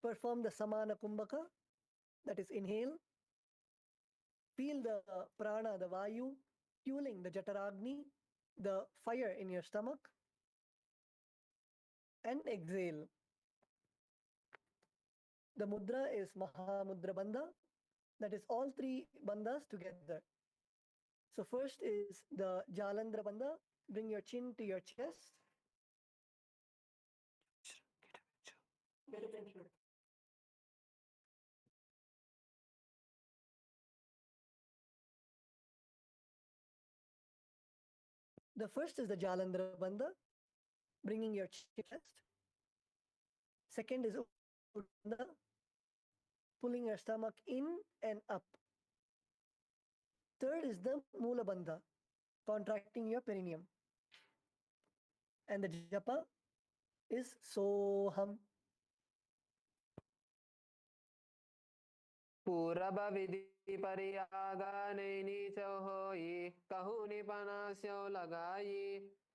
perform the samana kumbhaka, that is inhale. Feel the prana, the vayu, fueling the jataragni, the fire in your stomach, and exhale. The mudra is Mahamudra Bandha, that is all three bandhas together. So first is the Jalandhara Bandha, bring your chin to your chest. The first is the Jalandhara Bandha, bringing your chin to your chest. Second is Bandha, pulling your stomach in and up. Third is the Mula Bandha, contracting your perineum. And the japa is Soham. पूरब विधि परियागानैनी चौहोई कहूनी पनास्यो लगाई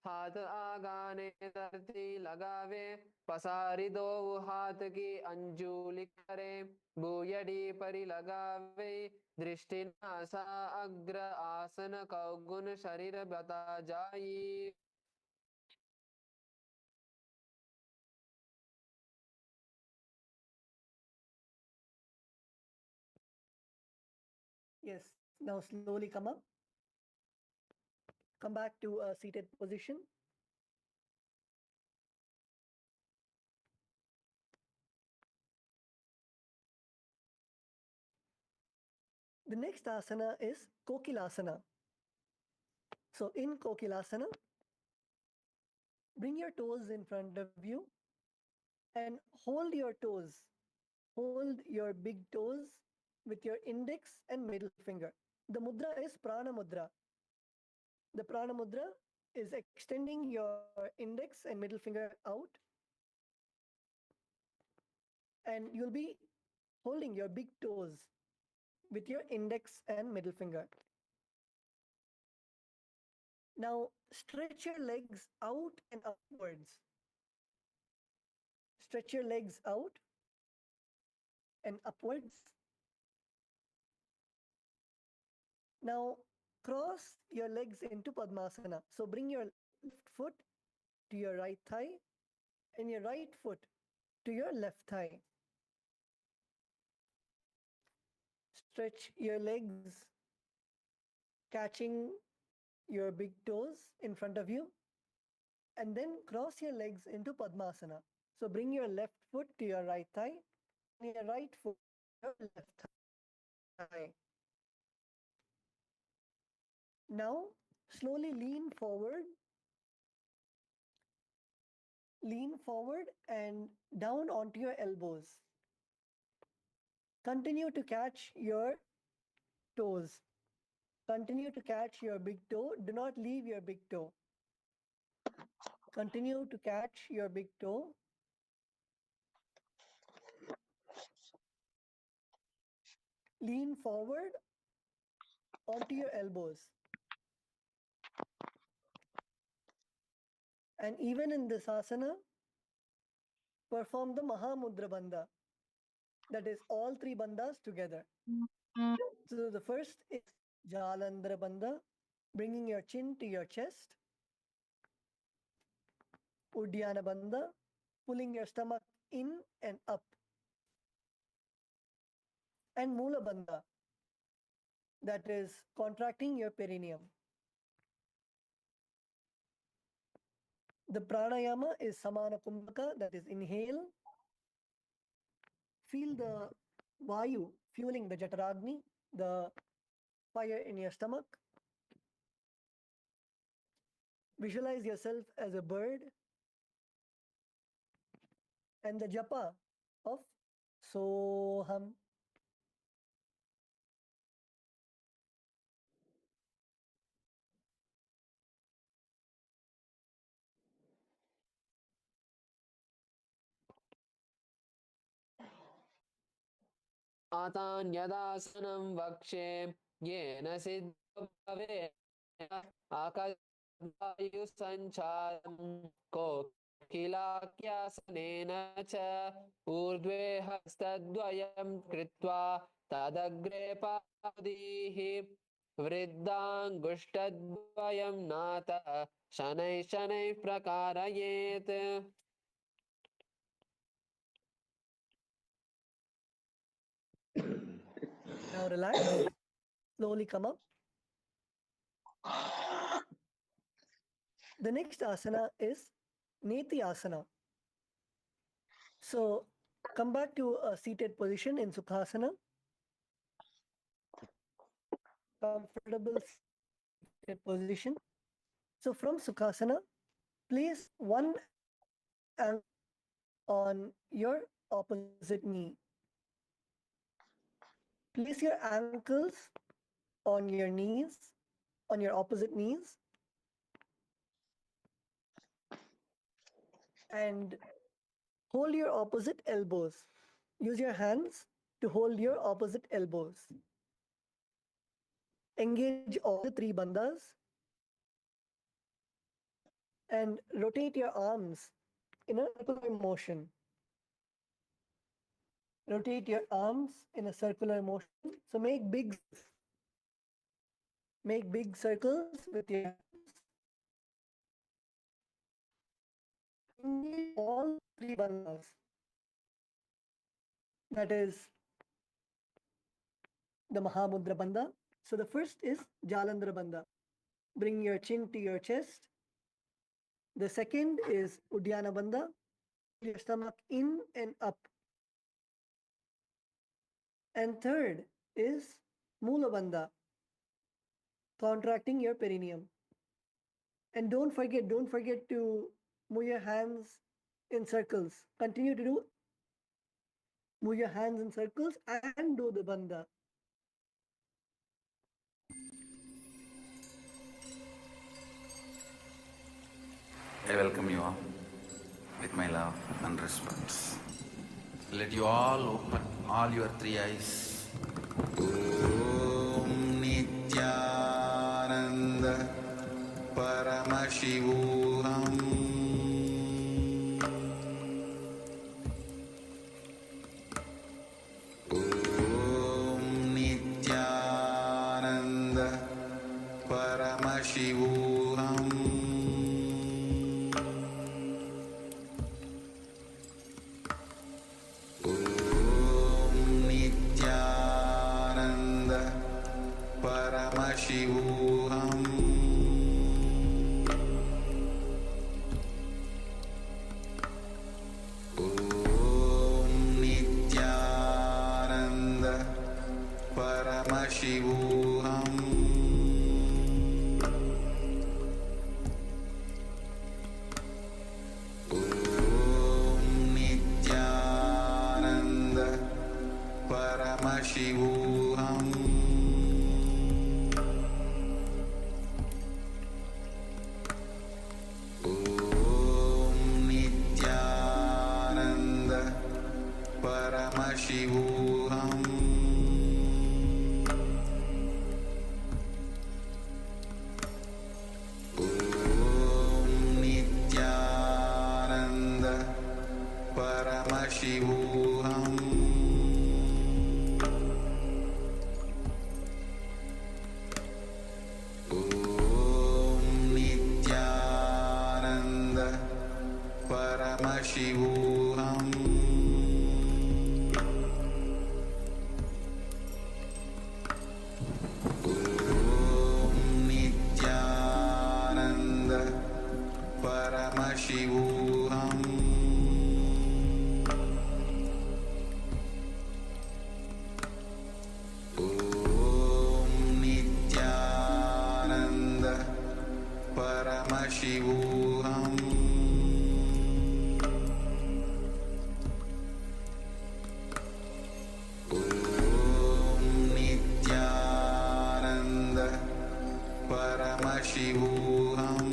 हाथ आगाने धरती लगावे पसारी दो हाथ की अंजुलि करे भूयडी परि लगावे दृष्टि नासा अग्र आसन कौगुन शरीर बता जाई. Yes, now slowly come up. Come back to a seated position. The next asana is Kokilasana. So in Kokilasana, bring your toes in front of you and hold your toes. Hold your big toes with your index and middle finger. The mudra is Prana Mudra. The Prana Mudra is extending your index and middle finger out. And you'll be holding your big toes with your index and middle finger. Now stretch your legs out and upwards. Stretch your legs out and upwards. Now cross your legs into Padmasana. So bring your left foot to your right thigh and your right foot to your left thigh. Stretch your legs, catching your big toes in front of you, and then cross your legs into Padmasana. So bring your left foot to your right thigh and your right foot to your left thigh. Now slowly lean forward and down onto your elbows. Continue to catch your toes. Continue to catch your big toe. Do not leave your big toe. Continue to catch your big toe. Lean forward onto your elbows. And even in this asana, perform the Mahamudra Bandha. That is all three bandhas together. So the first is Jalandhara Bandha, bringing your chin to your chest. Uddiyana Bandha, pulling your stomach in and up. And Mula Bandha, that is contracting your perineum. The pranayama is Samana Kumbhaka, that is inhale. Feel the vayu fueling the jataragni, the fire in your stomach. Visualize yourself as a bird. And the japa of Soham. आतान्यदासनं वक्षे येन सिद्धो भवेत् आकाशवायुसञ्चारं को किलाक्यासनेन च ऊर्ध्वे हस्तद्वयं कृत्वा तदग्रे पादीः वृद्धाङ्गुष्ठद्वयं नाथ शनैः शनैः प्रकारयेत्. Now relax. Slowly come up. The next asana is Nithyananda. So come back to a seated position in Sukhasana. Comfortable seated position. So from Sukhasana, place one ankle on your opposite knee. Place your ankles on your knees, on your opposite knees, and hold your opposite elbows. Use your hands to hold your opposite elbows. Engage all the three bandhas and rotate your arms in a circular motion. Rotate your arms in a circular motion. So make big circles with your hands. Engage all three bandhas. That is the Mahamudra Bandha. So the first is Jalandhara Bandha. Bring your chin to your chest. The second is Uddiyana Bandha. Your stomach in and up. And third is Mula Bandha. Contracting your perineum. And don't forget to move your hands in circles. Continue to do move your hands in circles and do the bandha. I welcome you all with my love and respect. Let you all open all your three eyes. Om Nithyananda Paramashivoham Om Nithyananda Paramashivoham Paramashivoham Om Nithyananda Paramashivoham Om Nithyananda Paramashivoham Paramashivoham Om Nithyananda Paramashivoham Om Nithyananda Paramashivoham Paramashivoham Om Nithyananda Paramashivoham Om Nithyananda Paramashivoham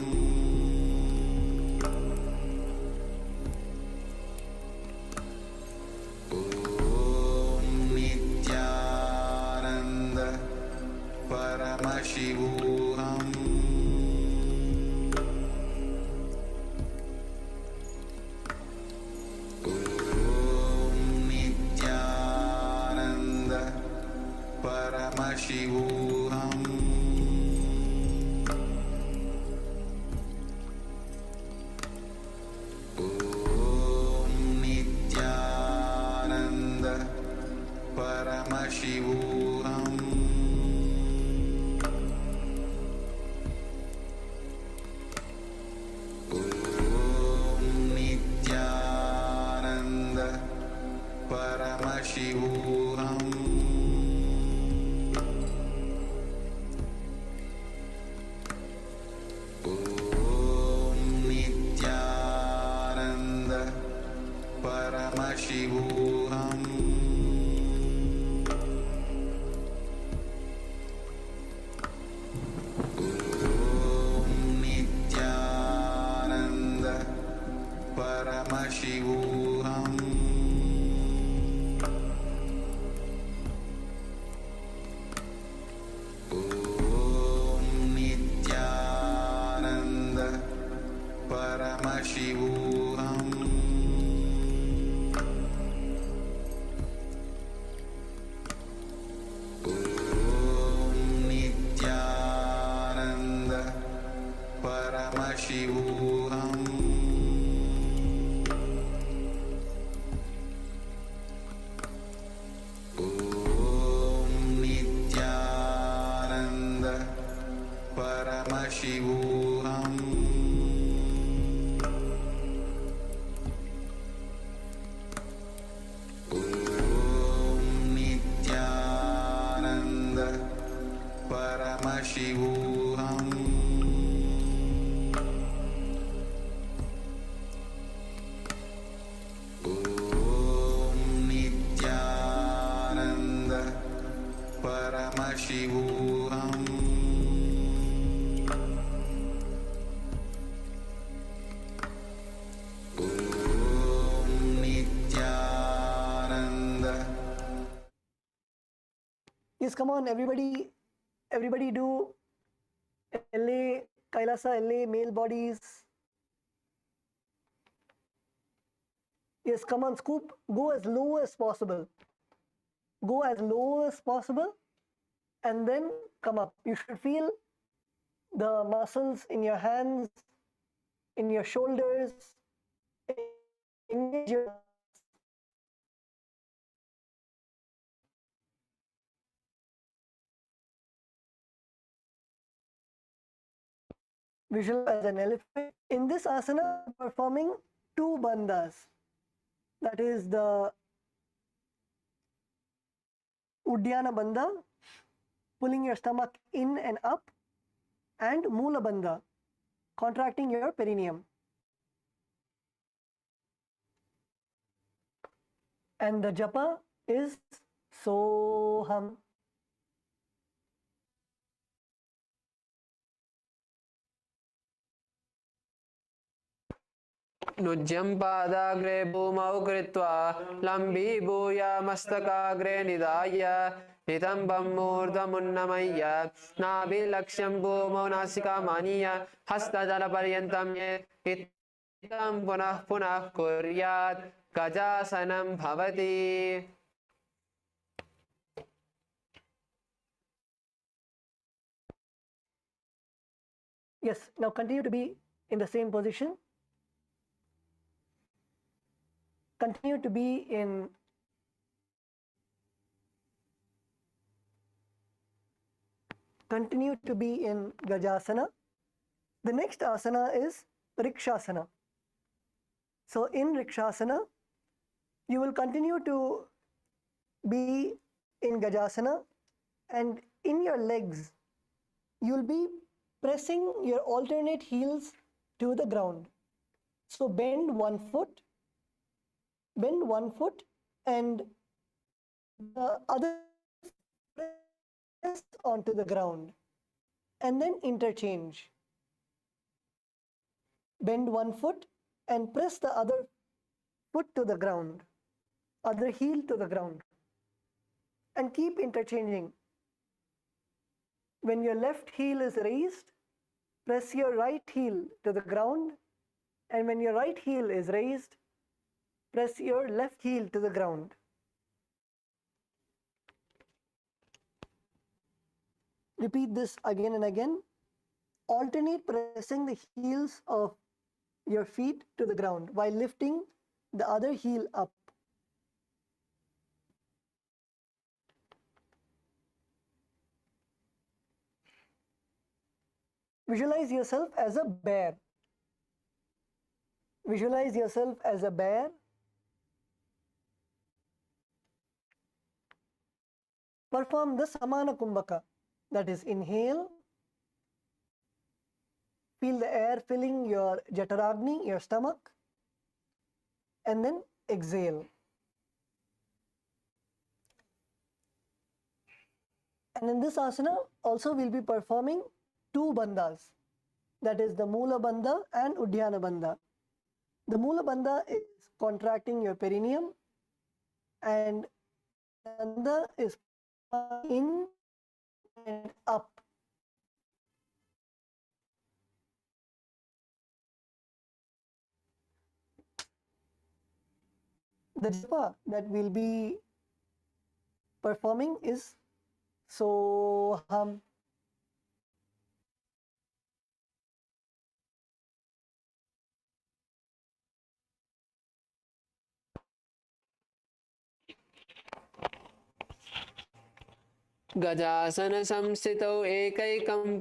Paramashivoham Paramashivoham Om Nithyananda Paramashivoham Om Nithyananda Paramashivoham Om Nithyananda Paramashivoham Om Nithyananda Paramashivoham Om Nithyananda Paramashivoham Om Nithyananda. Yes, come on, everybody do LA, Kailasa, LA, male bodies. Yes, come on, scoop, go as low as possible. Go as low as possible and then come up. You should feel the muscles in your hands, in your shoulders, engage your visual as an elephant. In this asana, performing two bandhas. That is the Uddiyana bandha, pulling your stomach in and up, and Mula bandha, contracting your perineum. And the japa is Soham. नुज्यं पादाग्रे भूमौ कृत्वा लम्बीभूय मस्तकाग्रे निधाय नितम्बं मूर्धमुन्नमय्य नाभिलक्ष्यं भूमौ नासिकामानीय हस्तदलपर्यन्तं इत्थं पुनः पुनः कुर्यात् गजासनं भवति. Yes, now continue to be in the same position. Continue to be in Gajasana. The next asana is Rikshasana. So in Rikshasana, you will continue to be in Gajasana, and in your legs, you will be pressing your alternate heels to the ground. So bend one foot, and the other press onto the ground, and then interchange. Bend one foot and press the other foot to the ground, other heel to the ground, and keep interchanging. When your left heel is raised, press your right heel to the ground, and when your right heel is raised, press your left heel to the ground. Repeat this again and again. Alternate pressing the heels of your feet to the ground while lifting the other heel up. Visualize yourself as a bear. Visualize yourself as a bear. Perform the Samana Kumbhaka. That is, inhale. Feel the air filling your Jataragni, your stomach. And then exhale. And in this asana, also we'll be performing two bandhas. That is the Mula bandha and Uddiyana bandha. The Mula Bandha is contracting your perineum, and Bandha is in and up. The japa that we'll be performing is Soham. गजासन संस्थितौ एकैकं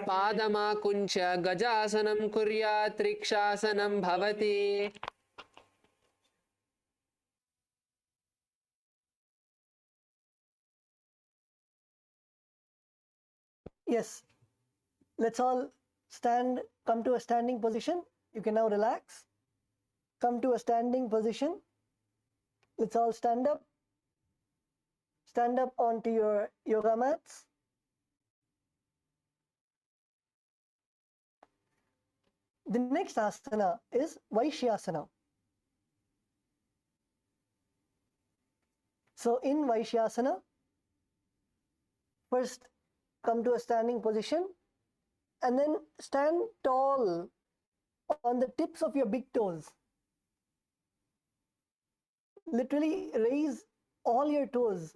पादमाकुञ्च्य गजासनं कुर्यात् त्रिक्षासनं भवति. Yes, let's all stand, come to a standing position. You can now relax. Come to a standing position. Let's all stand up. Stand up onto your yoga mats. The next asana is Vaishyasana. So in Vaishyasana, first come to a standing position and then stand tall on the tips of your big toes. Literally raise all your toes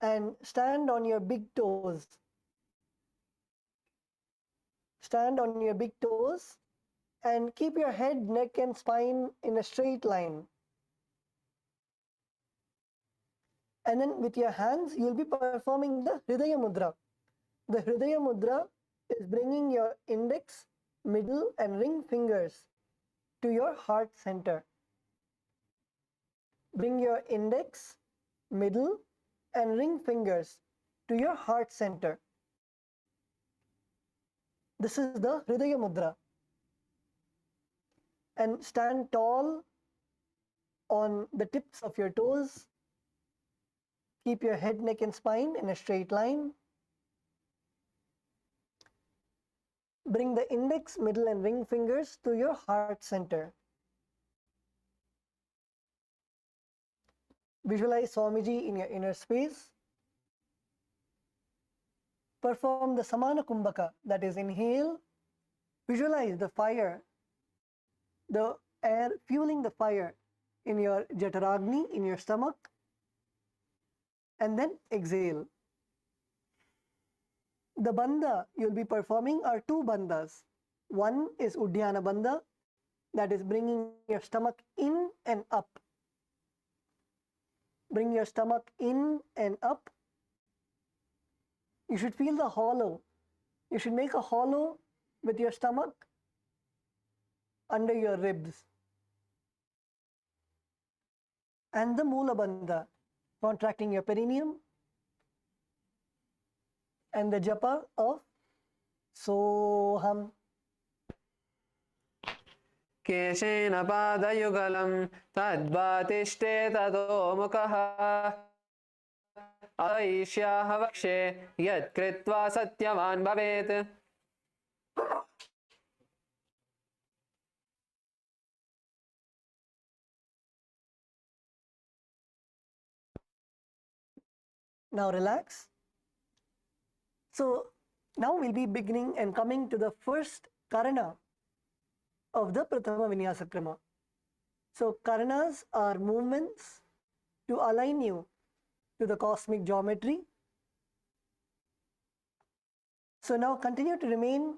and stand on your big toes. Stand on your big toes and keep your head, neck and spine in a straight line. And then with your hands, you'll be performing the Hridaya Mudra. The Hridaya Mudra is bringing your index, middle and ring fingers to your heart center. Bring your index, middle and ring fingers to your heart center. This is the Hridaya Mudra. And stand tall on the tips of your toes. Keep your head, neck and spine in a straight line. Bring the index, middle and ring fingers to your heart center. Visualize Swamiji in your inner space. Perform the Samana Kumbhaka, that is inhale. Visualize the fire, the air fueling the fire in your Jataragni, in your stomach. And then exhale. The bandha you'll be performing are two bandhas. One is Uddiyana bandha, that is bringing your stomach in and up. Bring your stomach in and up. You should feel the hollow. You should make a hollow with your stomach under your ribs. And the Mula Bandha, contracting your perineum, and the japa of Soham. केशेन पादयुगलं तद्वातिष्ठे ततो मुखः ऐष्याः वक्षे यत्कृत्वा सत्यवान् भवेत्. Now relax. So now we'll be beginning and coming to the first karana of the Prathama Vinyasa Krama. So karanas are movements to align you to the cosmic geometry. So now continue to remain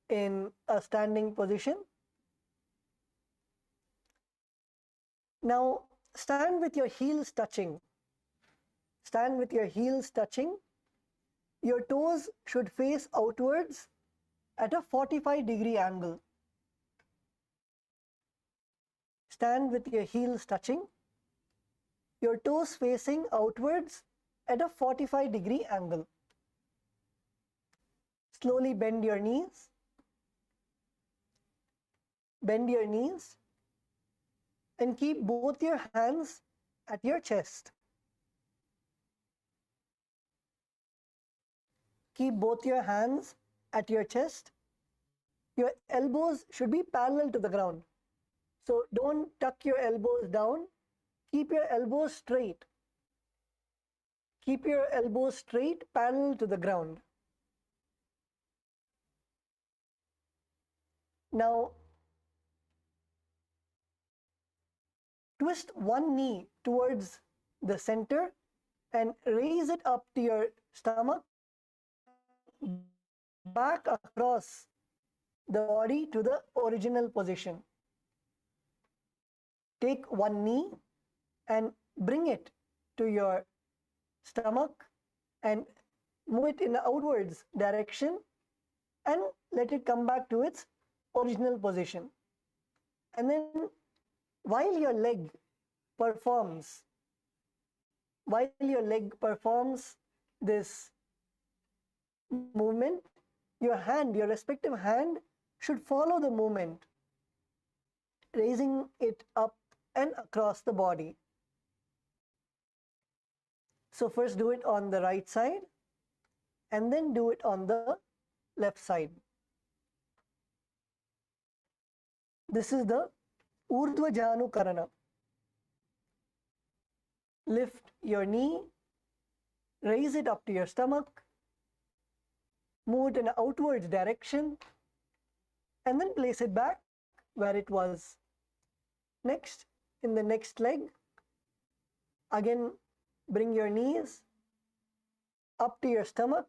in a standing position. Now stand with your heels touching. Stand with your heels touching. Your toes should face outwards at a 45-degree angle. Stand with your heels touching. Your toes facing outwards at a 45-degree angle. Slowly bend your knees. Bend your knees and keep both your hands at your chest. Keep both your hands at your chest. Your elbows should be parallel to the ground. So don't tuck your elbows down. Keep your elbows straight. Keep your elbows straight, parallel to the ground. Now, twist one knee towards the center and raise it up to your stomach and back across the body to the original position. Take one knee and bring it to your stomach and move it in the outwards direction and let it come back to its original position. And then while your leg performs this movement, your respective hand should follow the movement, raising it up and across the body. So first do it on the right side and then do it on the left side. This is the Urdhva Janu Karana. Lift your knee, raise it up to your stomach, move it in an outwards direction, and then place it back where it was. Next, in the next leg, again bring your knees up to your stomach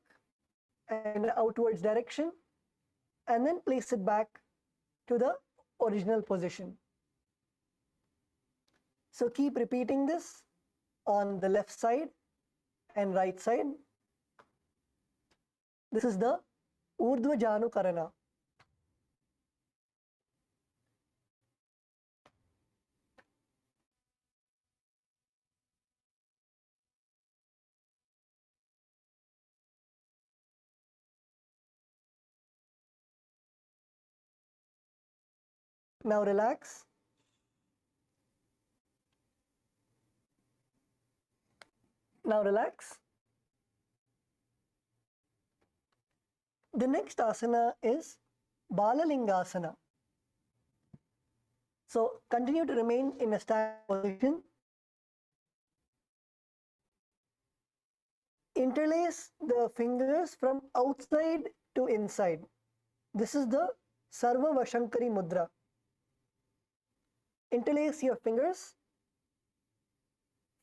and outwards direction, and then place it back to the original position. So keep repeating this on the left side and right side. This is the Urdhva Janu Karana. Now relax. Now relax. The next asana is Balalingasana. So continue to remain in a standing position. Interlace the fingers from outside to inside. This is the Sarva Vashankari Mudra. Interlace your fingers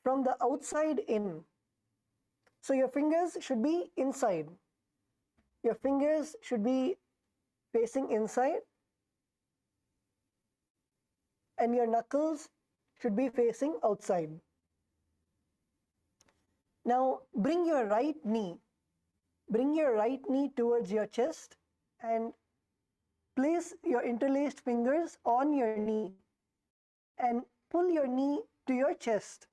from the outside in. So your fingers should be inside. Your fingers should be facing inside, and your knuckles should be facing outside. Now bring your right knee towards your chest and place your interlaced fingers on your knee and pull your knee to your chest.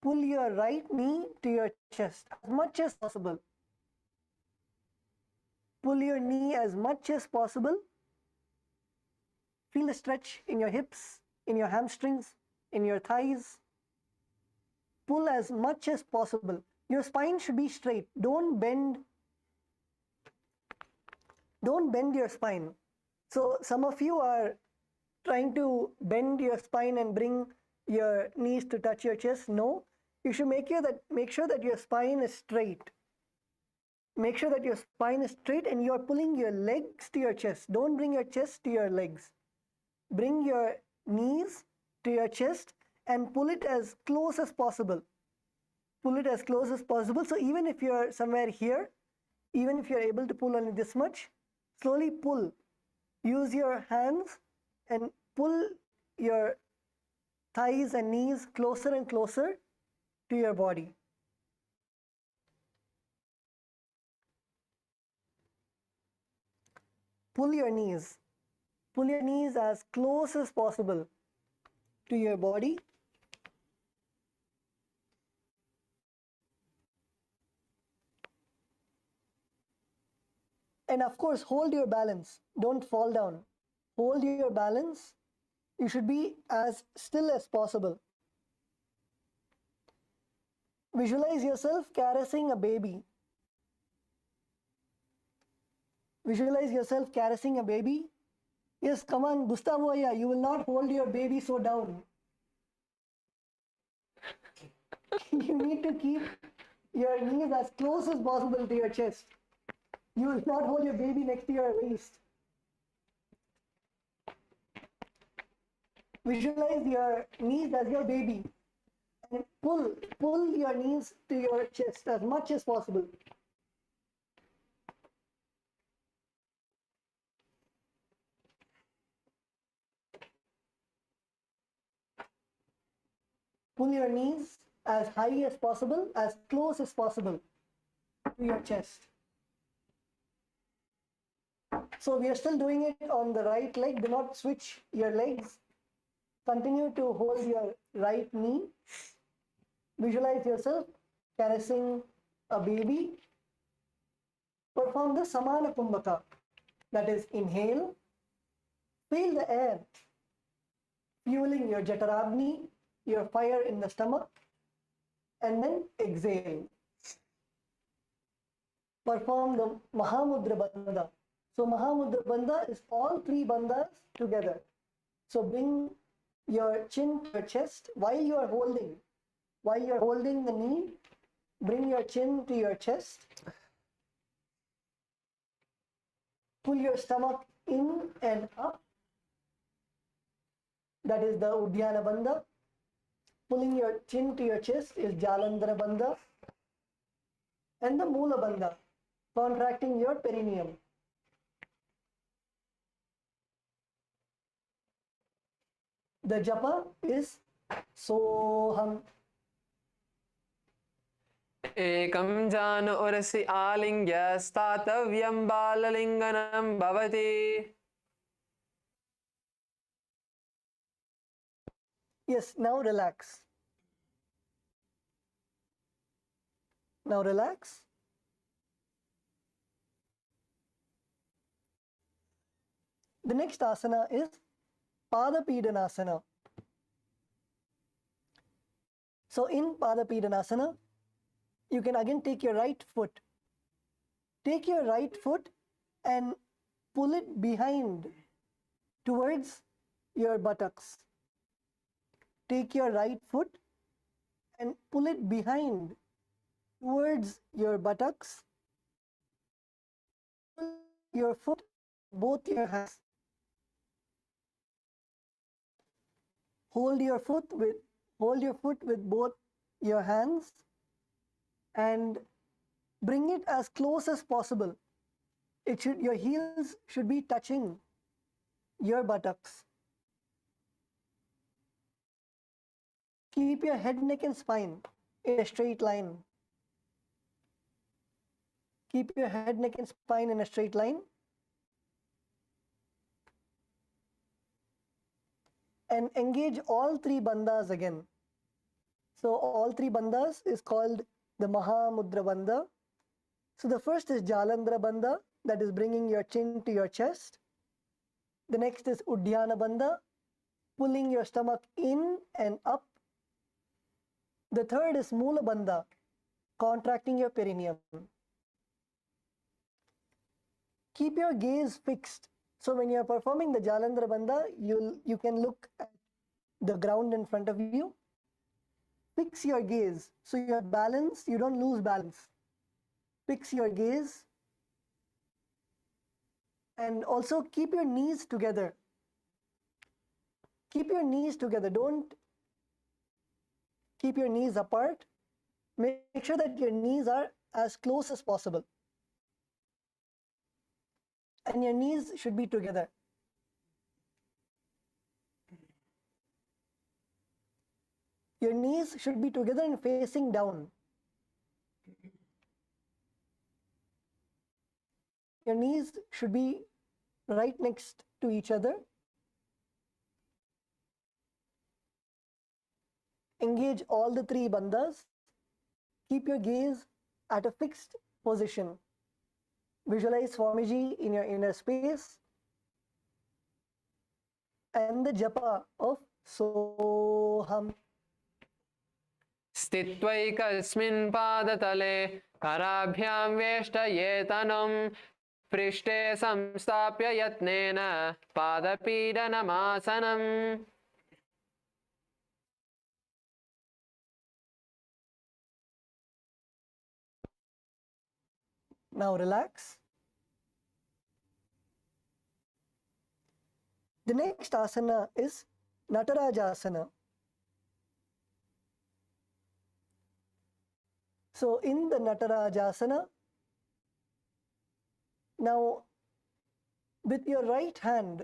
Pull your right knee to your chest as much as possible. Pull your knee as much as possible. Feel the stretch in your hips, in your hamstrings, in your thighs. Pull as much as possible. Your spine should be straight. Don't bend your spine. So some of you are trying to bend your spine and bring your knees to touch your chest. No, you should make sure that your spine is straight. Make sure that your spine is straight and you're pulling your legs to your chest. Don't bring your chest to your legs. Bring your knees to your chest and pull it as close as possible. Pull it as close as possible. So even if you're somewhere here, even if you're able to pull only this much, slowly pull. Use your hands and pull your thighs and knees closer and closer to your body. Pull your knees. Pull your knees as close as possible to your body. And of course, hold your balance. Don't fall down. Hold your balance. You should be as still as possible. Visualize yourself caressing a baby. Visualize yourself caressing a baby. Yes, come on, Gustavo, yeah, you will not hold your baby so down. You need to keep your knees as close as possible to your chest. You will not hold your baby next to your waist. Visualize your knees as your baby and pull your knees to your chest as much as possible. Pull your knees as high as possible, as close as possible to your chest. So we are still doing it on the right leg. Do not switch your legs. Continue to hold your right knee. Visualize yourself caressing a baby. Perform the Samana Kumbhaka. That is, inhale, feel the air, fueling your Jataragni, your fire in the stomach, and then exhale. Perform the Mahamudra Bandha. So Mahamudra Bandha is all three bandhas together. So bring your chin to your chest while you are holding the knee. Bring your chin to your chest. Pull your stomach in and up. That is the Uddiyana Bandha. Pulling your chin to your chest is Jalandhara Bandha. And the Moola Bandha, contracting your perineum. The japa is Soham. एकं जान उरसि आलिङ्ग्य स्थातव्यं बाललिङ्गनं भवति. Yes, now relax. Now relax. The next asana is Padapidanasana. So in Padapidanasana, you can again take your right foot. Take your right foot and pull it behind towards your buttocks. Take your right foot and pull it behind towards your buttocks. Pull your foot, both your hands. Hold your foot with both your hands and bring it as close as possible. Your heels should be touching your buttocks. Keep your head, neck and spine in a straight line. Keep your head, neck and spine in a straight line. And engage all three bandhas again. So all three bandhas is called the Mahamudra Bandha. So the first is Jalandhara Bandha, that is bringing your chin to your chest. The next is Uddiyana Bandha, pulling your stomach in and up. The third is Moola Bandha, contracting your perineum. Keep your gaze fixed. So when you are performing the Jalandhara Bandha, you can look at the ground in front of you. Fix your gaze. So you have balance, you don't lose balance. Fix your gaze. And also keep your knees together. Keep your knees together. Don't keep your knees apart. Make sure that your knees are as close as possible. And your knees should be together. Your knees should be together and facing down. Your knees should be right next to each other. Engage all the three bandhas. Keep your gaze at a fixed position. Visualize Swamiji in your inner space. And the japa of Soham. स्थित्वैकस्मिन् पादतले कराभ्यां वेष्टयेतनं पृष्ठे संस्थाप्य यत्नेन पादपीडनमासनम्. Now relax. The next asana is Natarajasana. So in the Natarajasana, now with your right hand,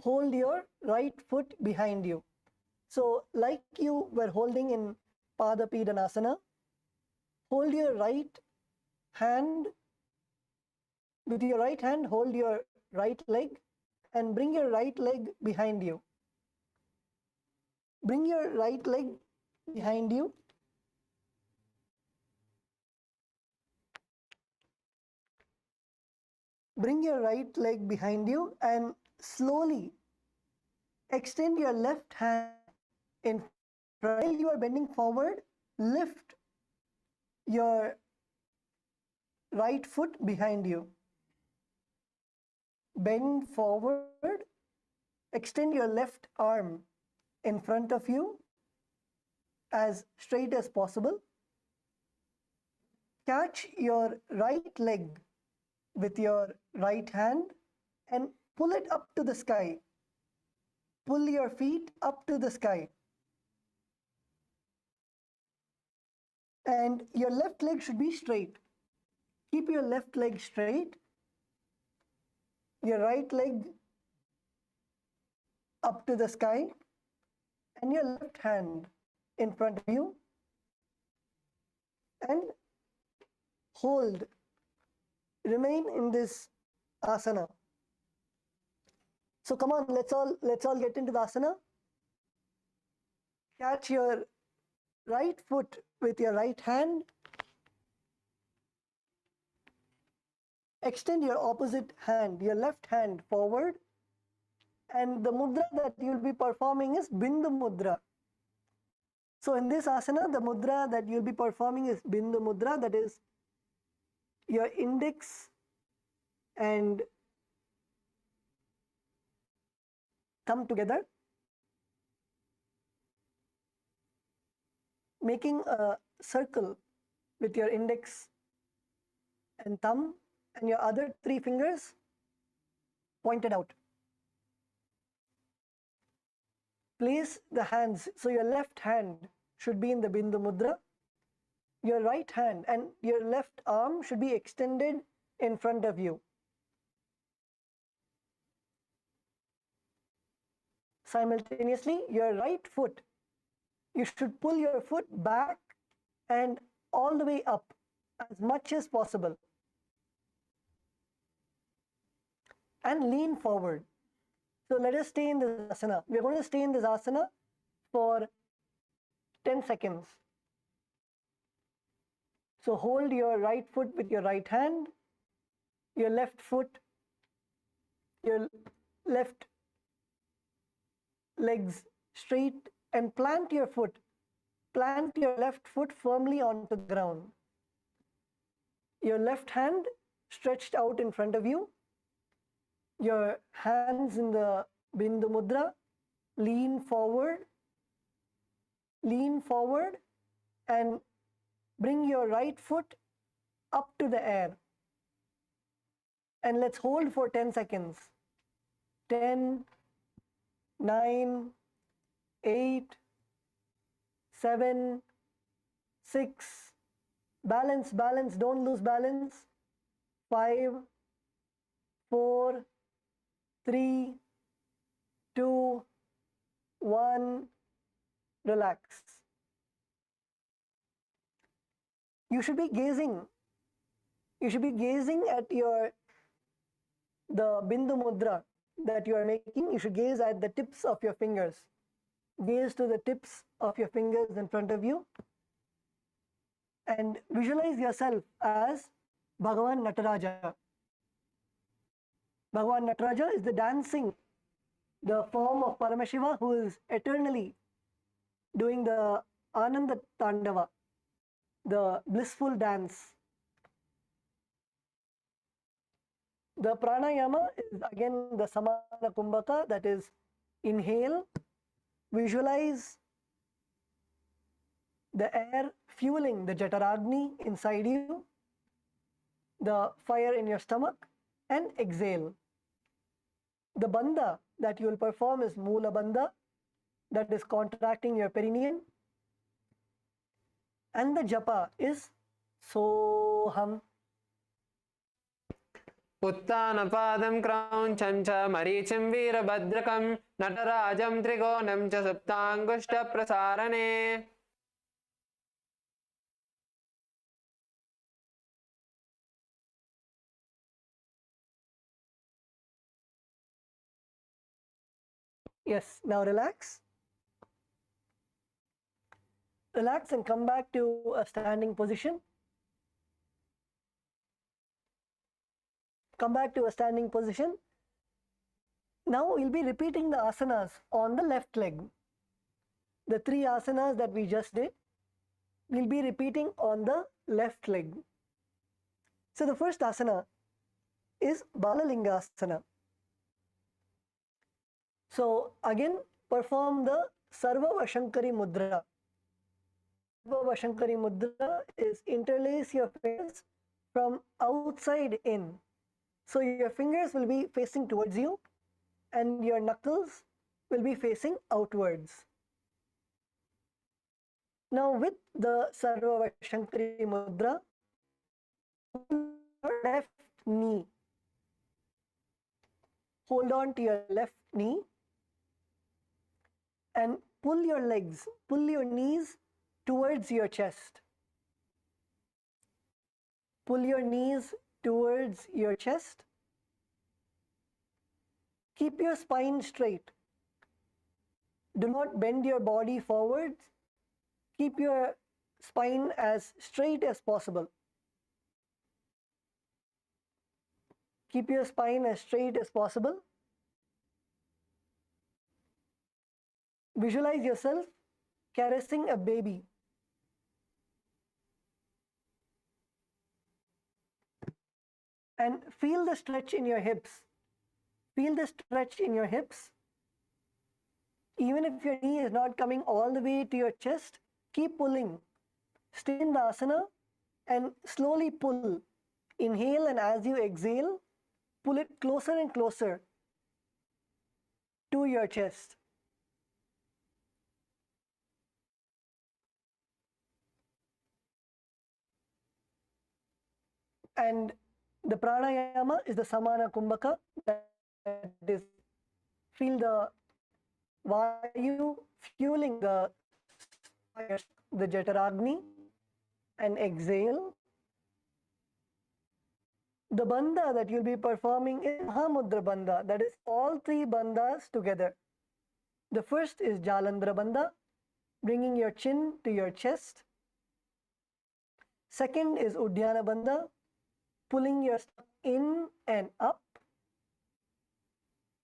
hold your right foot behind you. So like you were holding in Padapidanasana, hold your right hand, with your right hand, hold your right leg and bring your right leg behind you. Bring your right leg behind you. Bring your right leg behind you and slowly extend your left hand in front. While you are bending forward, lift your right foot behind you. Bend forward, extend your left arm in front of you as straight as possible. Catch your right leg with your right hand and pull it up to the sky. Pull your feet up to the sky. And your left leg should be straight. Keep your left leg straight. Your right leg up to the sky. And your left hand in front of you. And hold. Remain in this asana. So come on, let's all get into the asana. Catch your right foot with your right hand. Extend your opposite hand, your left hand forward. And the mudra that you'll be performing is Bindu Mudra. So in this asana, the mudra that you'll be performing is Bindu Mudra, that is your index and thumb together, making a circle with your index and thumb and your other 3 fingers pointed out. Place the hands, so your left hand should be in the Bindu Mudra. Your right hand and your left arm should be extended in front of you. Simultaneously, your right foot, you should pull your foot back and all the way up as much as possible. And lean forward. So let us stay in this asana. We're going to stay in this asana for 10 seconds. So hold your right foot with your right hand, your left foot, your left legs straight, and plant your foot. Plant your left foot firmly onto the ground. Your left hand stretched out in front of you. Your hands in the Bindu Mudra. Lean forward and bring your right foot up to the air. And let's hold for 10 seconds. 10, 9, 8, 7, 6. Balance, don't lose balance. 5, 4, 3, 2, 1. Relax. You should be gazing at the Bindu Mudra that you are making. You should gaze at the tips of your fingers. Gaze to the tips of your fingers in front of you and visualize yourself as Bhagavan Nataraja. Bhagavan Nataraja is the form of Paramashiva who is eternally doing the Ananda Tandava, the blissful dance. The pranayama is again the samana kumbhaka, that is, inhale, visualize the air fueling the jataragni inside you, the fire in your stomach, and exhale. The bandha that you will perform is mula bandha, that is contracting your perineum, and the japa is soham. उत्तानपादं क्रौञ्चं च मरीचिं वीरभद्रकं नटराजं त्रिकोणं च सुप्ताङ्गुष्ठप्रसारणे Yes, now relax. Relax and come back to a standing position. Come back to a standing position. Now we'll be repeating the asanas on the left leg. The 3 asanas that we just did, we'll be repeating on the left leg. So the first asana is Balalingasana. So again, perform the Sarva Vashankari Mudra. Sarva Vashankari Mudra is interlace your fingers from outside in. So your fingers will be facing towards you and your knuckles will be facing outwards. Now with the Sarva Vashankari Mudra, your left knee. Hold on to your left knee and pull your legs, pull your knees towards your chest. Pull your knees towards your chest. Keep your spine straight. Do not bend your body forwards. Keep your spine as straight as possible. Keep your spine as straight as possible. Visualize yourself caressing a baby. And feel the stretch in your hips. Feel the stretch in your hips. Even if your knee is not coming all the way to your chest, keep pulling. Stay in the asana and slowly pull. Inhale, and as you exhale, pull it closer and closer to your chest. And the pranayama is the samana kumbhaka, that is, feel the vayu fueling the fire, the jataragni, and exhale. The bandha that you'll be performing is Mahamudra bandha, that is all 3 bandhas together. The first is Jalandhara bandha, bringing your chin to your chest. Second is Uddiyana bandha, pulling your stomach in and up.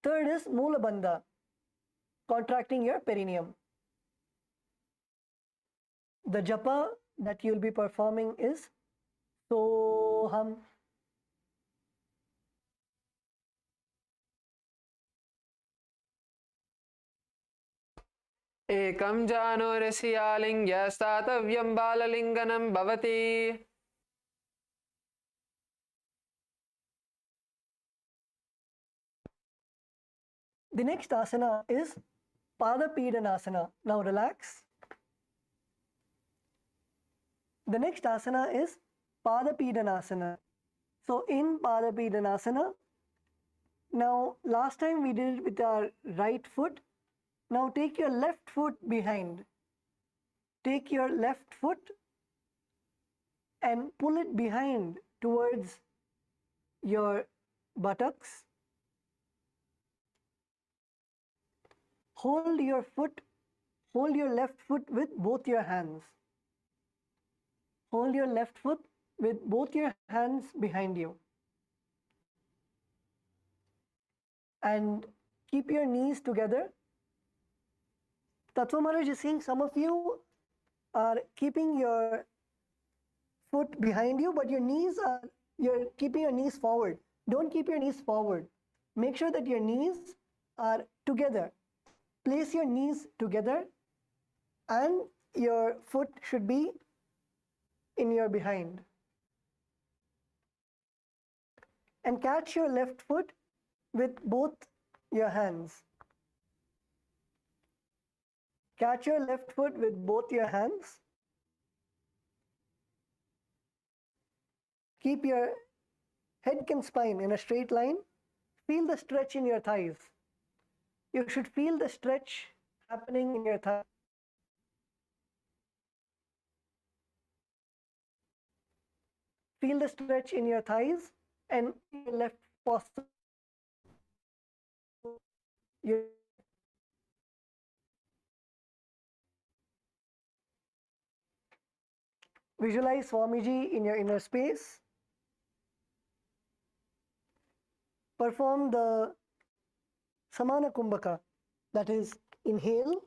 Third is Mula bandha, contracting your perineum. The japa that you'll be performing is Soham. एकं जानुरसियालिङ्ग्य स्थातव्यं बाललिङ्गनं भवति The next asana is Padapidanasana. Now relax. The next asana is Padapidanasana. So in Padapidanasana, now last time we did it with our right foot. Now take your left foot behind. Take your left foot and pull it behind towards your buttocks. Hold your left foot with both your hands. Hold your left foot with both your hands behind you. And keep your knees together. Tattva Maharaj is saying some of you are keeping your foot behind you, but you're keeping your knees forward. Don't keep your knees forward. Make sure that your knees are together. Place your knees together and your foot should be in your behind. And catch your left foot with both your hands. Catch your left foot with both your hands. Keep your head and spine in a straight line. Feel the stretch in your thighs. You should feel the stretch happening in your thighs. Feel the stretch in your thighs and your left posture. Visualize Swamiji in your inner space. Perform the Samana Kumbhaka, that is, inhale.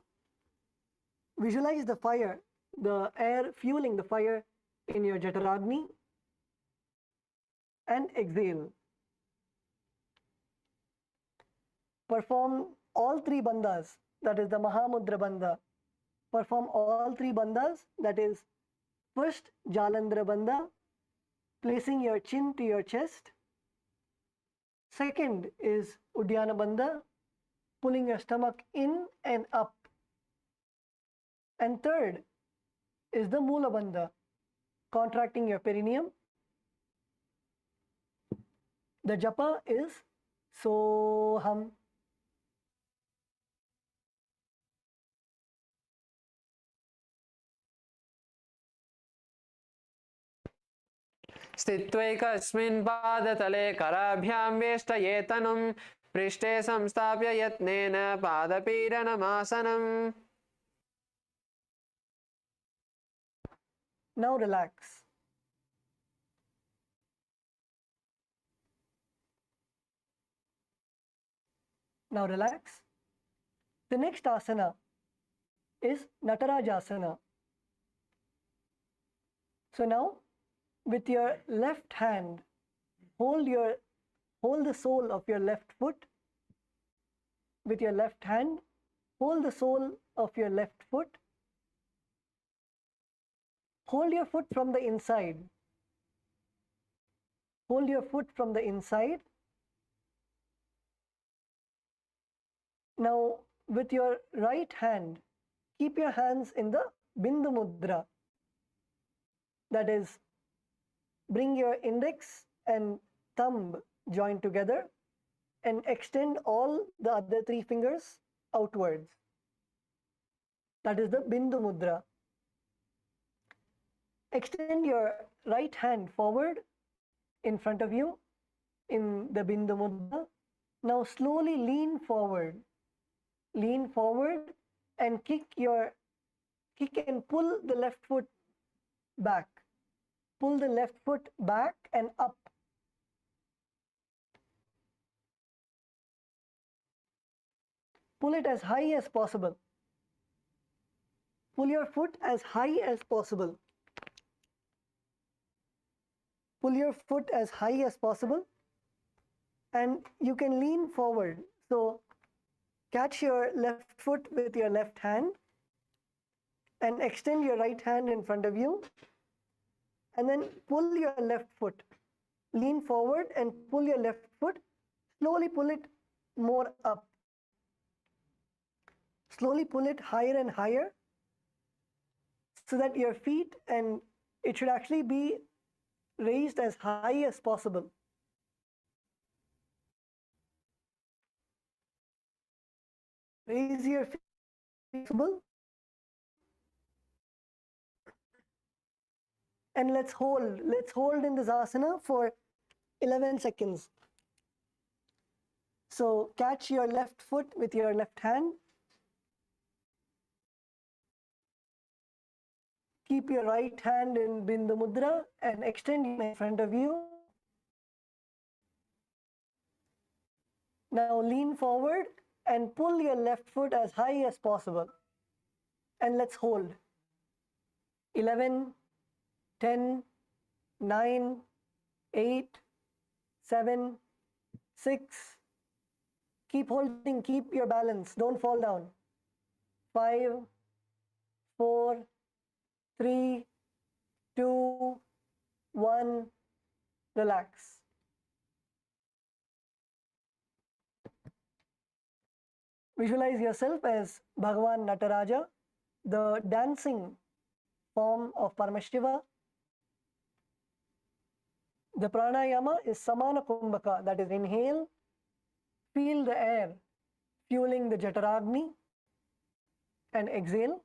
Visualize the fire, the air fueling the fire in your Jataragni, and exhale. Perform all three bandhas, that is the Mahamudra Bandha. Perform all three bandhas, that is, first Jalandhara Bandha, placing your chin to your chest. Second is Uddiyana Bandha, pulling your stomach in and up. And third is the Mula Bandha, contracting your perineum. The japa is Soham. स्थित्वैकस्मिन् पादतले कराभ्यां वेष्टयेतनुं पृष्ठे संस्थाप्य यत्नेन पादपीडनमासनम्. Now relax. Now relax. The next asana is Natarajasana. So now, with your left hand, hold the sole of your left foot. With your left hand, hold the sole of your left foot. Hold your foot from the inside. Hold your foot from the inside. Now, with your right hand, keep your hands in the Bindu Mudra. That is, bring your index and thumb joined together and extend all the other three fingers outwards. That is the Bindu Mudra. Extend your right hand forward in front of you in the Bindu Mudra. Now slowly lean forward. Lean forward and kick and pull the left foot back. Pull the left foot back and up. Pull it as high as possible. Pull your foot as high as possible. Pull your foot as high as possible. And you can lean forward. So catch your left foot with your left hand and extend your right hand in front of you. And then pull your left foot. Lean forward and pull your left foot. Slowly pull it more up. Slowly pull it higher and higher so that your feet, and it should actually be raised as high as possible. Raise your feet as possible. And let's hold in this asana for 11 seconds. So catch your left foot with your left hand. Keep your right hand in Bindu Mudra and extend it in front of you. Now lean forward and pull your left foot as high as possible. And let's hold. 11, 10, 9, 8, 7, 6. Keep holding, keep your balance, don't fall down. 5, 4, 3, 2, 1, relax. Visualize yourself as Bhagavan Nataraja, the dancing form of Paramashiva. The pranayama is Samana Kumbhaka, that is inhale, feel the air fueling the Jataragni, and exhale.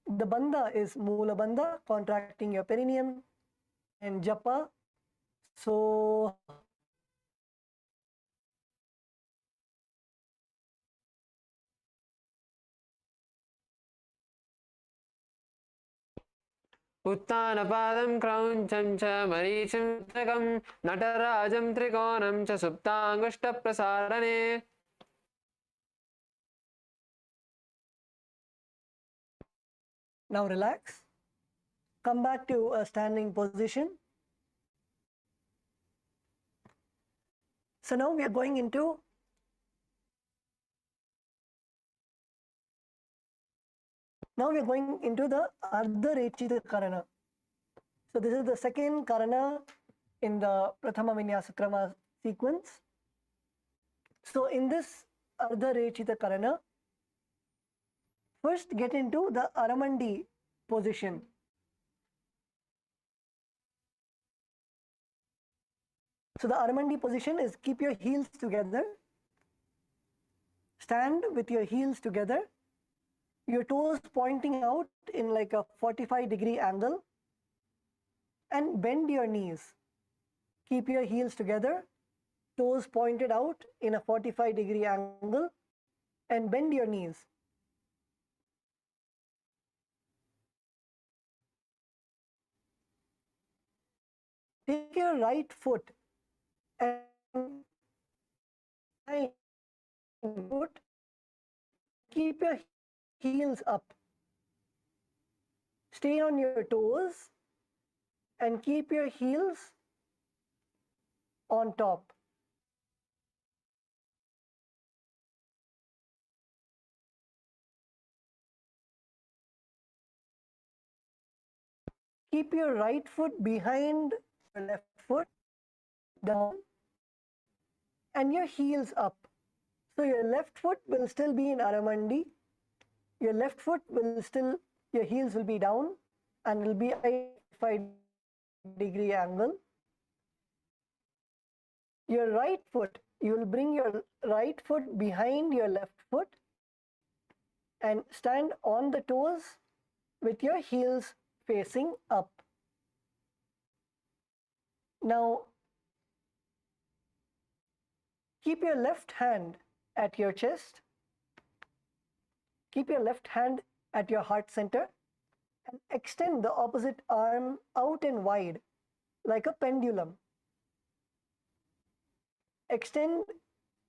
The bandha is Mula bandha, contracting your perineum, and japa, so उत्तानपादं क्रौञ्चं च मरीचिं तकं नटराजं त्रिकोणं च सुप्ताङ्गुष्ठप्रसारणे. now relax. Come back to a standing position. So now we are going into the Ardha Rechita Karana. So this is the second Karana in the Prathama Vinyasa Krama sequence. So in this Ardha Rechita Karana, first get into the Aramandi position. So the Aramandi position is keep your heels together, stand with your heels together, your toes pointing out in like a 45-degree angle, and bend your knees. Keep your heels together, toes pointed out in a 45-degree angle, and bend your knees. Take your right foot and keep your heels up. Stay on your toes and keep your heels on top. Keep your right foot behind your left foot, down, and your heels up. So your left foot will still be in Aramandi. Your left foot will still, your heels will be down and will be a 45-degree angle. Your right foot, you will bring your right foot behind your left foot and stand on the toes with your heels facing up. Now, keep your left hand at your chest. Keep your left hand at your heart center and extend the opposite arm out and wide like a pendulum. Extend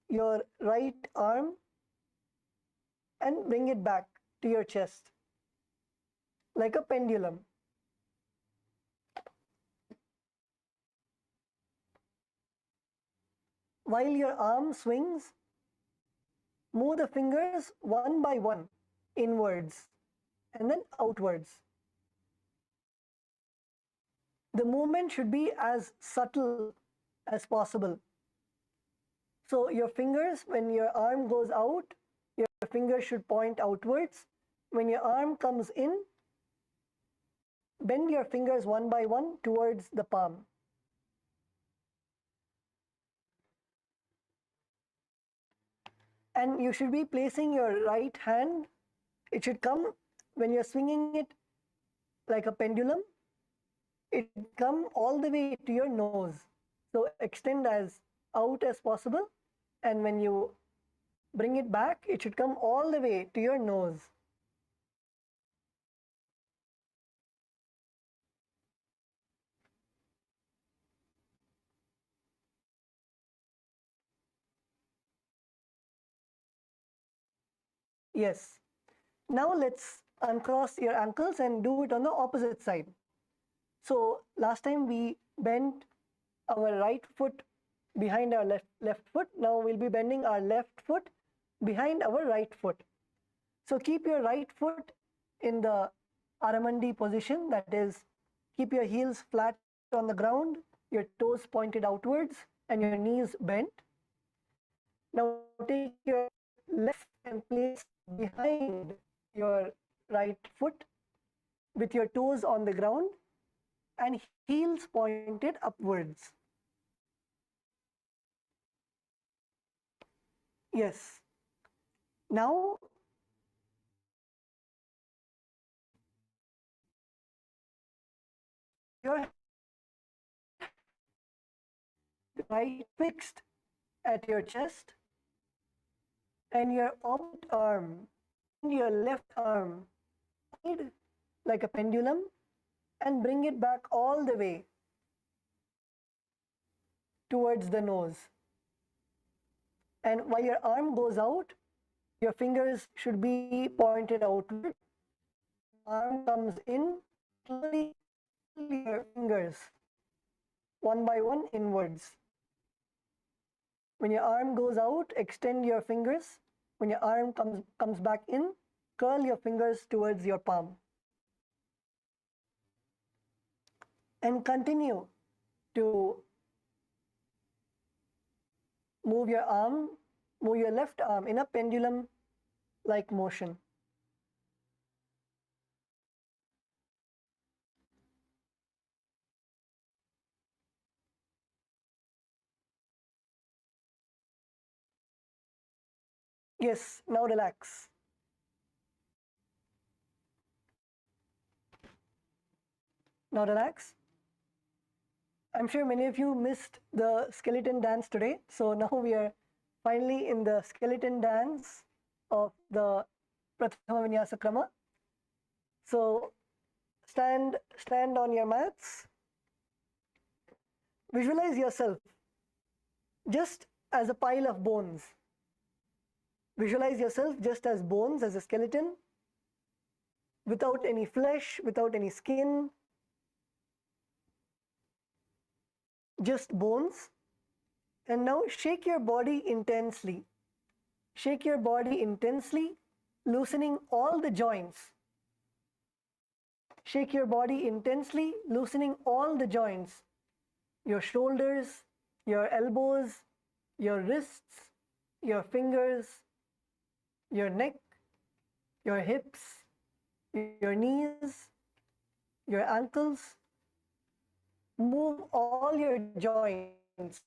your right arm and bring it back to your chest like a pendulum. While your arm swings, move the fingers one by one inwards and then outwards. The movement should be as subtle as possible. So your fingers, when your arm goes out, your fingers should point outwards. When your arm comes in, bend your fingers one by one towards the palm. And you should be placing your right hand, it should come, when you're swinging it like a pendulum, it come all the way to your nose. So extend as out as possible, and when you bring it back, it should come all the way to your nose. Yes. Now let's uncross your ankles and do it on the opposite side. So last time we bent our right foot behind our left foot. Now we'll be bending our left foot behind our right foot. So keep your right foot in the Aramandi position, that is, keep your heels flat on the ground, your toes pointed outwards, and your knees bent. Now take your left and place behind your right foot with your toes on the ground and heels pointed upwards. Yes. Now your right fixed at your chest and your opposite arm and your left arm like a pendulum and bring it back all the way towards the nose. And while your arm goes out, your fingers should be pointed outward. Arm comes in, slowly your fingers one by one inwards. When your arm goes out, extend your fingers. When your arm comes back in, curl your fingers towards your palm. And continue to move your left arm in a pendulum-like motion. Yes, now relax. Now relax. I'm sure many of you missed the skeleton dance today. So now we are finally in the skeleton dance of the Prathama Vinyasa Krama. So stand on your mats. Visualize yourself just as a pile of bones. Visualize yourself just as bones, as a skeleton, without any flesh, without any skin, just bones. And now shake your body intensely. Shake your body intensely, loosening all the joints. Shake your body intensely, loosening all the joints. Your shoulders, your elbows, your wrists, your fingers, your neck, your hips, your knees, your ankles. Move all your joints.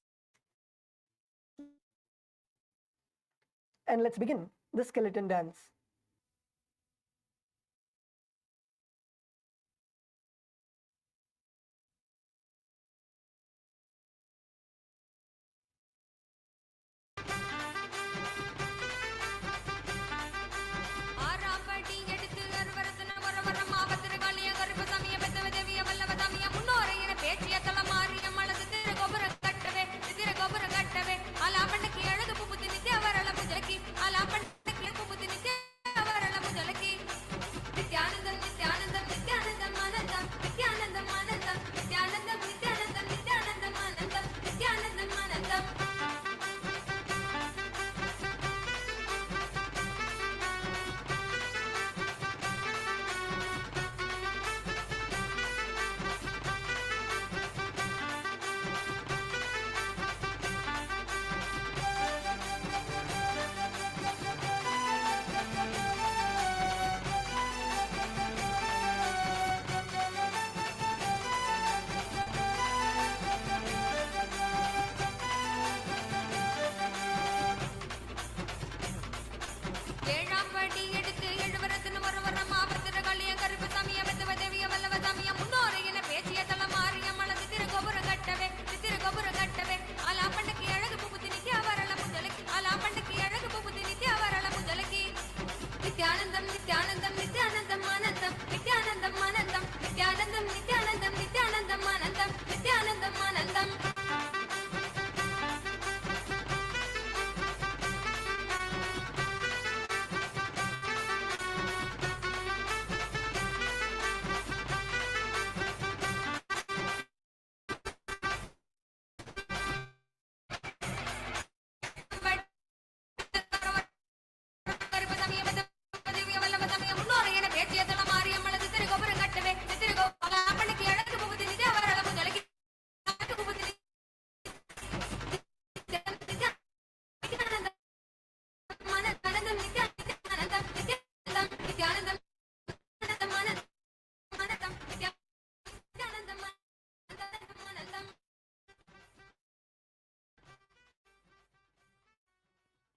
And let's begin the skeleton dance.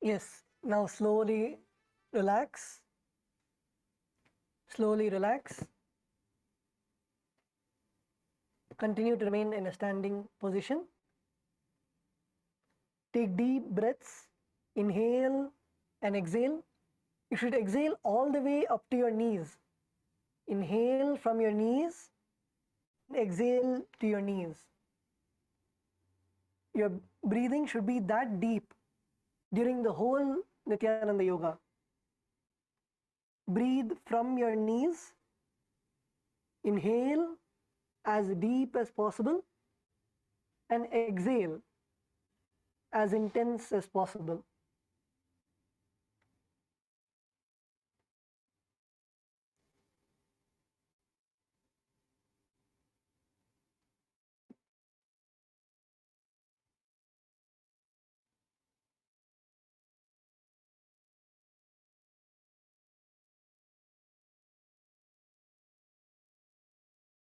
Yes, now slowly relax. Slowly relax. Continue to remain in a standing position. Take deep breaths. Inhale and exhale. You should exhale all the way up to your knees. Inhale from your knees and exhale to your knees. Your breathing should be that deep during the whole Nithyananda Yoga. Breathe from your knees. Inhale as deep as possible and exhale as intense as possible.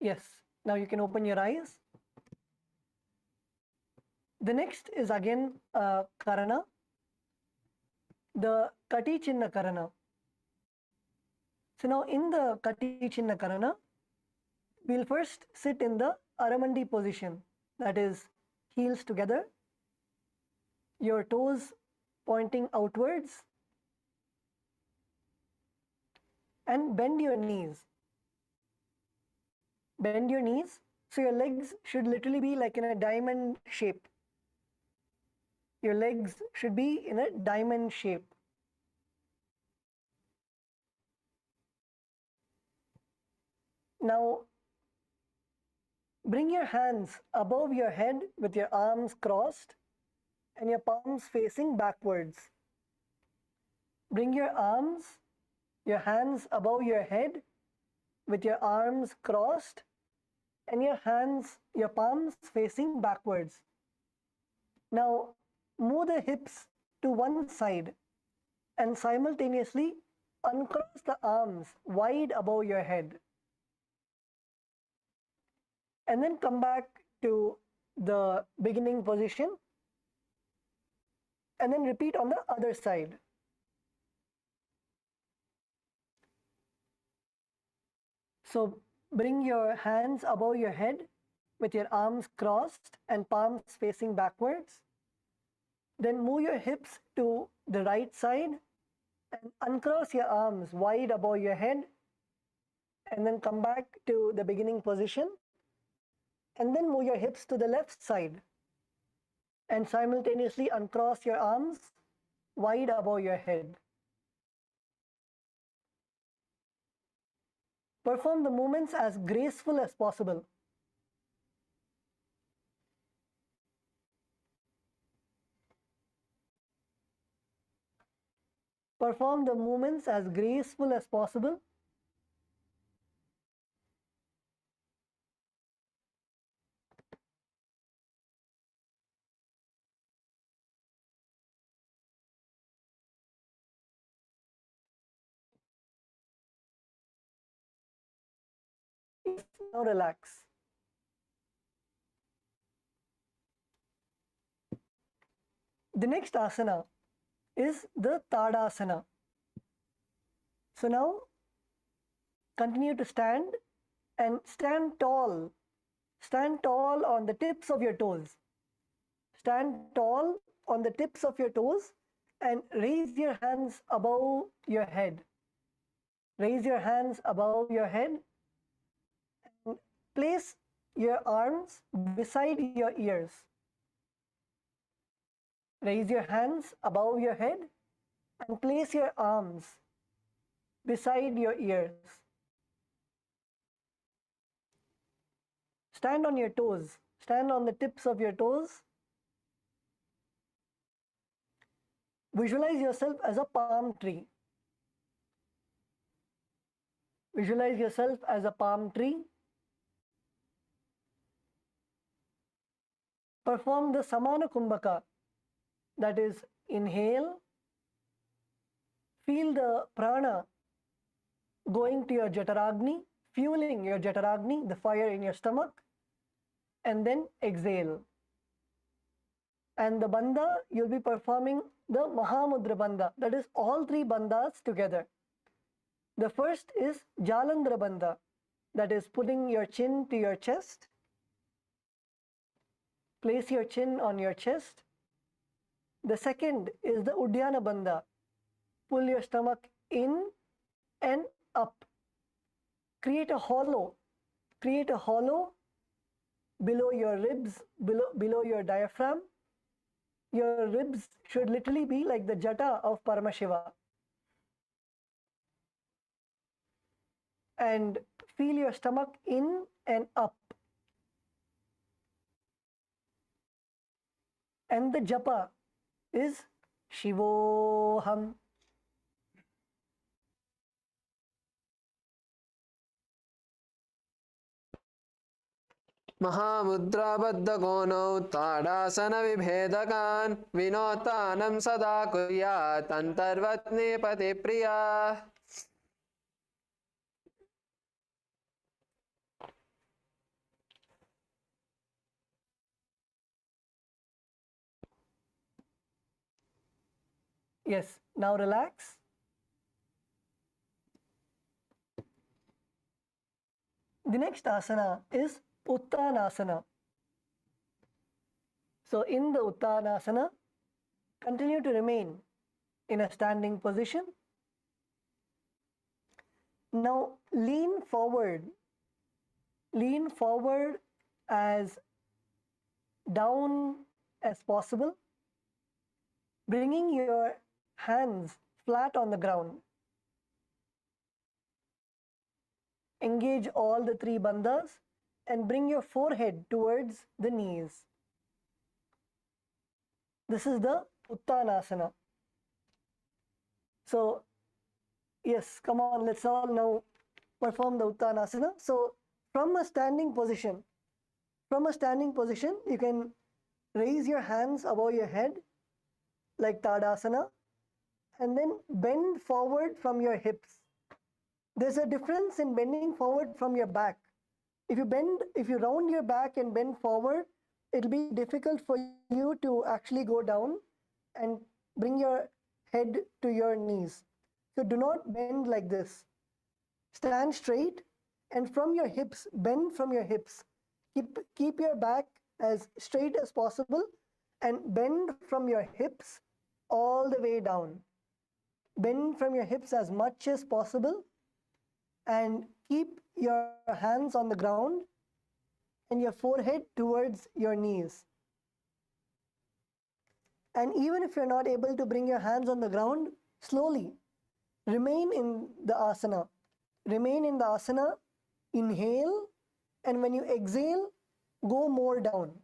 Yes, now you can open your eyes. The next is again Karana, the Kati Chinna Karana. So now in the Kati Chinna Karana, we'll first sit in the Aramandi position, that is heels together, your toes pointing outwards, and bend your knees. Bend your knees, so your legs should literally be like in a diamond shape. Your legs should be in a diamond shape. Now, bring your hands above your head with your arms crossed and your palms facing backwards. Bring your hands above your head with your arms crossed and your palms facing backwards. Now, move the hips to one side and simultaneously uncross the arms wide above your head. And then come back to the beginning position and then repeat on the other side. So bring your hands above your head with your arms crossed and palms facing backwards. Then move your hips to the right side and uncross your arms wide above your head, and then come back to the beginning position, and then move your hips to the left side and simultaneously uncross your arms wide above your head. Perform the movements as graceful as possible. Perform the movements as graceful as possible. Now relax. The next asana is the Tadasana. So now continue to stand and stand tall. Stand tall on the tips of your toes. Stand tall on the tips of your toes and raise your hands above your head. Raise your hands above your head and place your arms beside your ears. Raise your hands above your head and place your arms beside your ears. Stand on your toes. Stand on the tips of your toes. Visualize yourself as a palm tree. Visualize yourself as a palm tree. Perform the Samana Kumbhaka, that is, inhale, feel the prana going to your Jataragni, fueling your Jataragni, the fire in your stomach, and then exhale. And the bandha, you'll be performing the Mahamudra bandha. That is all three bandhas together. The first is Jalandhara bandha. That is putting your chin to your chest. Place your chin on your chest. The second is the Uddiyana bandha. Pull your stomach in and up. Create a hollow. Create a hollow below your ribs, below your diaphragm. Your ribs should literally be like the jata of Paramashiva. And feel your stomach in and up. And the japa is Shivoham. महामुद्राबद्धकोनौ ताडासनविभेदकान् विनोतानं सदा कुर्यात् अन्तर्वत्नीपतिप्रिया. Yes, now relax. The next asana is Uttanasana. So in the Uttanasana, continue to remain in a standing position. Now lean forward. Lean forward as down as possible, bringing your hands flat on the ground. Engage all the three bandhas and bring your forehead towards the knees. This is the Uttanasana. So, yes, come on, let's all now perform the Uttanasana. So, from a standing position, you can raise your hands above your head like Tadasana and then bend forward from your hips. There's a difference in bending forward from your back. If you round your back and bend forward, it'll be difficult for you to actually go down and bring your head to your knees. So do not bend like this. Stand straight and from your hips, bend from your hips. Keep your back as straight as possible and bend from your hips all the way down. Bend from your hips as much as possible and keep your hands on the ground and your forehead towards your knees. And even if you're not able to bring your hands on the ground, slowly remain in the asana. Remain in the asana, inhale, and when you exhale, go more down.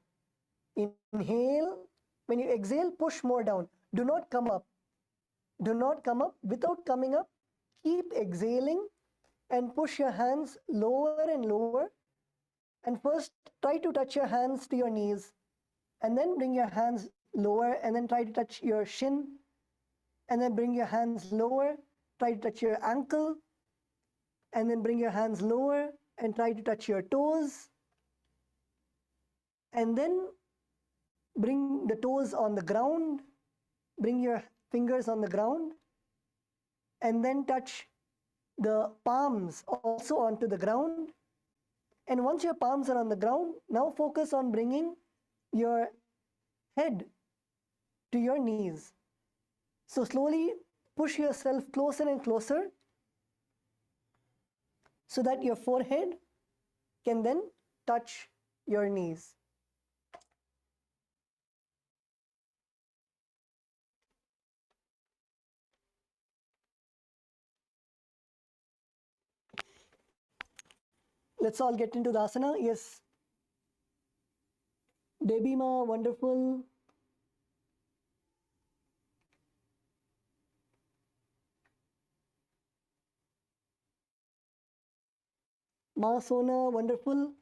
Inhale, when you exhale, push more down. Do not come up. Do not come up. Without coming up, keep exhaling and push your hands lower and lower. And first, try to touch your hands to your knees. And then bring your hands lower and then try to touch your shin. And then bring your hands lower, try to touch your ankle. And then bring your hands lower and try to touch your toes. And then bring the toes on the ground. Bring your fingers on the ground. And then touch the palms also onto the ground. And once your palms are on the ground, now focus on bringing your head to your knees. So slowly push yourself closer and closer so that your forehead can then touch your knees. Let's all get into the asana. Yes. Debima, wonderful. Ma Sona, wonderful.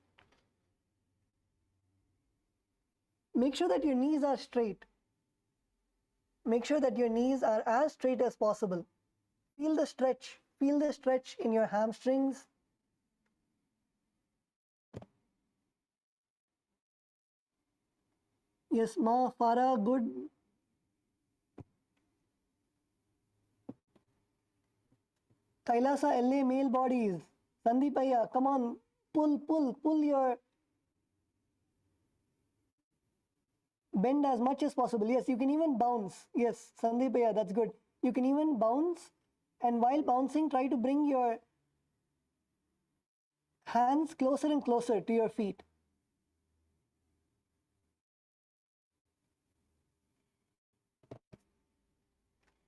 Make sure that your knees are straight. Make sure that your knees are as straight as possible. Feel the stretch. Feel the stretch in your hamstrings. Yes, Ma, Farah, good. Kailasa, LA, male bodies. Sandeepaya, come on, pull your bend as much as possible. Yes, you can even bounce. Yes, Sandeepaya, that's good. You can even bounce, and while bouncing, try to bring your hands closer and closer to your feet.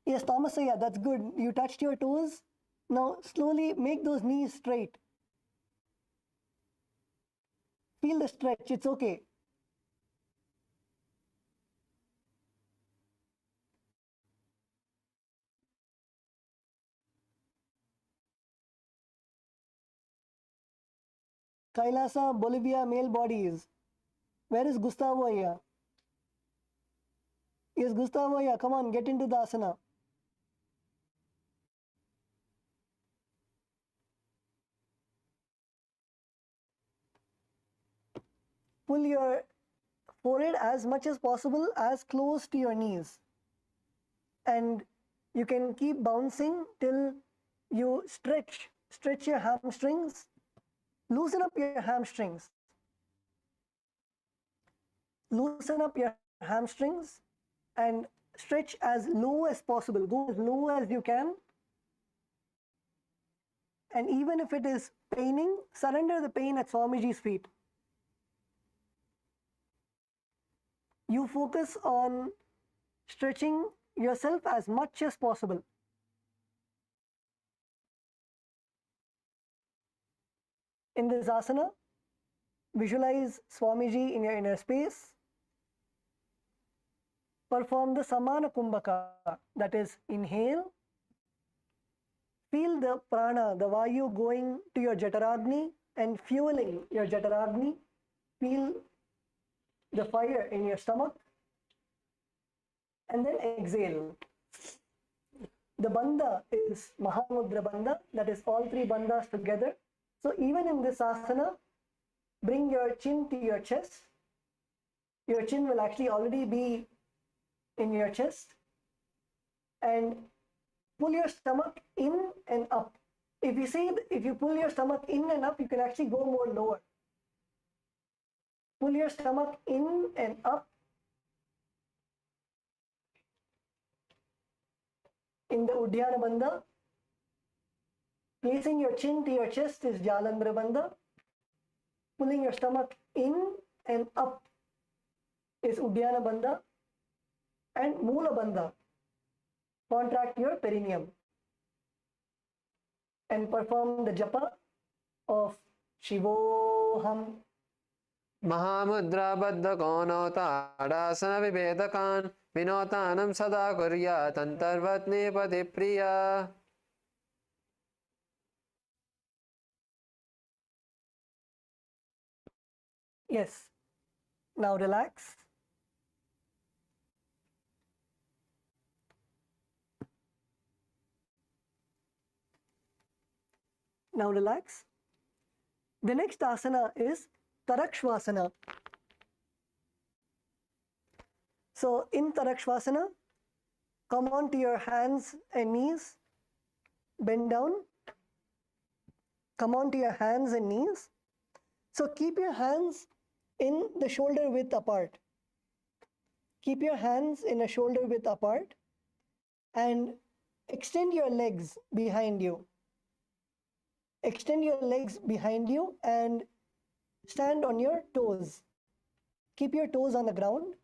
Yes, Thomasaya, that's good. You touched your toes. Now slowly make those knees straight. Feel the stretch, it's okay. Kailasa, Bolivia, male bodies. Where is Gustavo here? Yes, Gustavo here. Come on, get into the asana. Pull your forehead as much as possible, as close to your knees. And you can keep bouncing till you stretch your hamstrings, loosen up your hamstrings. Loosen up your hamstrings and stretch as low as possible. Go as low as you can. And even if it is paining, surrender the pain at Swamiji's feet. You focus on stretching yourself as much as possible. In this asana, visualize Swamiji in your inner space. Perform the Samana Kumbhaka, that is, inhale. Feel the prana, the vayu going to your Jataragni and fueling your Jataragni. Feel the fire in your stomach. And then exhale. The bandha is Mahamudra bandha, that is all three bandhas together. So even in this asana, bring your chin to your chest. Your chin will actually already be in your chest. And pull your stomach in and up. If you pull your stomach in and up, you can actually go more lower. Pull your stomach in and up. In the Uddiyana Bandha, placing your chin to your chest is Jalandhara Bandha. Pulling your stomach in and up is Uddiyana Bandha. And Moola Bandha, contract your perineum. And perform the japa of Shivoham. Mahamudra Baddha Kono Tadasana Vibhedakan Vinotanam Sada Kurya Tantarvatne Pati Priya. Yes. Now relax. Now relax. The next asana is Tarakshvasana. So in Tarakshvasana, come on to your hands and knees, bend down, come on to your hands and knees. So keep your hands in the shoulder width apart. Keep your hands in a shoulder width apart and extend your legs behind you. Extend your legs behind you and stand on your toes. Keep your toes on the ground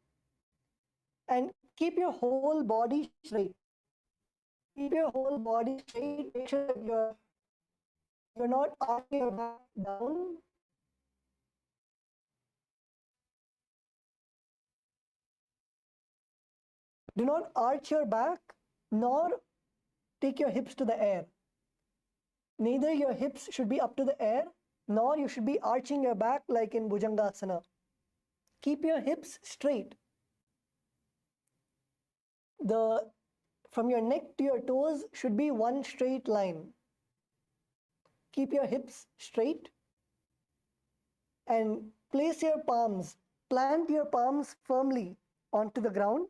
and keep your whole body straight. Keep your whole body straight. Make sure that you're not arching your back down. Do not arch your back nor take your hips to the air. Neither your hips should be up to the air, nor you should be arching your back like in Bhujangasana. Keep your hips straight. From your neck to your toes should be one straight line. Keep your hips straight and place your palms plant your palms firmly onto the ground.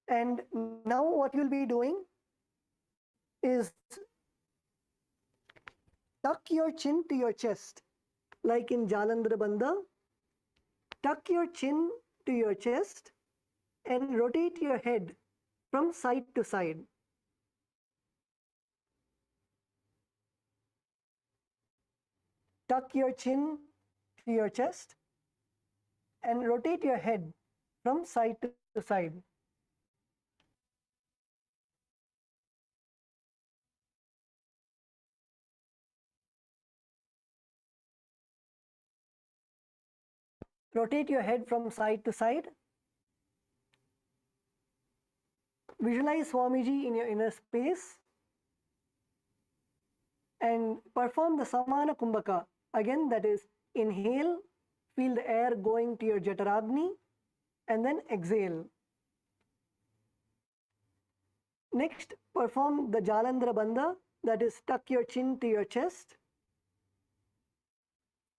And now what you'll be doing is tuck your chin to your chest, like in Jalandhara Bandha. Tuck your chin to your chest and rotate your head from side to side. Tuck your chin to your chest and rotate your head from side to side. Rotate your head from side to side. Visualize Swamiji in your inner space and perform the Samana Kumbhaka. Again, that is, inhale, feel the air going to your Jataragni, and then exhale. Next, perform the Jalandhara Bandha, that is, tuck your chin to your chest,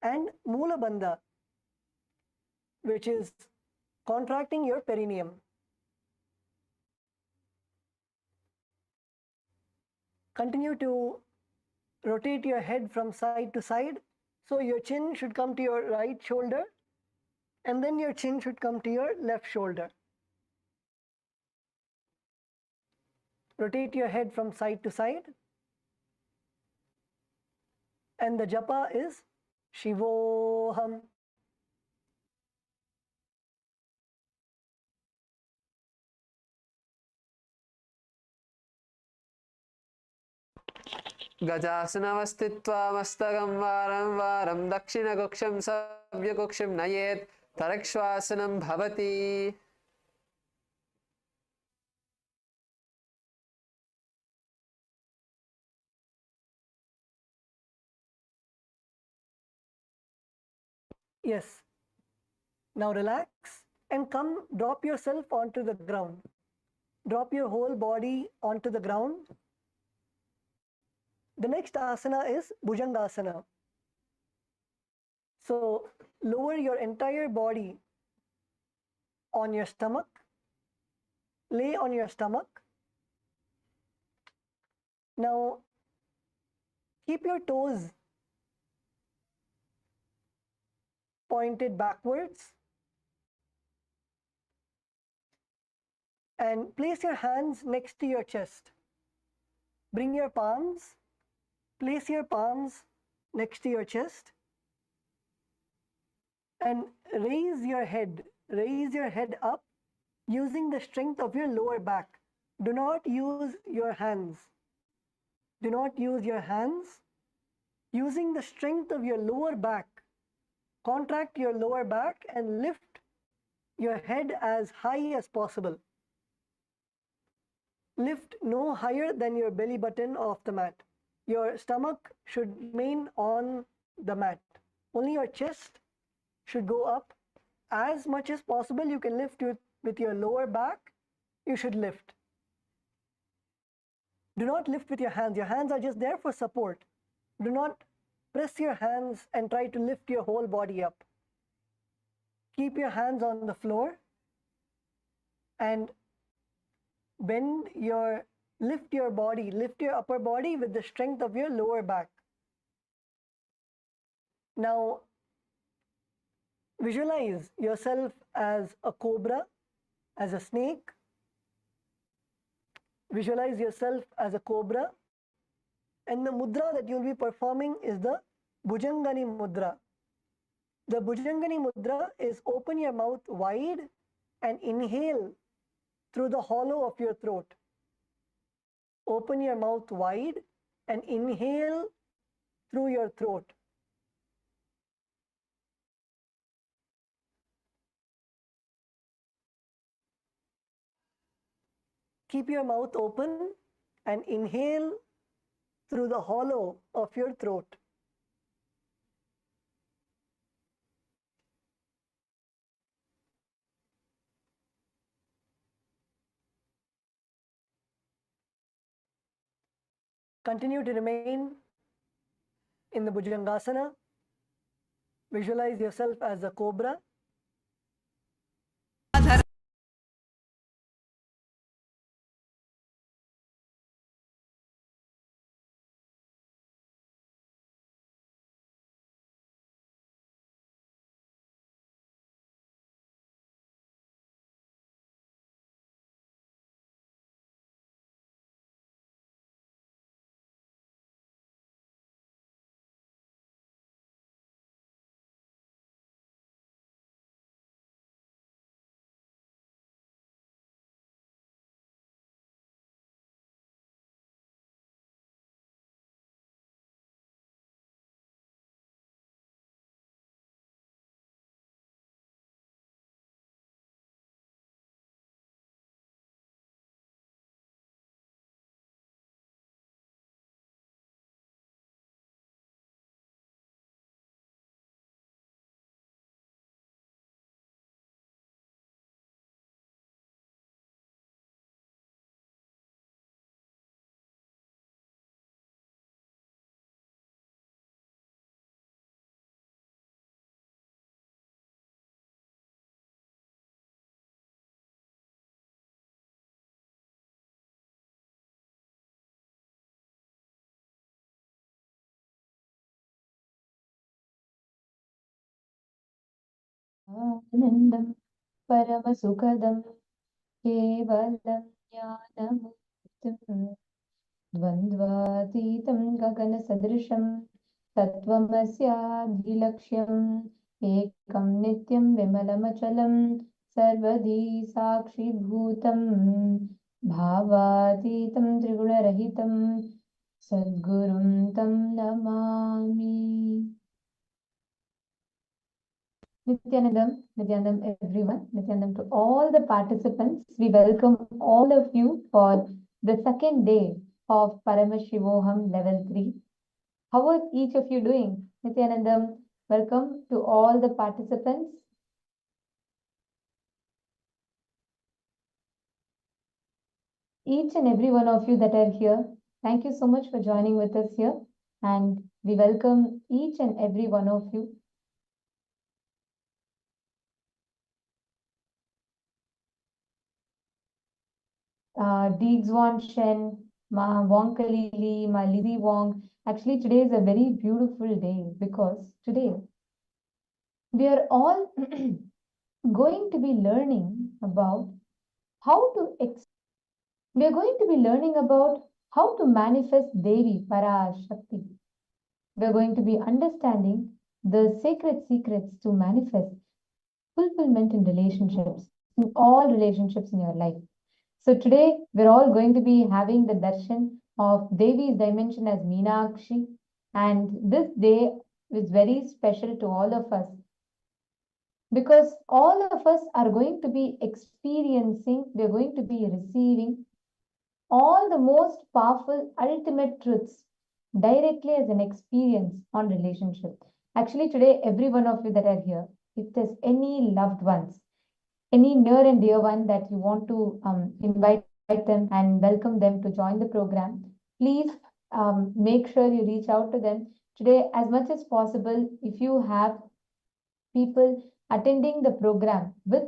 and Mula Bandha, which is contracting your perineum. Continue to rotate your head from side to side. So your chin should come to your right shoulder, and then your chin should come to your left shoulder. Rotate your head from side to side. And the japa is Shivoham. गजासनवस्थित्वा मस्तकं वारं वारं दक्षिणकुक्षं सव्यकुक्षं नयेत् तरक्श्वासनं भवति. Yes. Now relax and come drop yourself onto the ground. Drop your whole body onto the ground. The next asana is Bhujangasana. So lower your entire body on your stomach. Lay on your stomach. Now keep your toes pointed backwards and place your hands next to your chest. Bring your palms, place your palms next to your chest and raise your head up using the strength of your lower back. Do not use your hands. Do not use your hands. Using the strength of your lower back, contract your lower back and lift your head as high as possible. Lift no higher than your belly button off the mat. Your stomach should remain on the mat. Only your chest should go up. As much as possible you can lift with your lower back, you should lift. Do not lift with your hands. Your hands are just there for support. Do not press your hands and try to lift your whole body up. Keep your hands on the floor and lift your body, lift your upper body with the strength of your lower back. Now, visualize yourself as a cobra, as a snake. Visualize yourself as a cobra. And the mudra that you'll be performing is the Bhujangani mudra. The Bhujangani mudra is open your mouth wide and inhale through the hollow of your throat. Open your mouth wide and inhale through your throat. Keep your mouth open and inhale through the hollow of your throat. Continue to remain in the Bhujangasana. Visualize yourself as a cobra. आनन्दं परमसुखदं केवलं ज्ञानमुक्तिं द्वन्द्वातीतं गगनसदृशं तत्त्वमस्याधिलक्ष्यम् एकं नित्यं विमलमचलं सर्वधी साक्षिभूतं भावातीतं त्रिगुणरहितं सद्गुरुं तं Namami. Nithyanandam, Nithyanandam everyone, Nithyanandam to all the participants. We welcome all of you for the second day of Paramashivoham Level 3. How are each of you doing? Nithyanandam, welcome to all the participants. Each and every one of you that are here, thank you so much for joining with us here. And we welcome each and every one of you. Deegzwan Shen, Ma Wong Kalili, Ma Lizzie Wong. Actually, today is a very beautiful day because today we are all going to be learning about how to we are going to be learning about how to manifest Devi Parashakti. We are going to be understanding the sacred secrets to manifest fulfillment in relationships, in all relationships in your life. So today we're all going to be having the darshan of Devi's dimension as Meenakshi, and this day is very special to all of us because all of us are going to be experiencing, we're going to be receiving all the most powerful ultimate truths directly as an experience on relationship. Actually today every one of you that are here, if there's any loved ones, any near and dear one that you want to invite them and welcome them to join the program, please make sure you reach out to them today as much as possible. If you have people attending the program with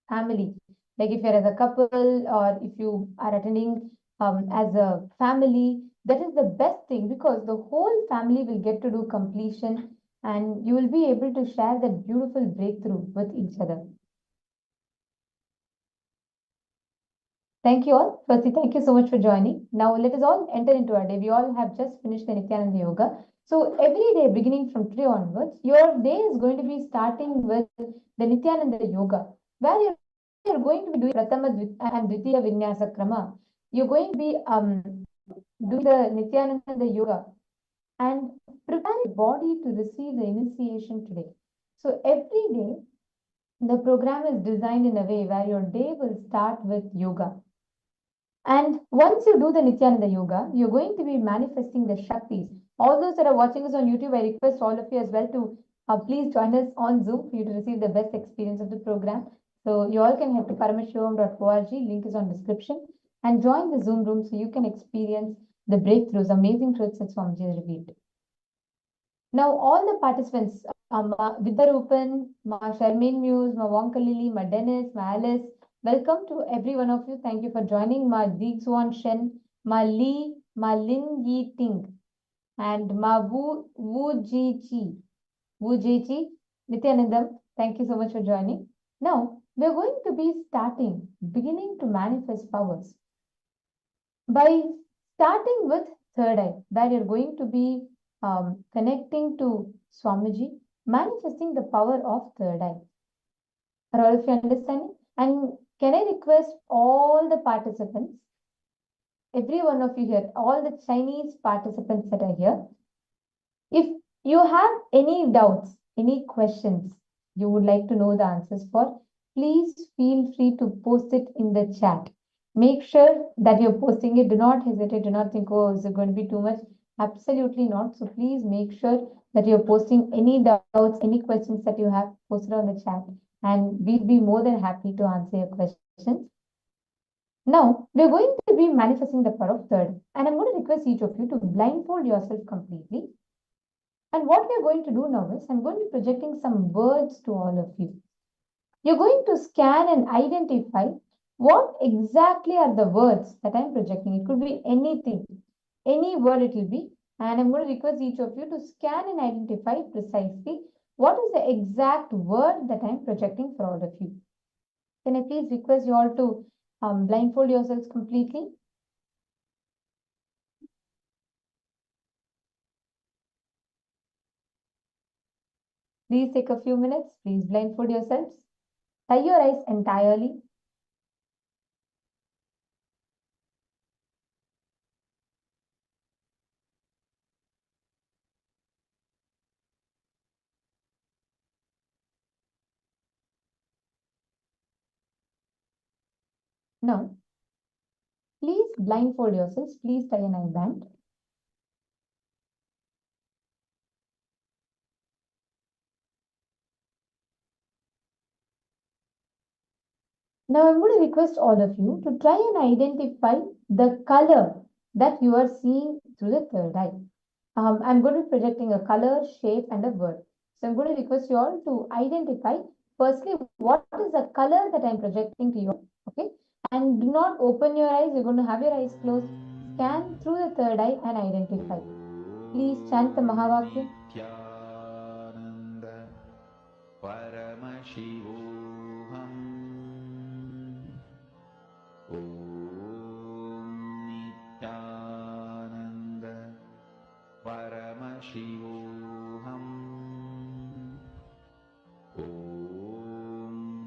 family, like if you're as a couple or if you are attending as a family, that is the best thing because the whole family will get to do completion and you will be able to share that beautiful breakthrough with each other. Thank you all. Firstly, thank you so much for joining. Now let us all enter into our day. We all have just finished the Nithyananda Yoga. So every day beginning from today onwards, your day is going to be starting with the Nithyananda Yoga, where you're going to be doing Pratama and Dvitiya Vinyasa Krama. You're going to be doing the Nithyananda Yoga and prepare your body to receive the initiation today. So every day, the program is designed in a way where your day will start with yoga. And once you do the Nithyananda Yoga, you're going to be manifesting the Shaktis. All those that are watching us on YouTube, I request all of you as well to please join us on Zoom for you to receive the best experience of the program. So you all can head to paramashivoham.org, link is on description, and join the Zoom room so you can experience the breakthroughs, amazing truths that Swamiji has revealed. Now, all the participants, Vidyarupan, Ma Sharmin Muse, Ma Wonka Lily, Ma Dennis, Ma Alice, welcome to every one of you. Thank you for joining. Ma Zixuan Shen, Ma Li, Ma Lin Yi Ting, and Ma Wu Ji Chi. Wu Ji Chi, Nithyananda, thank you so much for joining. Now, we're going to be beginning to manifest powers by starting with third eye, where you're going to be connecting to Swamiji, manifesting the power of third eye. Are all of you understanding? And can I request all the participants, every one of you here, all the Chinese participants that are here, if you have any doubts, any questions you would like to know the answers for, please feel free to post it in the chat. Make sure that you're posting it. Do not hesitate. Do not think, oh, is it going to be too much? Absolutely not. So please make sure that you're posting any doubts, any questions that you have posted on the chat. And we'll be more than happy to answer your questions. Now, we're going to be manifesting the power of third. And I'm going to request each of you to blindfold yourself completely. And what we're going to do now is, I'm going to be projecting some words to all of you. You're going to scan and identify what exactly are the words that I'm projecting. It could be anything, any word it will be. And I'm going to request each of you to scan and identify precisely what is the exact word that I'm projecting for all of you. Can I please request you all to blindfold yourselves completely? Please take a few minutes. Please blindfold yourselves. Tie your eyes entirely. Now, please blindfold yourselves. Please tie an eye band. Now, I'm going to request all of you to try and identify the color that you are seeing through the third eye. I'm going to be projecting a color, shape, and a word. So I'm going to request you all to identify firstly what is the color that I'm projecting to you. Okay, and do not open your eyes. You're going to have your eyes closed. Scan through the third eye and identify. Please chant the Mahavakya. Nithyananda Paramashivoham Nithyananda Paramashivoham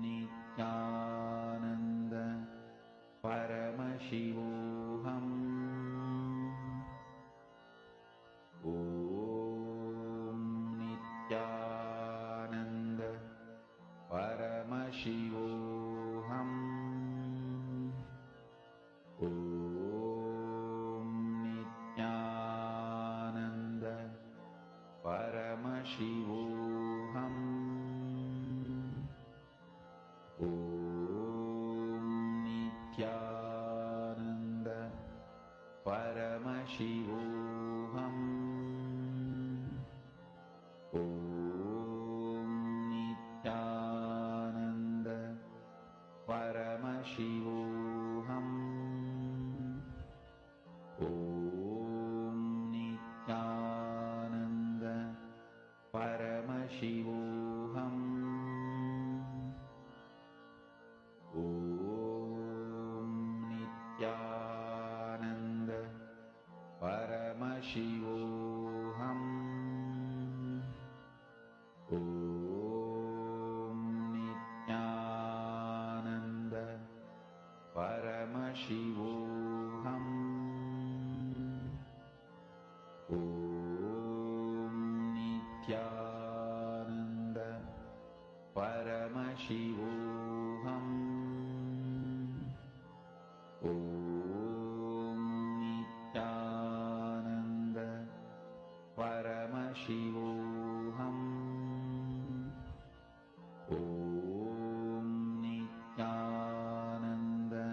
Nithyananda Paramashivoham Nithyananda Paramashivoham Nithyananda Paramashivoham Nithyananda Paramashivoham Nithyananda Paramashivoham Nithyananda Paramashivoham Nithyananda Paramashivoham Nithyananda Paramashivoham Nithyananda Paramashivoham Nithyananda Paramashivoham Nithyananda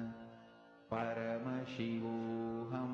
Paramashivoham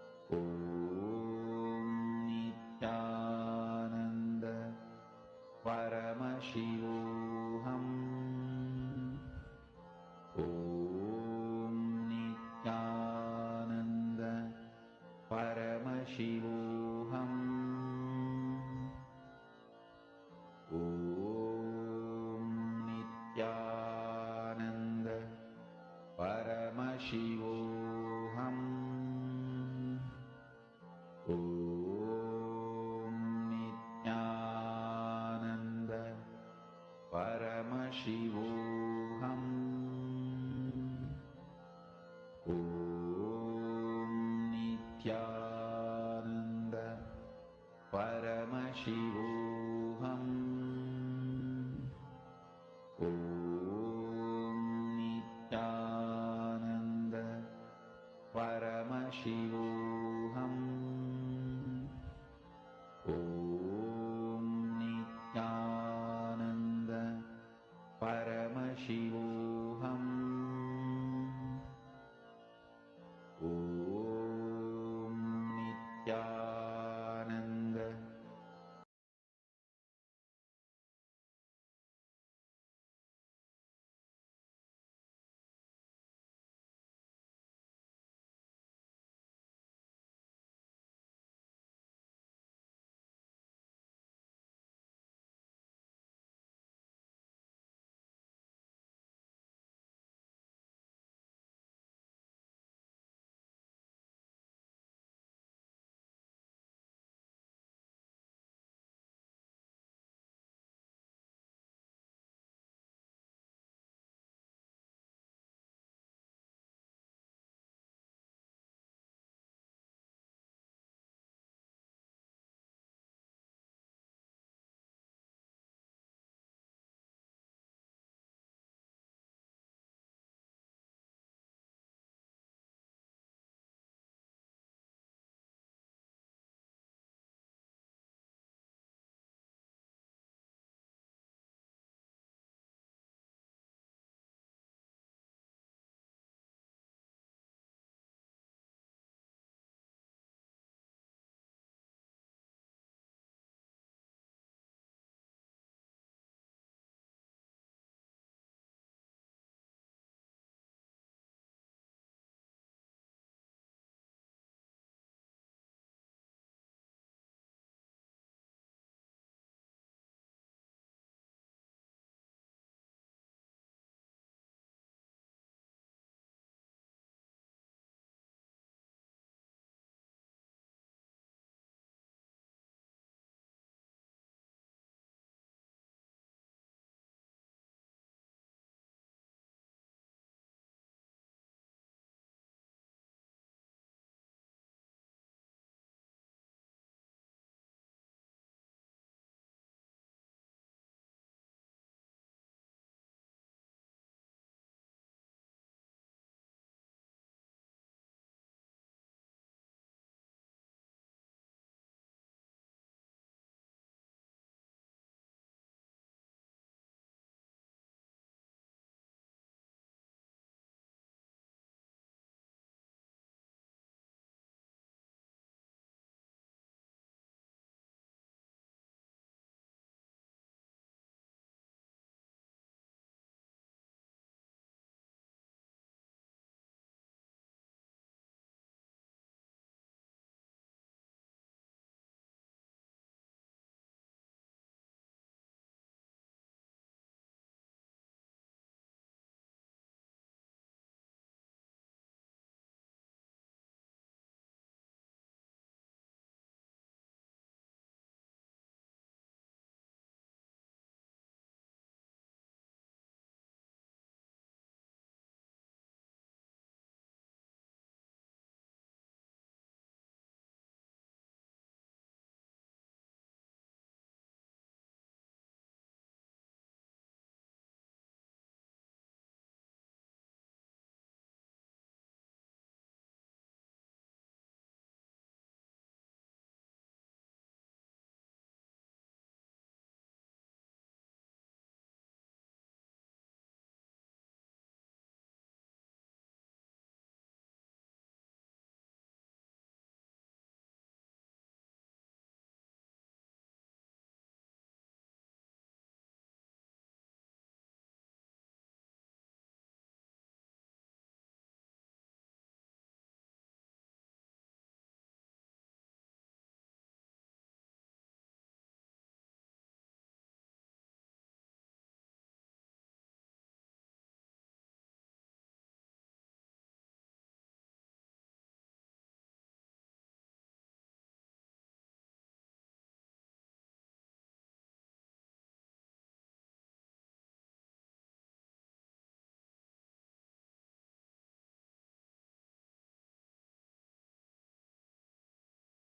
Paramashivoham Om Nithyananda Paramashivoham Om Nithyananda Paramashivoham Om Nithyananda Paramashivoham Om Nithyananda Paramashivoham Om Nithyananda Paramashivoham Om Nithyananda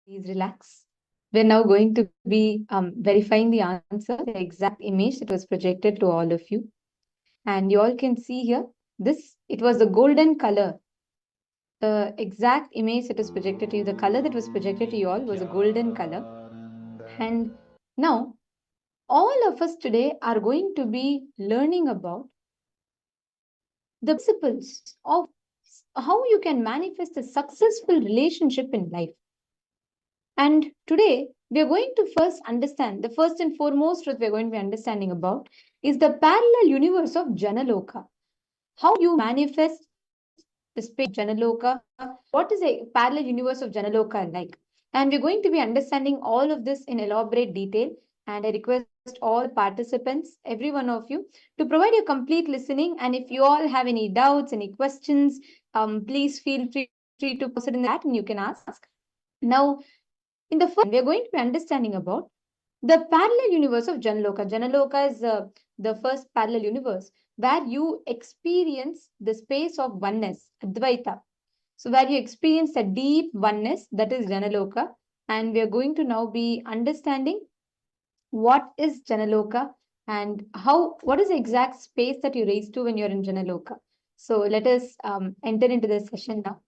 Please relax. We're now going to be verifying the answer, the exact image that was projected to all of you. And you all can see here, it was the golden color. The exact image that was projected to you, the color that was projected to you all was a golden color. And now, all of us today are going to be learning about the principles of how you can manifest a successful relationship in life. And today, we are going to first understand, the first and foremost truth we're going to be understanding about is the parallel universe of Janaloka. How you manifest the space of Janaloka. What is a parallel universe of Janaloka like? And we're going to be understanding all of this in elaborate detail. And I request all participants, every one of you, to provide your complete listening. And if you all have any doubts, any questions, please feel free to post it in the chat and you can ask. Now, in the first, we are going to be understanding about the parallel universe of Janaloka. Janaloka is the first parallel universe where you experience the space of oneness, Advaita. So where you experience a deep oneness, that is Janaloka. And we are going to now be understanding what is Janaloka and what is the exact space that you raise to when you're in Janaloka. So let us enter into this session now.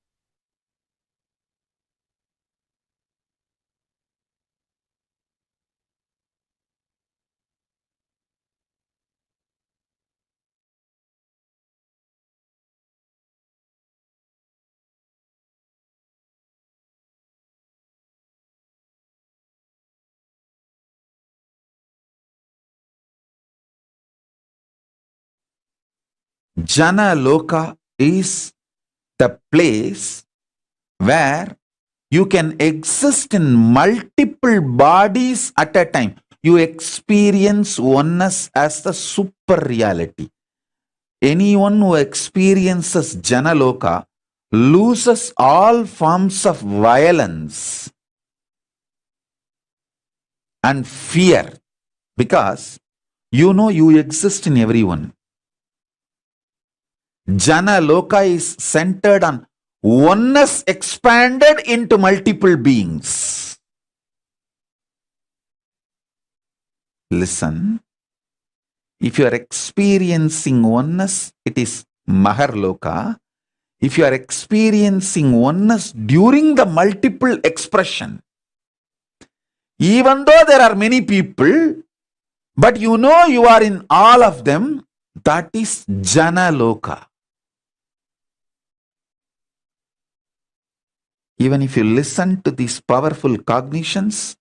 Jana Loka is the place where you can exist in multiple bodies at a time. You experience oneness as the super reality. Anyone who experiences Jana Loka loses all forms of violence and fear because you know you exist in everyone. Jana Loka is centered on oneness expanded into multiple beings. Listen, if you are experiencing oneness, it is Maharloka. If you are experiencing oneness during the multiple expression, even though there are many people, but you know you are in all of them, that is Jana Loka. Even if you listen to these powerful cognitions,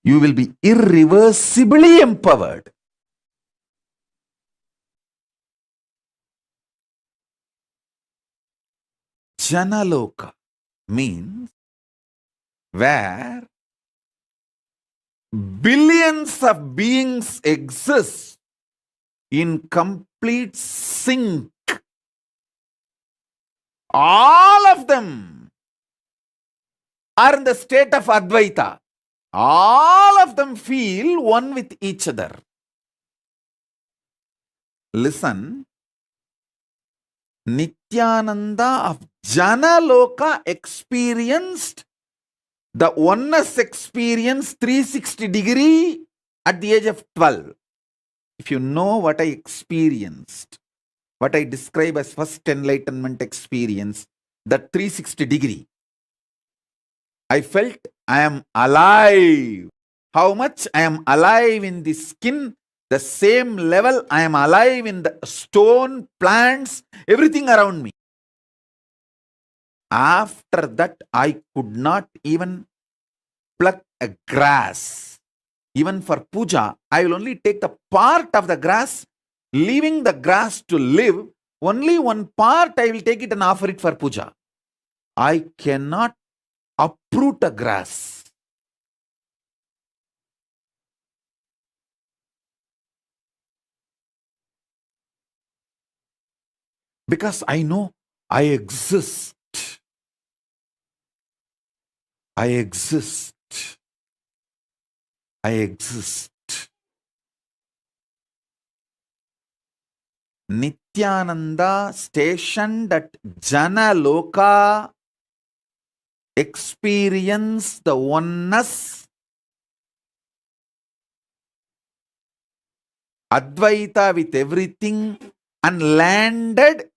you will be irreversibly empowered. Janaloka means where billions of beings exist in complete sync. All of them are in the state of Advaita. All of them feel one with each other. Listen, Nithyananda of Janaloka experienced the oneness experience 360 degree at the age of 12. If you know what I experienced, what I describe as first enlightenment experience, that 360 degree, I felt I am alive. How much I am alive in the skin, the same level I am alive in the stone, plants, everything around me. After that, I could not even pluck a grass. Even for puja, I will only take the part of the grass, leaving the grass to live. Only one part I will take it and offer it for puja. I cannot uproot a grass. Because I know I exist. I exist. I exist. Nithyananda stationed at Janaloka experience the oneness, Advaita with everything, and landed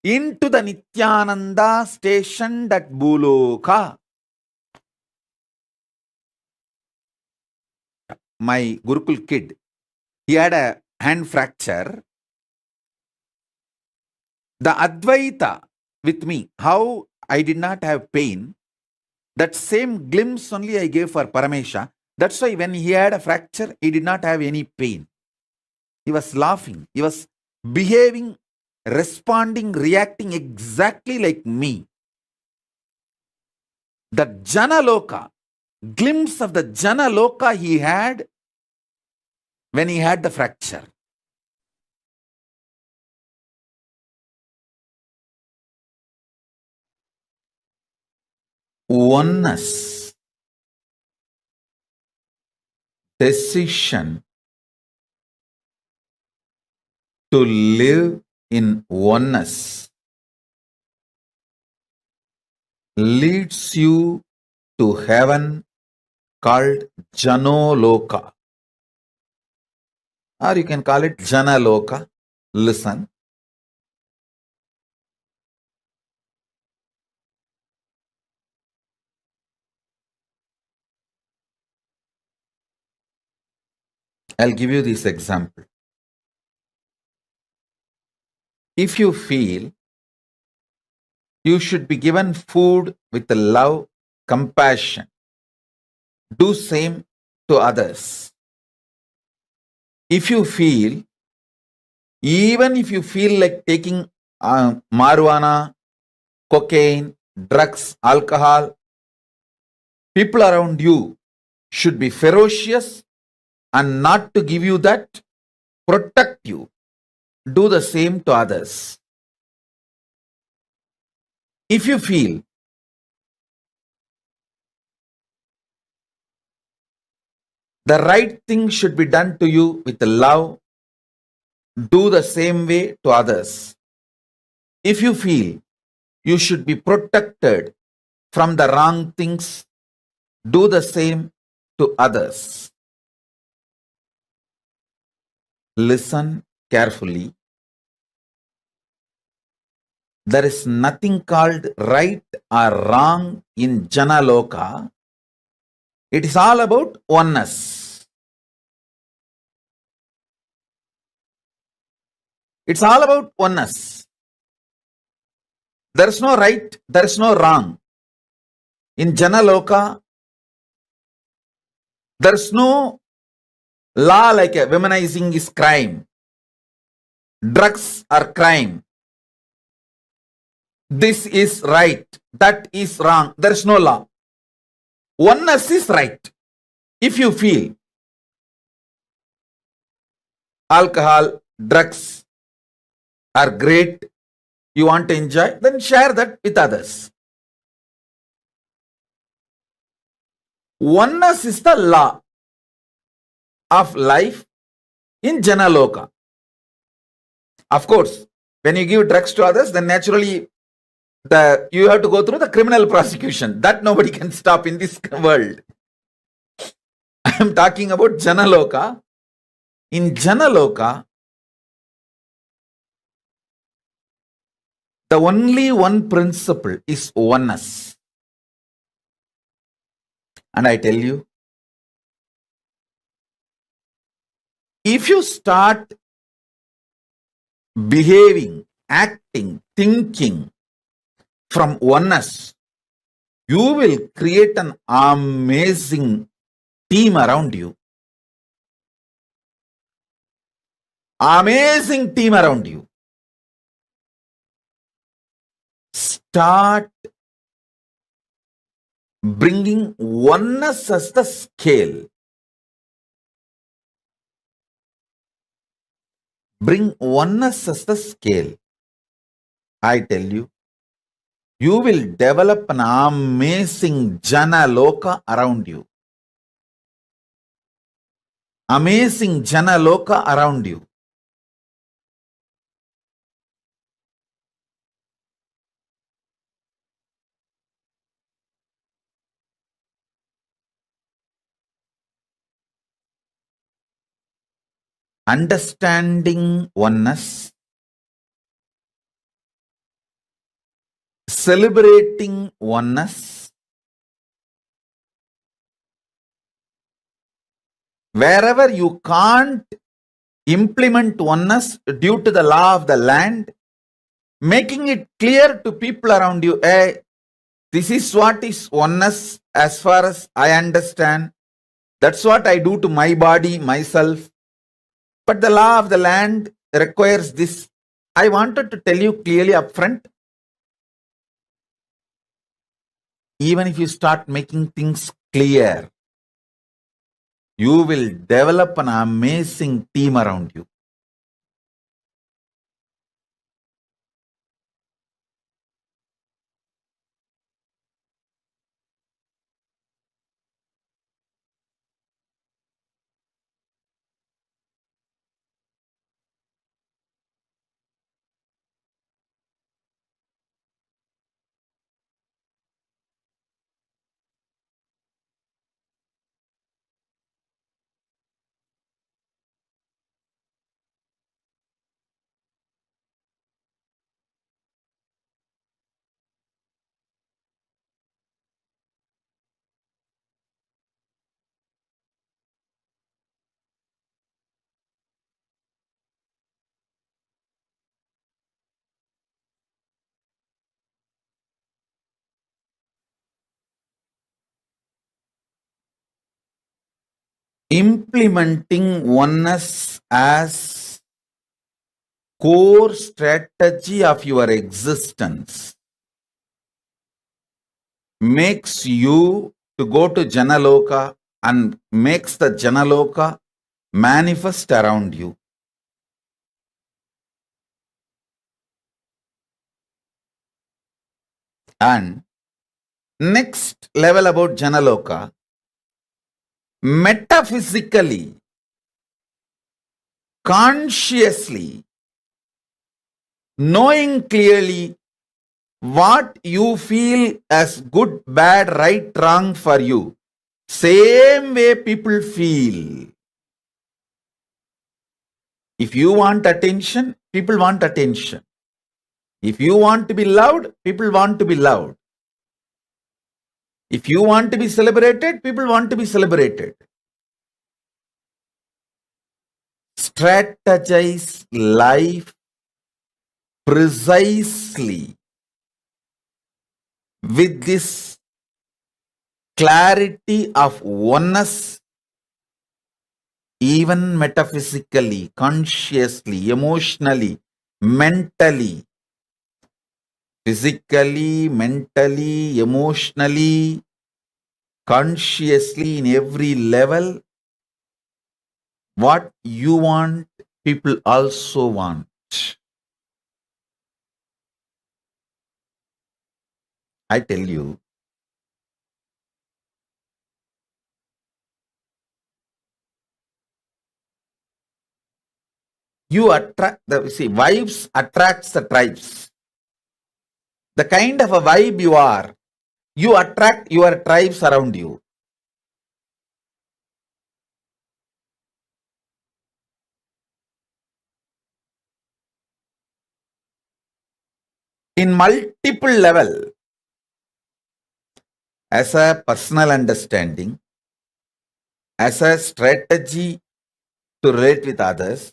into the Nithyananda stationed at Bhuloka. My Gurukul kid, he had a hand fracture. The Advaita with me, how I did not have pain, that same glimpse only I gave for Paramesha. That's why when he had a fracture, he did not have any pain. He was laughing. He was behaving, responding, reacting exactly like me. The Janaloka, glimpse of the Janaloka he had when he had the fracture. Oneness, decision to live in oneness leads you to heaven called Janoloka. Or you can call it Janaloka. Listen. I'll give you this example. If you feel you should be given food with love, compassion, do same to others. If you feel, even if you feel like taking marijuana, cocaine, drugs, alcohol, people around you should be ferocious and not to give you that, protect you. Do the same to others. If you feel the right thing should be done to you with love, do the same way to others. If you feel you should be protected from the wrong things, do the same to others. Listen carefully. There is nothing called right or wrong in Janaloka. It is all about oneness. It's all about oneness. There is no right, there is no wrong. In Janaloka, there is no law like a womanizing is crime. Drugs are crime. This is right, that is wrong. There is no law. Oneness is right. If you feel alcohol, drugs are great, you want to enjoy, then share that with others. Oneness is the law of life in Janaloka. Of course, when you give drugs to others, then naturally you have to go through the criminal prosecution. That nobody can stop in this world. I am talking about Janaloka. In Janaloka, the only one principle is oneness. And I tell you, if you start behaving, acting, thinking from oneness, you will create an amazing team around you. Amazing team around you. Start bringing oneness as the scale. Bring oneness as the scale. I tell you, you will develop an amazing Janaloka around you. Amazing Janaloka around you. understanding oneness, celebrating oneness, wherever you can't implement oneness due to the law of the land, making it clear to people around you, hey, this is what is oneness as far as I understand. That's what I do to my body, myself. But the law of the land requires this. I wanted to tell you clearly upfront. Even if you start making things clear, you will develop an amazing team around you. Implementing oneness as core strategy of your existence makes you to go to Janaloka and makes the Janaloka manifest around you. And next level about Janaloka, metaphysically, consciously, knowing clearly what you feel as good, bad, right, wrong for you. Same way people feel. If you want attention, people want attention. If you want to be loved, people want to be loved. If you want to be celebrated, people want to be celebrated. Strategize life precisely with this clarity of oneness, even metaphysically, consciously, emotionally, mentally, physically, mentally, emotionally, consciously, in every level. What you want, people also want. I tell you, you attract vibes attracts the tribes. The kind of a vibe you are, you attract your tribes around you. In multiple level, as a personal understanding, as a strategy to relate with others,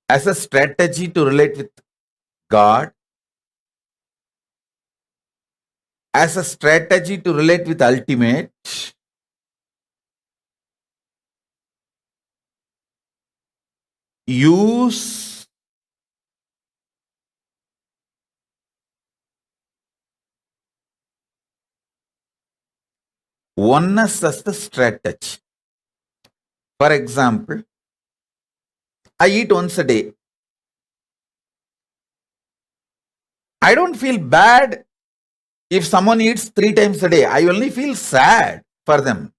as a strategy to relate with God, as a strategy to relate with ultimate, use oneness as the strategy. For example, I eat once a day. I don't feel bad if someone eats 3 times a day. I only feel sad for them.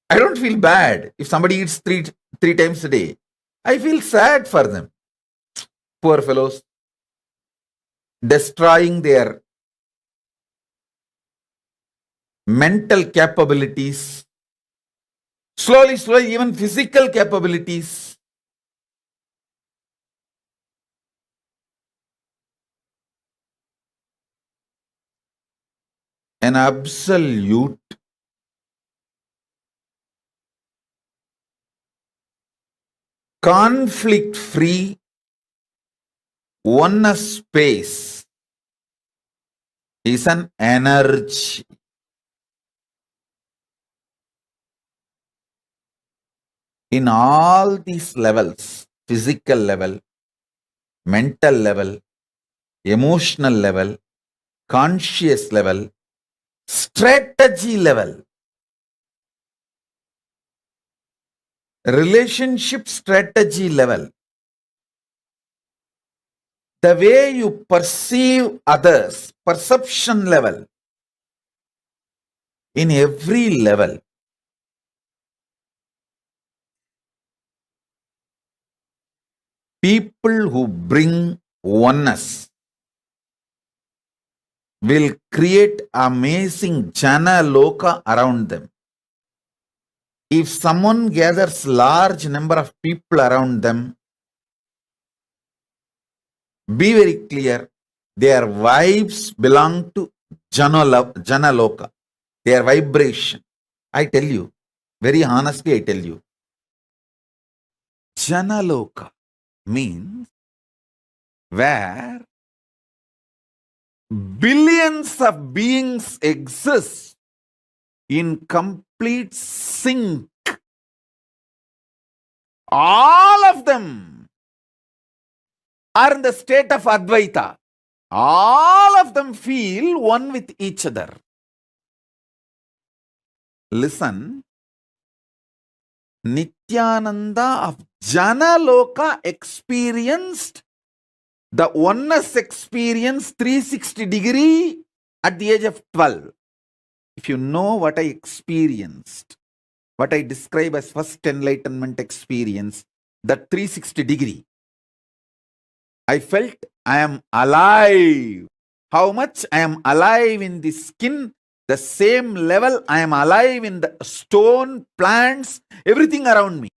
I don't feel bad if somebody eats three times a day. I feel sad for them. Poor fellows. Destroying their mental capabilities, slowly, even physical capabilities. An absolute conflict-free oneness space is an energy. In all these levels, physical level, mental level, emotional level, conscious level, strategy level, relationship strategy level, the way you perceive others, perception level, in every level, people who bring oneness will create amazing jana loka around them. If someone gathers large number of people around them, be very clear, their vibes belong to jana loka, their vibration. I tell you, very honestly I tell you, jana loka means where billions of beings exist in complete sync. All of them are in the state of Advaita. All of them feel one with each other. Listen, Nithyananda of Janaloka experienced the oneness experience 360 degree at the age of 12. If you know what I experienced, what I describe as first enlightenment experience, that 360 degree, I felt I am alive. How much I am alive in the skin, the same level I am alive in the stone, plants, everything around me.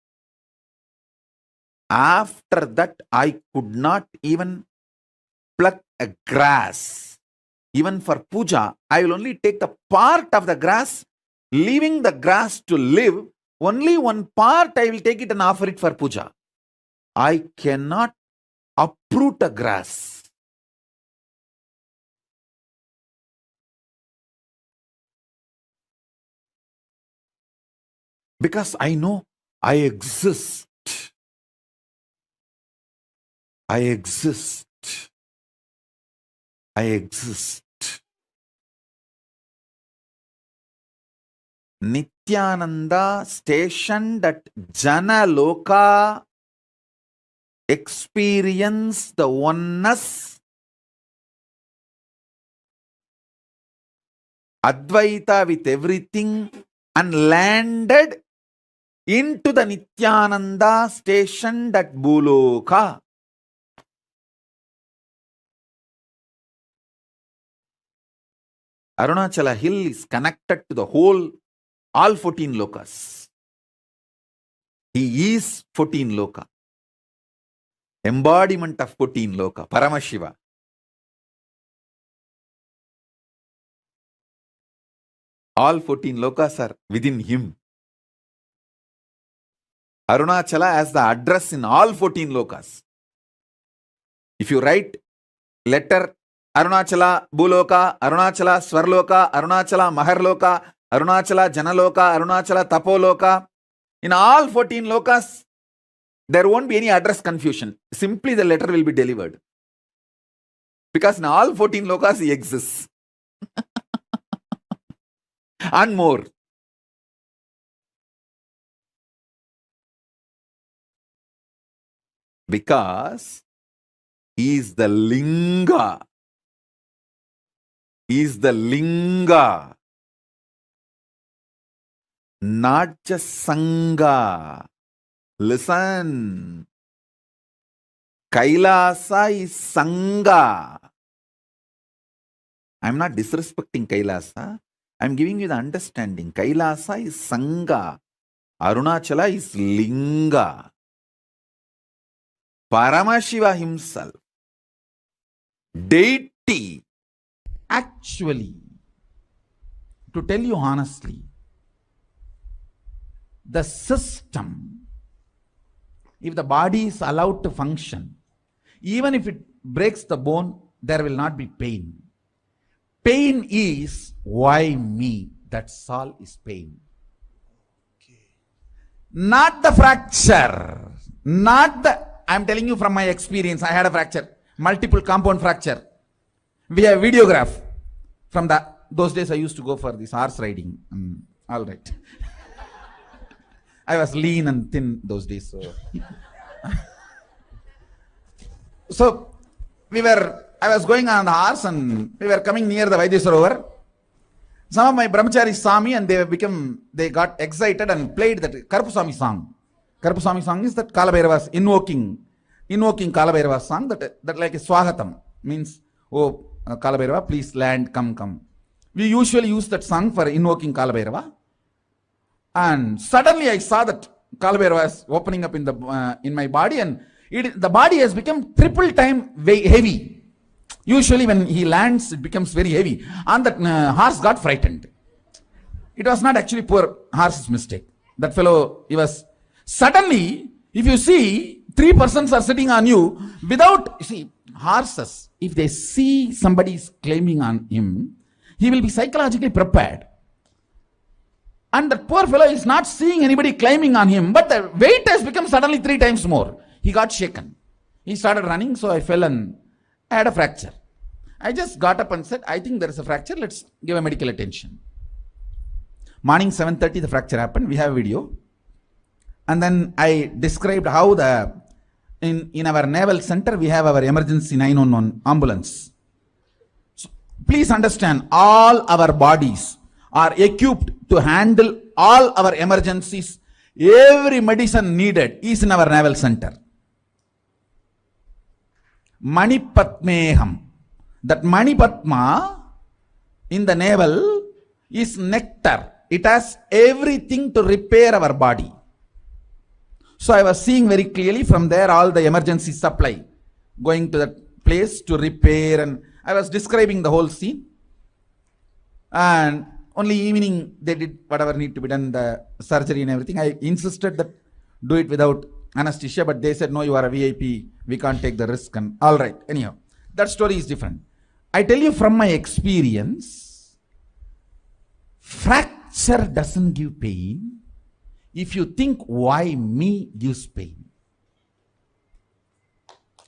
After that, I could not even pluck a grass. Even for puja, I will only take the part of the grass, leaving the grass to live. Only one part I will take it and offer it for puja. I cannot uproot a grass. Because I know I exist. I exist. I exist. Nithyananda stationed at Jana Loka experienced the oneness, Advaita with everything, and landed into the Nithyananda stationed at Bhuloka. Arunachala hill is connected to the whole, all 14 lokas. He is 14 loka. Embodiment of 14 loka, Paramashiva. All 14 lokas are within him. Arunachala has the address in all 14 lokas. If you write letter Arunachala Bhuloka, Arunachala Swarloka, Arunachala Maharloka, Arunachala Janaloka, Arunachala Tapoloka, in all 14 lokas, there won't be any address confusion. Simply the letter will be delivered. Because in all 14 lokas he exists. And more. Because he is the linga. He is the linga. Not just sangha. Listen. Kailasa is sangha. I'm not disrespecting Kailasa. I'm giving you the understanding. Kailasa is Sangha. Arunachala is Linga. Paramashiva himself, deity. Actually, to tell you honestly, the system, if the body is allowed to function, even if it breaks the bone, there will not be pain. Pain is why me. That's all is pain. Not the fracture. Not the, I'm telling you from my experience, I had a fracture, multiple compound fracture. We have videograph from those days I used to go for this horse riding. All right. I was lean and thin those days. So I was going on the horse and we were coming near the Vaidya Sarovar. Some of my brahmacharis saw me and they got excited and played that Karpuswami song. Karpuswami song is that Kalabhairava's invoking Kalabhairava's song, that like a Swagatam, means, oh Kalabhairava, please land, come. We usually use that song for invoking Kalabhairava. And suddenly I saw that Kalabhairava is opening up in my body, and the body has become triple time heavy. Usually when he lands, it becomes very heavy. And that horse got frightened. It was not actually poor horse's mistake. That fellow, he was... Suddenly, if you see, 3 persons are sitting on you without... You see, horses, if they see somebody is claiming on him, he will be psychologically prepared. And the poor fellow is not seeing anybody climbing on him, but the weight has become suddenly 3 times more. He got shaken. He started running, so I fell and I had a fracture. I just got up and said, I think there is a fracture, let's give a medical attention. Morning 7:30 the fracture happened, we have a video. And then I described how in our naval center we have our emergency 911 ambulance. So please understand, all our bodies are equipped to handle all our emergencies. Every medicine needed is in our naval center. Manipatmeham. That Manipatma in the navel is nectar. It has everything to repair our body. So I was seeing very clearly from there all the emergency supply going to that place to repair, and I was describing the whole scene. And only evening they did whatever need to be done, the surgery and everything. I insisted that do it without anesthesia, but they said, no, you are a VIP, we can't take the risk. And all right, anyhow, that story is different. I tell you from my experience, fracture doesn't give pain. If you think why me gives pain.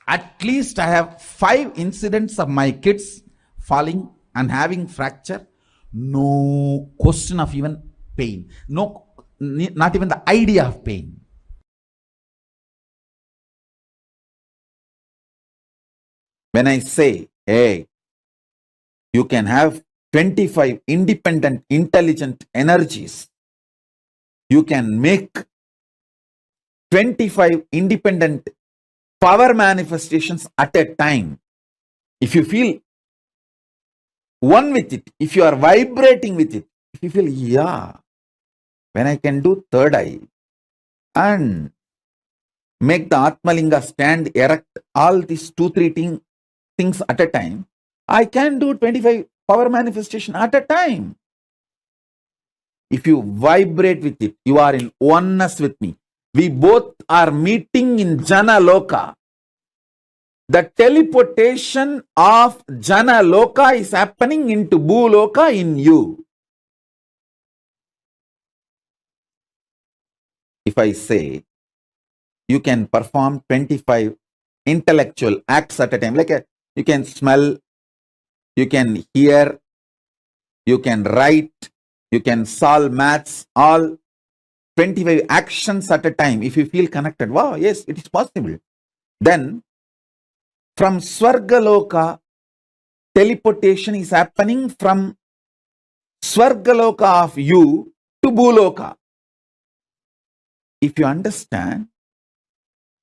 At least I have 5 incidents of my kids falling and having fracture. No question of even pain. No, not even the idea of pain. When I say, hey, you can have 25 independent, intelligent energies. You can make 25 independent power manifestations at a time. If you feel one with it, if you are vibrating with it, if you feel, yeah, when I can do third eye and make the Atmalinga stand erect, all these 2-3 things at a time, I can do 25 power manifestation at a time. If you vibrate with it, you are in oneness with me. We both are meeting in Jana Loka. The teleportation of Jana Loka is happening into Bhu Loka in you. If I say, you can perform 25 intellectual acts at a time, like you can smell, you can hear, you can write, you can solve maths, all 25 actions at a time. If you feel connected, wow, yes, it is possible. Then from Swargaloka, teleportation is happening from Swargaloka of you to Bhuloka. If you understand,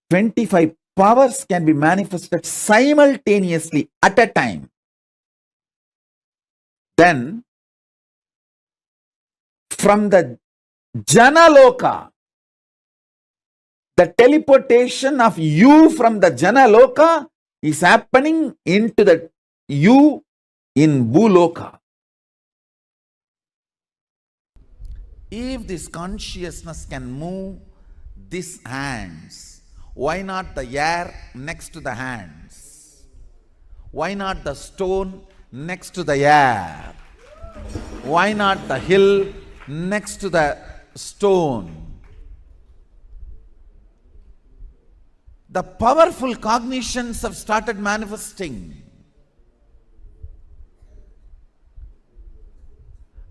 25 powers can be manifested simultaneously at a time. Then from the Janaloka, the teleportation of you from the Janaloka is happening into the you in Bhuloka. If this consciousness can move these hands, why not the air next to the hands? Why not the stone next to the air? Why not the hill next to the stone? The powerful cognitions have started manifesting.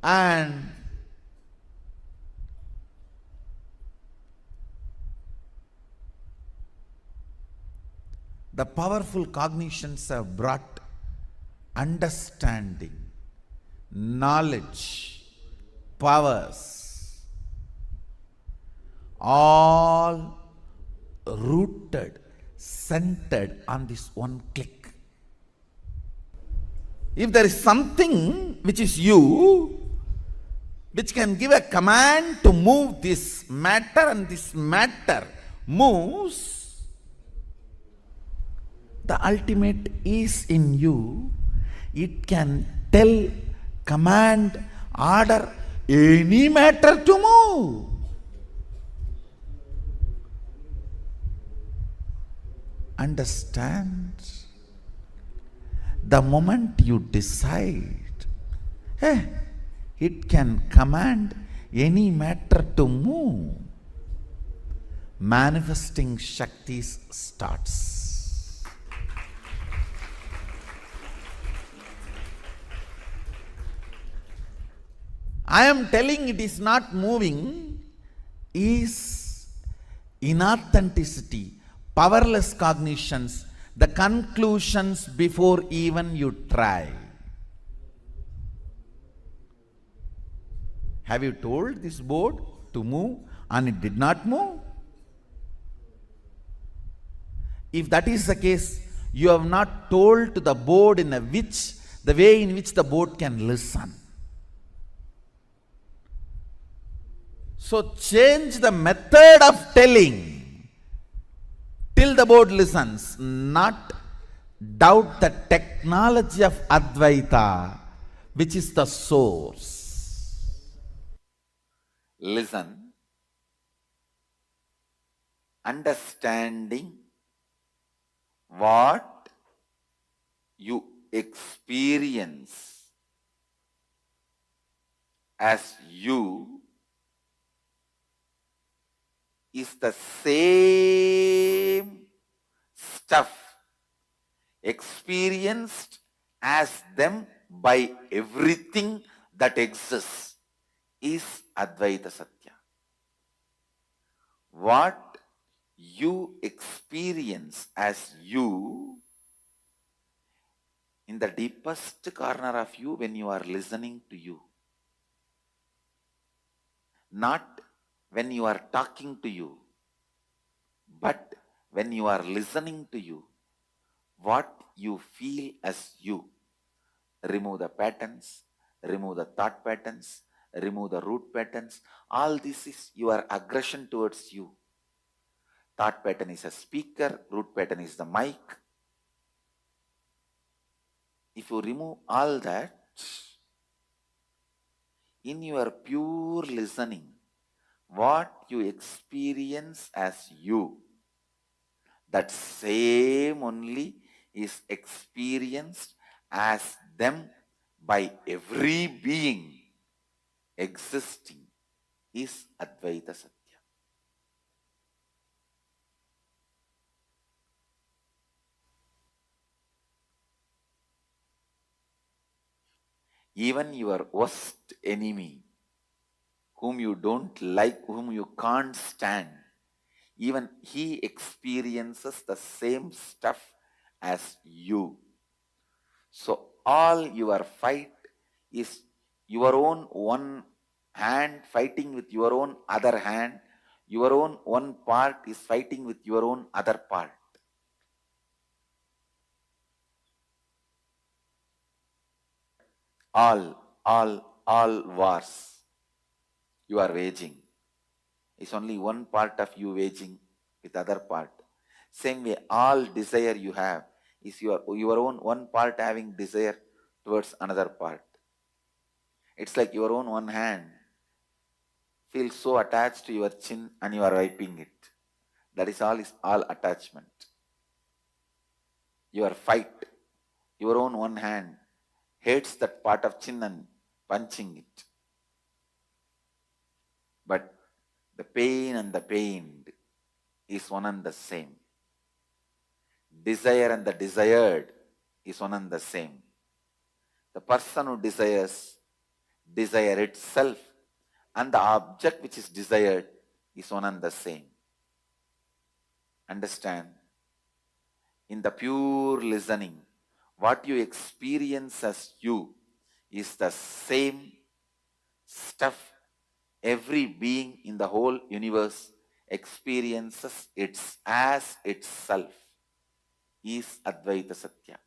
And the powerful cognitions have brought understanding, knowledge, powers, all rooted, centered on this one click. If there is something which is you, which can give a command to move this matter, and this matter moves, the ultimate is in you. It can tell, command, order any matter to move. Understand? The moment you decide, it can command any matter to move, manifesting Shaktis starts. I am telling it is not moving is inauthenticity, powerless cognitions, the conclusions before even you try. Have you told this board to move and it did not move? If that is the case, you have not told to the board in the way in which the board can listen. So change the method of telling till the board listens, not doubt the technology of Advaita, which is the source. Listen, understanding what you experience as you is the same stuff experienced as them by everything that exists is Advaita Satya. What you experience as you in the deepest corner of you when you are listening to you, not when you are talking to you, but when you are listening to you, what you feel as you. Remove the patterns, remove the thought patterns, remove the root patterns. All this is your aggression towards you. Thought pattern is a speaker, root pattern is the mic. If you remove all that, in your pure listening, what you experience as you, that same only is experienced as them by every being existing is Advaita Satya. Even your worst enemy, whom you don't like, whom you can't stand, even he experiences the same stuff as you. So all your fight is your own one hand fighting with your own other hand. Your own one part is fighting with your own other part. All wars. you are waging. It's only one part of you waging with other part. Same way, all desire you have is your own one part having desire towards another part. It's like your own one hand feels so attached to your chin and you are wiping it. That is all attachment. Your fight, your own one hand hates that part of chin and punching it. But the pain and the pained is one and the same. Desire and the desired is one and the same. The person who desires desire itself, and the object which is desired is one and the same. Understand? In the pure listening, what you experience as you is the same stuff every being in the whole universe experiences as itself, is Advaita Satya.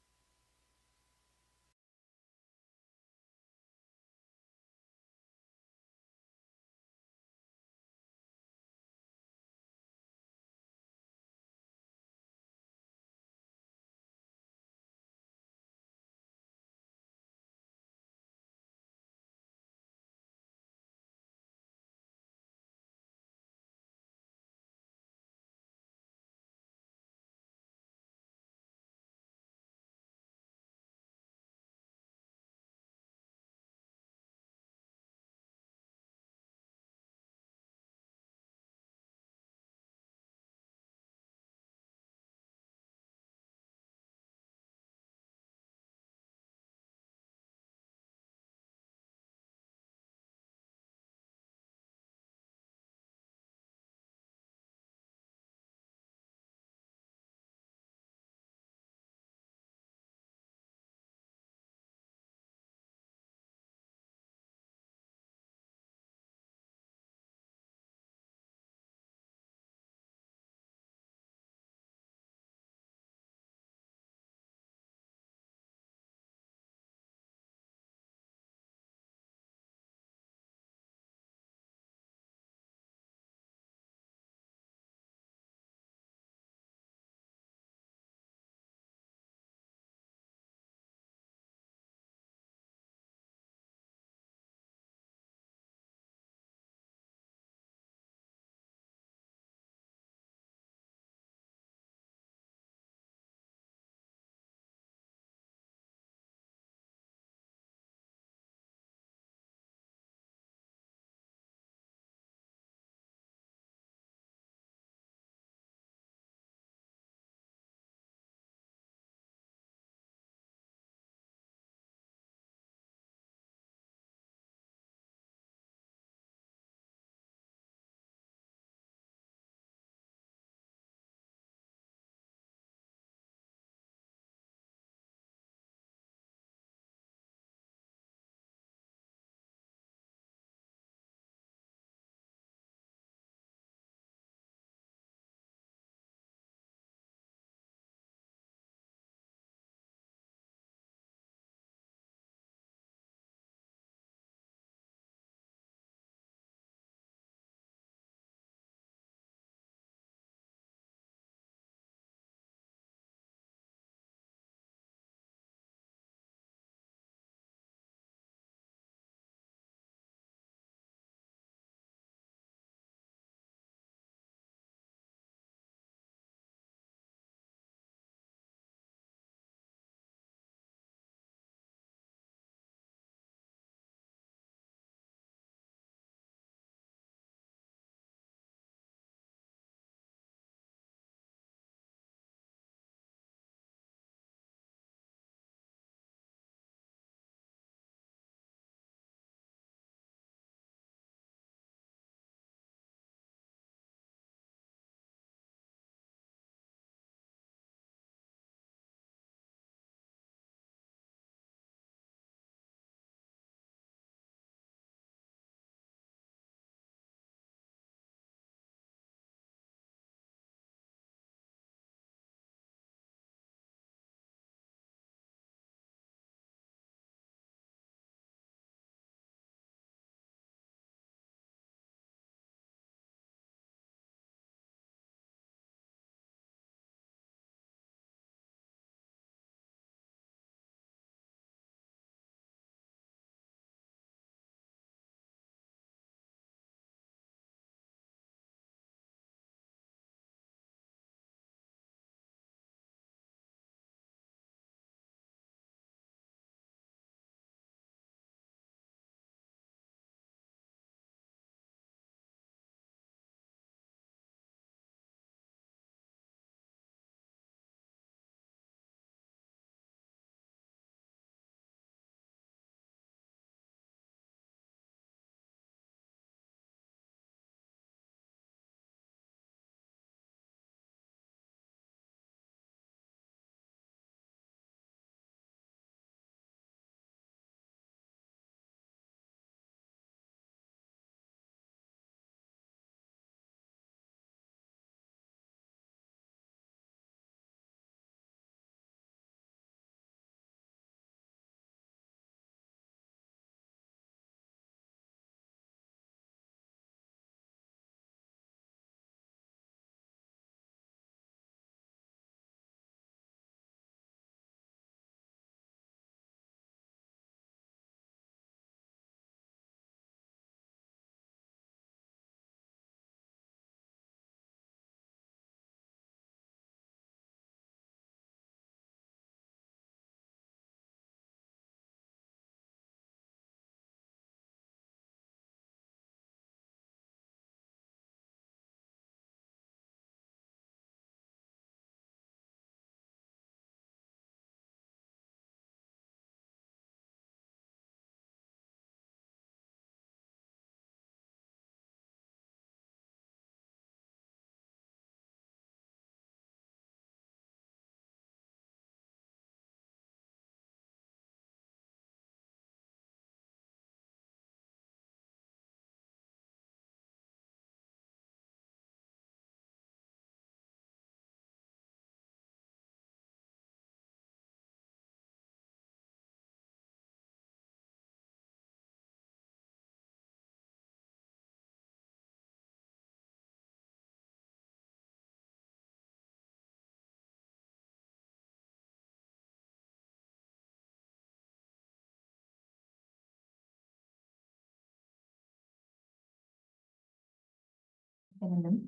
Nithyananda.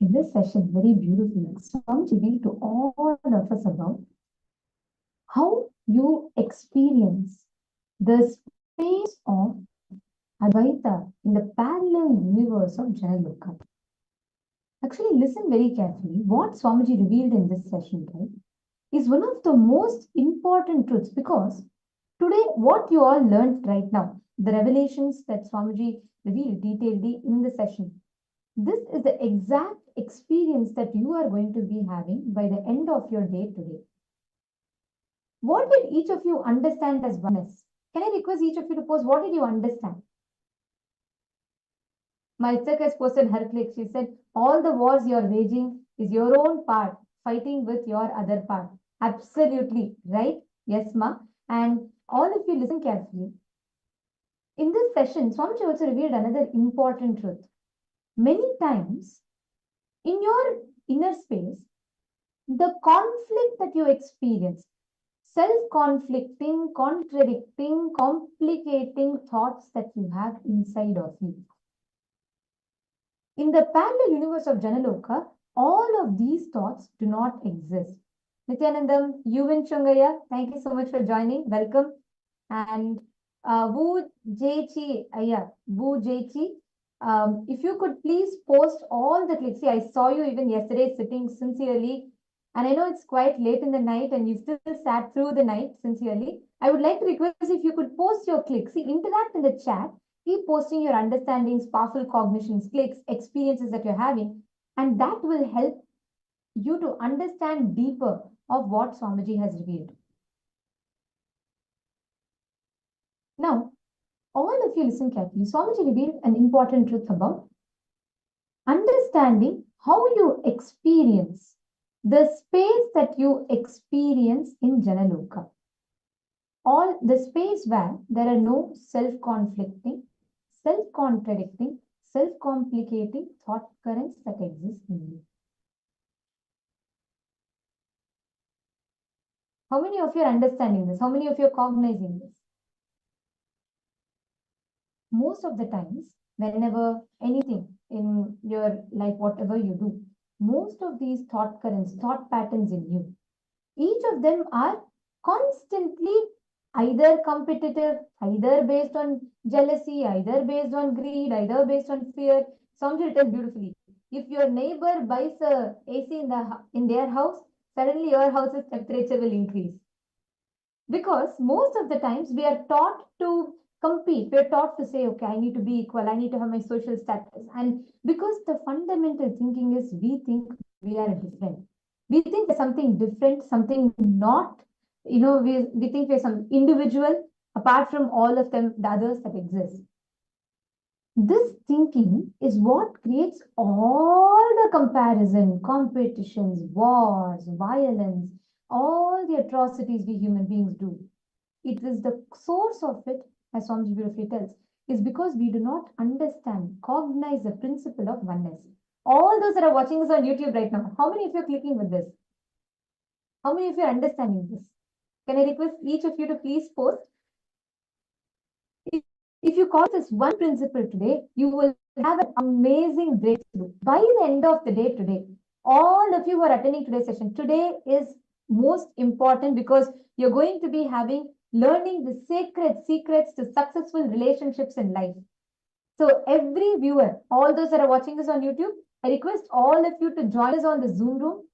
In this session, very beautifully, Swami revealed to all of us about how you experience the space of Advaita in the parallel universe of Janaloka. Actually, listen very carefully. What Swamiji revealed in this session, right, is one of the most important truths, because today, what you all learned right now, the revelations that Swamiji revealed detailedly in the session, this is the exact experience that you are going to be having by the end of your day today. What did each of you understand as oneness? Can I request each of you to post what did you understand? Malchak has posted her click. She said, all the wars you're waging is your own part, fighting with your other part. Absolutely, right? Yes, ma. And all of you listen carefully. In this session, Swamiji also revealed another important truth. Many times, in your inner space, the conflict that you experience, self-conflicting, contradicting, complicating thoughts that you have inside of you. In the parallel universe of Janaloka, all of these thoughts do not exist. Nithyanandam, Yuvin Chungaya, thank you so much for joining. Welcome. And Vu Jechi, Vu Jechi, if you could please post all the clicks. See, I saw you even yesterday sitting sincerely. And I know it's quite late in the night and you still sat through the night sincerely. I would like to request if you could post your clicks. See, interact in the chat. Keep posting your understandings, powerful cognitions, clicks, experiences that you're having. And that will help you to understand deeper of what Swamiji has revealed. Now, all of you listen carefully. Swamiji revealed an important truth about understanding how you experience the space that you experience in Janaloka. All the space where there are no self-conflicting, self-contradicting, self-complicating thought currents that exist in you. How many of you are understanding this? How many of you are cognizing this? Most of the times, whenever anything in your life, whatever you do, most of these thought currents, thought patterns in you, each of them are constantly either competitive, either based on jealousy, either based on greed, either based on fear. Swamiji tells beautifully, if your neighbor buys a AC in their house, suddenly your house's temperature will increase. Because most of the times we are taught to compete. We're taught to say, okay, I need to be equal. I need to have my social status. And because the fundamental thinking is we think we are different. We think there's something different, something not, we think we're some individual apart from all of them, the others that exist. This thinking is what creates all the comparison, competitions, wars, violence, all the atrocities we human beings do. It is the source of it, as Swamiji beautifully tells, is because we do not understand, cognize the principle of oneness. All those that are watching this on YouTube right now, how many of you are clicking with this? How many of you are understanding this? Can I request each of you to please post? If you call this one principle today, you will have an amazing breakthrough. By the end of the day today, all of you who are attending today's session, today is most important because you're going to be learning the sacred secrets to successful relationships in life. So every viewer, all those that are watching this on YouTube, I request all of you to join us on the Zoom room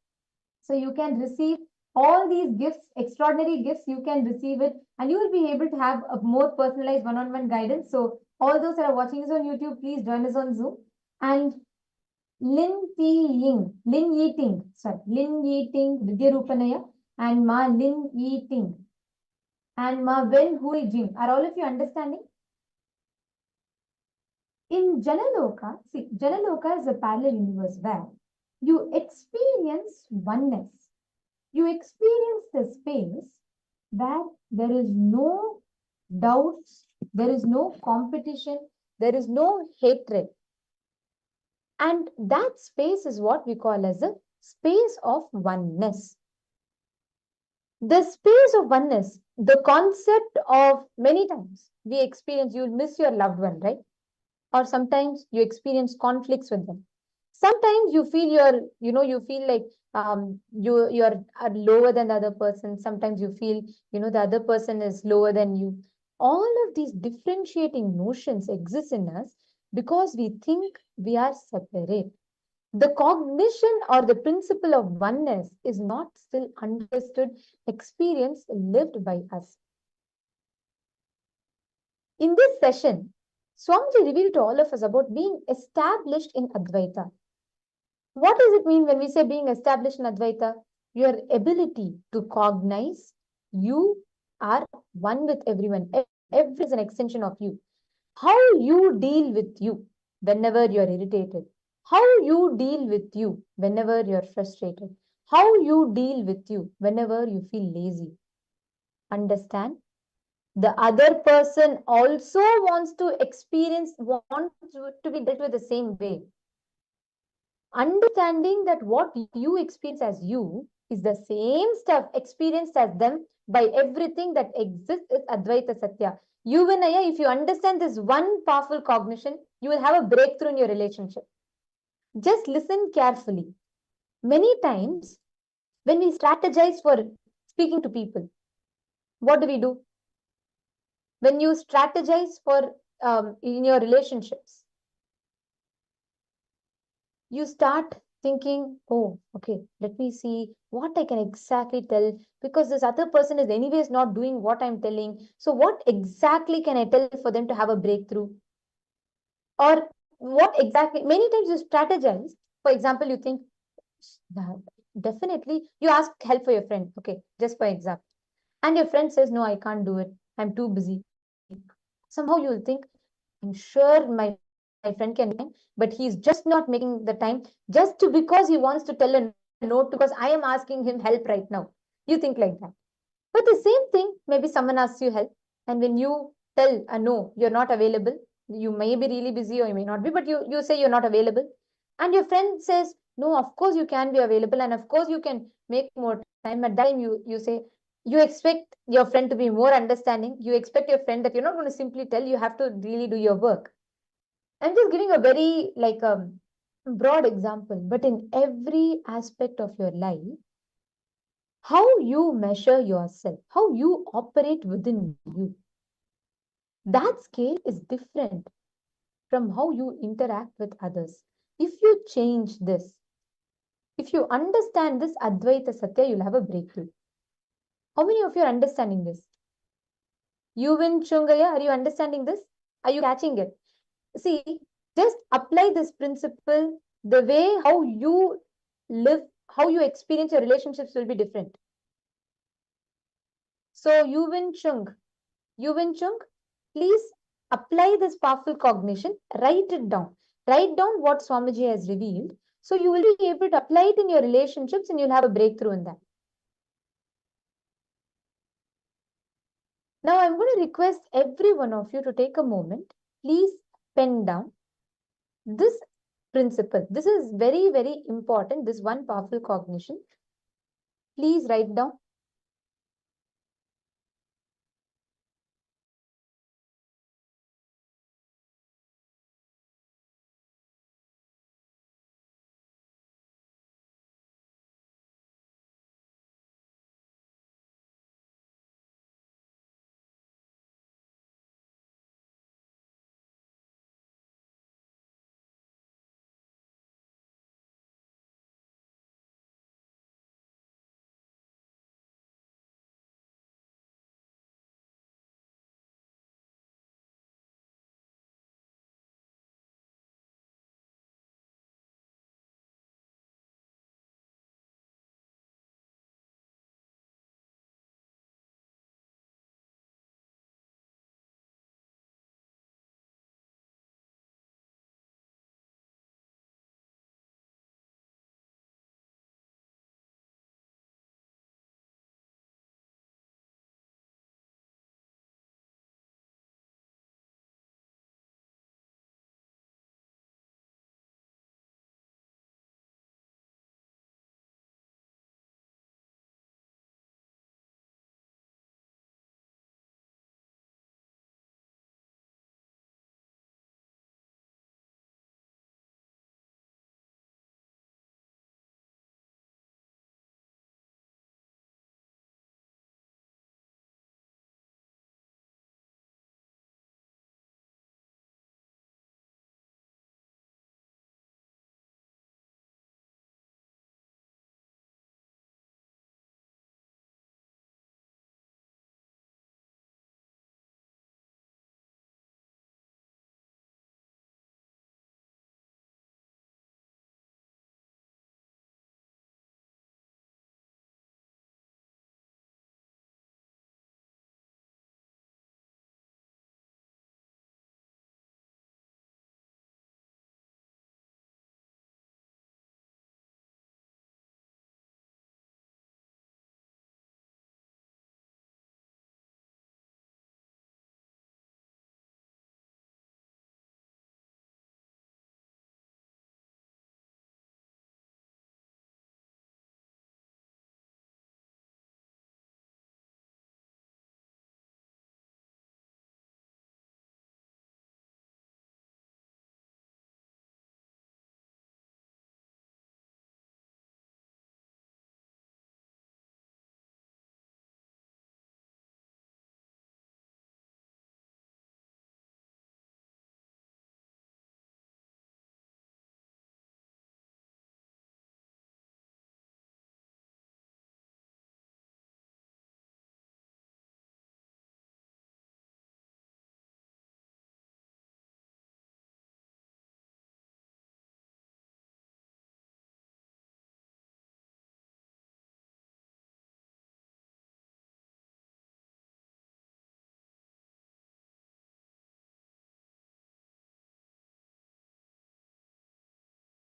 so you can receive all these gifts, extraordinary gifts, you can receive it and you will be able to have a more personalized one-on-one guidance. So all those that are watching us on YouTube, please join us on Zoom. And Lin Yeating, Vidya Rupanaya, and Ma Lin Yeating, and Ma Wen Hui Jing. Are all of you understanding? In Janaloka, see, Janaloka is a parallel universe where you experience oneness. You experience the space where there is no doubts, there is no competition, there is no hatred. And that space is what we call as a space of oneness. The space of oneness, the concept of many times we experience, you'll miss your loved one, right? Or sometimes you experience conflicts with them. Sometimes you feel you feel like you're lower than the other person. Sometimes you feel, the other person is lower than you. All of these differentiating notions exist in us because we think we are separate. The cognition or the principle of oneness is not still understood experience lived by us. In this session, Swamiji revealed to all of us about being established in Advaita. What does it mean when we say being established in Advaita? Your ability to cognize you are one with everyone. Everyone is an extension of you. How you deal with you whenever you're irritated. How you deal with you whenever you're frustrated. How you deal with you whenever you feel lazy. Understand? The other person also wants to be dealt with the same way. Understanding that what you experience as you is the same stuff experienced as them by everything that exists is Advaita Satya. You, Vinaya, if you understand this one powerful cognition, you will have a breakthrough in your relationship. Just listen carefully. Many times, when we strategize for speaking to people, what do? When you strategize for in your relationships, you start thinking, oh, okay, let me see what I can exactly tell, because this other person is anyways not doing what I'm telling. So what exactly can I tell for them to have a breakthrough? Or what exactly? Many times you strategize. For example, you think, definitely, you ask help for your friend. Okay, just for example. And your friend says, no, I can't do it. I'm too busy. Somehow you'll think, I'm sure my friend can make time, but he's just not making the time just to because he wants to tell a no to because I am asking him help right now. You think like that. But the same thing, maybe someone asks you help, and when you tell a no, you're not available. You may be really busy or you may not be, but you say you're not available. And your friend says, no, of course you can be available, and of course you can make more time. At that time, you say, you expect your friend to be more understanding. You expect your friend that you're not going to simply tell, you have to really do your work. I'm just giving a very broad example, but in every aspect of your life, how you measure yourself, how you operate within you, that scale is different from how you interact with others. If you change this, if you understand this Advaita Satya, you'll have a breakthrough. How many of you are understanding this? Yuvin Chungaya, are you understanding this? Are you catching it? See, just apply this principle. The way how you live, how you experience your relationships will be different. So, Yuvin Chung, please apply this powerful cognition. Write it down. Write down what Swamiji has revealed. So, you will be able to apply it in your relationships and you'll have a breakthrough in that. Now, I'm going to request every one of you to take a moment. Please pen down this principle. This is very, very important. This one powerful cognition. Please write down.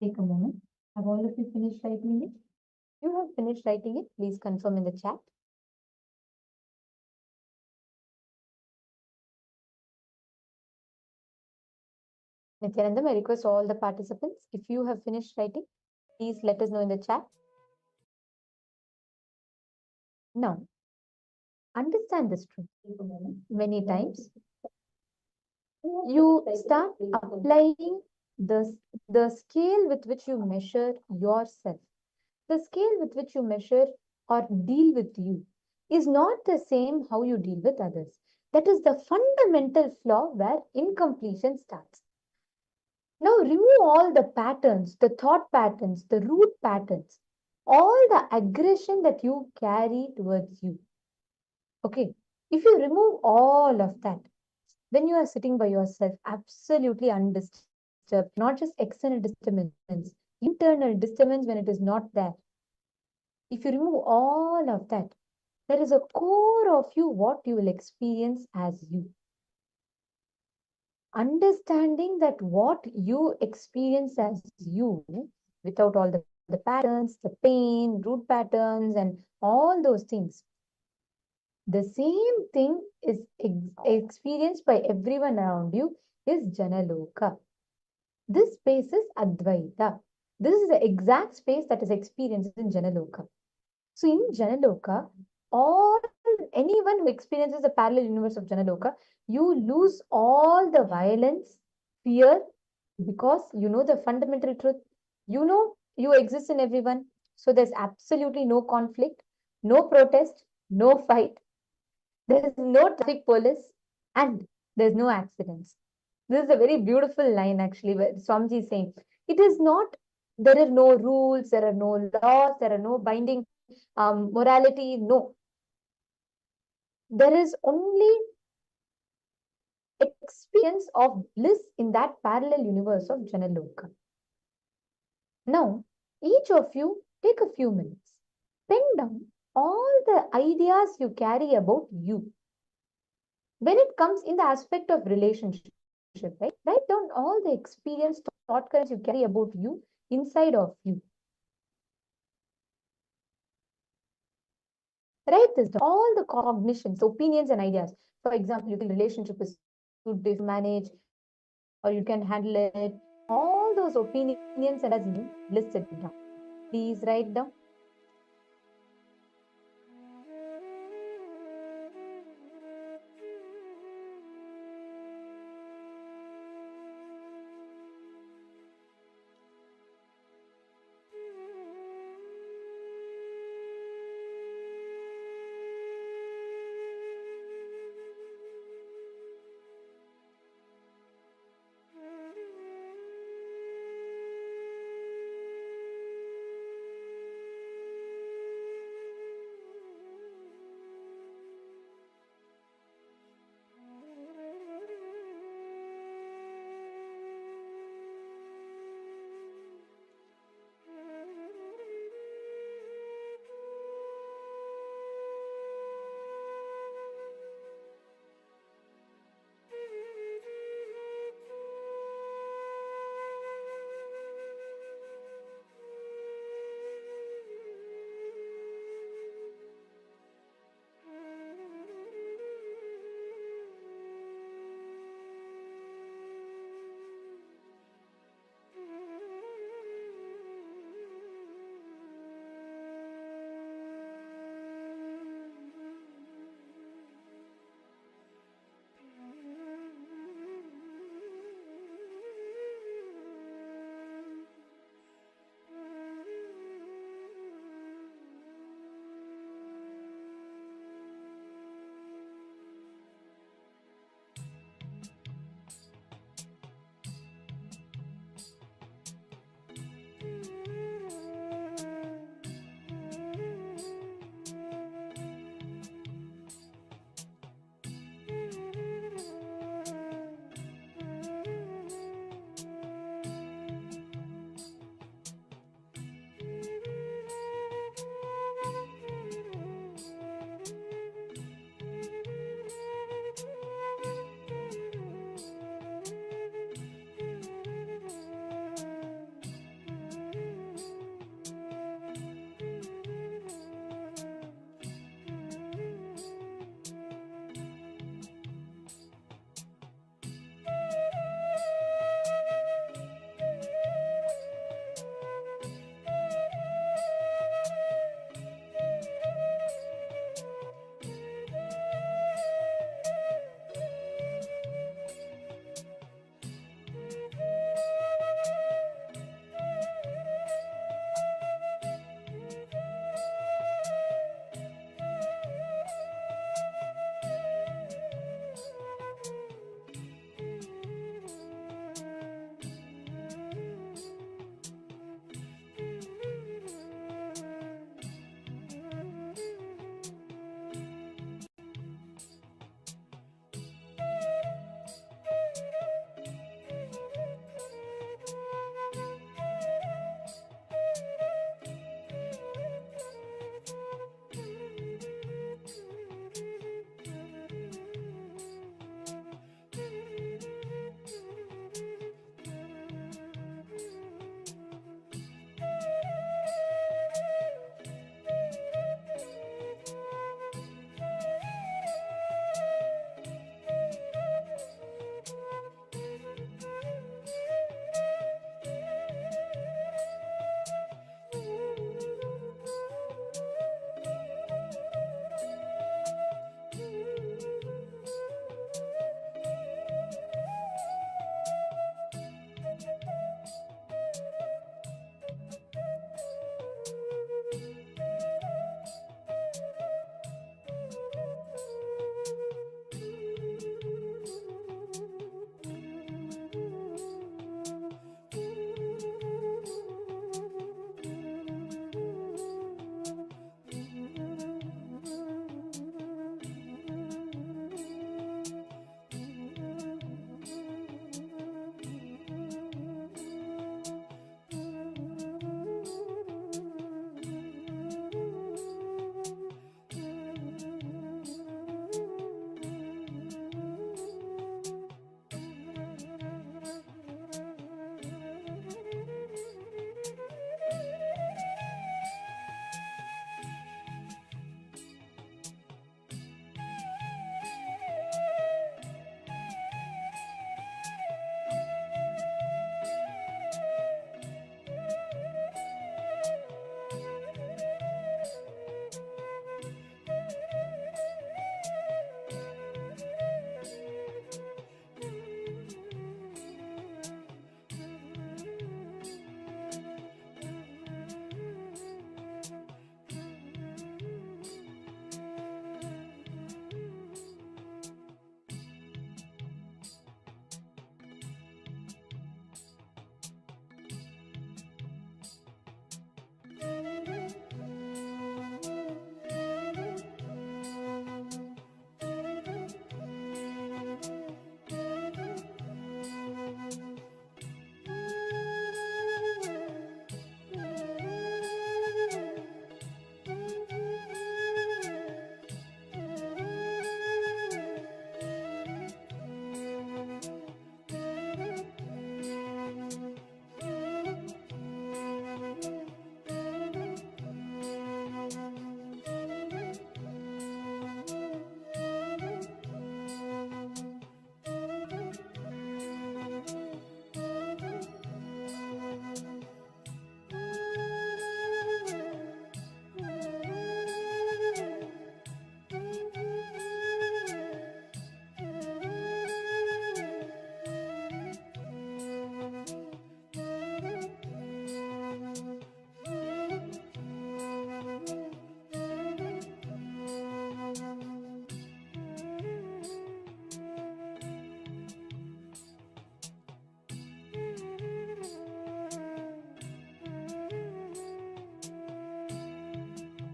Take a moment. Have all of you finished writing it? You have finished writing it. Please confirm in the chat. Nithyananda, I request all the participants, if you have finished writing, please let us know in the chat. Now, understand this truth. Many times, you start applying the scale with which you measure yourself. The scale with which you measure or deal with you is not the same how you deal with others. That is the fundamental flaw where incompletion starts. Now remove all the patterns, the thought patterns, the root patterns, all the aggression that you carry towards you. Okay, if you remove all of that, when you are sitting by yourself, absolutely undisturbed, not just external disturbance, internal disturbance when it is not there. If you remove all of that, there is a core of you what you will experience as you. Understanding that what you experience as you, without all the patterns, the pain, root patterns, and all those things, the same thing is experienced by everyone around you is Janaloka. This space is Advaita. This is the exact space that is experienced in Janaloka. So in Janaloka, anyone who experiences the parallel universe of Janaloka, you lose all the violence, fear, because you know the fundamental truth. You know you exist in everyone. So there's absolutely no conflict, no protest, no fight. There is no traffic police, and there's no accidents. This is a very beautiful line actually, where Swamiji is saying, it is not, there are no rules, there are no laws, there are no binding morality, no. There is only experience of bliss in that parallel universe of Janaloka. Now, each of you take a few minutes. Pen down all the ideas you carry about you. When it comes in the aspect of relationship, right? Write down all the experience, thought currents you carry about you inside of you. Write this down. All the cognitions, opinions, and ideas. For example, you think relationship is too difficult to manage, or you can handle it. All those opinions and as you list it down. Please write down.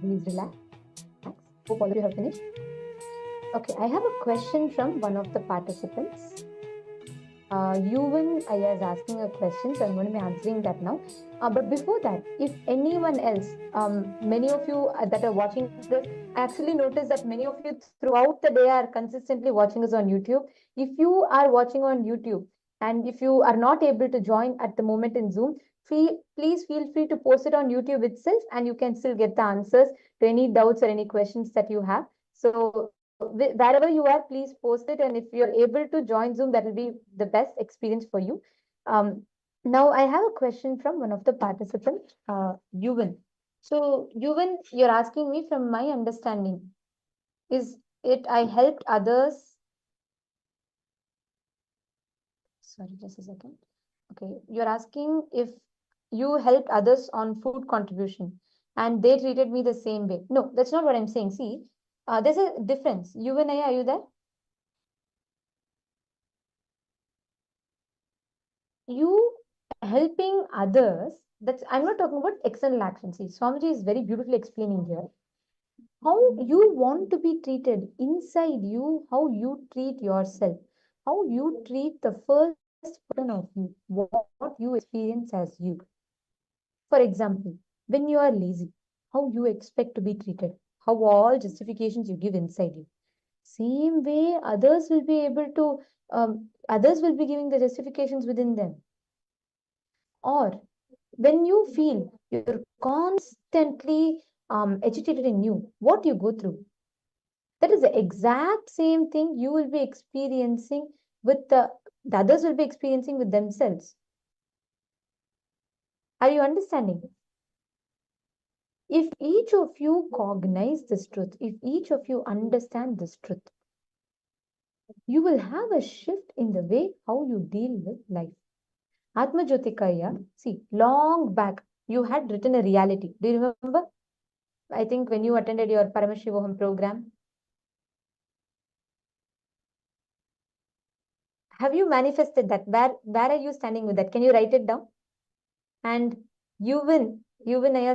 Please relax. Hope all of you have finished. Okay, I have a question from one of the participants. Yuvan Aya is asking a question, so I'm going to be answering that now. But before that, if anyone else, many of you that are watching this, I actually noticed that many of you throughout the day are consistently watching us on YouTube. If you are watching on YouTube and if you are not able to join at the moment in Zoom, please feel free to post it on YouTube itself, and you can still get the answers to any doubts or any questions that you have. So wherever you are, please post it, and if you're able to join Zoom, that will be the best experience for you. Now I have a question from one of the participants, Yuvan. So Yuvan, you're asking me, from my understanding, is it I helped others? Sorry, just a second. Okay, you're asking if you helped others on food contribution and they treated me the same way. No, that's not what I'm saying. See, there's a difference. Yuvan, are you there? You helping others, that's, I'm not talking about external action. See, Swamiji is very beautifully explaining here how you want to be treated inside you, how you treat yourself, how you treat the first person of you, what you experience as you. For example, when you are lazy, how you expect to be treated, how all justifications you give inside you. Same way, others will be able to, others will be giving the justifications within them. Or when you feel you're constantly agitated in you, what you go through, that is the exact same thing you will be experiencing with the others will be experiencing with themselves. Are you understanding? If each of you cognize this truth, if each of you understand this truth, you will have a shift in the way how you deal with life. Atma Jyotikaya, see, long back, you had written a reality. Do you remember? I think when you attended your Paramashivoham program. Have you manifested that? Where are you standing with that? Can you write it down? And Yuvan,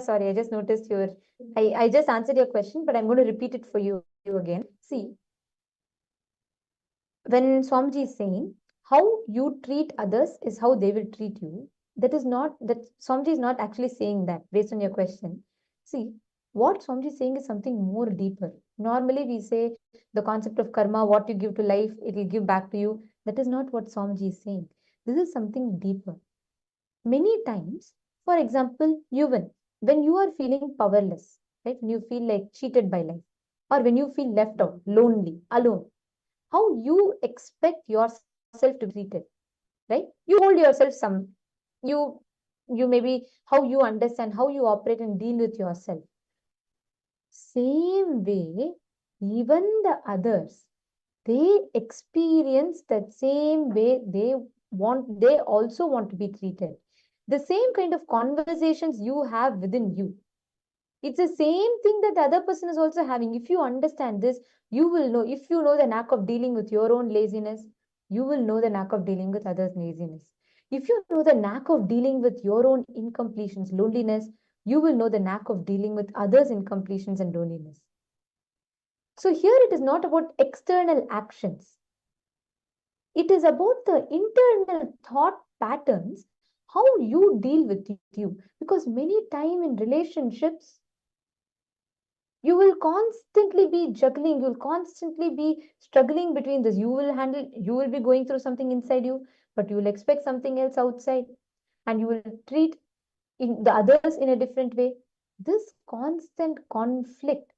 sorry, I just noticed I just answered your question, but I'm going to repeat it for you again. See, when Swamiji is saying, how you treat others is how they will treat you. That Swamiji is not actually saying that based on your question. See, what Swamiji is saying is something more deeper. Normally we say the concept of karma, what you give to life, it will give back to you. That is not what Swamiji is saying. This is something deeper. Many times, for example, when you are feeling powerless, right? When you feel like cheated by life, or when you feel left out, lonely, alone, how you expect yourself to be treated, right? You hold yourself you maybe how you understand, how you operate and deal with yourself. Same way, even the others, they experience that same way. They also want to be treated. The same kind of conversations you have within you, it's the same thing that the other person is also having. If you understand this, you will know. If you know the knack of dealing with your own laziness, you will know the knack of dealing with others' laziness. If you know the knack of dealing with your own incompletions, loneliness, you will know the knack of dealing with others' incompletions and loneliness. So here it is not about external actions. It is about the internal thought patterns, how you deal with you. Because many times in relationships, you will constantly be juggling, you will constantly be struggling between this. You will be going through something inside you, but you will expect something else outside, and you will treat the others in a different way. This constant conflict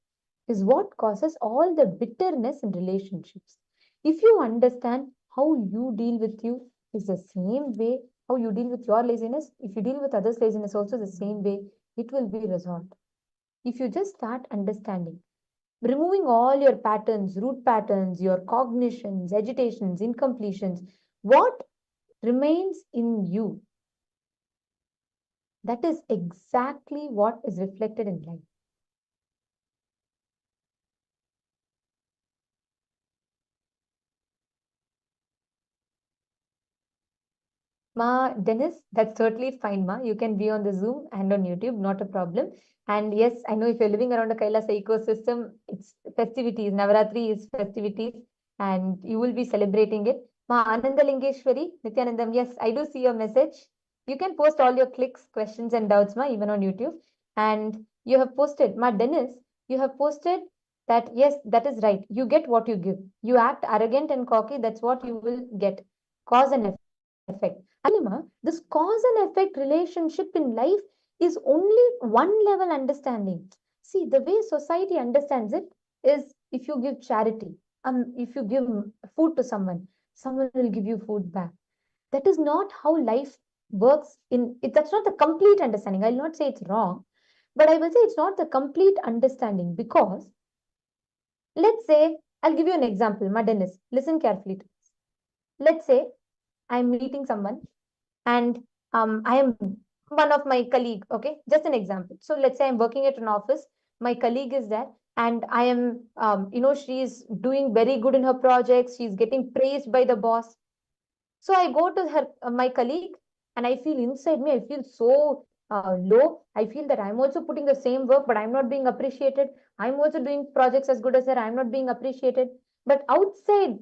is what causes all the bitterness in relationships. If you understand how you deal with you is the same way how you deal with your laziness, if you deal with others' laziness also the same way, it will be resolved. If you just start understanding, removing all your patterns, root patterns, your cognitions, agitations, incompletions, what remains in you, that is exactly what is reflected in life. Ma, Dennis, that's totally fine, Ma. You can be on the Zoom and on YouTube, not a problem. And yes, I know if you're living around the Kailasa ecosystem, it's festivities. Navaratri is festivities, and you will be celebrating it. Ma, Ananda Lingeshwari, Nithyanandam, yes, I do see your message. You can post all your clicks, questions, and doubts, Ma, even on YouTube. And you have posted, Ma, Dennis, you have posted that, yes, that is right. You get what you give. You act arrogant and cocky, that's what you will get. Cause and effect. This cause and effect relationship in life is only one level understanding. See, the way society understands it is if you give charity, if you give food to someone, someone will give you food back. That is not how life works in it. That's not the complete understanding. I'll not say it's wrong, but I will say it's not the complete understanding because let's say, I'll give you an example, Dennis. Listen carefully to this. Let's say I'm meeting someone and I am one of my colleague, okay, just an example. So let's say I'm working at an office, my colleague is there and I am, she's doing very good in her projects, she's getting praised by the boss. So I go to her, my colleague, and I feel inside me, I feel so low. I feel that I'm also putting the same work, but I'm not being appreciated. I'm also doing projects as good as her, I'm not being appreciated. But outside,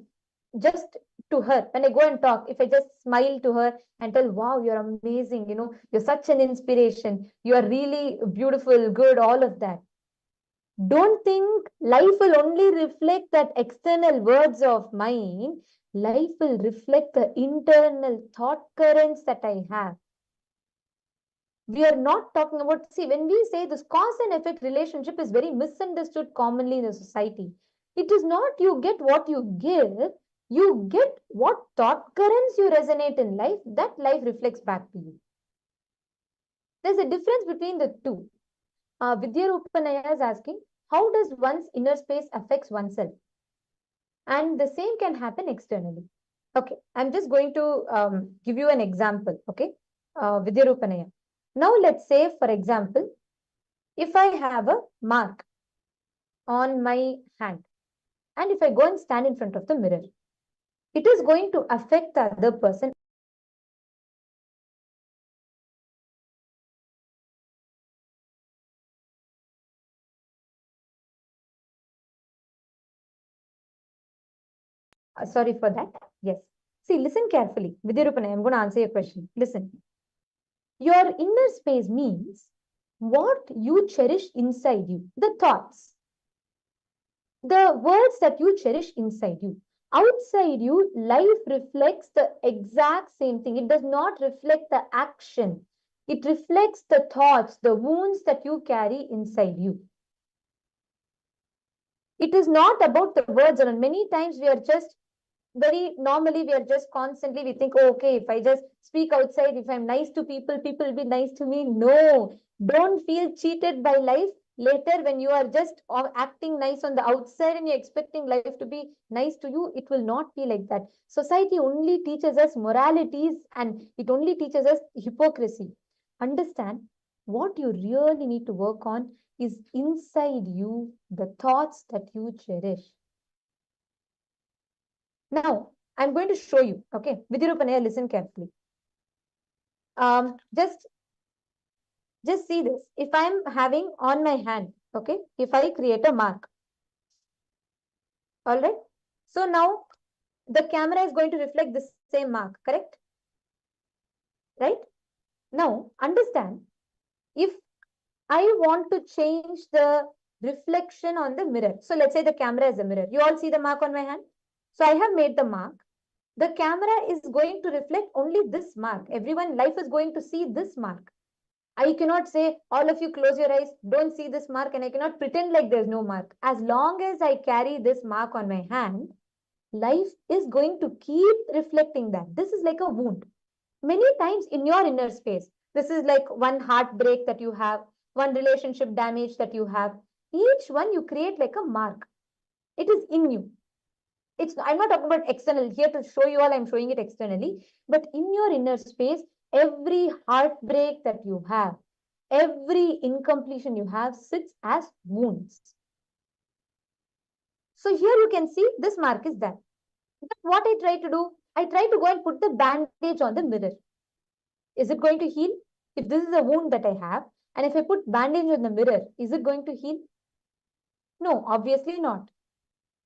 just to her, when I go and talk, if I just smile to her and tell, wow, you're amazing, you're such an inspiration, you are really beautiful, good, all of that. Don't think life will only reflect that external words of mine. Life will reflect the internal thought currents that I have. We are not talking about, see, when we say this cause and effect relationship is very misunderstood commonly in the society. It is not you get what you give, you get what thought currents you resonate in life, that life reflects back to you. There's a difference between the two. Vidya Rupanaya is asking, how does one's inner space affects oneself? And the same can happen externally. Okay, I'm just going to give you an example, okay, Vidya Rupanaya. Now let's say, for example, if I have a mark on my hand, and if I go and stand in front of the mirror, it is going to affect the other person. Sorry for that. Yes. See, listen carefully. Vidya Rupanaya, I'm going to answer your question. Listen. Your inner space means what you cherish inside you, the thoughts, the words that you cherish inside you. Outside you, life reflects the exact same thing. It does not reflect the action. It reflects the thoughts, the wounds that you carry inside you. It is not about the words alone. Many times we are just very normally, we are just constantly, we think, oh, okay, if I just speak outside, if I'm nice to people, people will be nice to me. No, don't feel cheated by life. Later, when you are just acting nice on the outside and you're expecting life to be nice to you, it will not be like that. Society only teaches us moralities and it only teaches us hypocrisy. Understand what you really need to work on is inside you, the thoughts that you cherish. Now, I'm going to show you, okay? Vidyarupanaya, listen carefully. Just see this. If I'm having on my hand, okay? If I create a mark, all right? So now, the camera is going to reflect the same mark, correct? Right? Now, understand, if I want to change the reflection on the mirror. So let's say the camera is a mirror. You all see the mark on my hand? So I have made the mark. The camera is going to reflect only this mark. Everyone, life is going to see this mark. I cannot say, all of you close your eyes, don't see this mark, and I cannot pretend like there's no mark. As long as I carry this mark on my hand, life is going to keep reflecting that. This is like a wound. Many times in your inner space, this is like one heartbreak that you have, one relationship damage that you have. Each one you create like a mark. It is in you. I'm not talking about external here to show you all, I'm showing it externally, but in your inner space, every heartbreak that you have, every incompletion you have sits as wounds. So here you can see this mark is there. But what I try to do, I try to go and put the bandage on the mirror. Is it going to heal? If this is a wound that I have, and if I put bandage on the mirror, is it going to heal? No, obviously not.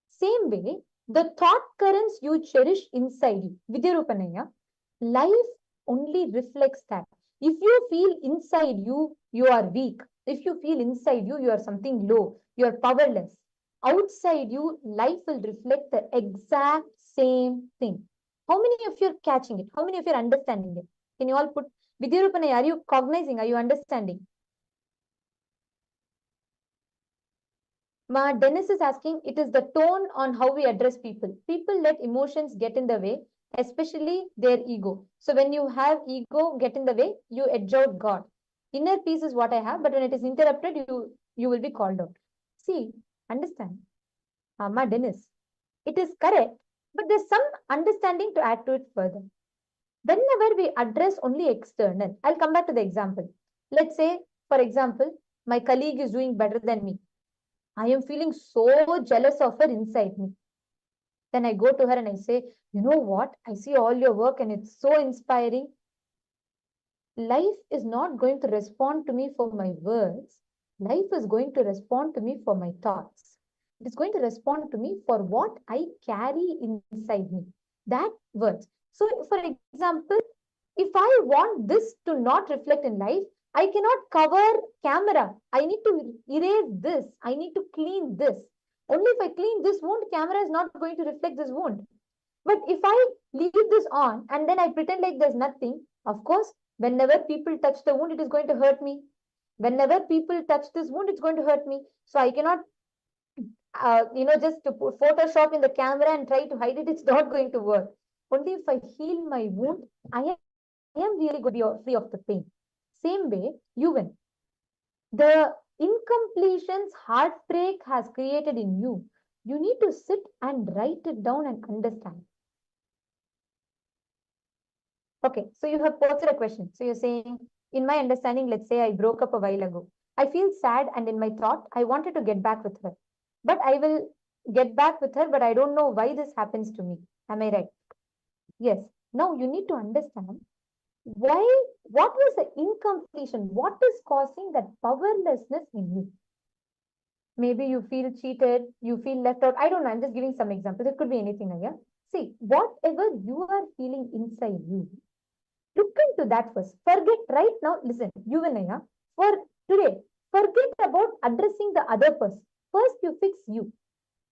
Same way, the thought currents you cherish inside you, Vidyarupanaya, life only reflects that. If you feel inside you, you are weak. If you feel inside you, you are something low, you are powerless. Outside you, life will reflect the exact same thing. How many of you are catching it? How many of you are understanding it? Can you all put, Vidyarupanaya, are you cognizing? Are you understanding? Dennis is asking, it is the tone on how we address people. People let emotions get in the way, especially their ego. So when you have ego get in the way, you edge out God. Inner peace is what I have, but when it is interrupted, you will be called out. See, understand. Dennis, it is correct, but there's some understanding to add to it further. Whenever we address only external, I'll come back to the example. Let's say, for example, my colleague is doing better than me. I am feeling so jealous of her inside me. Then I go to her and I say, you know what? I see all your work and it's so inspiring. Life is not going to respond to me for my words. Life is going to respond to me for my thoughts. It is going to respond to me for what I carry inside me. That words. So, for example, if I want this to not reflect in life, I cannot cover camera. I need to erase this. I need to clean this. Only if I clean this wound, camera is not going to reflect this wound. But if I leave this on and then I pretend like there's nothing, of course, whenever people touch the wound, it is going to hurt me. Whenever people touch this wound, it's going to hurt me. So I cannot, just to put Photoshop in the camera and try to hide it. It's not going to work. Only if I heal my wound, I am really going to be free of the pain. Same way, you win. The incompletions heartbreak has created in you. You need to sit and write it down and understand. Okay, so you have posted a question. So you're saying, in my understanding, let's say I broke up a while ago. I feel sad, and in my thought, I wanted to get back with her. But I will get back with her, but I don't know why this happens to me. Am I right? Yes. Now you need to understand why, what was the incompletion? What is causing that powerlessness in you? Maybe you feel cheated, you feel left out. I don't know. I'm just giving some examples. It could be anything. Yeah. See, whatever you are feeling inside you, look into that first. Forget right now. Listen, you Vinaya, for today, forget about addressing the other person. First, you fix you.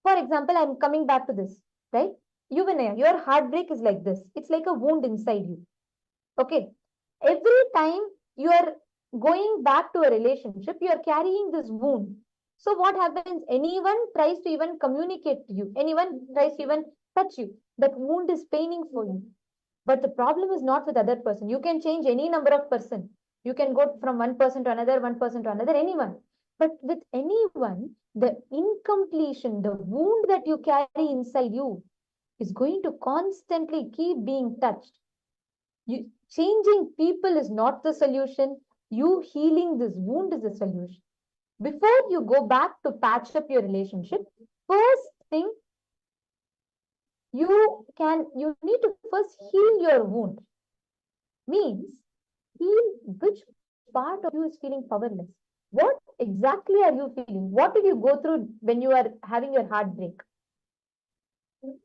For example, I'm coming back to this, right? You Vinaya, your heartbreak is like this. It's like a wound inside you. Okay. Every time you are going back to a relationship, you are carrying this wound. So what happens? Anyone tries to even communicate to you. Anyone tries to even touch you. That wound is paining for you. But the problem is not with other person. You can change any number of person. You can go from one person to another, anyone. But with anyone, the incompletion, the wound that you carry inside you is going to constantly keep being touched. Changing people is not the solution. You healing this wound is the solution. Before you go back to patch up your relationship, first thing, you need to first heal your wound. Means heal which part of you is feeling powerless. What exactly are you feeling? What did you go through when you are having your heartbreak?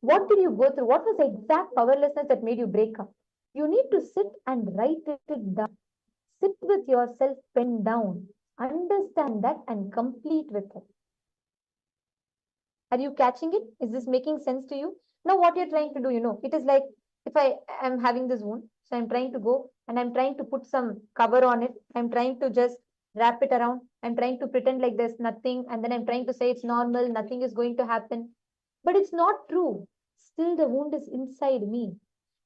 What did you go through? What was the exact powerlessness that made you break up? You need to sit and write it down. Sit with yourself, pen down. Understand that and complete with it. Are you catching it? Is this making sense to you? Now what you're trying to do, it is like if I am having this wound, so I'm trying to go and I'm trying to put some cover on it. I'm trying to just wrap it around. I'm trying to pretend like there's nothing. And then I'm trying to say it's normal. Nothing is going to happen. But it's not true. Still the wound is inside me.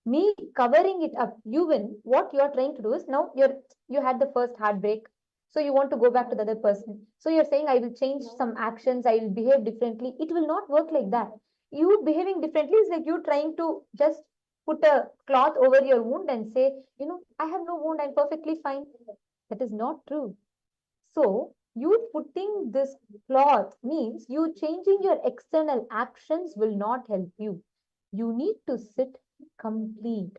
Me covering it up. You win. What you're trying to do is now you had the first heartbreak. So you want to go back to the other person. So you're saying, I will change some actions. I will behave differently. It will not work like that. You behaving differently is like you trying to just put a cloth over your wound and say, I have no wound. I'm perfectly fine. That is not true. So you putting this cloth means you changing your external actions will not help you. You need to sit complete.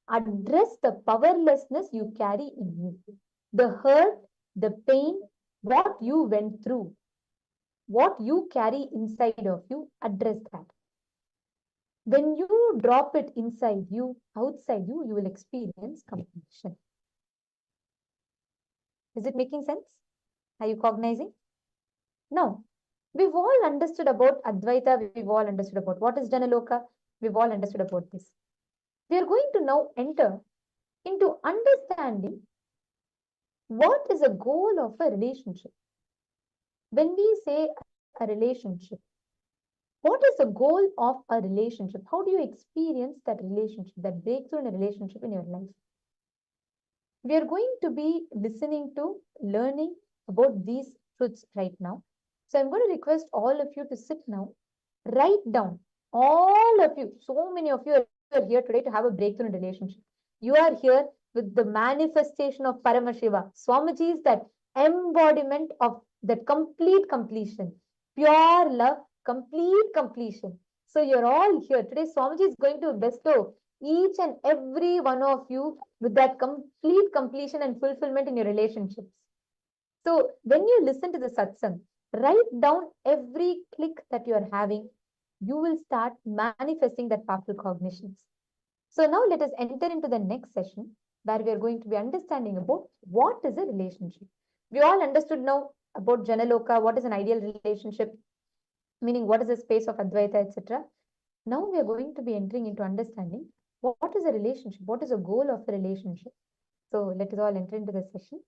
address the powerlessness you carry in you. The hurt, the pain, what you went through, what you carry inside of you, address that. When you drop it inside you, outside you, you will experience completion. Is it making sense? Are you cognizing? Now, we've all understood about Advaita, we've all understood about what is Janaloka, we've all understood about this. We are going to now enter into understanding what is a goal of a relationship. When we say a relationship, what is the goal of a relationship? How do you experience that relationship, that breakthrough in a relationship in your life? We are going to be listening to, learning about these truths right now. So I'm going to request all of you to sit now, write down, all of you, so many of you are here today to have a breakthrough in relationship. You are here with the manifestation of Paramashiva. Swamiji is that embodiment of that complete completion, pure love, complete completion. So you're all here. Today Swamiji is going to bestow each and every one of you with that complete completion and fulfillment in your relationships. So when you listen to the satsang, write down every click that you are having. You will start manifesting that powerful cognitions. So now let us enter into the next session where we are going to be understanding about what is a relationship. We all understood now about Janaloka, what is an ideal relationship, meaning what is the space of Advaita, etc. Now we are going to be entering into understanding what is a relationship, what is a goal of a relationship. So let us all enter into the session.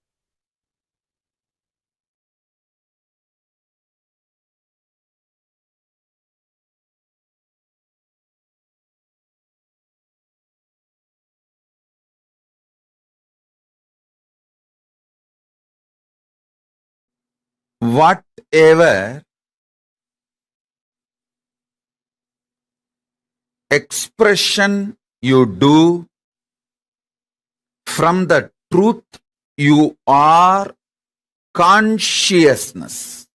Whatever expression you do from the truth you are consciousness,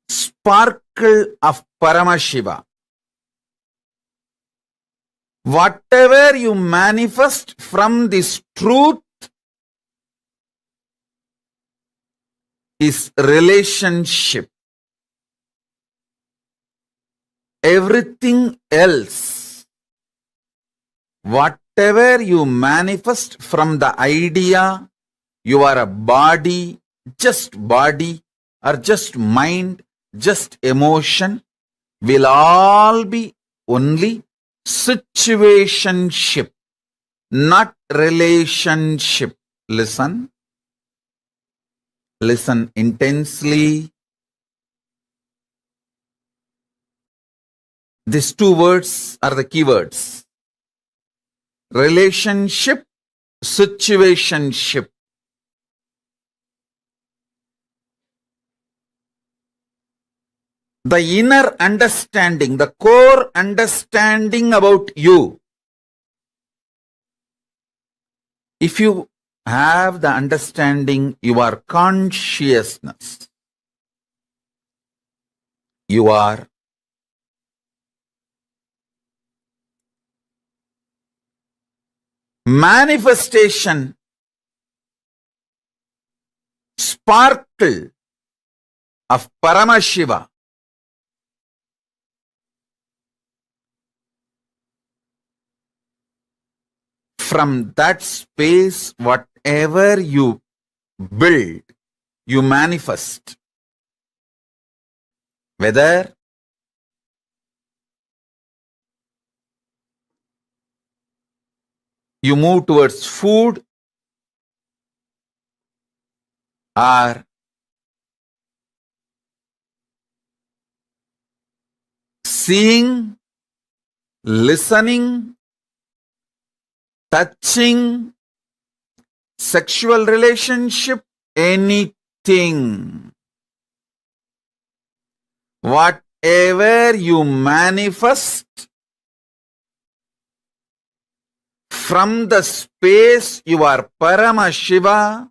sparkle of Paramashiva, whatever you manifest from this truth is relationship. Everything else, whatever you manifest from the idea you are a body or just mind, just emotion, will all be only situationship, not relationship. Listen. Listen intensely. These two words are the key words. Relationship, situationship. The inner understanding, the core understanding about you. If you have the understanding, you are consciousness. You are manifestation, sparkle of Paramashiva. From that space, whatever you build, you manifest. Whether you move towards food or seeing, listening, touching, sexual relationship, anything. Whatever you manifest from the space you are Paramashiva,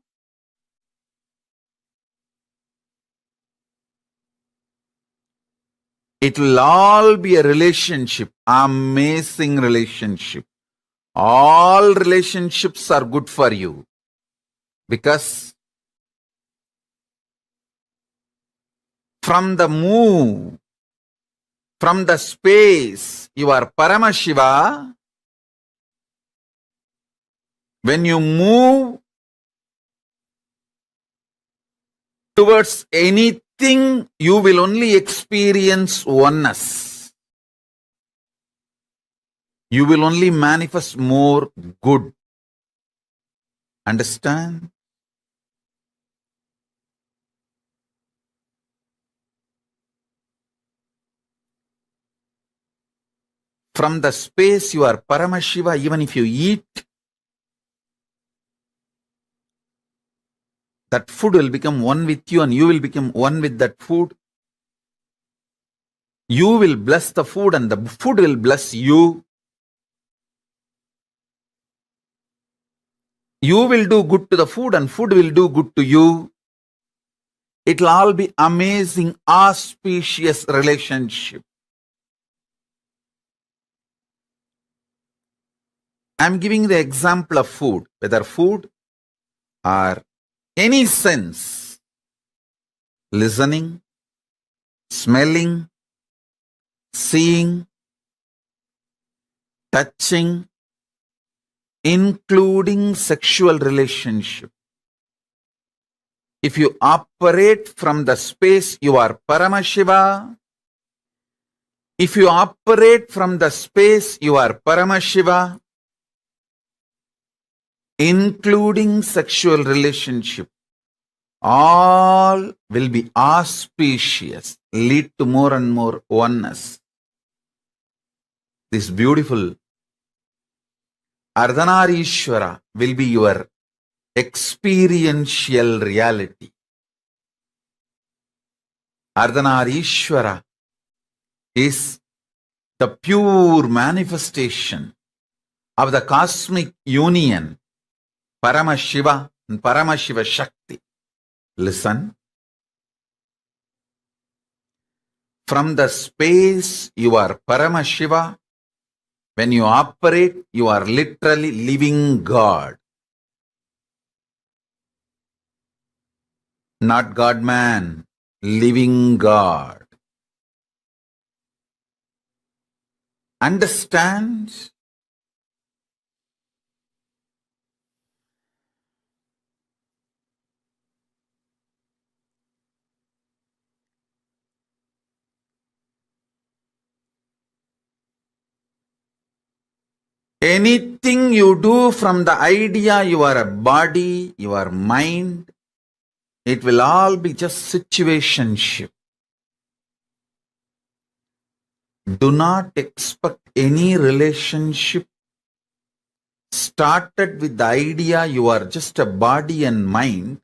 It will all be a relationship, amazing relationship. All relationships are good for you because from the move, from the space, you are Paramashiva. When you move towards anything, you will only experience oneness. You will only manifest more good. Understand? From the space you are Paramashiva, even if you eat, that food will become one with you and you will become one with that food. You will bless the food and the food will bless you. You will do good to the food and food will do good to you. It will all be amazing, auspicious relationship. I am giving the example of food, whether food or any sense, listening, smelling, seeing, touching, including sexual relationship. If you operate from the space you are Paramashiva, if you operate from the space you are Paramashiva, including sexual relationship, all will be auspicious, lead to more and more oneness. This beautiful Ardhanarishwara will be your experiential reality. Ardhanarishwara is the pure manifestation of the cosmic union, Paramashiva and Paramashiva Shakti. Listen. From the space you are Paramashiva. When you operate, you are literally living God. Not God-man, living God. Understand? Anything you do from the idea you are a body, you are mind, it will all be just situationship. Do not expect any relationship started with the idea you are just a body and mind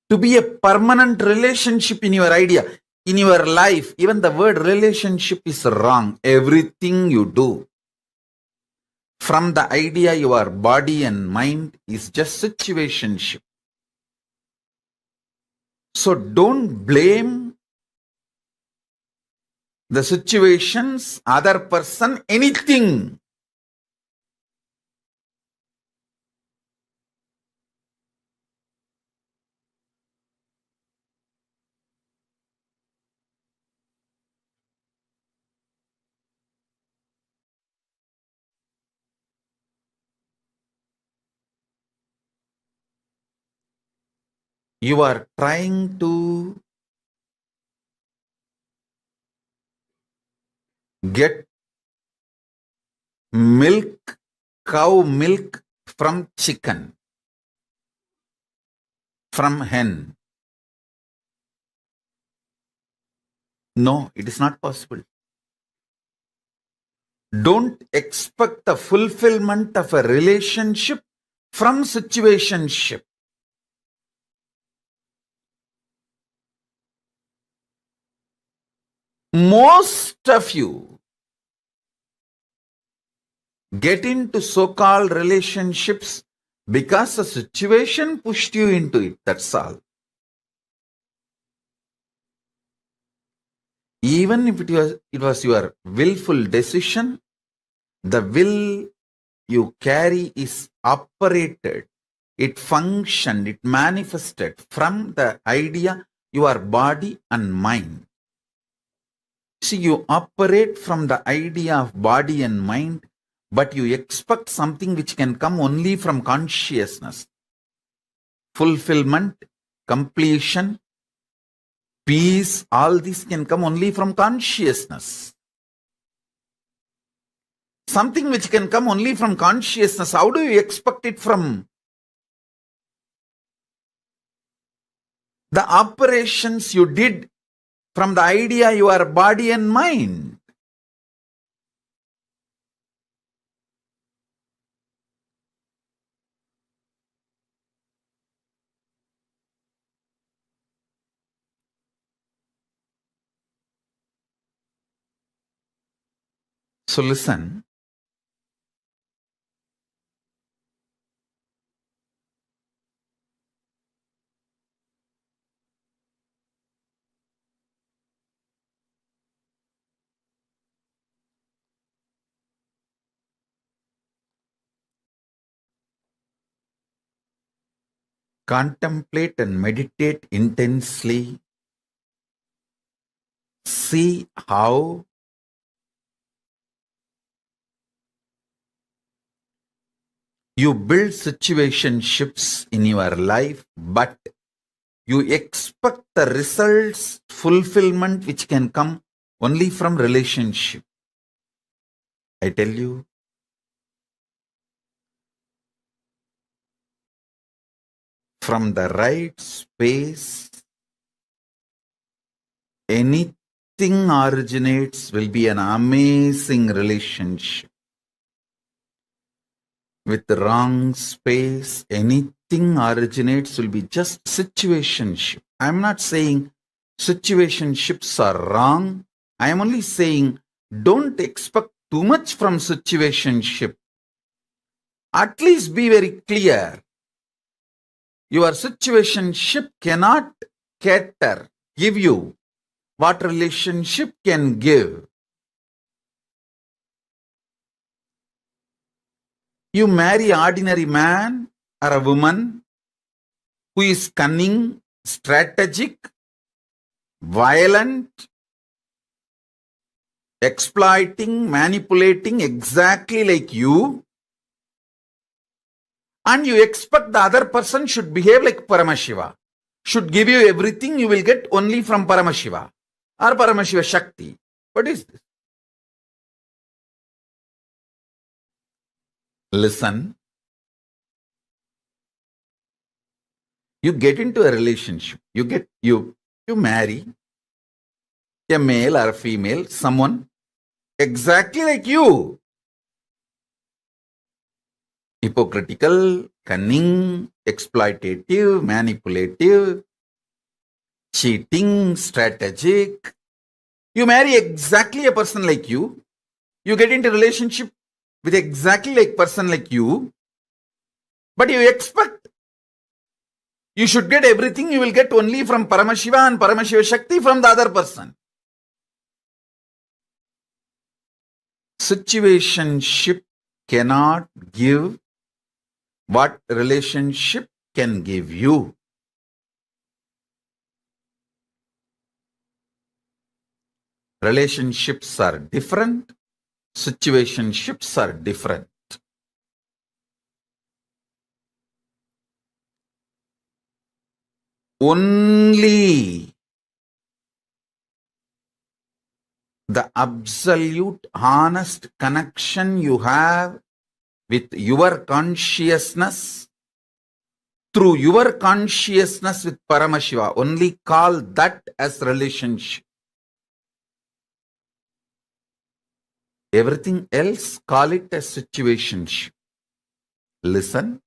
to be a permanent relationship in your idea, in your life. Even the word relationship is wrong. Everything you do from the idea you are body and mind is just situationship. So don't blame the situations, other person, anything. You are trying to get milk, cow milk from chicken, from hen. No, it is not possible. Don't expect the fulfillment of a relationship from situationship. Most of you get into so-called relationships because the situation pushed you into it. That's all. Even if it was your willful decision, the will you carry is operated. It functioned, it manifested from the idea, your body and mind. See, you operate from the idea of body and mind, but you expect something which can come only from consciousness. Fulfillment, completion, peace, all this can come only from consciousness. Something which can come only from consciousness, how do you expect it from the operations you did from the idea your body and mind? So listen. Contemplate and meditate intensely. See how you build situationships in your life, but you expect the results, fulfillment, which can come only from relationship. I tell you, from the right space, anything originates will be an amazing relationship. With the wrong space, anything originates will be just situationship. I'm not saying situationships are wrong. I am only saying don't expect too much from situationship. At least be very clear. Your situationship cannot give you what relationship can give. You marry an ordinary man or a woman who is cunning, strategic, violent, exploiting, manipulating exactly like you, and you expect the other person should behave like Paramashiva, should give you everything you will get only from Paramashiva or Paramashiva Shakti. What is this? Listen. You get into a relationship. You marry a male or a female, someone exactly like you. Hypocritical, cunning, exploitative, manipulative, cheating, strategic. You marry exactly a person like you. You get into relationship with exactly like person like you. But you expect you should get everything you will get only from Paramashiva and Paramashiva Shakti from the other person. Situationship cannot give what relationship can give you. Relationships are different. Situationships are different. Only the absolute honest connection you have with your consciousness, through your consciousness with Paramashiva, only call that as relationship. Everything else, call it as situationship. Listen.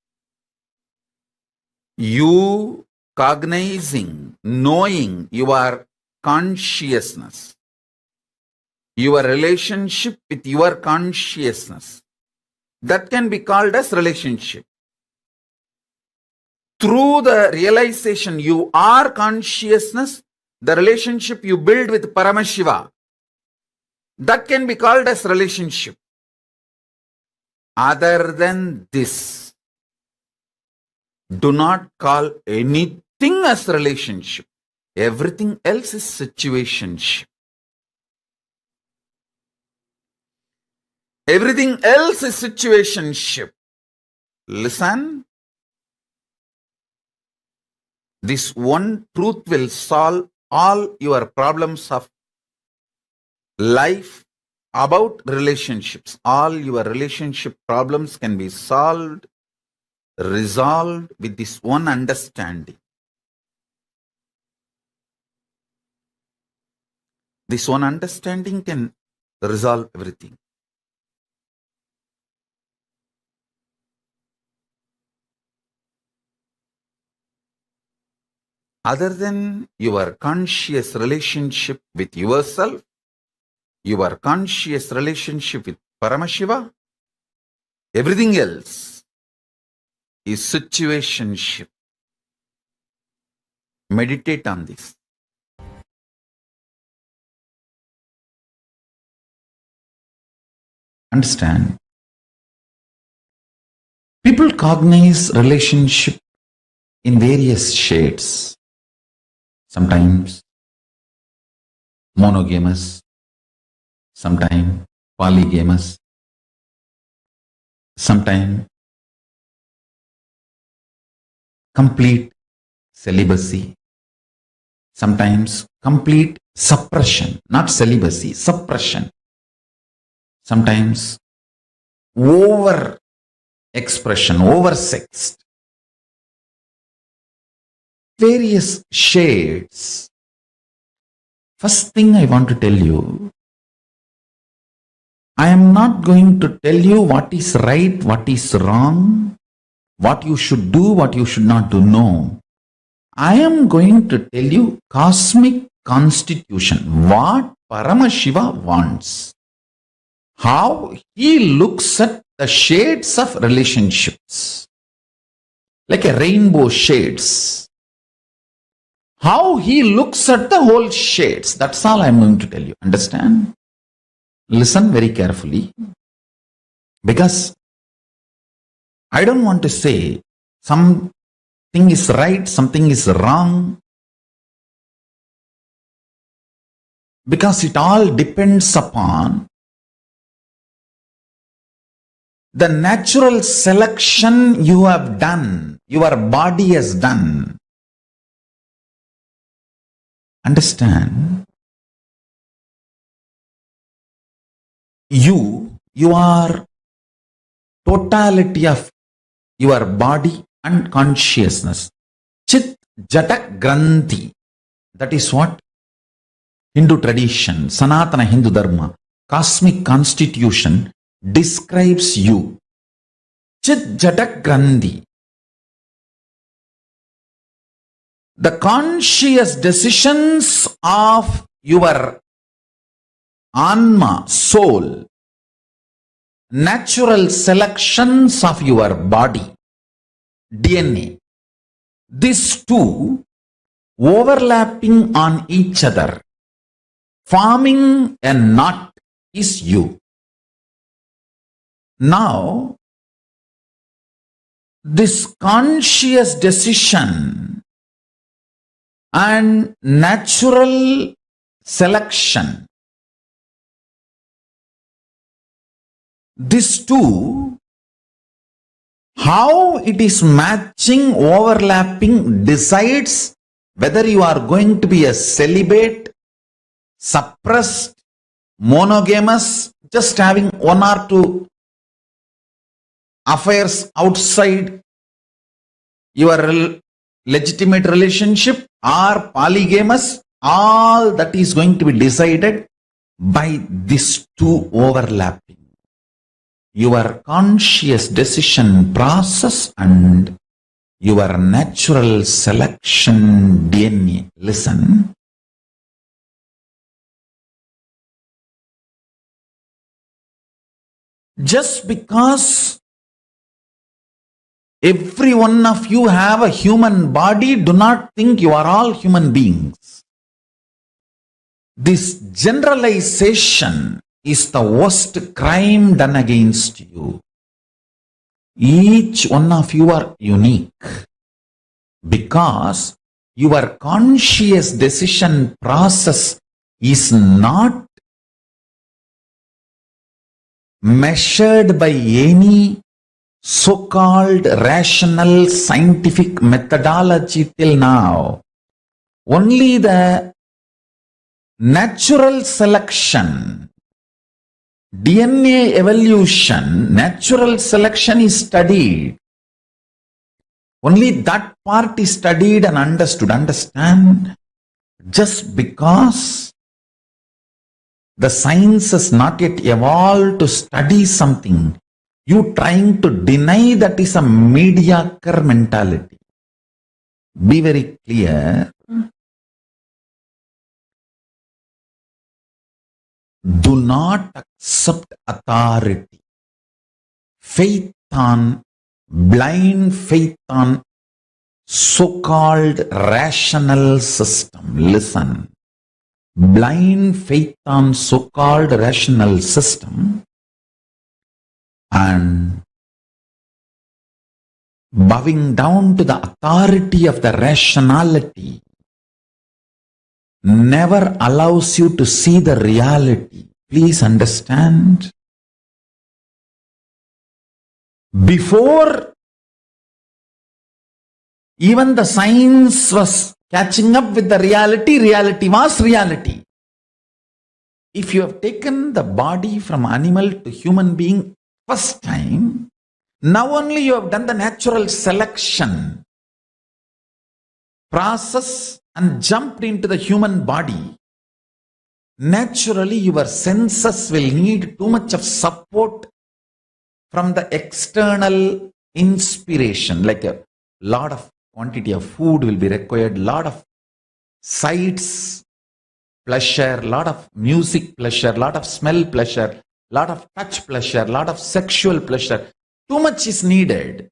You cognizing, knowing your consciousness, your relationship with your consciousness, that can be called as relationship. Through the realization you are consciousness, the relationship you build with Paramashiva, that can be called as relationship. Other than this, do not call anything as relationship. Everything else is situationship. Everything else is situationship. Listen. This one truth will solve all your problems of life about relationships. All your relationship problems can be solved, resolved with this one understanding. This one understanding can resolve everything. Other than your conscious relationship with yourself, your conscious relationship with Paramashiva, everything else is situationship. Meditate on this. Understand? People cognize relationship in various shades. Sometimes monogamous, sometimes polygamous, sometimes complete celibacy, sometimes complete suppression, not celibacy, suppression, sometimes over expression, over sexed. Various shades. First thing I want to tell you, I am not going to tell you what is right, what is wrong, what you should do, what you should not do. No. I am going to tell you cosmic constitution, what Paramashiva wants, how he looks at the shades of relationships, like a rainbow shades. How he looks at the whole shades. That's all I'm going to tell you. Understand? Listen very carefully. Because I don't want to say something is right, something is wrong. Because it all depends upon the natural selection you have done, your body has done. Understand? You are totality of your body and consciousness. Chit Jata Granthi. That is what Hindu tradition, Sanatana Hindu Dharma, cosmic constitution describes you. Chit Jata Granthi. The conscious decisions of your Anma, soul, natural selections of your body, DNA, these two overlapping on each other, forming a knot is you. Now, this conscious decision and natural selection, these two, how it is matching, overlapping, decides whether you are going to be a celibate, suppressed, monogamous, just having one or two affairs outside your legitimate relationship, or polygamous. All that is going to be decided by these two overlapping. Your conscious decision process and your natural selection DNA. Listen. Just because every one of you have a human body, do not think you are all human beings. this generalization is the worst crime done against you. Each one of you are unique because your conscious decision process is not measured by any so-called rational scientific methodology till now. Only the natural selection, DNA evolution, natural selection is studied. Only that part is studied and understood. Understand? Just because the science has not yet evolved to study something, you trying to deny that is a mediocre mentality. Be very clear. Do not accept authority. Blind faith on so-called rational system. Listen. Blind faith on so-called rational system and bowing down to the authority of the rationality never allows you to see the reality. Please understand. Before even the science was catching up with the reality, reality was reality. If you have taken the body from animal to human being first time, now only you have done the natural selection process and jumped into the human body. Naturally, your senses will need too much of support from the external inspiration, like a lot of quantity of food will be required, lot of sights pleasure, lot of music pleasure, lot of smell pleasure, lot of touch pleasure, lot of sexual pleasure. Too much is needed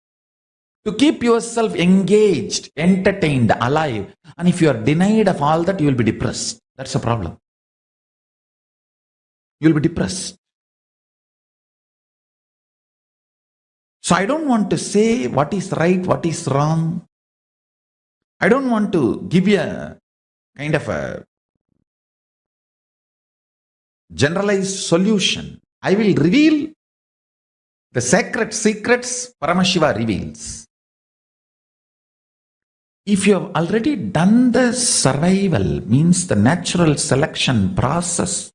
to keep yourself engaged, entertained, alive. And if you are denied of all that, you will be depressed. That's a problem. You will be depressed. So I don't want to say what is right, what is wrong. I don't want to give you a kind of a generalized solution. I will reveal the sacred secrets Paramashiva reveals. If you have already done the survival, means the natural selection process,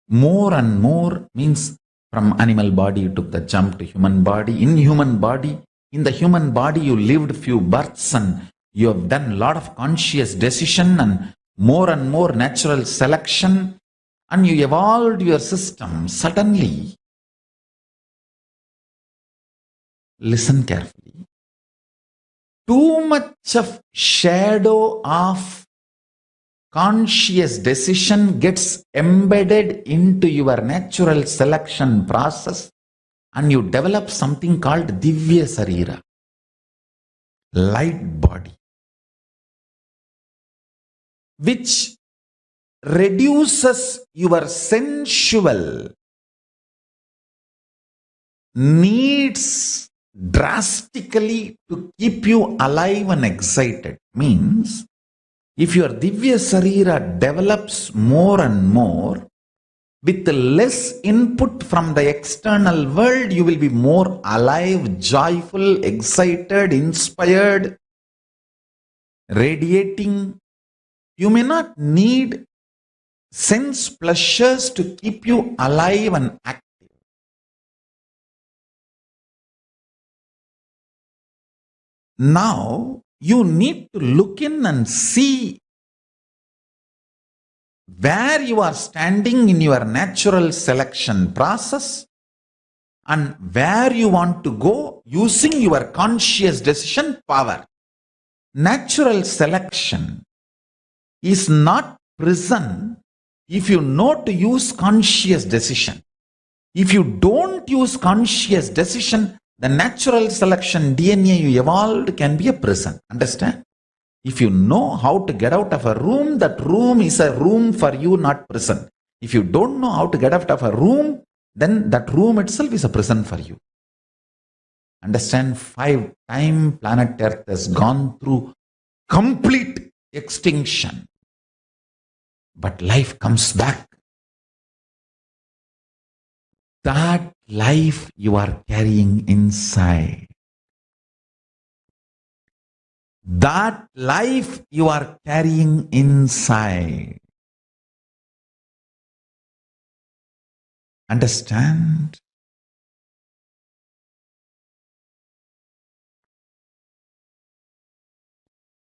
more and more means from animal body you took the jump to human body. In the human body you lived few births and you have done a lot of conscious decision and more natural selection, and you evolved your system. Suddenly, listen carefully, too much of shadow of conscious decision gets embedded into your natural selection process and you develop something called Divya Sarira, light body, which reduces your sensual needs drastically to keep you alive and excited. Means, if your Divya Sarira develops more and more, with less input from the external world, you will be more alive, joyful, excited, inspired, radiating. You may not need sense pleasures to keep you alive and active. Now, you need to look in and see where you are standing in your natural selection process and where you want to go using your conscious decision power. Natural selection is not prison if you know to use conscious decision. If you don't use conscious decision, the natural selection DNA you evolved can be a prison. Understand? If you know how to get out of a room, that room is a room for you, not prison. If you don't know how to get out of a room, then that room itself is a prison for you. Understand, 5 times planet Earth has gone through complete extinction. But life comes back. That life you are carrying inside. That life you are carrying inside. Understand?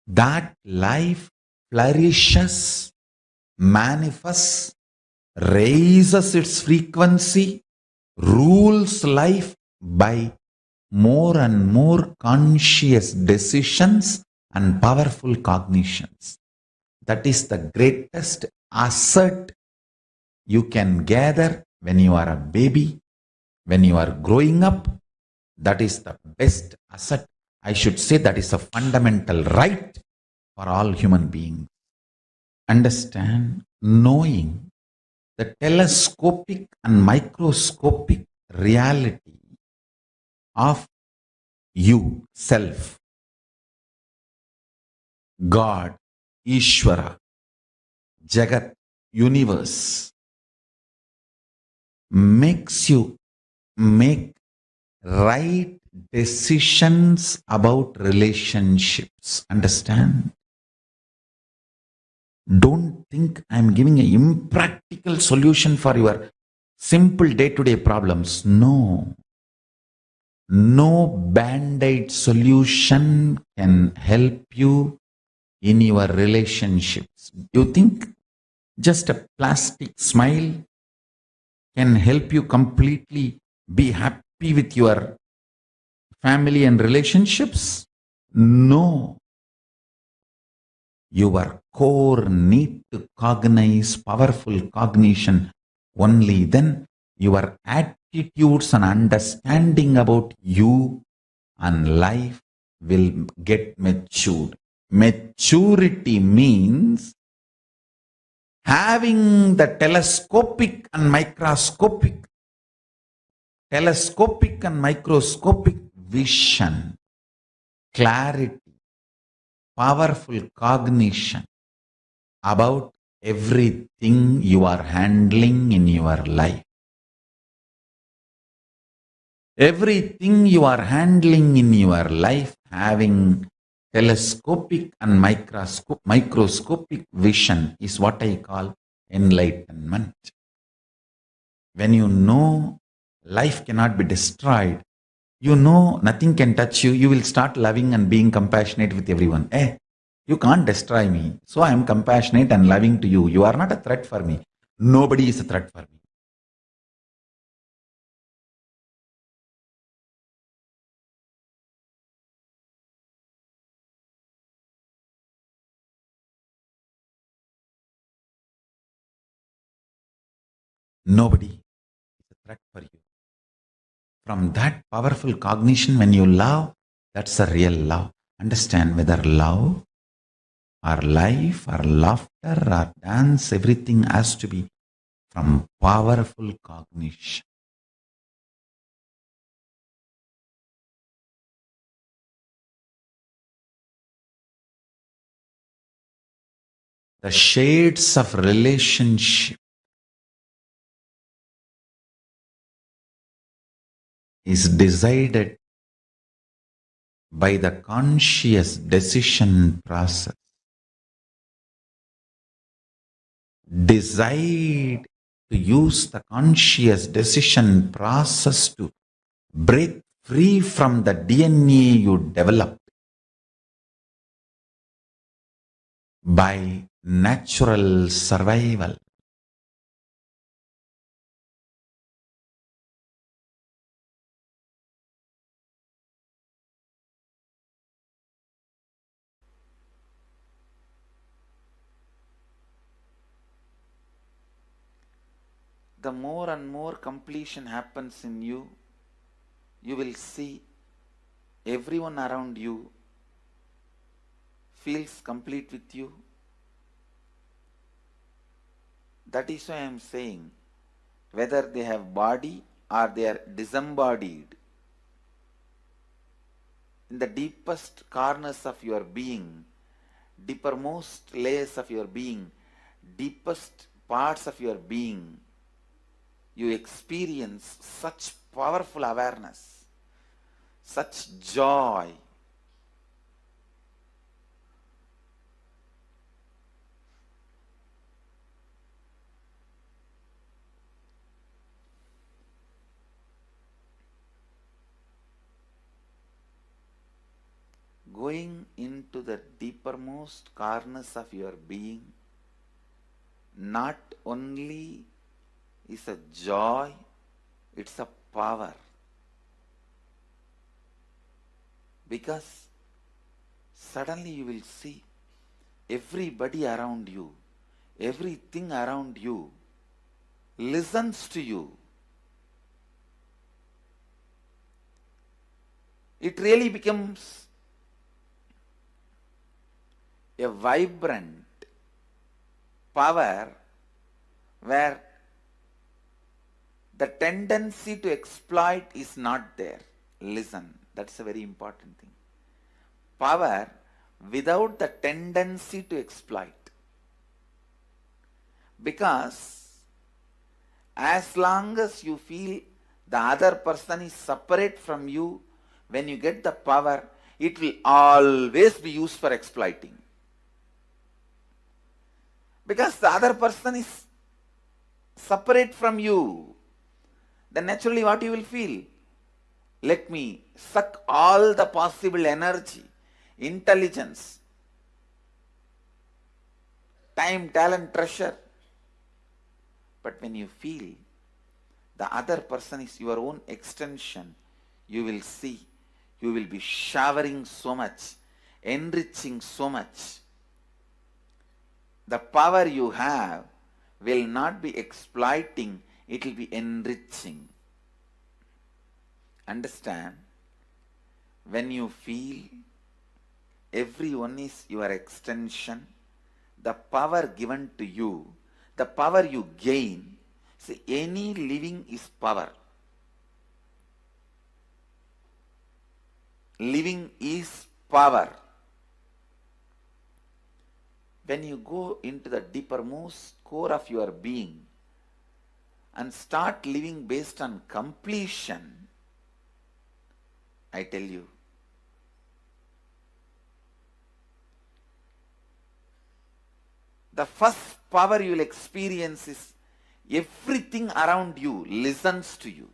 That life flourishes, manifests, raises its frequency, rules life by more and more conscious decisions and powerful cognitions. That is the greatest asset you can gather when you are a baby, when you are growing up. That is the best asset. I should say that is a fundamental right for all human beings. Understand, knowing the telescopic and microscopic reality of you, self, God, Ishvara, Jagat, universe, makes you make right decisions about relationships. Understand? Don't think I'm giving an impractical solution for your simple day-to-day problems. No. No band-aid solution can help you in your relationships. You think just a plastic smile can help you completely be happy with your family and relationships? No. Your core need to cognize powerful cognition. Only then your attitudes and understanding about you and life will get matured. Maturity means having the telescopic and microscopic vision, clarity, powerful cognition about everything you are handling in your life. Everything you are handling in your life, having telescopic and microscopic vision, is what I call enlightenment. When you know life cannot be destroyed, you know nothing can touch you, you will start loving and being compassionate with everyone. You can't destroy me, so I am compassionate and loving to you. You are not a threat for me. Nobody is a threat for me. Nobody is a threat for you. From that powerful cognition, when you love, that's a real love. Understand, whether love or life or laughter or dance, everything has to be from powerful cognition. The shades of relationship is decided by the conscious decision process. Decide to use the conscious decision process to break free from the DNA you developed by natural survival. The more and more completion happens in you, you will see everyone around you feels complete with you. That is why I am saying, whether they have body or they are disembodied, in the deepest corners of your being, deepermost layers of your being, deepest parts of your being, you experience such powerful awareness, such joy. Going into the deepermost corners of your being not only is a joy, it's a power. Because suddenly you will see everybody around you, everything around you listens to you. It really becomes a vibrant power where the tendency to exploit is not there. Listen, that's a very important thing. Power without the tendency to exploit. Because as long as you feel the other person is separate from you, when you get the power, it will always be used for exploiting. Because the other person is separate from you, then naturally what you will feel? Let me suck all the possible energy, intelligence, time, talent, treasure. But when you feel the other person is your own extension, you will see, you will be showering so much, enriching so much. The power you have will not be exploiting, it will be enriching. Understand? When you feel everyone is your extension, the power given to you, the power you gain, see, any living is power. Living is power. When you go into the deepermost core of your being and start living based on completion, I tell you, the first power you will experience is everything around you listens to you.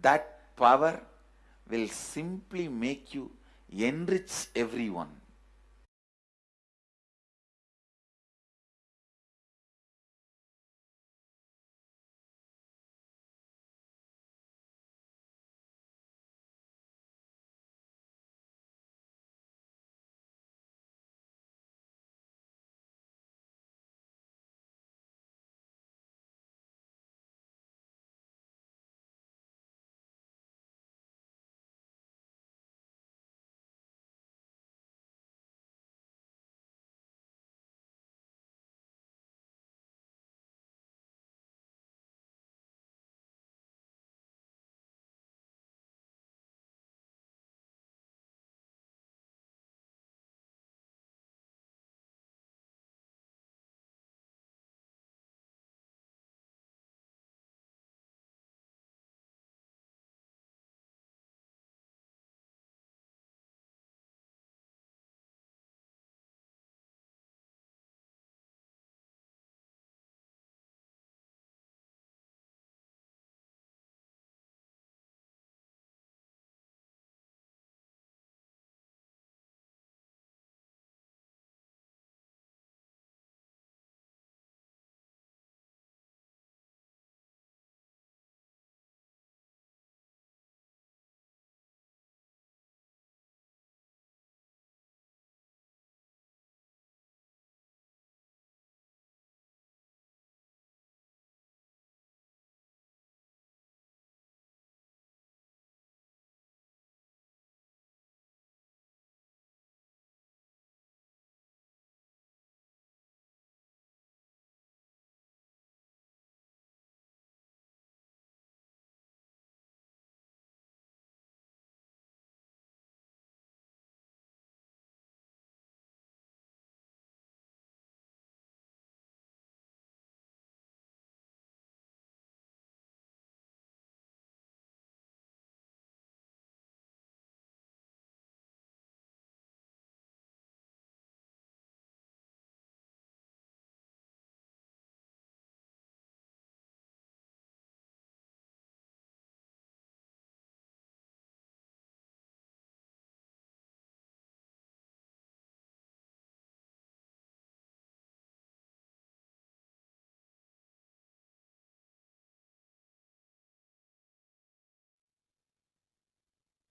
That power will simply make you enrich everyone.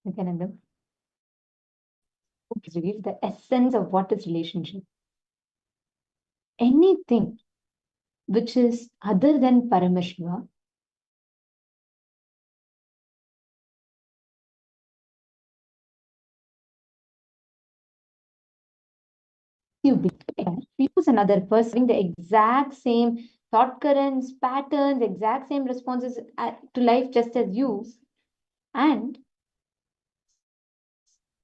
Nithyananda, reveal the essence of what is relationship. Anything which is other than Paramashiva you choose another person the exact same thought currents, patterns, exact same responses to life just as you, and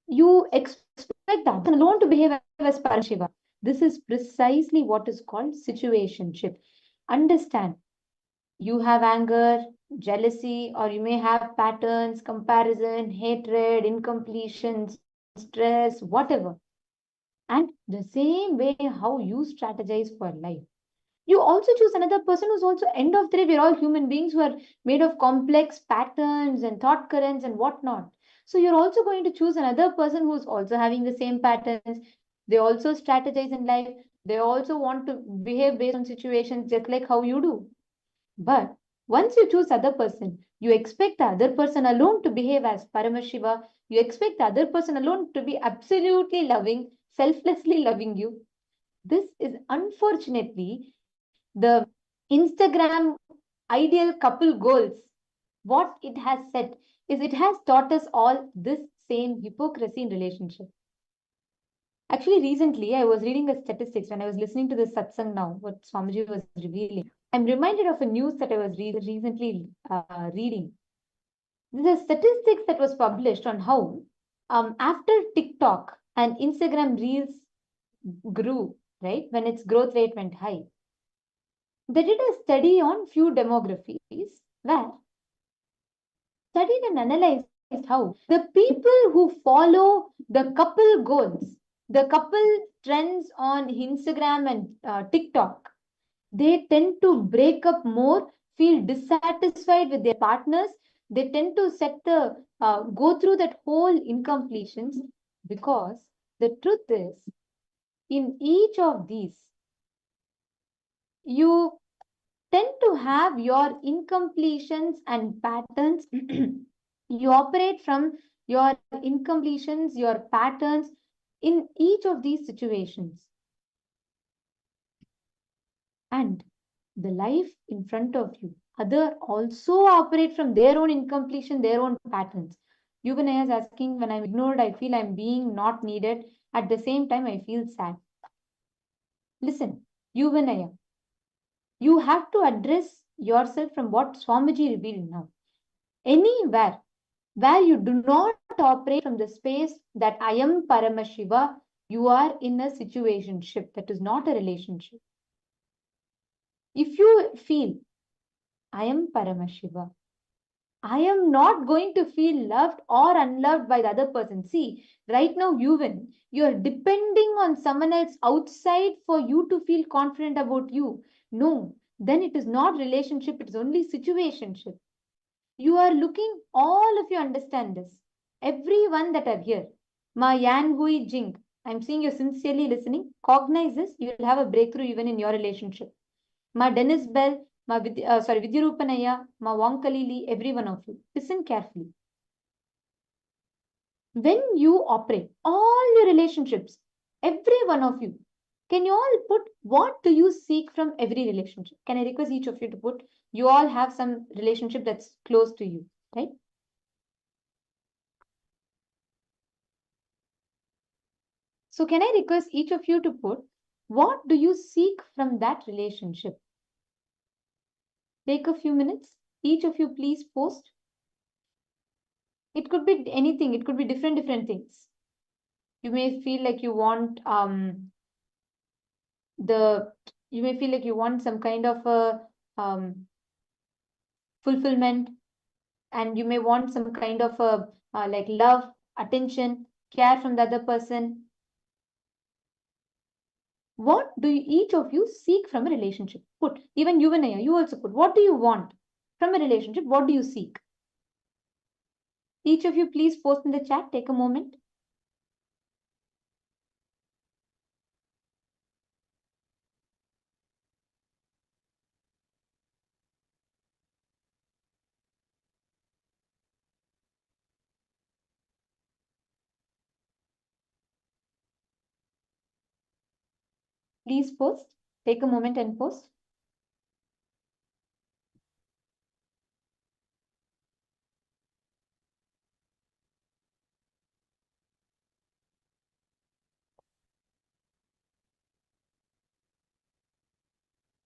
you expect that person alone to behave as Paramashiva. This is precisely what is called situationship. Understand, you have anger, jealousy, or you may have patterns, comparison, hatred, incompletion, stress, whatever. And the same way how you strategize for life, you also choose another person who's also end of the day. We're all human beings who are made of complex patterns and thought currents and whatnot. So you're also going to choose another person who's also having the same patterns. They also strategize in life. They also want to behave based on situations just like how you do. But once you choose other person, you expect the other person alone to behave as Paramashiva. You expect the other person alone to be absolutely loving, selflessly loving you. This is unfortunately the Instagram ideal couple goals. What it has said is it has taught us all this same hypocrisy in relationship. Actually, recently I was reading the statistics when I was listening to this satsang now, what Swamiji was revealing. I'm reminded of a news that I was recently reading. The statistics that was published on how after TikTok and Instagram Reels grew, right, when its growth rate went high, they did a study on few demographies where studied and analyzed how the people who follow the couple goals, the couple trends on Instagram and TikTok, they tend to break up more, feel dissatisfied with their partners. They tend to go through that whole incompletions, because the truth is, in each of these, you tend to have your incompletions and patterns. You operate from your incompletions, your patterns in each of these situations. And the life in front of you, other also operate from their own incompletion, their own patterns. Yuvanaya is asking, when I'm ignored, I feel I'm being not needed. At the same time, I feel sad. Listen, Yuvanaya, you have to address yourself from what Swamiji revealed now. Anywhere where you do not operate from the space that I am Paramashiva, you are in a situationship. That is not a relationship. If you feel I am Paramashiva, I am not going to feel loved or unloved by the other person. See, right now, you are depending on someone else outside for you to feel confident about you. No, then it is not relationship, it is only situationship. You are looking, all of you understand this. Everyone that are here. Ma Yan Hui Jing. I'm seeing you sincerely listening. Cognize this. You will have a breakthrough even in your relationship. Ma Dennis Bell, Vidyarupanaya, Ma Wonkalili, every one of you. Listen carefully. When you operate all your relationships, every one of you, can you all put what do you seek from every relationship? Can I request each of you to put, you all have some relationship that's close to you, right? So can I request each of you to put, what do you seek from that relationship? Take a few minutes. Each of you please post. It could be anything. It could be different things. You may feel like you want you may feel like you want some kind of a fulfillment, and you may want some kind of a like love, attention, care from the other person. What do each of you seek from a relationship? Put, even Yuvanaya, you also put, what do you want from a relationship? What do you seek? Each of you please post in the chat, take a moment. Please post. Take a moment and post.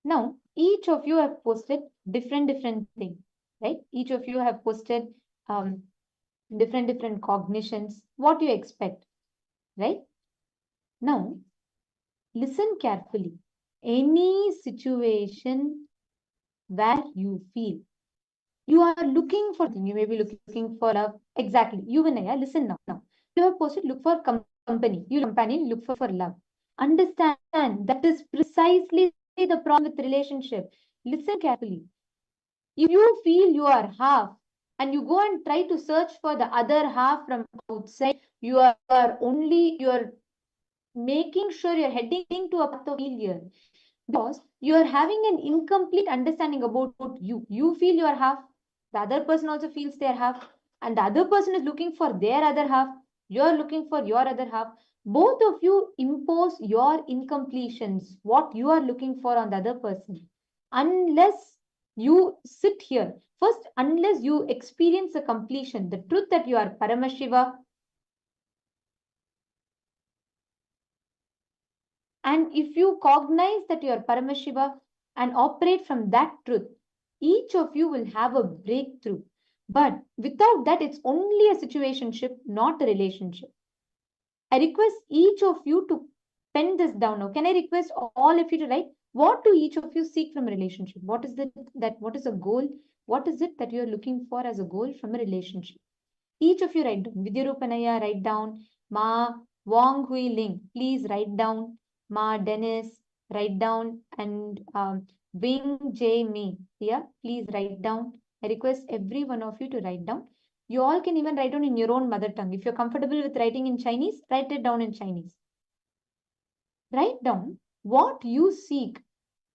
Now, each of you have posted different things, right? Each of you have posted different cognitions, what you expect, right? Now, listen carefully. Any situation where you feel you are looking for something, you may be looking for love. Exactly. You and I, listen now. You have posted, look for company. You companion, look for love. Understand that is precisely the problem with relationship. Listen carefully. If you feel you are half and you go and try to search for the other half from outside, you are making sure you're heading to a path of failure because you are having an incomplete understanding about you. You feel you are half, the other person also feels they are half, and the other person is looking for their other half. You're looking for your other half. Both of you impose your incompletions, what you are looking for on the other person. Unless you sit here, first, unless you experience a completion, the truth that you are Paramashiva, and if you cognize that you are Paramashiva and operate from that truth, each of you will have a breakthrough. But without that, it's only a situationship, not a relationship. I request each of you to pen this down now. Can I request all of you to write what do each of you seek from a relationship? What is what is a goal? What is it that you are looking for as a goal from a relationship? Each of you write down. Vidyarupanaya, write down. Ma Wong Hui Ling, please write down. Ma Dennis, write down. And Wing J Me, yeah, please write down. I request every one of you to write down. You all can even write down in your own mother tongue. If you're comfortable with writing in Chinese, write it down in Chinese. Write down what you seek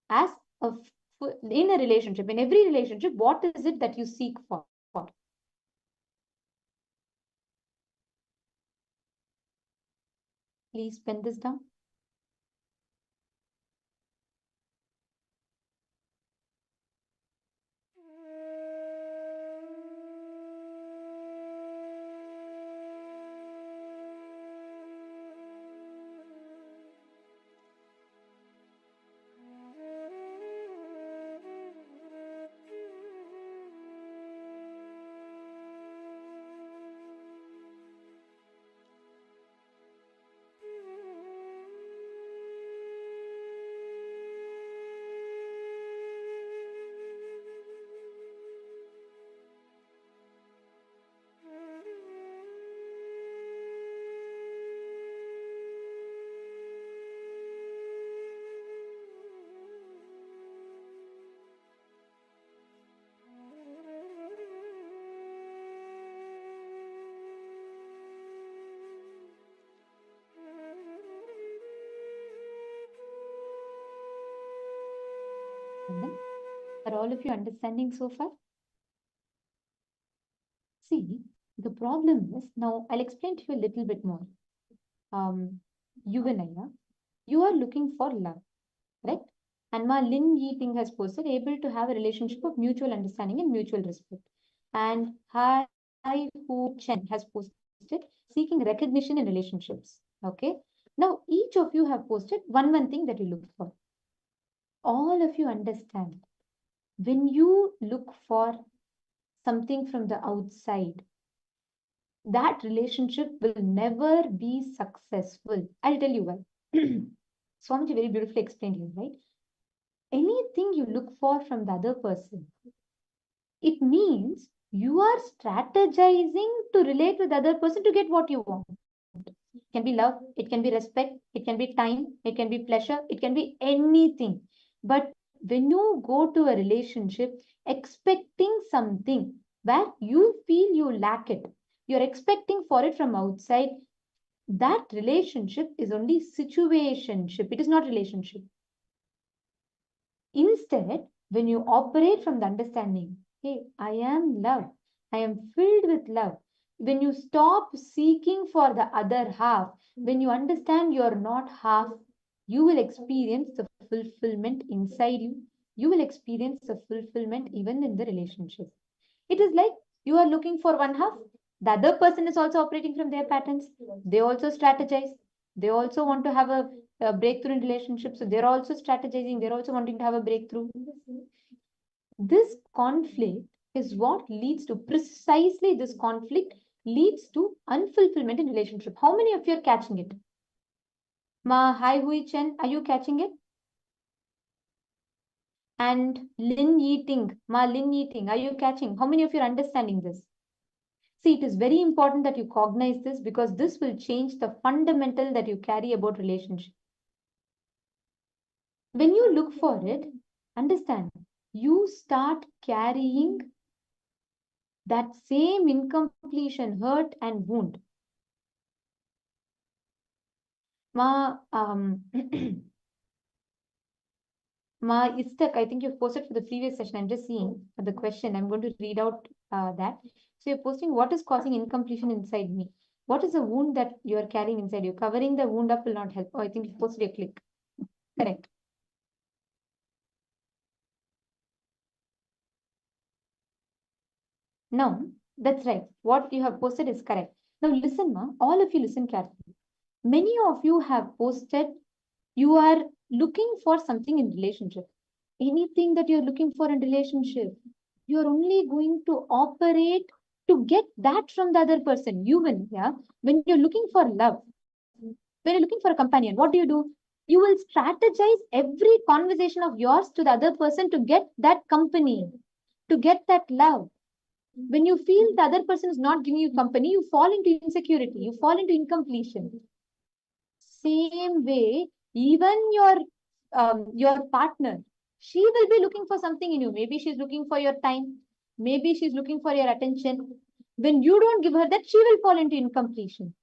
as in a relationship. In every relationship, what is it that you seek for? Please pen this down. Are all of you understanding so far? See, the problem is, now I'll explain to you a little bit more. Yuganaya, you are looking for love, right? And Ma Lin Yi Ting has posted, able to have a relationship of mutual understanding and mutual respect. And Hai Hu Chen has posted, seeking recognition in relationships. Okay. Now, each of you have posted one thing that you look for. All of you understand. When you look for something from the outside, that relationship will never be successful. I'll tell you why. Swamiji very beautifully explained here, right? Anything you look for from the other person, it means you are strategizing to relate with the other person to get what you want. It can be love, it can be respect, it can be time, it can be pleasure, it can be anything. But when you go to a relationship expecting something where you feel you lack it, you're expecting for it from outside, that relationship is only situationship. It is not relationship. Instead, when you operate from the understanding, hey, I am love, I am filled with love. When you stop seeking for the other half, when you understand you're not half, You will experience the fulfillment inside you. You will experience the fulfillment even in the relationship. It is like you are looking for one half. The other person is also operating from their patterns. They also strategize. They also want to have a breakthrough in relationships. So they're also strategizing. They're also wanting to have a breakthrough. This conflict is what leads to, precisely this conflict leads to unfulfillment in relationship. How many of you are catching it? Ma Hai Hui Chen, are you catching it? And Lin Yeting, Ma Lin Yeting, are you catching? How many of you are understanding this? See, it is very important that you cognize this because this will change the fundamental that you carry about relationship. When you look for it, understand, you start carrying that same incompletion, hurt and wound. Ma, Ma Istak, I think you've posted for the previous session. I'm just seeing the question. I'm going to read out that. So you're posting, what is causing incompletion inside me? What is the wound that you are carrying inside you? Covering the wound up will not help. Oh, I think you posted a click. Correct. No, that's right. What you have posted is correct. Now listen, ma, all of you listen carefully. Many of you have posted, you are looking for something in relationship. Anything that you're looking for in relationship, you're only going to operate to get that from the other person. You will, yeah. When you're looking for love, when you're looking for a companion, what do? You will strategize every conversation of yours to the other person to get that company, to get that love. When you feel the other person is not giving you company, you fall into insecurity, you fall into incompletion. Same way, even your partner, she will be looking for something in you. Maybe she's looking for your time. Maybe she's looking for your attention. When you don't give her that, she will fall into incompletion.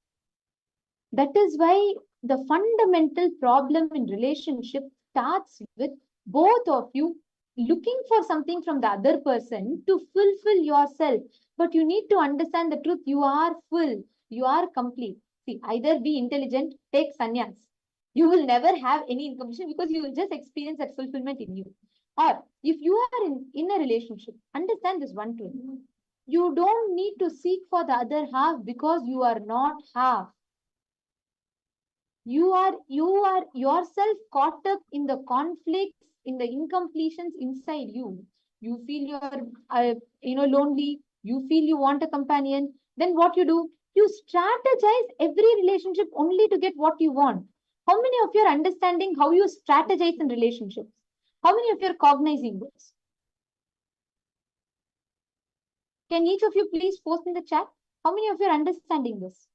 That is why the fundamental problem in relationship starts with both of you looking for something from the other person to fulfill yourself. But you need to understand the truth. You are full. You are complete. See, either be intelligent, take sannyas. You will never have any incompletion because you will just experience that fulfillment in you. Or if you are in a relationship, understand this one truth. You don't need to seek for the other half because you are not half. You are yourself caught up in the conflicts, in the incompletions inside you. You feel you're lonely. You feel you want a companion. Then what you do? You strategize every relationship only to get what you want. How many of you are understanding how you strategize in relationships? How many of you are cognizing this? Can each of you please post in the chat? How many of you are understanding this?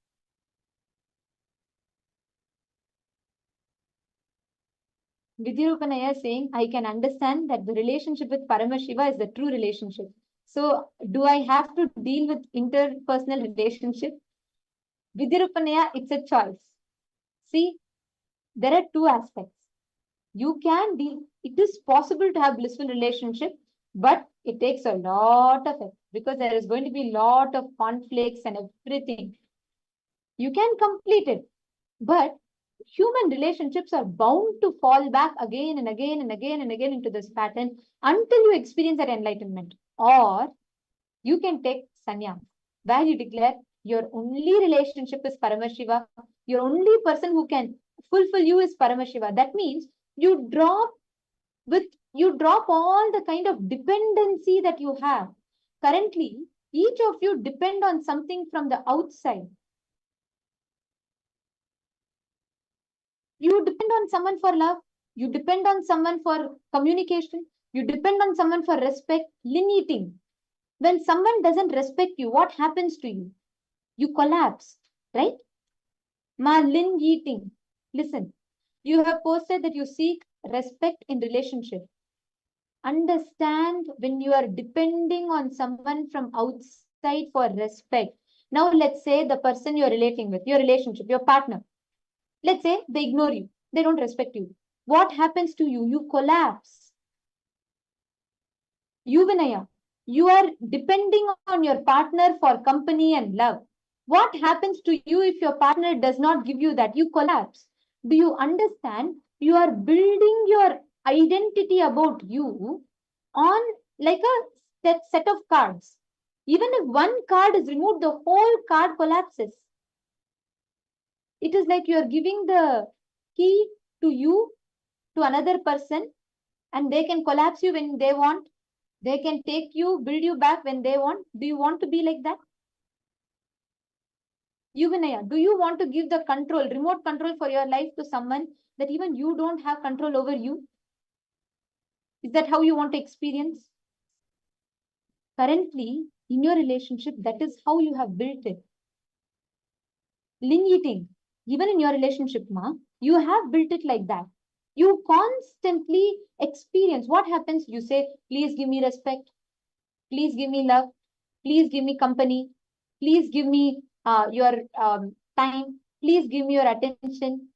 Vidyarupanaya is saying, I can understand that the relationship with Paramashiva is the true relationship. So, do I have to deal with interpersonal relationship? Vidyarupanaya, it's a choice. See, there are two aspects. You can deal, it is possible to have blissful relationship, but it takes a lot of effort because there is going to be a lot of conflicts and everything. You can complete it, but human relationships are bound to fall back again and again and again and again into this pattern until you experience that enlightenment. Or you can take sannyas, where you declare your only relationship is Paramashiva. Your only person who can fulfill you is Paramashiva. That means you drop all the kind of dependency that you have. Currently, each of you depend on something from the outside. You depend on someone for love. You depend on someone for communication. You depend on someone for respect, limiting. When someone doesn't respect you, what happens to you? You collapse, right? Ma Lin Yeating. Listen, you have posted that you seek respect in relationship. Understand when you are depending on someone from outside for respect. Now, let's say the person you're relating with, your relationship, your partner. Let's say they ignore you. They don't respect you. What happens to you? You collapse. You, Vinaya, you are depending on your partner for company and love. What happens to you if your partner does not give you that? You collapse. Do you understand? you are building your identity about you on like a set of cards. Even if one card is removed, the whole card collapses. It is like you are giving the key to you to another person, and they can collapse you when they want. They can take you, build you back when they want. Do you want to be like that? Vinaya, do you want to give the control, remote control for your life to someone that even you don't have control over you? Is that how you want to experience? Currently, in your relationship, that is how you have built it. Ling-eating, even in your relationship, you have built it like that. You constantly experience what happens. You say, please give me respect. Please give me love. Please give me company. Please give me your time. Please give me your attention.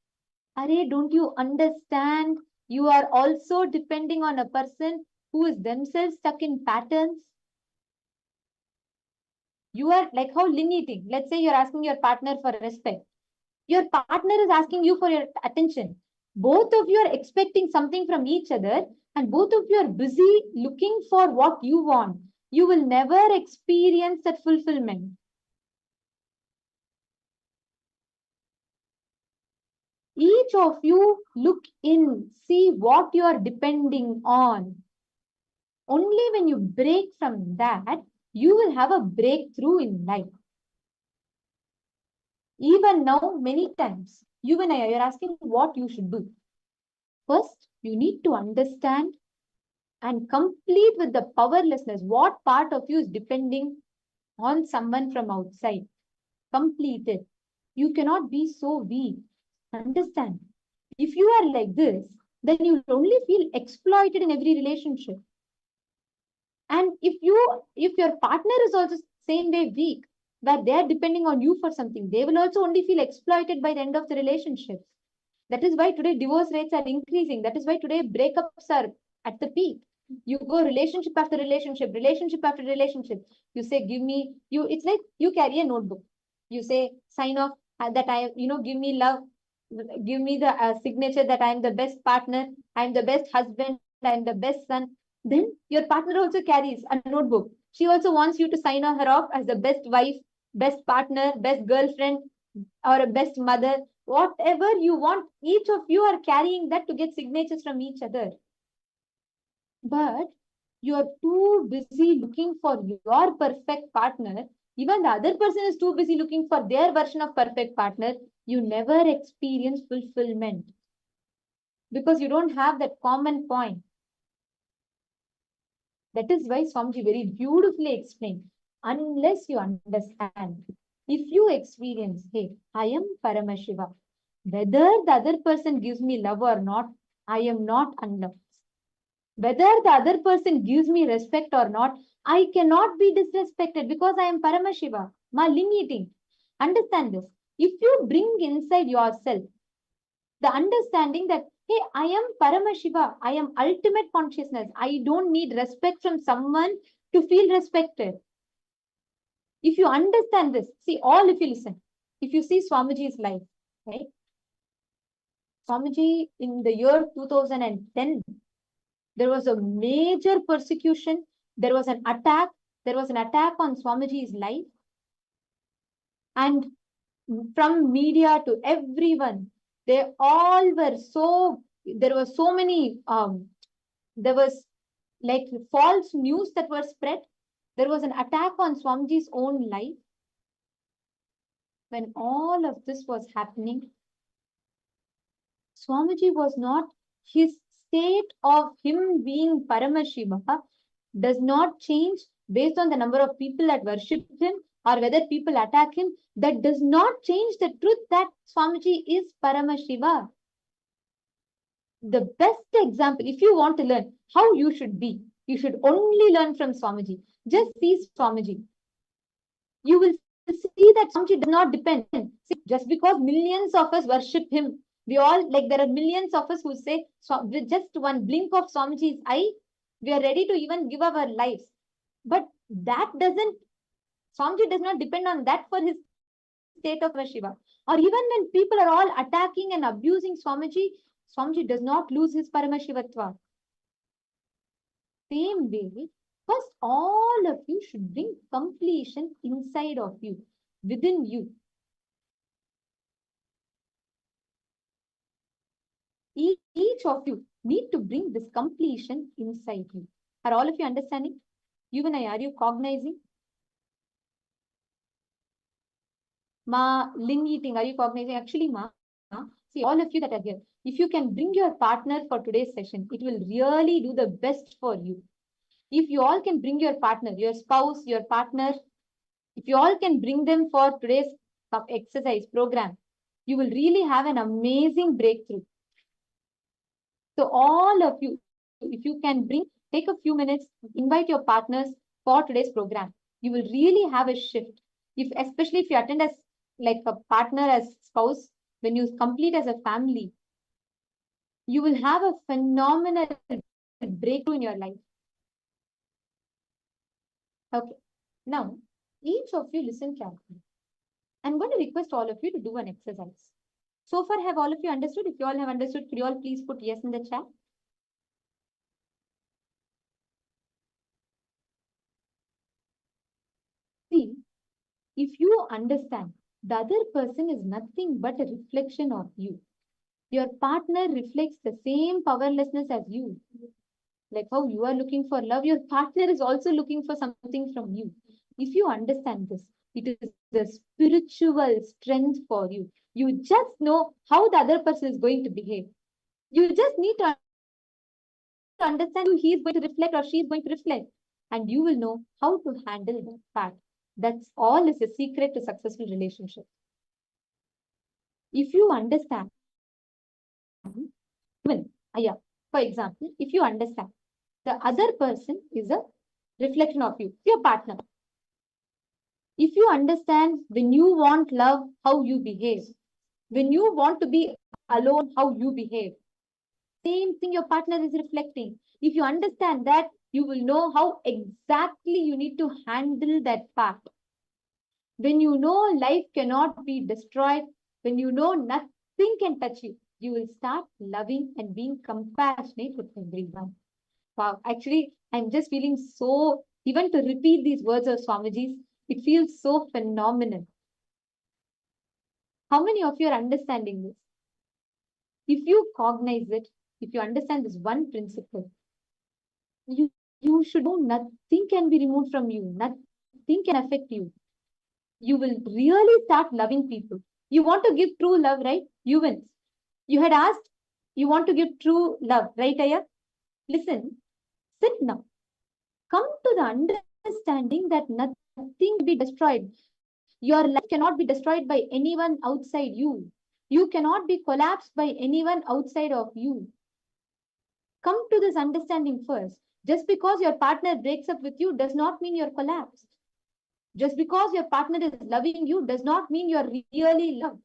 Arey, don't you understand? You are also depending on a person who is themselves stuck in patterns. You are like how ling-eating. Let's say you're asking your partner for respect. Your partner is asking you for your attention. Both of you are expecting something from each other, and both of you are busy looking for what you want. You will never experience that fulfillment. Each of you look in, see what you are depending on. Only when you break from that, you will have a breakthrough in life. Even now, many times, you and I are asking what you should do. First, you need to understand and complete with the powerlessness. What part of you is depending on someone from outside? Complete it. You cannot be so weak. Understand. If you are like this, then you will only feel exploited in every relationship. And if your partner is also same way weak, where they are depending on you for something, they will also only feel exploited by the end of the relationship. That is why today divorce rates are increasing. That is why today breakups are at the peak. You go relationship after relationship, relationship after relationship. You say, give me, it's like you carry a notebook. You say, sign off that I, give me love, give me the signature that I am the best partner, I am the best husband, I am the best son. Then your partner also carries a notebook. She also wants you to sign her off as the best wife, best partner, best girlfriend, or a best mother. Whatever you want, each of you are carrying that to get signatures from each other. But you are too busy looking for your perfect partner. Even the other person is too busy looking for their version of perfect partner. You never experience fulfillment because you don't have that common point. That is why Swamiji very beautifully explained, unless you understand, if you experience, hey, I am Paramashiva, whether the other person gives me love or not, I am not unloved. Whether the other person gives me respect or not, I cannot be disrespected because I am Paramashiva, ma ling-eating. Understand this. If you bring inside yourself the understanding that, hey, I am Paramashiva, I am ultimate consciousness, I don't need respect from someone to feel respected. If you understand this, see, all if you listen, if you see Swamiji's life, right? Swamiji in the year 2010, there was a major persecution. There was an attack. There was an attack on Swamiji's life. And from media to everyone, they all were so, there were so many, there was like false news that were spread. There was an attack on Swamiji's own life. When all of this was happening, Swamiji was not, his state of him being Paramashiva does not change based on the number of people that worship him or whether people attack him. That does not change the truth that Swamiji is Paramashiva. The best example, if you want to learn how you should be, you should only learn from Swamiji. Just see Swamiji. You will see that Swamiji does not depend. See, just because millions of us worship him, we all, like there are millions of us who say, with just one blink of Swamiji's eye, we are ready to even give our lives. But that doesn't, Swamiji does not depend on that for his state of Shiva. Or even when people are all attacking and abusing Swamiji, Swamiji does not lose his Paramashivatva. Same way, first all of you should bring completion inside of you, within you. Each of you need to bring this completion inside you. Are all of you understanding? You and I, are you cognizing? Ma, ling eating, are you cognizing? Actually, ma, see, all of you that are here, if you can bring your partner for today's session, it will really do the best for you. If you all can bring your partner, your spouse, your partner, if you all can bring them for today's exercise program, you will really have an amazing breakthrough. So all of you, if you can take a few minutes, invite your partners for today's program, you will really have a shift. Especially if you attend as like a partner, as spouse, when you complete as a family, you will have a phenomenal breakthrough in your life. Okay. Now, each of you listen carefully. I'm going to request all of you to do an exercise. So far, have all of you understood? If you all have understood, could you all please put yes in the chat? See, if you understand the other person is nothing but a reflection of you, your partner reflects the same powerlessness as you. Like how you are looking for love, your partner is also looking for something from you. If you understand this, it is the spiritual strength for you. You just know how the other person is going to behave. You just need to understand who he is going to reflect or she is going to reflect. And you will know how to handle that part. That's all is the secret to successful relationship. If you understand, for example, if you understand the other person is a reflection of you, your partner. If you understand when you want love, how you behave, when you want to be alone, how you behave, same thing your partner is reflecting. If you understand that, you will know how exactly you need to handle that part. When you know life cannot be destroyed, when you know nothing can touch you, you will start loving and being compassionate with everyone. Wow, actually, I'm just feeling so, even to repeat these words of Swamiji's, it feels so phenomenal. How many of you are understanding this? If you cognize it, if you understand this one principle, you should know nothing can be removed from you, nothing can affect you. You will really start loving people. You want to give true love, right? You win. You had asked, you want to give true love, right, Aya? Listen, sit now. Come to the understanding that nothing will be destroyed. Your life cannot be destroyed by anyone outside you. You cannot be collapsed by anyone outside of you. Come to this understanding first. Just because your partner breaks up with you does not mean you're collapsed. Just because your partner is loving you does not mean you're really loved.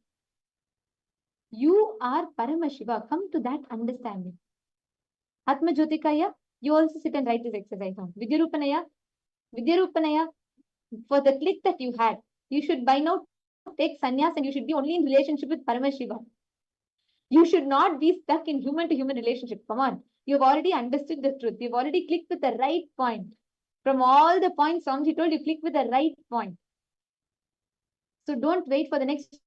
You are Paramashiva. Come to that understanding. Atma Jyotikaya, you also sit and write this exercise on. Vidyarupanaya, for the click that you had, you should by now take sannyas and you should be only in relationship with Paramashiva. You should not be stuck in human-to-human relationship. Come on. You've already understood the truth. You've already clicked with the right point. From all the points Swamiji told, you click with the right point. So don't wait for the next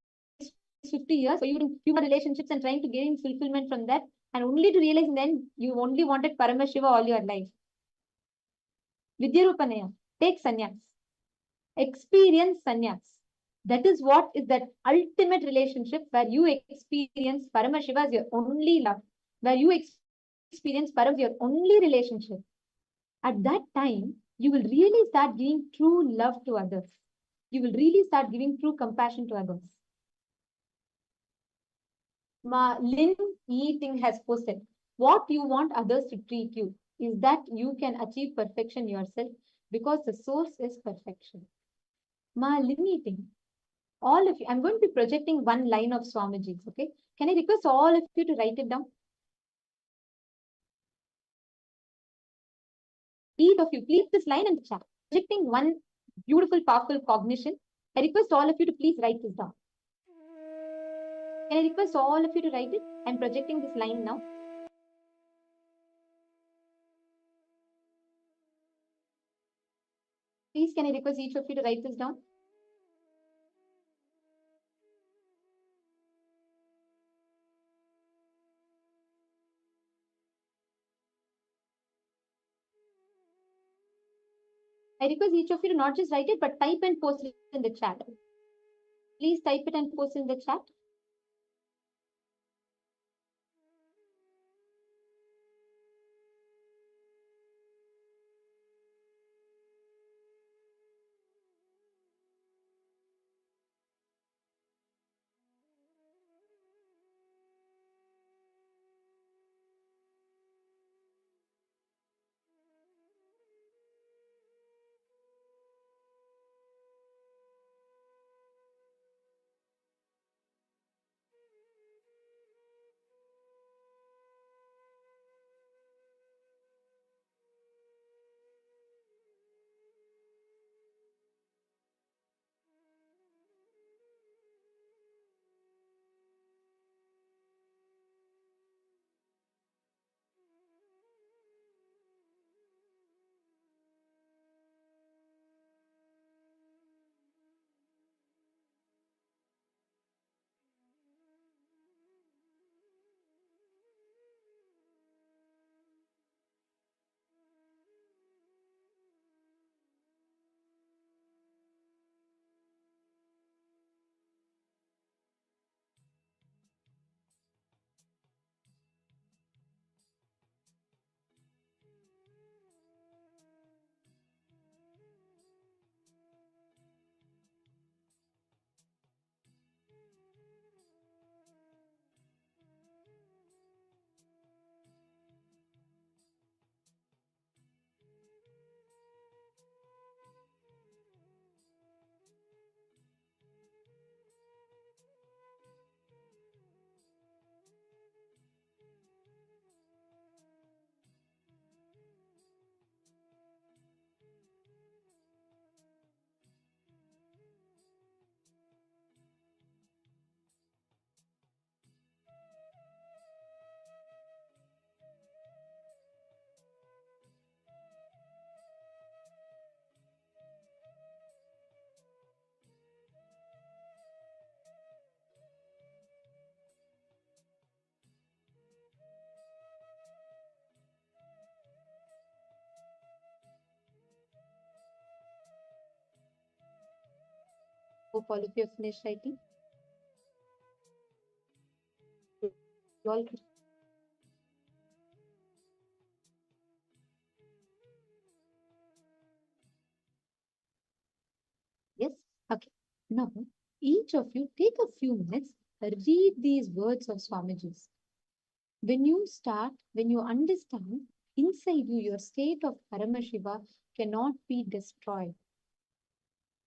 50 years for you in human relationships and trying to gain fulfillment from that, and only to realize then you only wanted Paramashiva all your life. Vidyarupanaya, take sannyas. Experience sannyas. That is what is that ultimate relationship where you experience Paramashiva as your only love, where you experience Param as your only relationship. At that time, you will really start giving true love to others. You will really start giving true compassion to others. Lin Eating has posted, what you want others to treat you is that you can achieve perfection yourself because the source is perfection. Lin Eating, all of you, I'm going to be projecting one line of Swamiji's, okay? Can I request all of you to write it down? Each of you, please this line in the chat. Projecting one beautiful, powerful cognition. I request all of you to please write this down. Can I request all of you to write it? I'm projecting this line now. Please, can I request each of you to write this down? I request each of you to not just write it, but type and post it in the chat. Please type it and post in the chat. Hope all of you have finished writing. You all. Yes? Okay. Now, each of you take a few minutes, read these words of Swamiji's. When you start, when you understand, inside you, your state of Paramashiva cannot be destroyed.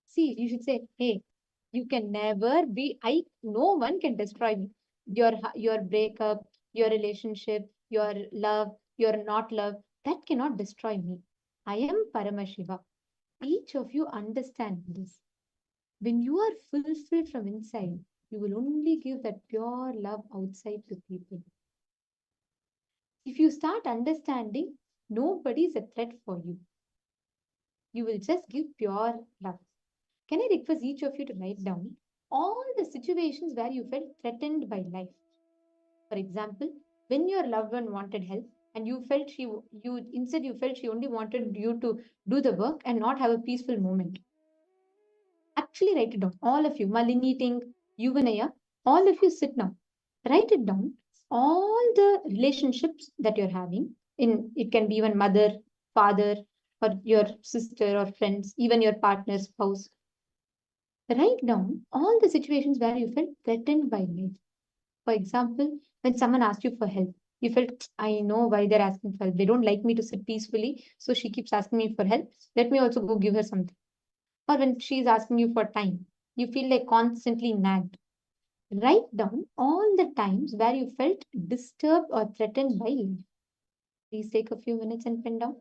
See, you should say, hey, you can never be, no one can destroy me. Your breakup, your relationship, your love, your not love, that cannot destroy me. I am Paramashiva. Each of you understand this. When you are fulfilled from inside, you will only give that pure love outside to people. If you start understanding, nobody is a threat for you. You will just give pure love. Can I request each of you to write down all the situations where you felt threatened by life? For example, when your loved one wanted help and you felt you felt she only wanted you to do the work and not have a peaceful moment. Actually write it down. All of you, Malini, Tink, Yuvanaya, all of you sit now. Write it down. All the relationships that you're having, it can be even mother, father, or your sister or friends, even your partner, spouse. Write down all the situations where you felt threatened by life. For example, when someone asked you for help, you felt, I know why they're asking for help. They don't like me to sit peacefully, so she keeps asking me for help. Let me also go give her something. Or when she's asking you for time, you feel like constantly nagged. Write down all the times where you felt disturbed or threatened by life. Please take a few minutes and pen down.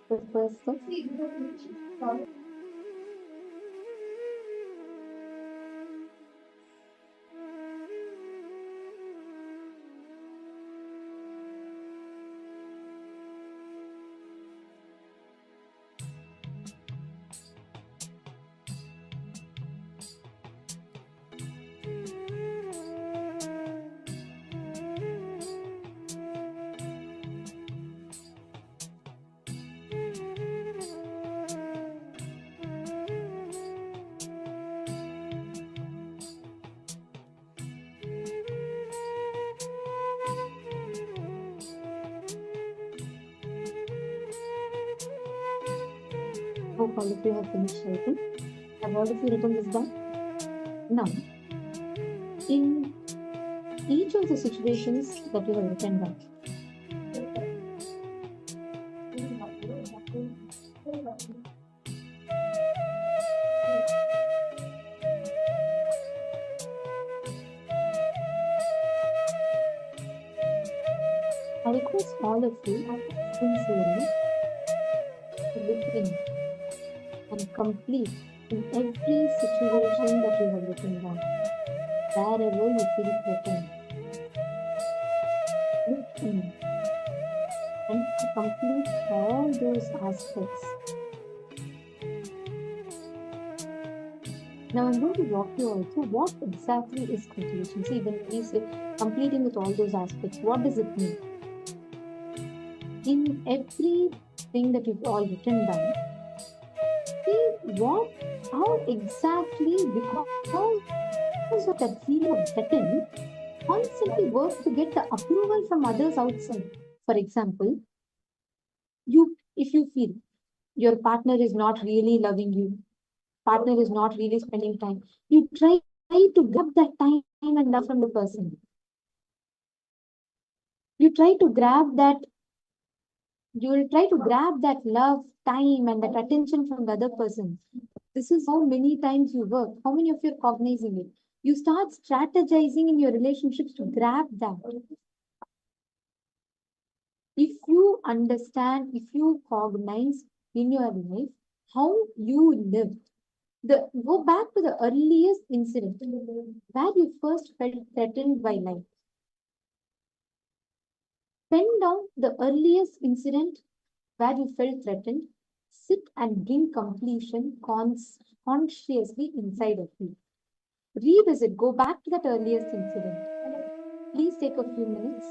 The first step. Hope all of you have finished writing. Have all of you written this down? Now, in each of the situations that you have written down, I request all of you sincerely to look in and complete in every situation that you have written down, wherever you feel threatened. Look in and complete all those aspects. Now I'm going to walk you all through what exactly is cultivation. See, when we say completing with all those aspects, what does it mean? In everything that you've all written down, see how exactly, because of that feeling of threatened, constantly work to get the approval from others outside. For example, if you feel your partner is not really loving you, partner is not really spending time, you try to grab that time and love from the person. You will try to grab that love, time, and that attention from the other person. This is how many times you work. How many of you are cognizing it? You start strategizing in your relationships to grab that. If you understand, if you cognize in your life how you lived, go back to the earliest incident where you first felt threatened by life. Pen down the earliest incident where you felt threatened. Sit and bring completion consciously inside of you. Revisit, go back to that earliest incident. Please take a few minutes.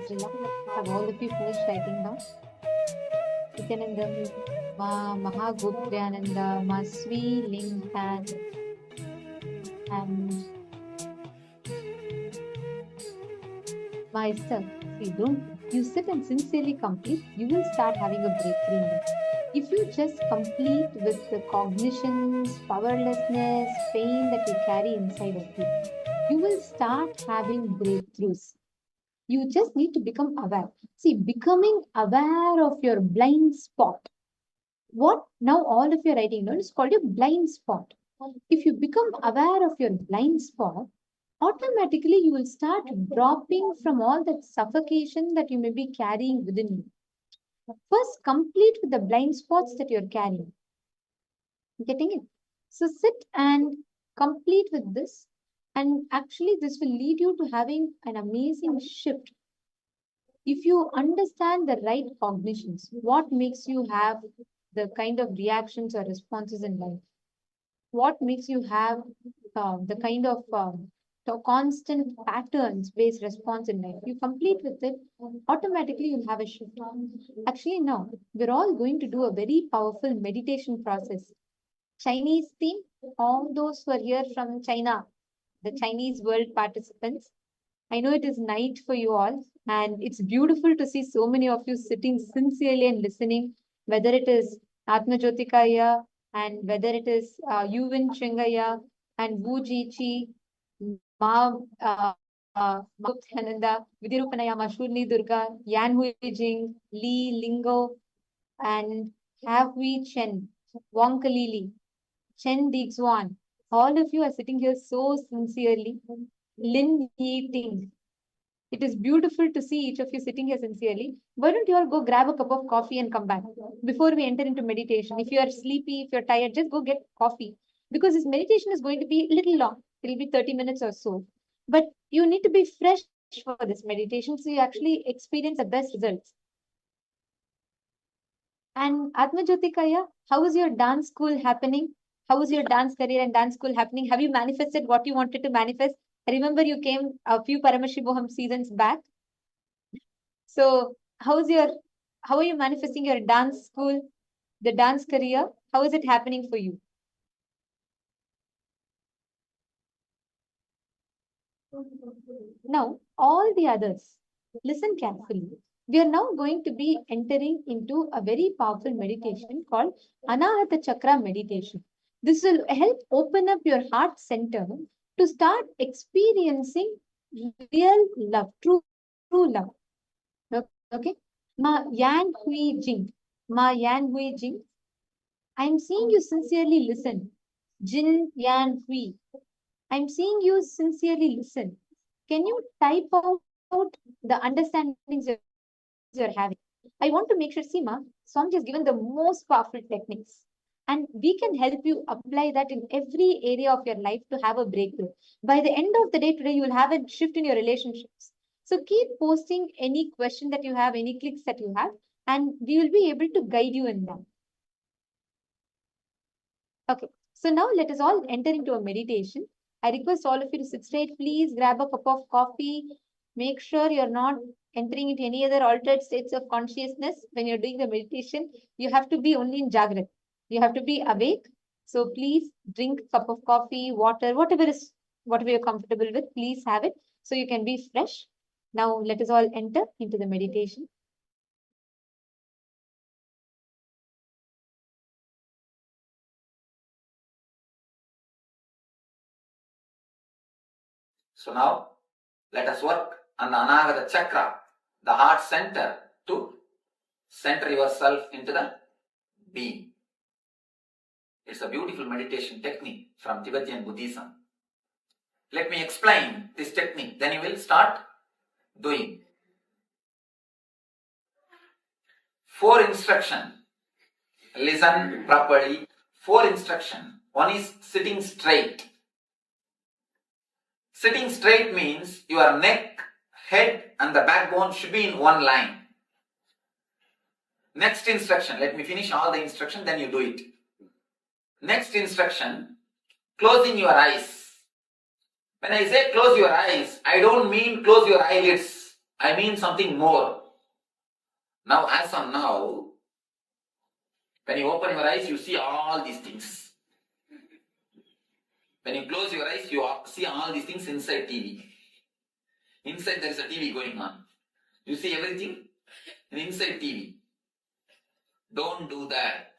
Please relax. Have all of you finished writing down? Nithyananda, Ma Mahagopriyananda, Ma Sri Lingan, and Ma Esther. See, don't you sit and sincerely complete, you will start having a breakthrough in life. If you just complete with the cognitions, powerlessness, pain that you carry inside of you, you will start having breakthroughs. You just need to become aware. See, becoming aware of your blind spot. What now all of you are writing down is called a blind spot. If you become aware of your blind spot, automatically you will start dropping from all that suffocation that you may be carrying within you. First, complete with the blind spots that you're carrying. Getting it? So sit and complete with this. And actually, this will lead you to having an amazing shift. If you understand the right cognitions, what makes you have the kind of reactions or responses in life? What makes you have the kind of constant patterns-based response in life? You complete with it, automatically you'll have a shift. Actually, now we're all going to do a very powerful meditation process. Chinese theme, all those who are here from China, the Chinese world participants, I know it is night for you all, and it's beautiful to see so many of you sitting sincerely and listening, whether it is Atma Jyotikaya and whether it is Yuvin Chingaya and Wu Ji Ma Nithyananda, Vidirupanaya, Mashurni Durga, Yan Hui Jing, Li Lingo, and Have We Chen, Wong Kalili, Chen Dixuan. All of you are sitting here so sincerely. Lin Yeating. It is beautiful to see each of you sitting here sincerely. Why don't you all go grab a cup of coffee and come back before we enter into meditation? If you are sleepy, if you're tired, just go get coffee, because this meditation is going to be a little long. It'll be 30 minutes or so. But you need to be fresh for this meditation so you actually experience the best results. And Atma Jyotikaya, how is your dance school happening? How is your dance career and dance school happening? Have you manifested what you wanted to manifest? I remember you came a few Paramashivoham seasons back. So how are you manifesting your dance school, the dance career? How is it happening for you? Now, all the others, listen carefully. We are now going to be entering into a very powerful meditation called Anahata Chakra meditation. This will help open up your heart center to start experiencing real love, true love. Okay? Ma Yan Hui Jing. Ma Yan Hui Jing. I'm seeing you sincerely listen. Jin Yan Hui. I'm seeing you sincerely listen. Can you type out the understandings you're having? I want to make sure, Seema, Swamiji has given the most powerful techniques. And we can help you apply that in every area of your life to have a breakthrough. By the end of the day today, you will have a shift in your relationships. So keep posting any question that you have, any clicks that you have, and we will be able to guide you in that. Okay, so now let us all enter into a meditation. I request all of you to sit straight. Please grab a cup of coffee. Make sure you're not entering into any other altered states of consciousness when you're doing the meditation. You have to be only in Jagrat. You have to be awake. So please drink a cup of coffee, water, whatever you're comfortable with, please have it so you can be fresh. Now let us all enter into the meditation. So now, let us work on the Anahata Chakra, the heart center, to center yourself into the being. It's a beautiful meditation technique from Tibetan Buddhism. Let me explain this technique, then you will start doing. 4 instructions. Listen properly. 4 instructions. One is sitting straight. Sitting straight means your neck, head and the backbone should be in one line. Next instruction, let me finish all the instructions, then you do it. Next instruction, closing your eyes. When I say close your eyes, I don't mean close your eyelids. I mean something more. Now, as on now, when you open your eyes, you see all these things. When you close your eyes, you see all these things inside TV. Inside there is a TV going on. You see everything inside TV. Don't do that.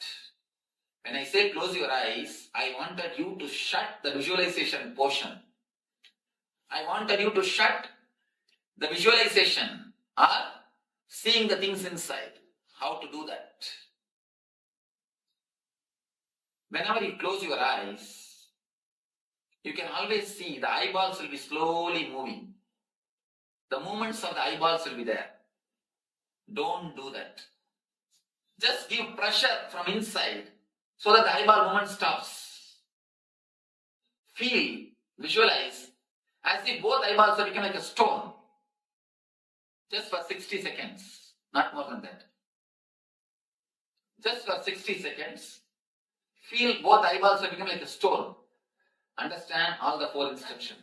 When I say close your eyes, I wanted you to shut the visualization portion. I wanted you to shut the visualization or seeing the things inside. How to do that? Whenever you close your eyes, you can always see the eyeballs will be slowly moving. The movements of the eyeballs will be there. Don't do that. Just give pressure from inside so that the eyeball movement stops. Feel, visualize as if both eyeballs are becoming like a stone. Just for 60 seconds, not more than that. Just for 60 seconds, feel both eyeballs are becoming like a stone. Understand all the 4 instructions.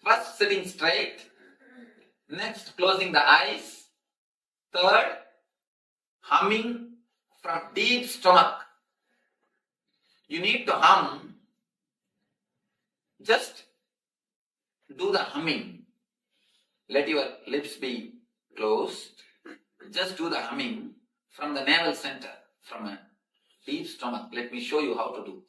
First, sitting straight. Next, closing the eyes. Third, humming from deep stomach. You need to hum. Just do the humming. Let your lips be closed. Just do the humming from the navel center, from a deep stomach. Let me show you how to do.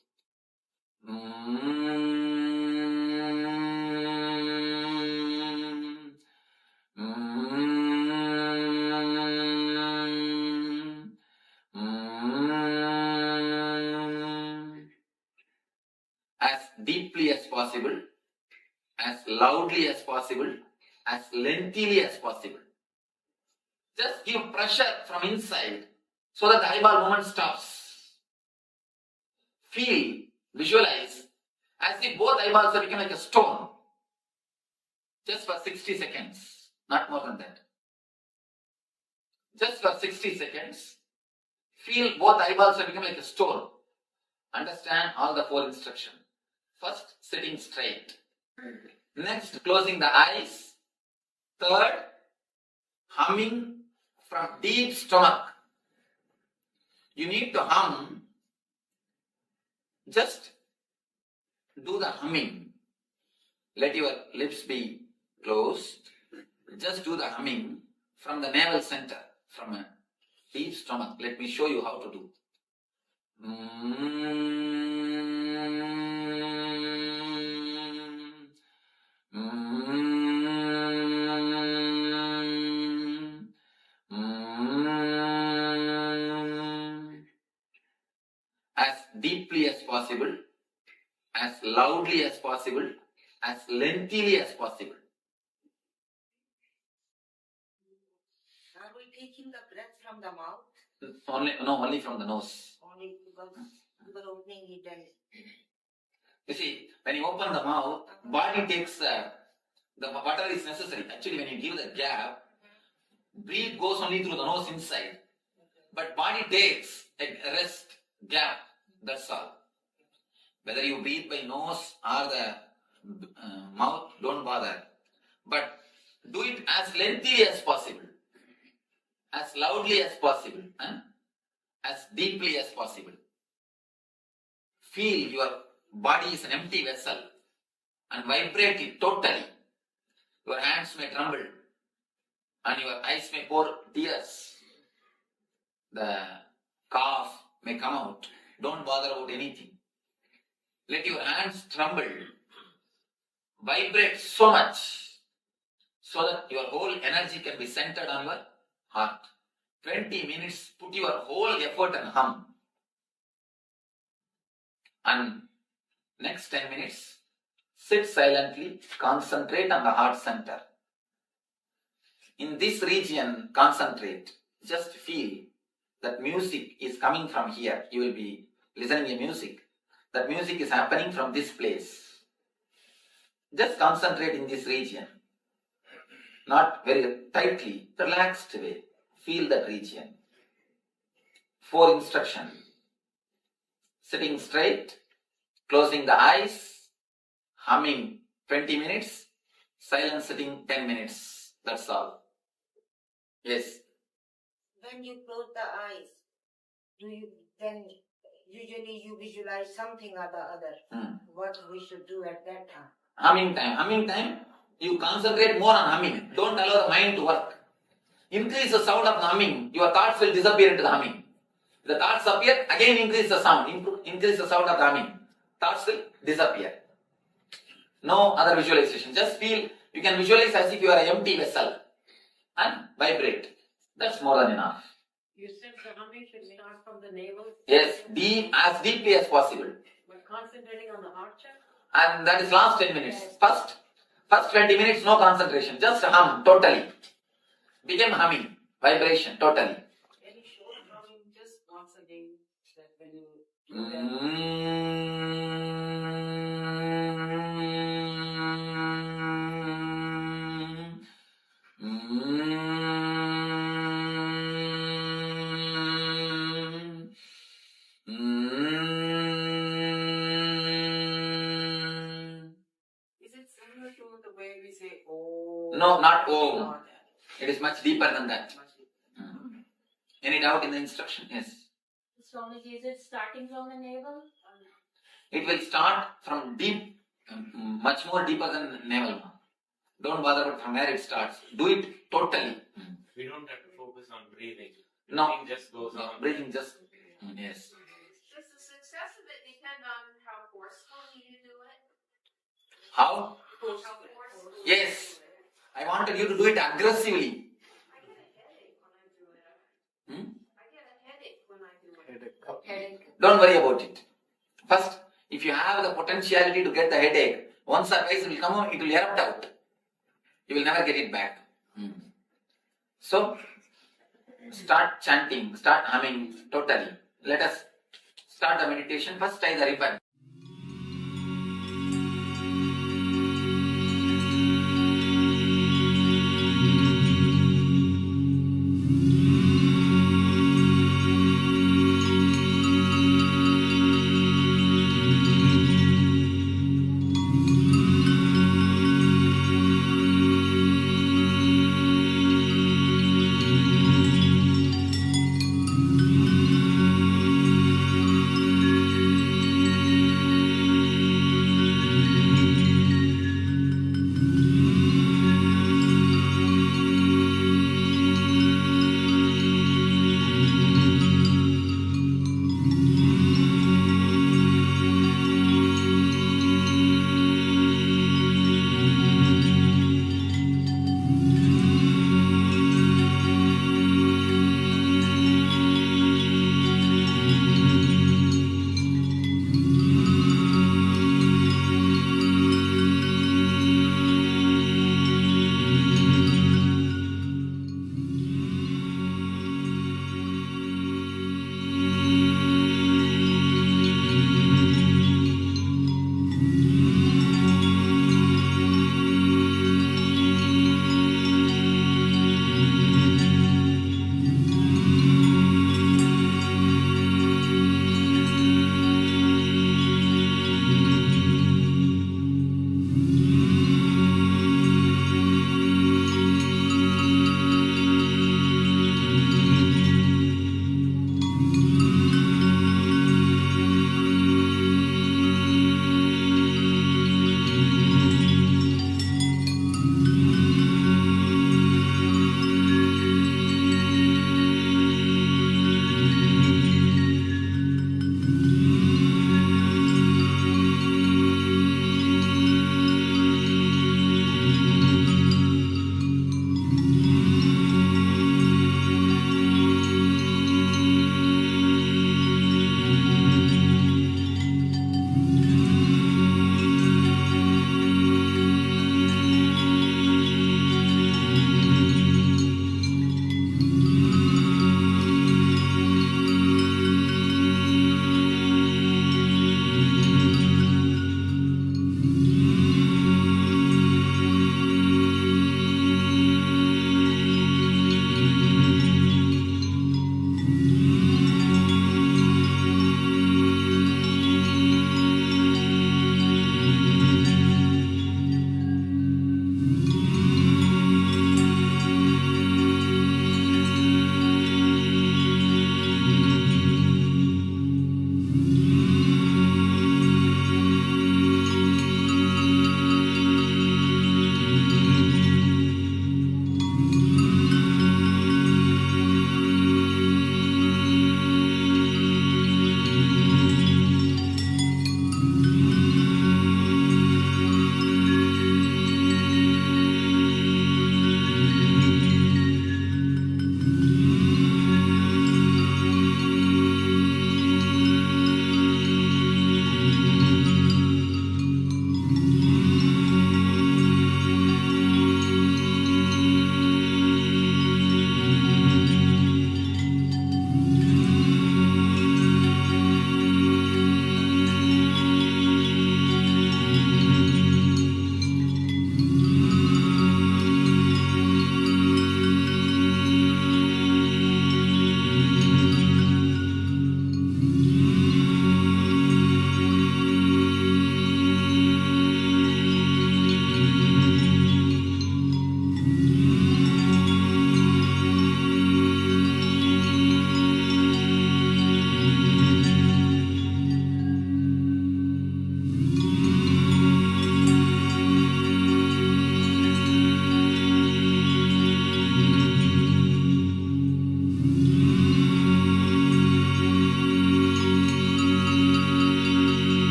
As deeply as possible, as loudly as possible, as lengthily as possible. Just give pressure from inside so that the eyeball movement stops. Feel, visualize as if both eyeballs are becoming like a stone. Just for 60 seconds, not more than that. Just for 60 seconds, feel both eyeballs are becoming like a stone. Understand all the 4 instructions. First, sitting straight. Next, closing the eyes. Third, humming from deep stomach. You need to hum. Just do the humming. Let your lips be closed. Just do the humming from the navel center, from a deep stomach. Let me show you how to do. As deeply as possible, as loudly as possible, as lengthily as possible. Are we taking the breath from the mouth? Only from the nose. Only because we were opening it and You see, when you open the mouth, body takes the whatever is necessary. Actually, when you give the gap, breathe goes only through the nose inside. But body takes a rest gap. That's all. Whether you breathe by nose or the mouth, don't bother. But do it as lengthily as possible, as loudly as possible, as deeply as possible. Feel your body is an empty vessel and vibrate it totally. Your hands may tremble and your eyes may pour tears. The cough may come out. Don't bother about anything. Let your hands tremble. Vibrate so much so that your whole energy can be centered on your heart. 20 minutes, put your whole effort and hum. And next 10 minutes, sit silently, concentrate on the heart center. In this region, concentrate. Just feel that music is coming from here. You will be listening to music. That music is happening from this place. Just concentrate in this region. Not very tightly, relaxed way. Feel that region. 4 instructions. Sitting straight, closing the eyes, humming 20 minutes, silent sitting 10 minutes. That's all. Yes. When you close the eyes, do you then usually you visualize something or the other? What we should do at that time? Humming time. Humming time, you concentrate more on humming. Don't allow the mind to work. Increase the sound of the humming, your thoughts will disappear into the humming. If the thoughts appear, again increase the sound, increase the sound of the humming. Thoughts will disappear. No other visualization. Just feel, you can visualize as if you are an empty vessel and vibrate. That's more than enough. You said the humming should start from the navel? Yes, as deeply as possible. But concentrating on the heart chakra? And that is last 10 minutes. First 20 minutes, no concentration. Just hum totally. Became humming, vibration totally. Any short humming, just once again, that when you do Is it similar to the way we say oh? No, not Om. It is much deeper than that. Any doubt in the instruction? Yes. Swamiji, is it starting from the navel? It will start from deep, much more deeper than the navel. Don't bother about from where it starts. Do it totally. We don't have to focus on breathing. No. Breathing just goes on. Breathing just, yes. Does the success of it depend on how forcefully you do it? How? Forceful. Yes. I wanted you to do it aggressively. I get a headache when I do it. I get a headache when I do it. Headache. Don't worry about it. First, if you have the potentiality to get the headache, once or twice it will come out, it will erupt out. You will never get it back. So, start chanting, start humming totally. Let us start the meditation. First, tie the ribbon.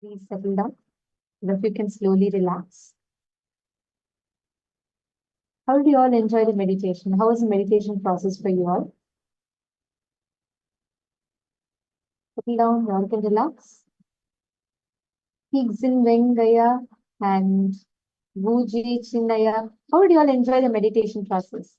Please settle down. If you can slowly relax. How do you all enjoy the meditation? How is the meditation process for you all? Settle down, you all can relax. Higzin Vengaya and Vuji Chinnaya. How do you all enjoy the meditation process?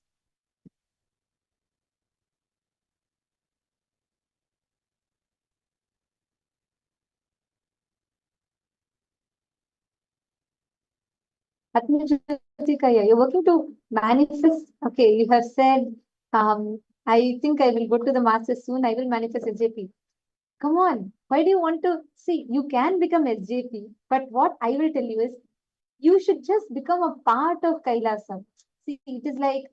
Atmajatikaya, you're working to manifest. Okay, you have said, I think I will go to the master soon. I will manifest SJP. Come on. Why do you want to see? You can become SJP, but what I will tell you is you should just become a part of Kailasa. See, it is like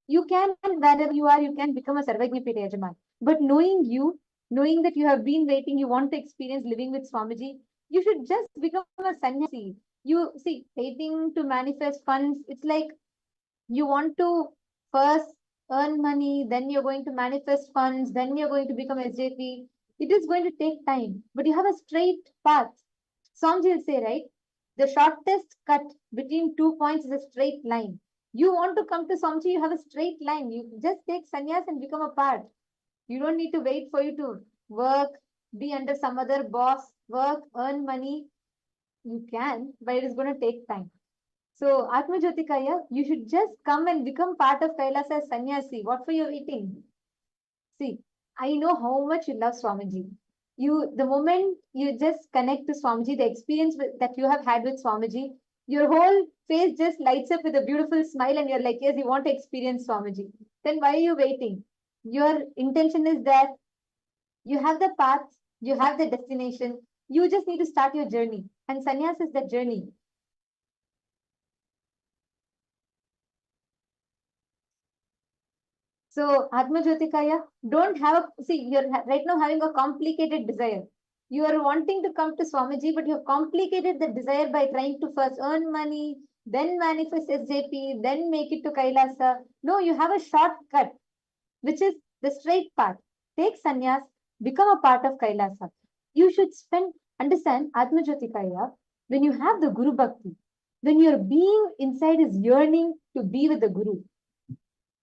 you can, wherever you are, you can become a Sarvajñapita Yajaman. But knowing you, knowing that you have been waiting, you want to experience living with Swamiji, you should just become a sannyasi. You see, waiting to manifest funds, it's like you want to first earn money, then you're going to manifest funds, then you're going to become SJP. It is going to take time, but you have a straight path. Swamiji will say, right? The shortest cut between 2 points is a straight line. You want to come to Swamiji, you have a straight line. You just take sannyas and become a part. You don't need to wait for you to work, be under some other boss, work, earn money. You can, but it is going to take time. So, Atmajyotikaya, you should just come and become part of Kailasa as sannyasi. What for you waiting? See, I know how much you love Swamiji. The moment you just connect to Swamiji, the experience that you have had with Swamiji, your whole face just lights up with a beautiful smile and you're like, yes, you want to experience Swamiji. Then why are you waiting? Your intention is that you have the path, you have the destination, you just need to start your journey. And sannyas is that journey. So, Atmajyotikaya, don't have see, you're right now having a complicated desire. You are wanting to come to Swamiji, but you have complicated the desire by trying to first earn money, then manifest SJP, then make it to Kailasa. No, you have a shortcut, which is the straight path. Take sannyas, become a part of Kailasa. You should understand Atmajyotikaya, when you have the Guru Bhakti, when your being inside is yearning to be with the Guru,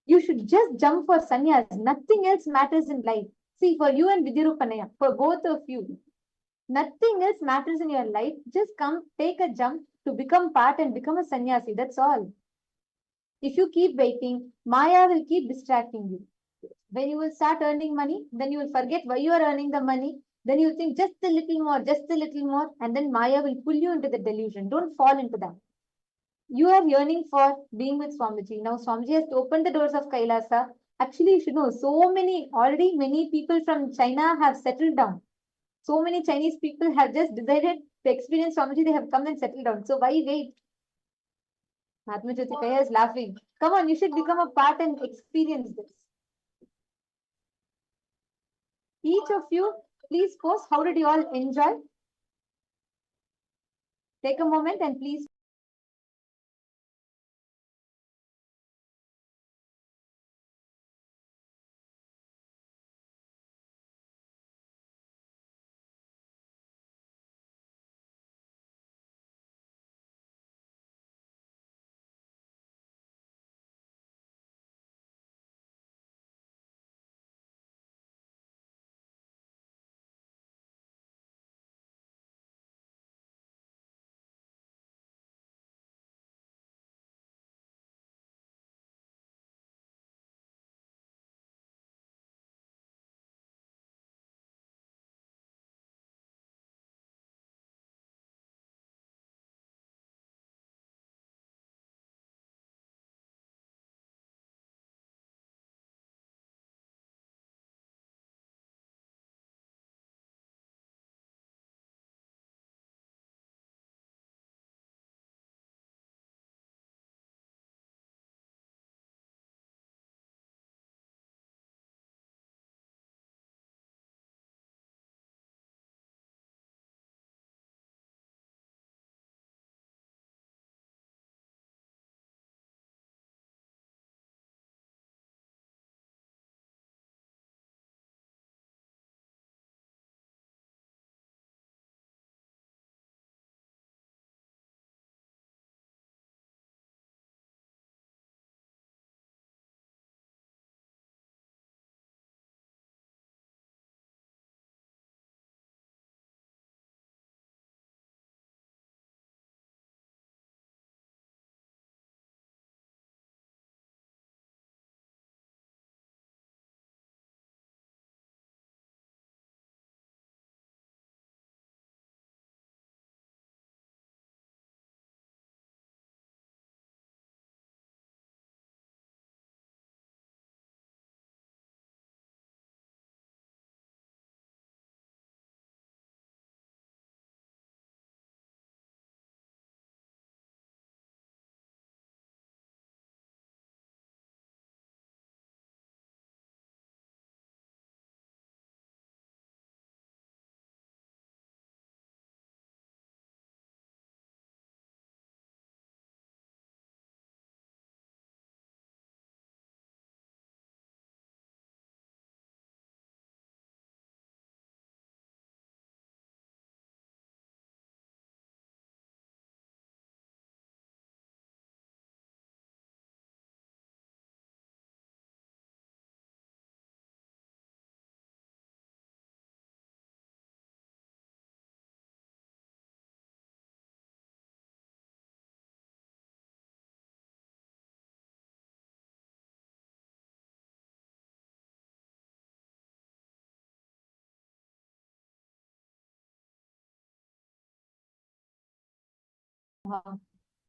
you should just jump for sannyas. Nothing else matters in life. See, for you and Vidyarupanaya, for both of you, nothing else matters in your life. Just come, take a jump to become part and become a sannyasi. That's all. If you keep waiting, Maya will keep distracting you. When you will start earning money, then you will forget why you are earning the money. Then you will think just a little more, and then Maya will pull you into the delusion. Don't fall into that. You are yearning for being with Swamiji. Now Swamiji has opened the doors of Kailasa. Actually, you should know, already many people from China have settled down. So many Chinese people have just decided to experience Swamiji. They have come and settled down. So why wait? Atmajyotikaya is laughing. Come on, you should become a part and experience this. Each of you, please post how did you all enjoy? Take a moment and please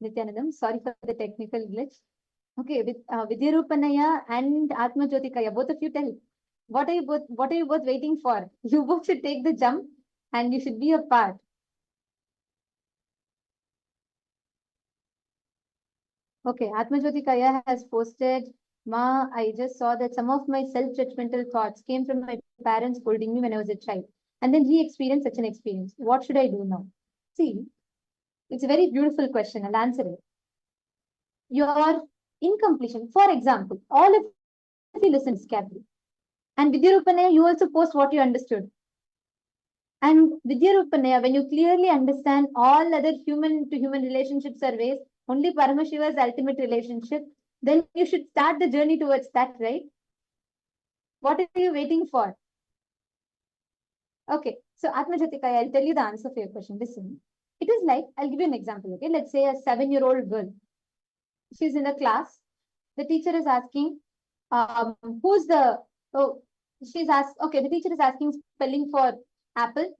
Nithyanandam, sorry for the technical glitch. Okay, with Vidyarupanaya and Atma Jyotikaya, both of you tell. What are you both waiting for? You both should take the jump and you should be a part. Okay, Atma Jyotikaya has posted, Ma, I just saw that some of my self-judgmental thoughts came from my parents scolding me when I was a child. And then he experienced such an experience. What should I do now? See, it's a very beautiful question. I'll answer it. Your incompletion, for example, all of you listen carefully. And Vidyarupanaya, you also post what you understood. And Vidyarupanaya, when you clearly understand all other human-to-human relationships are ways, only Paramashiva's ultimate relationship, then you should start the journey towards that, right? What are you waiting for? Okay, so Atma Jyotikaya, I'll tell you the answer for your question. Listen, it is like, I'll give you an example, okay? Let's say a 7-year-old girl. She's in a class. The teacher is asking, who's the, oh, she's asked, okay, the teacher is asking spelling for apple.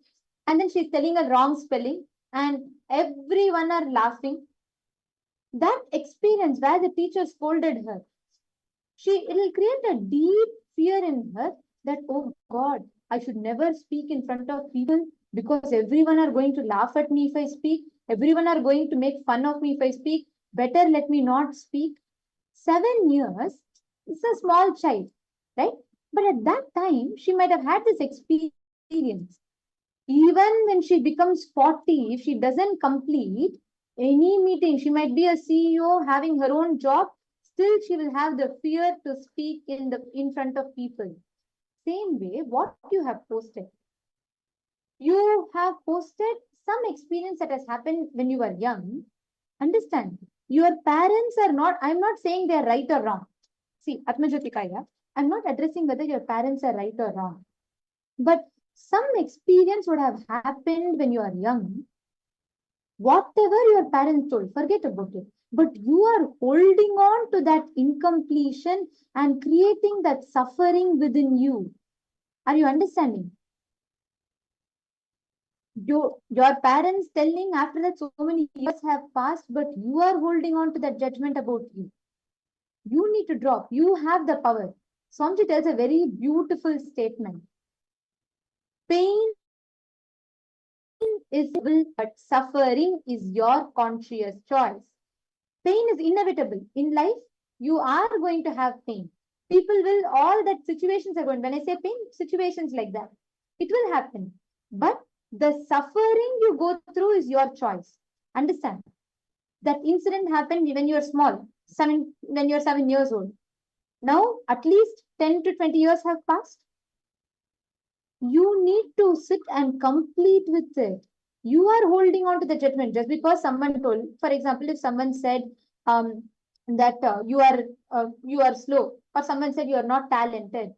And then she's telling a wrong spelling. And everyone are laughing. That experience where the teacher scolded her, it will create a deep fear in her that, oh God, I should never speak in front of people because everyone are going to laugh at me if I speak. Everyone are going to make fun of me if I speak. Better let me not speak. 7 years, it's a small child, right? But at that time, she might have had this experience. Even when she becomes 40, if she doesn't complete any meeting, she might be a CEO having her own job, still she will have the fear to speak in front of people. Same way, what you have posted. You have posted some experience that has happened when you were young. Understand, your parents are not, I'm not saying they're right or wrong. See, Atma Jyotikaya, I'm not addressing whether your parents are right or wrong. But some experience would have happened when you are young. Whatever your parents told, forget about it. But you are holding on to that incompletion and creating that suffering within you. Are you understanding? Your parents telling after that so many years have passed, but you are holding on to that judgment about you. You need to drop. You have the power. Swamiji tells a very beautiful statement. Pain is inevitable, but suffering is your conscious choice. Pain is inevitable. In life, you are going to have pain. People will, all that situations are going, when I say pain, situations like that. It will happen. But the suffering you go through is your choice. Understand? That incident happened when you were small, when you're 7 years old. Now, at least 10 to 20 years have passed. You need to sit and complete with it. You are holding on to the judgment just because someone told. For example, if someone said that you are slow, or someone said you are not talented,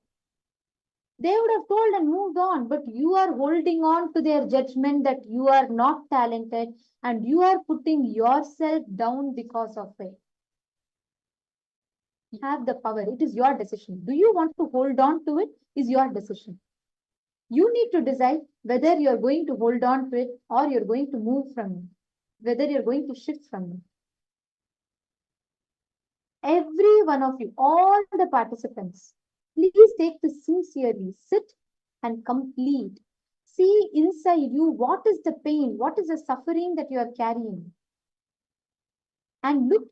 they would have told and moved on. But you are holding on to their judgment that you are not talented, and you are putting yourself down because of it. You have the power. It is your decision. Do you want to hold on to it? Is your decision. You need to decide whether you're going to hold on to it or you're going to move from it, whether you're going to shift from it. Every one of you, all the participants, please take this sincerely. Sit and complete. See inside you, what is the pain? What is the suffering that you are carrying? And look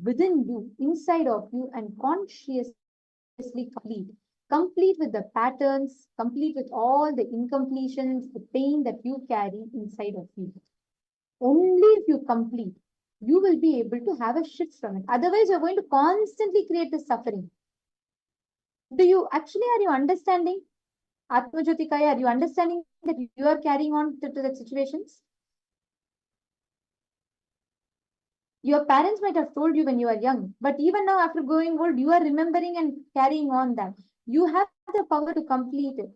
within you, inside of you, and consciously complete. Complete with the patterns, complete with all the incompletions, the pain that you carry inside of you. Only if you complete, you will be able to have a shift from it. Otherwise, you're going to constantly create this suffering. Are you understanding? Atma Jyotikaya, are you understanding that you are carrying on to the situations? Your parents might have told you when you are young, but even now after growing old, you are remembering and carrying on that. You have the power to complete it.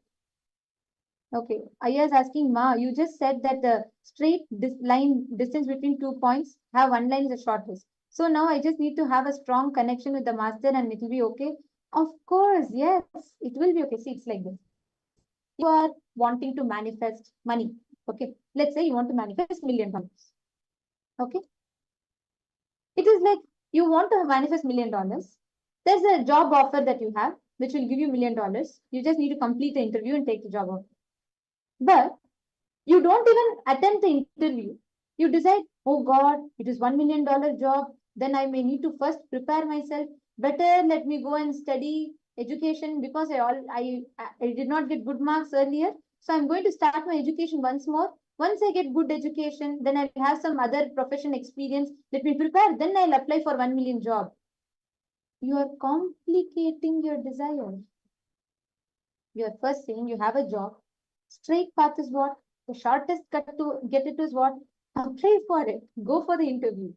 Okay, Aya is asking, Ma, you just said that the straight line distance between 2 points, have one line is the shortest. So now I just need to have a strong connection with the master and it will be okay. Of course, yes, it will be okay. See, it's like this. You are wanting to manifest money. Okay, let's say you want to manifest $1 million. Okay, It is like you want to manifest $1 million. There's a job offer that you have, which will give you $1 million. You just need to complete the interview and take the job offer. But you don't even attempt the interview. You decide, oh God, it is $1 million job. Then I may need to first prepare myself. Better let me go and study education because I did not get good marks earlier. So I'm going to start my education once more. Once I get good education, then I'll have some other profession experience. Let me prepare. Then I'll apply for 1 million job. You are complicating your desire. You are first saying you have a job. Straight path is what? The shortest cut to get it is what? Apply for it. Go for the interview.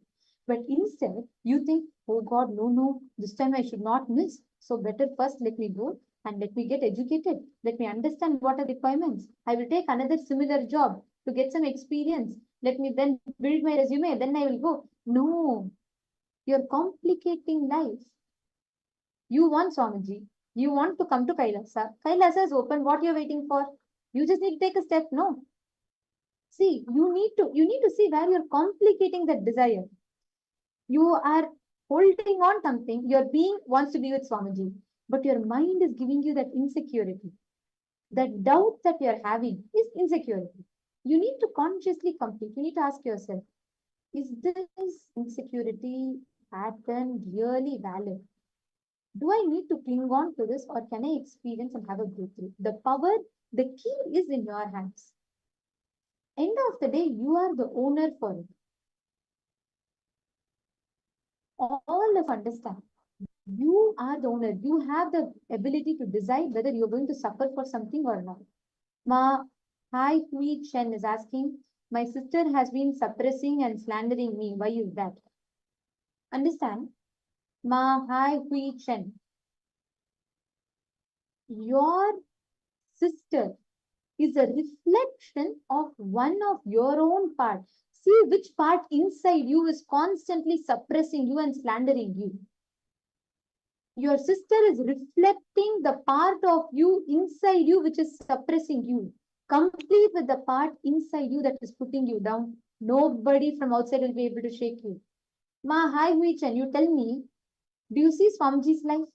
But instead, you think, oh God, no, this time I should not miss. So better first let me go and let me get educated. Let me understand what are the requirements. I will take another similar job to get some experience. Let me then build my resume. Then I will go. No, you're complicating life. You want Swamiji. You want to come to Kailasa. Kailasa is open. What you're waiting for? You just need to take a step. No. See, you need to see where you're complicating that desire. You are holding on something. Your being wants to be with Swamiji, but your mind is giving you that insecurity. That doubt that you're having is insecurity. You need to consciously complete. You need to ask yourself, is this insecurity pattern really valid? Do I need to cling on to this, or can I experience and have a breakthrough? The power, the key is in your hands. End of the day, you are the owner for it. All of understand. You are the owner. You have the ability to decide whether you're going to suffer for something or not. Ma Hai Hui Chen is asking, my sister has been suppressing and slandering me. Why is that? Understand? Ma Hai Hui Chen. Your sister is a reflection of one of your own part. See which part inside you is constantly suppressing you and slandering you. Your sister is reflecting the part of you inside you which is suppressing you. Complete with the part inside you that is putting you down. Nobody from outside will be able to shake you. Ma Hai Hui Chen, you tell me, do you see Swamiji's life?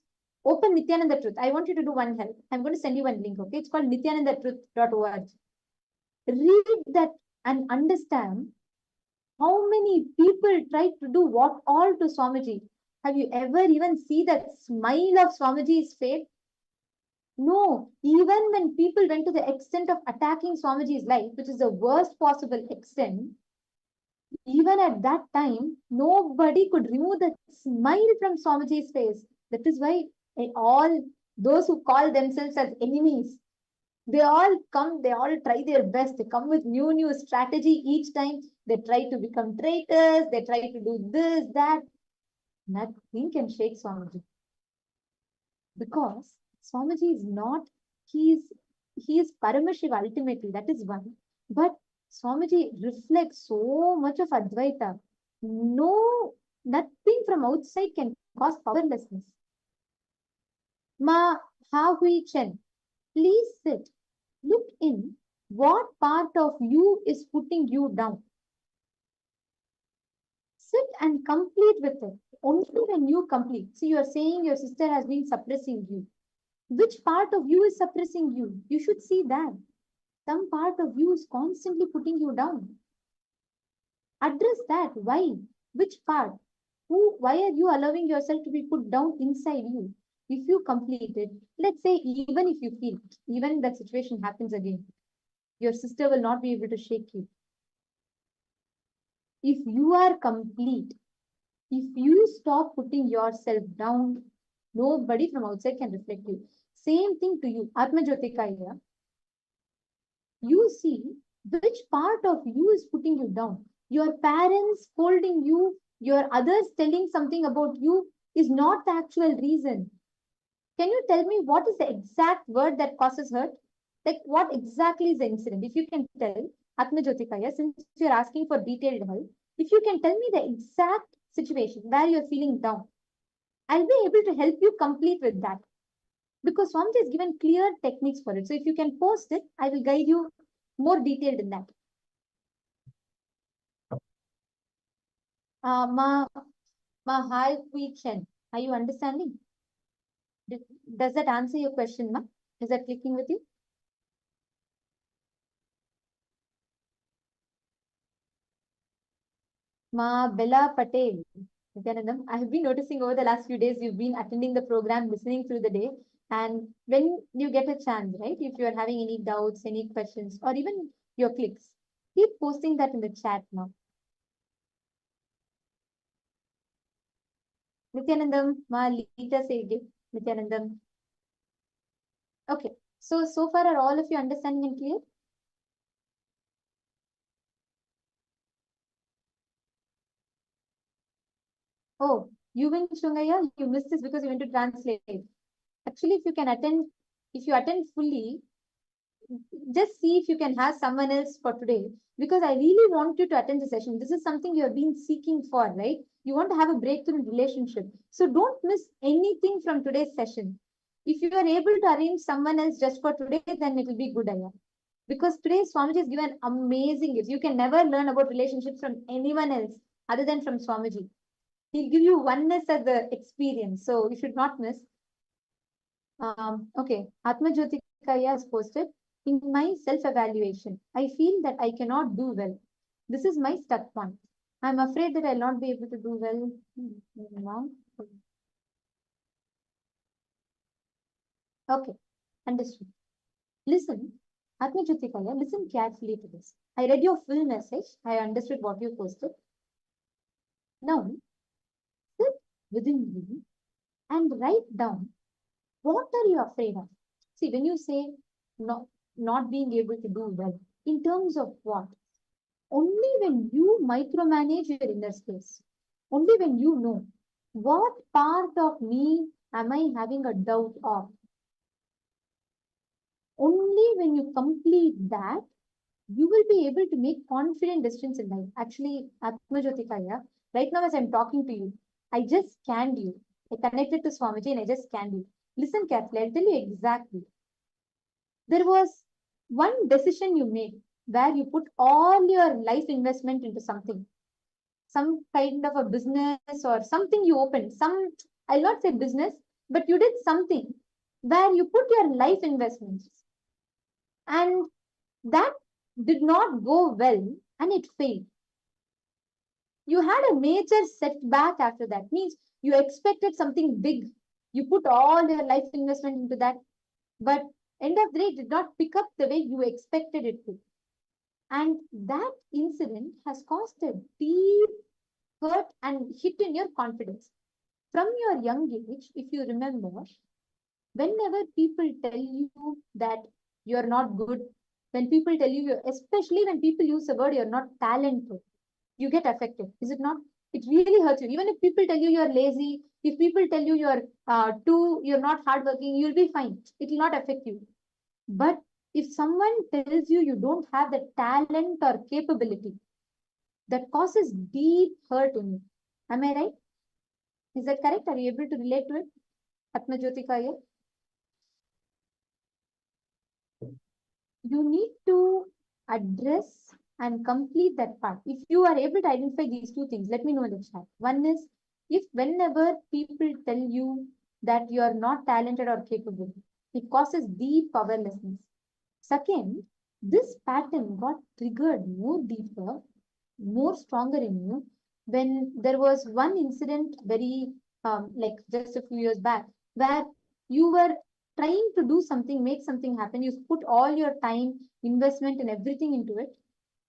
Open Nithyananda Truth. I want you to do one help. I'm going to send you one link, okay? It's called nithyanandatruth.org. Read that and understand how many people try to do what all to Swamiji. Have you ever even seen that smile of Swamiji's face? No. Even when people went to the extent of attacking Swamiji's life, which is the worst possible extent, even at that time, nobody could remove the smile from Swamiji's face. That is why all those who call themselves as enemies, they all try their best. They come with new strategy each time. They try to become traitors. They try to do this, that. Nothing can shake Swamiji. Because Swamiji is not, he is Paramashiva ultimately, that is one. But Swamiji reflects so much of Advaita. No, nothing from outside can cause powerlessness. Ma Ha Hui Chen, please sit. Look in. What part of you is putting you down? Sit and complete with it. Only when you complete. See, you are saying your sister has been suppressing you. Which part of you is suppressing you? You should see that. Some part of you is constantly putting you down. Address that. Why? Which part? Why are you allowing yourself to be put down inside you? If you complete it, let's say even if you feel, even that situation happens again, your sister will not be able to shake you. If you are complete, if you stop putting yourself down, nobody from outside can reflect you. Same thing to you. Atma Jyotikaya. You see which part of you is putting you down. Your parents scolding you, your others telling something about you is not the actual reason. Can you tell me what is the exact word that causes hurt? Like what exactly is the incident? If you can tell, Atma Jyotikaya, since you're asking for detailed help, if you can tell me the exact situation where you're feeling down, I'll be able to help you complete with that. Because Swamiji has given clear techniques for it. So if you can post it, I will guide you more detailed in that. Ma Mahal Chen. Are you understanding? Does that answer your question, ma? Is that clicking with you? Ma Bella Patel. Nithyanandam, I have been noticing over the last few days you've been attending the program, listening through the day. And when you get a chance, right, if you are having any doubts, any questions, or even your clicks, keep posting that in the chat now. Nithyanandam, Ma Lita Sege. Nithyanandam. Okay. So far, are all of you understanding and clear? Oh, you went Shungaya, you missed this because you went to translate. Actually, if you attend fully, just see if you can have someone else for today. Because I really want you to attend the session. This is something you have been seeking for, right? You want to have a breakthrough in relationship. So don't miss anything from today's session. If you are able to arrange someone else just for today, then it will be good, Aya. Because today Swamiji has given amazing gifts. You can never learn about relationships from anyone else other than from Swamiji. He'll give you oneness as the experience. So you should not miss. Okay, Atma Jyotikaya has posted, in my self-evaluation, I feel that I cannot do well. This is my stuck point. I'm afraid that I'll not be able to do well. Okay, understood. Listen, Atma Jyotikaya, listen carefully to this. I read your full message. I understood what you posted. Now, sit within you and write down, what are you afraid of? See, when you say not being able to do well, in terms of what? Only when you micromanage your inner space, only when you know what part of me am I having a doubt of. Only when you complete that, you will be able to make confident decisions in life. Actually, Atma Jyotikaya, right now as I'm talking to you, I just scanned you. I connected to Swamiji and I just scanned you. Listen carefully, I'll tell you exactly. There was one decision you made where you put all your life investment into something, some kind of a business or something you opened. I'll not say business, but you did something where you put your life investments and that did not go well and it failed. You had a major setback after that. Means you expected something big. You put all your life investment into that, but end of the day, it did not pick up the way you expected it to. And that incident has caused a deep hurt and hit in your confidence. From your young age, if you remember, whenever people tell you that you're not good, when people tell you, especially when people use the word you're not talented, you get affected. Is it not? It really hurts you. Even if people tell you you're lazy, if people tell you you're not hardworking, you'll be fine. It will not affect you. But if someone tells you you don't have the talent or capability, that causes deep hurt in you. Am I right? Is that correct? Are you able to relate to it? Atma Jyotikaya? You need to address and complete that part. If you are able to identify these two things, let me know in the chat. One is, if whenever people tell you that you are not talented or capable, it causes deep powerlessness. Second, this pattern got triggered more deeper, more stronger in you when there was one incident very like just a few years back where you were trying to do something, make something happen. You put all your time, investment and everything into it,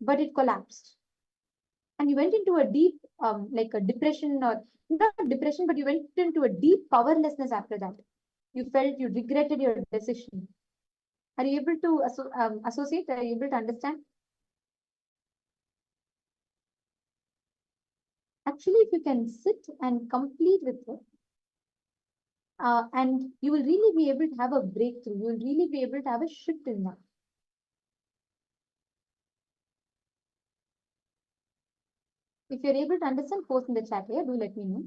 but it collapsed. And you went into a deep like a depression, or not depression, but you went into a deep powerlessness after that. You felt you regretted your decision. Are you able to associate? Are you able to understand? Actually, if you can sit and complete with it, and you will really be able to have a breakthrough. You will really be able to have a shift in that. If you're able to understand, post in the chat here. Do let me know.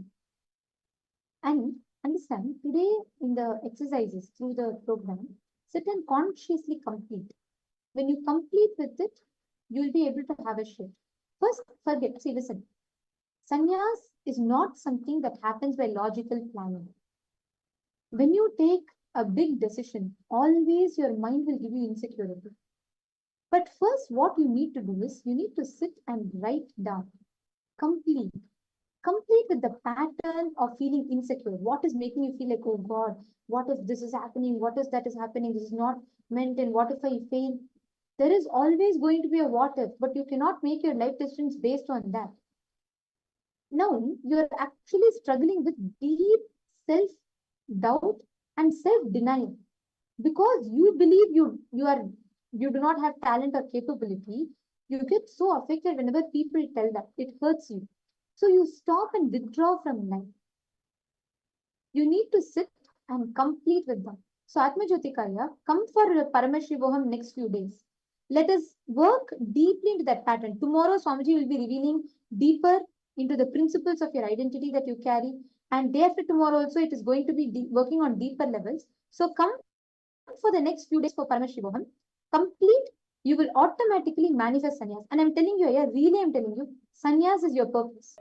And understand, today in the exercises through the program, sit and consciously complete. When you complete with it, you'll be able to have a shift. First, forget. See, listen. Sannyas is not something that happens by logical planning. When you take a big decision, always your mind will give you insecurity. But first, what you need to do is you need to sit and write down, complete, complete with the pattern of feeling insecure. What is making you feel like, oh God, what if this is happening? What if that is happening? This is not meant, and what if I fail? There is always going to be a what if, but you cannot make your life decisions based on that. Now, you're actually struggling with deep self doubt and self denial because you believe you do not have talent or capability. You get so affected whenever people tell that it hurts you. So you stop and withdraw from life. You need to sit and complete with them. So Atmajyotikaya, come for Paramashivoham next few days. Let us work deeply into that pattern. Tomorrow, Swamiji will be revealing deeper into the principles of your identity that you carry. And day after tomorrow also, it is going to be working on deeper levels. So come for the next few days for Paramashivoham. Complete, you will automatically manifest sannyas. And I'm telling you, yeah, really I'm telling you, sannyas is your purpose.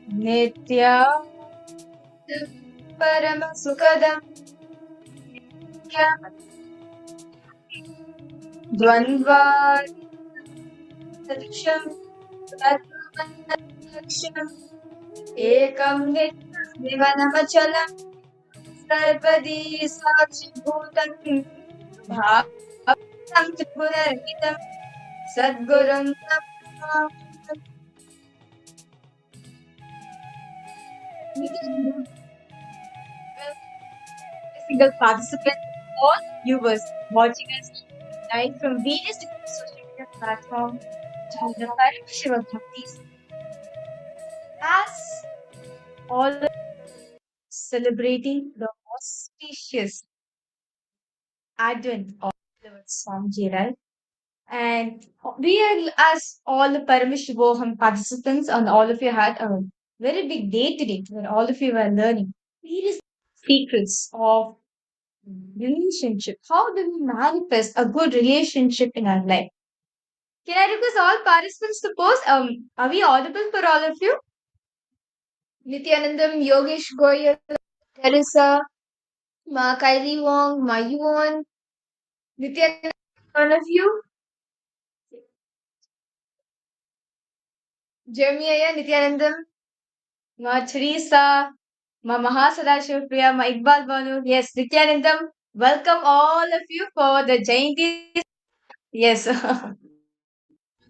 Nitya Paramasukadam Dvandva Daksham Daksham Ekam Nivanamachalam Sarvadi Sakshibhutam Bhavam Tripuraritam Sadgurum single participant, all viewers watching us live from various different social media platforms to the Paramashivoham Bhaktis as all celebrating the auspicious advent of the Swamiji, right? And we are, as all the Paramashivoham participants, and all of you had a very big day today where all of you were learning various secrets of relationship. How do we manifest a good relationship in our life? Can I request all participants to post? Are we audible for all of you? Nithyanandam, Yogesh Goyal, Teresa, Ma Kylie Wong, Ma Yuan, Nithyanandam, one of you, Jeremy Aya, Nithyanandam, Ma Teresa, Ma Mahasadashiv Priya, Ma Iqbal Banu. Yes, Nithyanandam, welcome all of you for the Jayanti. Yes, all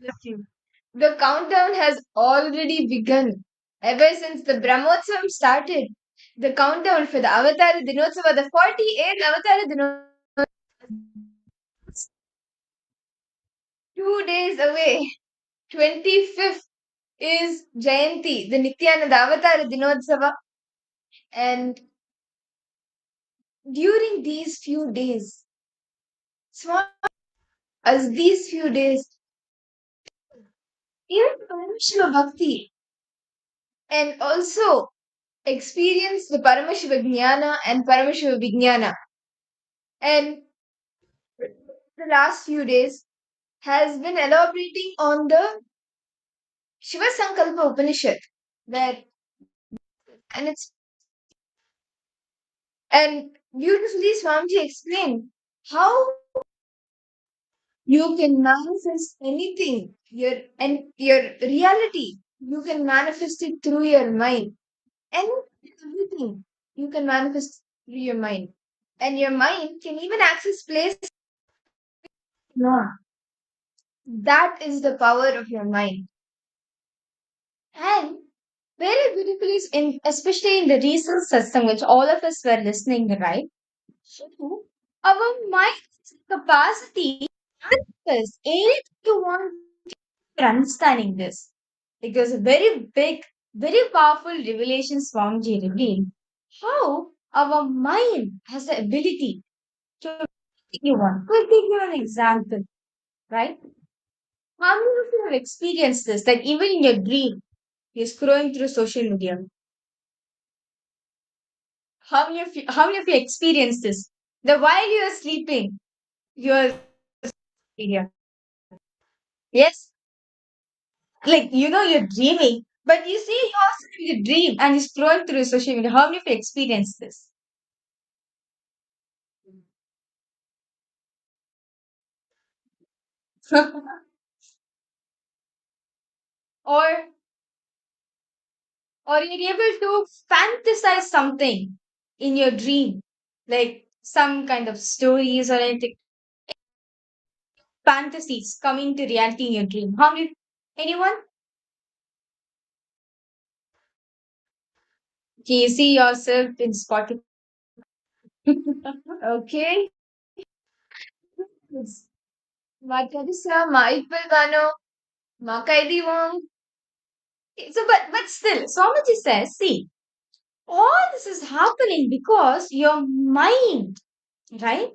of you. The countdown has already begun. Ever since the Brahmotsavam started, the countdown for the Avatar Dinotsava, the 48th Avatar Dinotsava, 2 days away. 25th is Jayanti, the Nithyananda Avatar Dinotsava. And during these few days, small as these few days, even Paramashiva Bhakti and also experience the Paramashiva Jnana and Paramashiva Vijnana. And the last few days has been elaborating on the Shiva Sankalpa Upanishad, where and it's and beautifully Swamiji explained how you can manifest anything, your reality. You can manifest it through your mind, and everything you can manifest through your mind, and your mind can even access places. No, that is the power of your mind. And very beautifully, especially in the recent satsang, which all of us were listening, right? So, our mind's capacity is anything you want for understanding this. Because a very big, very powerful revelation Swamiji revealed how our mind has the ability to you want. We'll give you an example, right? How many of you have experienced this? That even in your dream, you're scrolling through social media. How many of you experienced this? That while you are sleeping, you're media. Yes, like you're dreaming, but you see yourself in the dream and you scroll through social media. How many of you experienced this? or or you're able to fantasize something in your dream, like some kind of stories or anything, fantasies coming to reality in your dream. How many? Anyone? Can you see yourself in Spotify? Okay. Matarisa, Maipalvano, Makaidi Wong. So, but still, Swamiji says, see, all this is happening because your mind, right?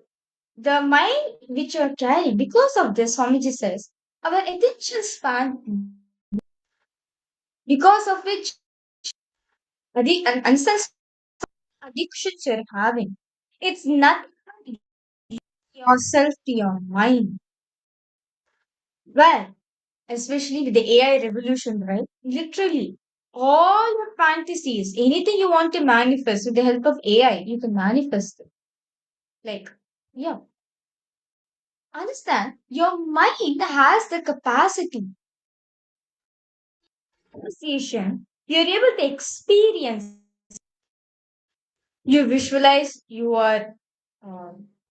The mind which you're carrying, because of this, Swamiji says, our attention span, because of which and addictions you're having, it's not yourself to your mind. Well, especially with the AI revolution, right? Literally. all your fantasies, anything you want to manifest with the help of AI, you can manifest it. Like, yeah. Understand, your mind has the capacity. Association, you're able to experience. You visualize you are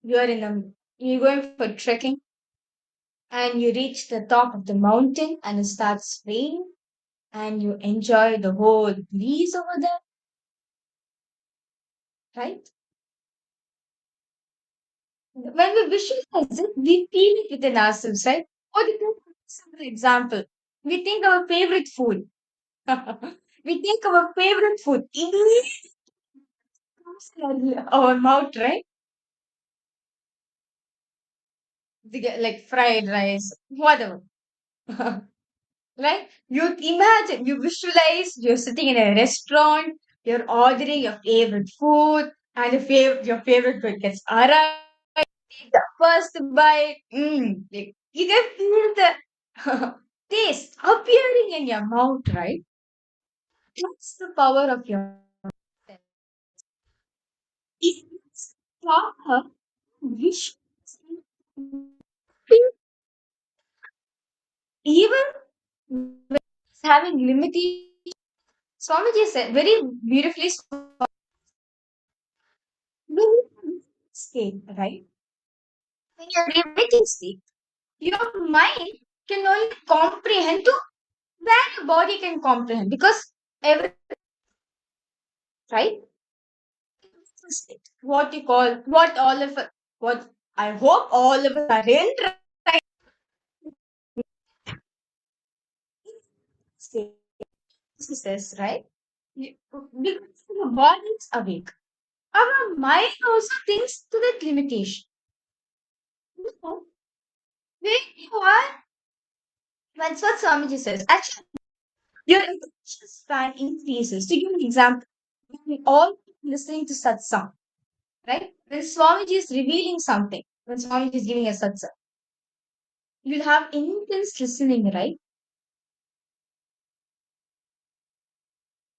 in a you're going for trekking and you reach the top of the mountain and it starts raining and you enjoy the whole breeze over there, right? When we visualize it, we feel it within ourselves, right? Or to take a simple example, we think our favorite food. We think our favorite food immediately comes in our mouth, right? Like fried rice, whatever. Right? You imagine, you visualize you're sitting in a restaurant, you're ordering your favorite food, and your favorite food gets arrived. Take the first bite, like, you can feel the taste appearing in your mouth, right? That's the power of your sense. It's power which even when it's having limitation. Swamiji said very beautifully state, right? When you're liberating state, your mind can only comprehend to where your body can comprehend because every right state, what you call what all of us what I hope all of us are in right state. This is right. Because your body is awake. Our mind also thinks to that limitation. You know, when you are, that's what Swamiji says. Actually, your attention span increases. To give an example, when we all listening to satsang, right? When Swamiji is revealing something, when Swamiji is giving a satsang, you'll have intense listening, right?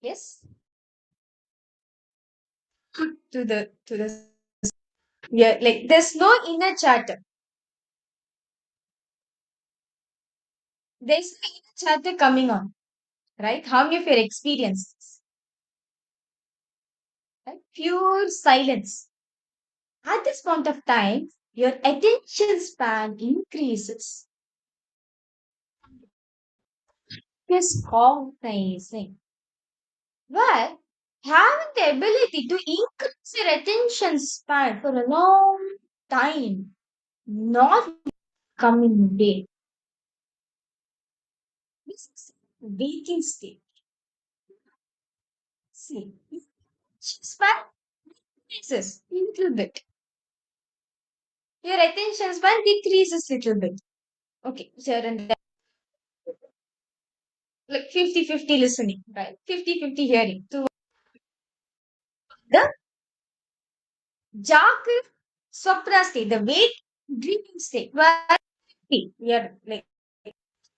Yes. To the yeah, like there's no inner chatter. There's no inner chatter coming on, right? How many of your experiences? Right? Pure silence. At this point of time, your attention span increases. It's cognizing. But having the ability to increase your attention span for a long time, not coming day. This is waking state. See, span increases a little bit. Your attention span decreases a little bit. Okay, so you're in like 50-50 listening, right? 50-50 hearing. To the Jagrut Swapna state, the wake dreaming state, where we are like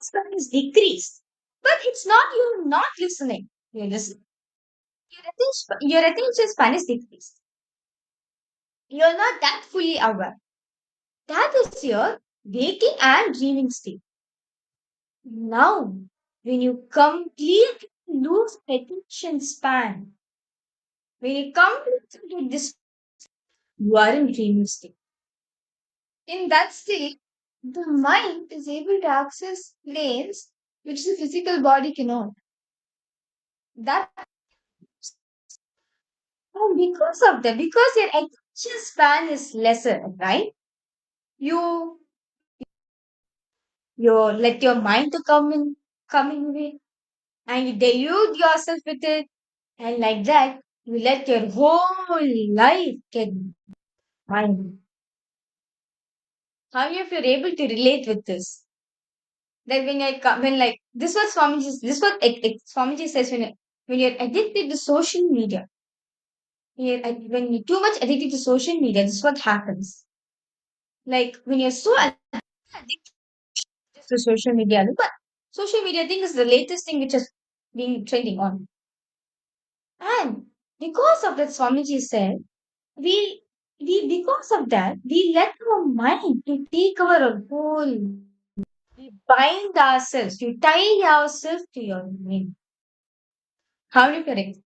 span is decreased. But it's not you not listening. You're listening. Your attention span is decreased. You're not that fully aware. That is your waking and dreaming state. Now, when you completely lose attention span, when you completely this, you are in dreaming state. In that state, the mind is able to access planes which the physical body cannot. That because of that, because your attention span is lesser, right? You you let your mind to coming away, and you delude yourself with it, and like that, you let your whole life get mind. How many of you are able to relate with this? That when like this was Swamiji, this what Swamiji says when you're addicted to social media, when you're too much addicted to social media, this is what happens. Like when you're so addicted to social media, but social media thing is the latest thing which is being trending on. And because of that, Swamiji said, because of that, we let our mind to take our whole, we bind ourselves, to tie ourselves to your mind. How do you correct?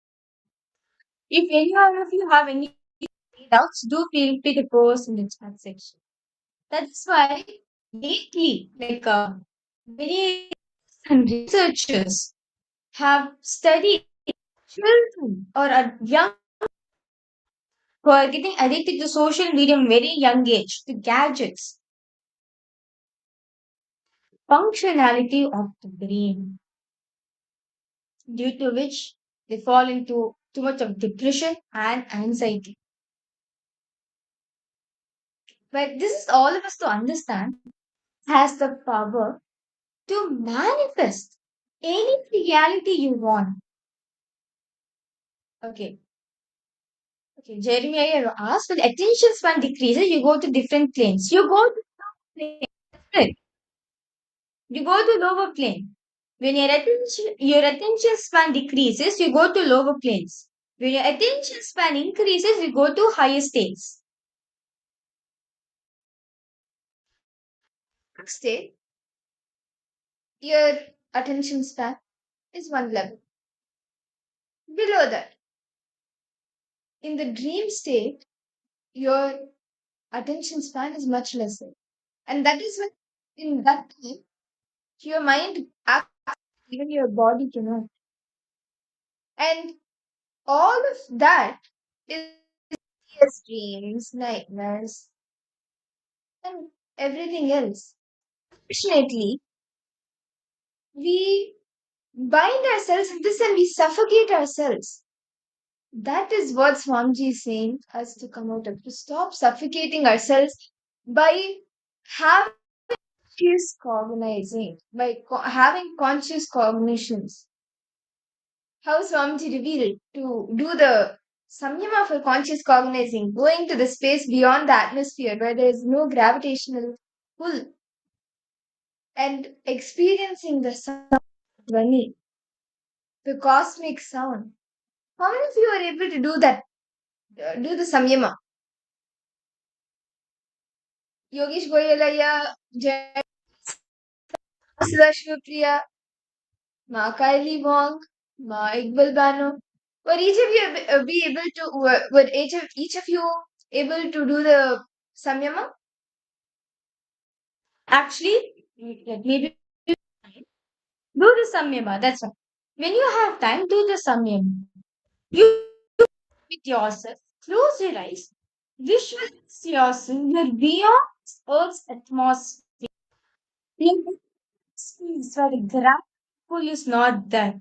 If any one of you have any doubts, do feel free to post in the chat section. That's why lately, many researchers have studied children or young who are getting addicted to social media from very young age, to gadgets, functionality of the brain, due to which they fall into too much of depression and anxiety. But this is all of us to understand has the power to manifest any reality you want. Okay. Okay, Jeremiah, you asked when attention span decreases, you go to different planes. You go to plane. You go to lower plane. When your attention span decreases, you go to lower planes. When your attention span increases, you go to higher states. State, your attention span is one level. Below that, in the dream state, your attention span is much lesser. And that is when, in that time, your mind acts, even your body cannot. And all of that is yes, dreams, nightmares, and everything else. Fortunately, we bind ourselves in this and we suffocate ourselves. That is what Swamiji is saying us to come out of, to stop suffocating ourselves by having conscious cognizing, by having conscious cognitions. How Swamiji revealed to do the samyama for conscious cognizing, going to the space beyond the atmosphere where there is no gravitational pull and experiencing the sound of Dhvani, the cosmic sound. How many of you are able to do that? Do the samyama? Yogesh Goyalaya, Jai Shivpriya, Ma Kylie Wong, Ma Iqbal Bano. Were each of you be able to? Were each of you able to do the samyama? Actually, maybe do the samyama. That's right. When you have time, do the samyama. You with yourself, close your eyes, visualize yourself. You're beyond Earth's atmosphere. You're in space where the gravity pull is not there.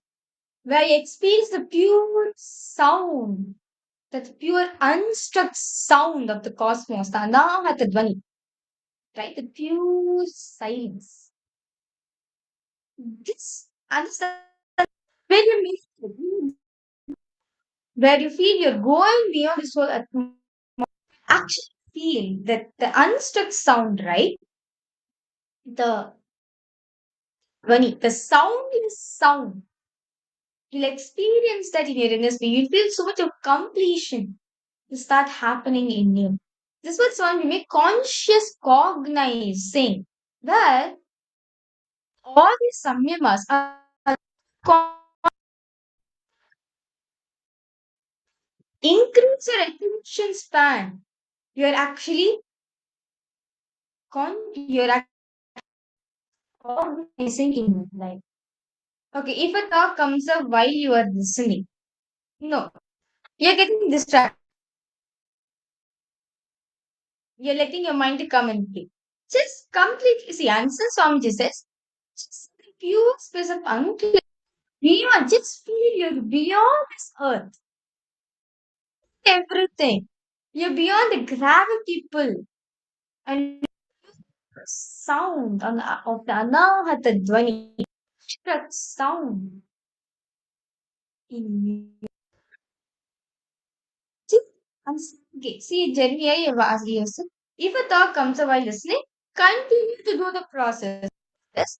Where you experience the pure sound, that pure unstruck sound of the cosmos, the anahata dhvani, right? The pure silence. This understand where you meet, where you feel you're going beyond this whole atmosphere. Actually feel that the unstruck sound, right? The dhvani, the soundless sound. You'll experience that in your inner space. You'll feel so much of completion to start happening in you. This is what sound we make conscious cognizing that all these samyamas are increase your attention span. You're actually you're actually cognizing in your life. Okay, if a thought comes up while you are listening, no, you're getting distracted. You're letting your mind to come and play. Just completely see, answer Swamiji says, just the pure space of unclear. Beyond, just feel you're beyond this earth. Everything. You're beyond the gravity pull and sound of the anahata dhvani. That sound in you. Okay, see, Jeremy, I have asked you, if a thought comes up while listening, continue to do the process. Yes.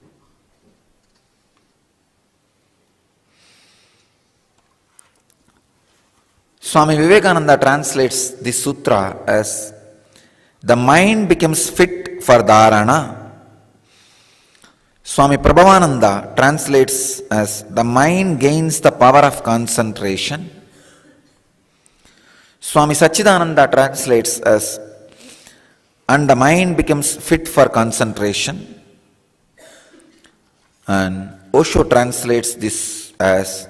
Swami Vivekananda translates this sutra as the mind becomes fit for dharana. Swami Prabhavananda translates as the mind gains the power of concentration. Swami Sachidananda translates as and the mind becomes fit for concentration. And Osho translates this as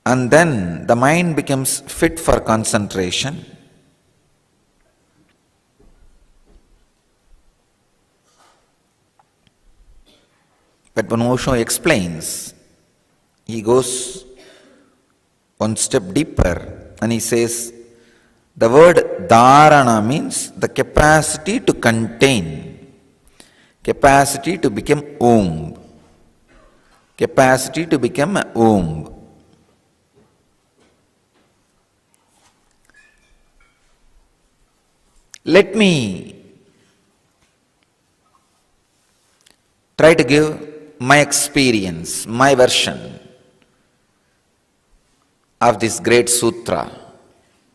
and then the mind becomes fit for concentration. But when Osho explains, he goes one step deeper and he says, the word dharana means the capacity to contain, capacity to become womb, capacity to become a womb. Let me try to give my experience, my version of this great sutra,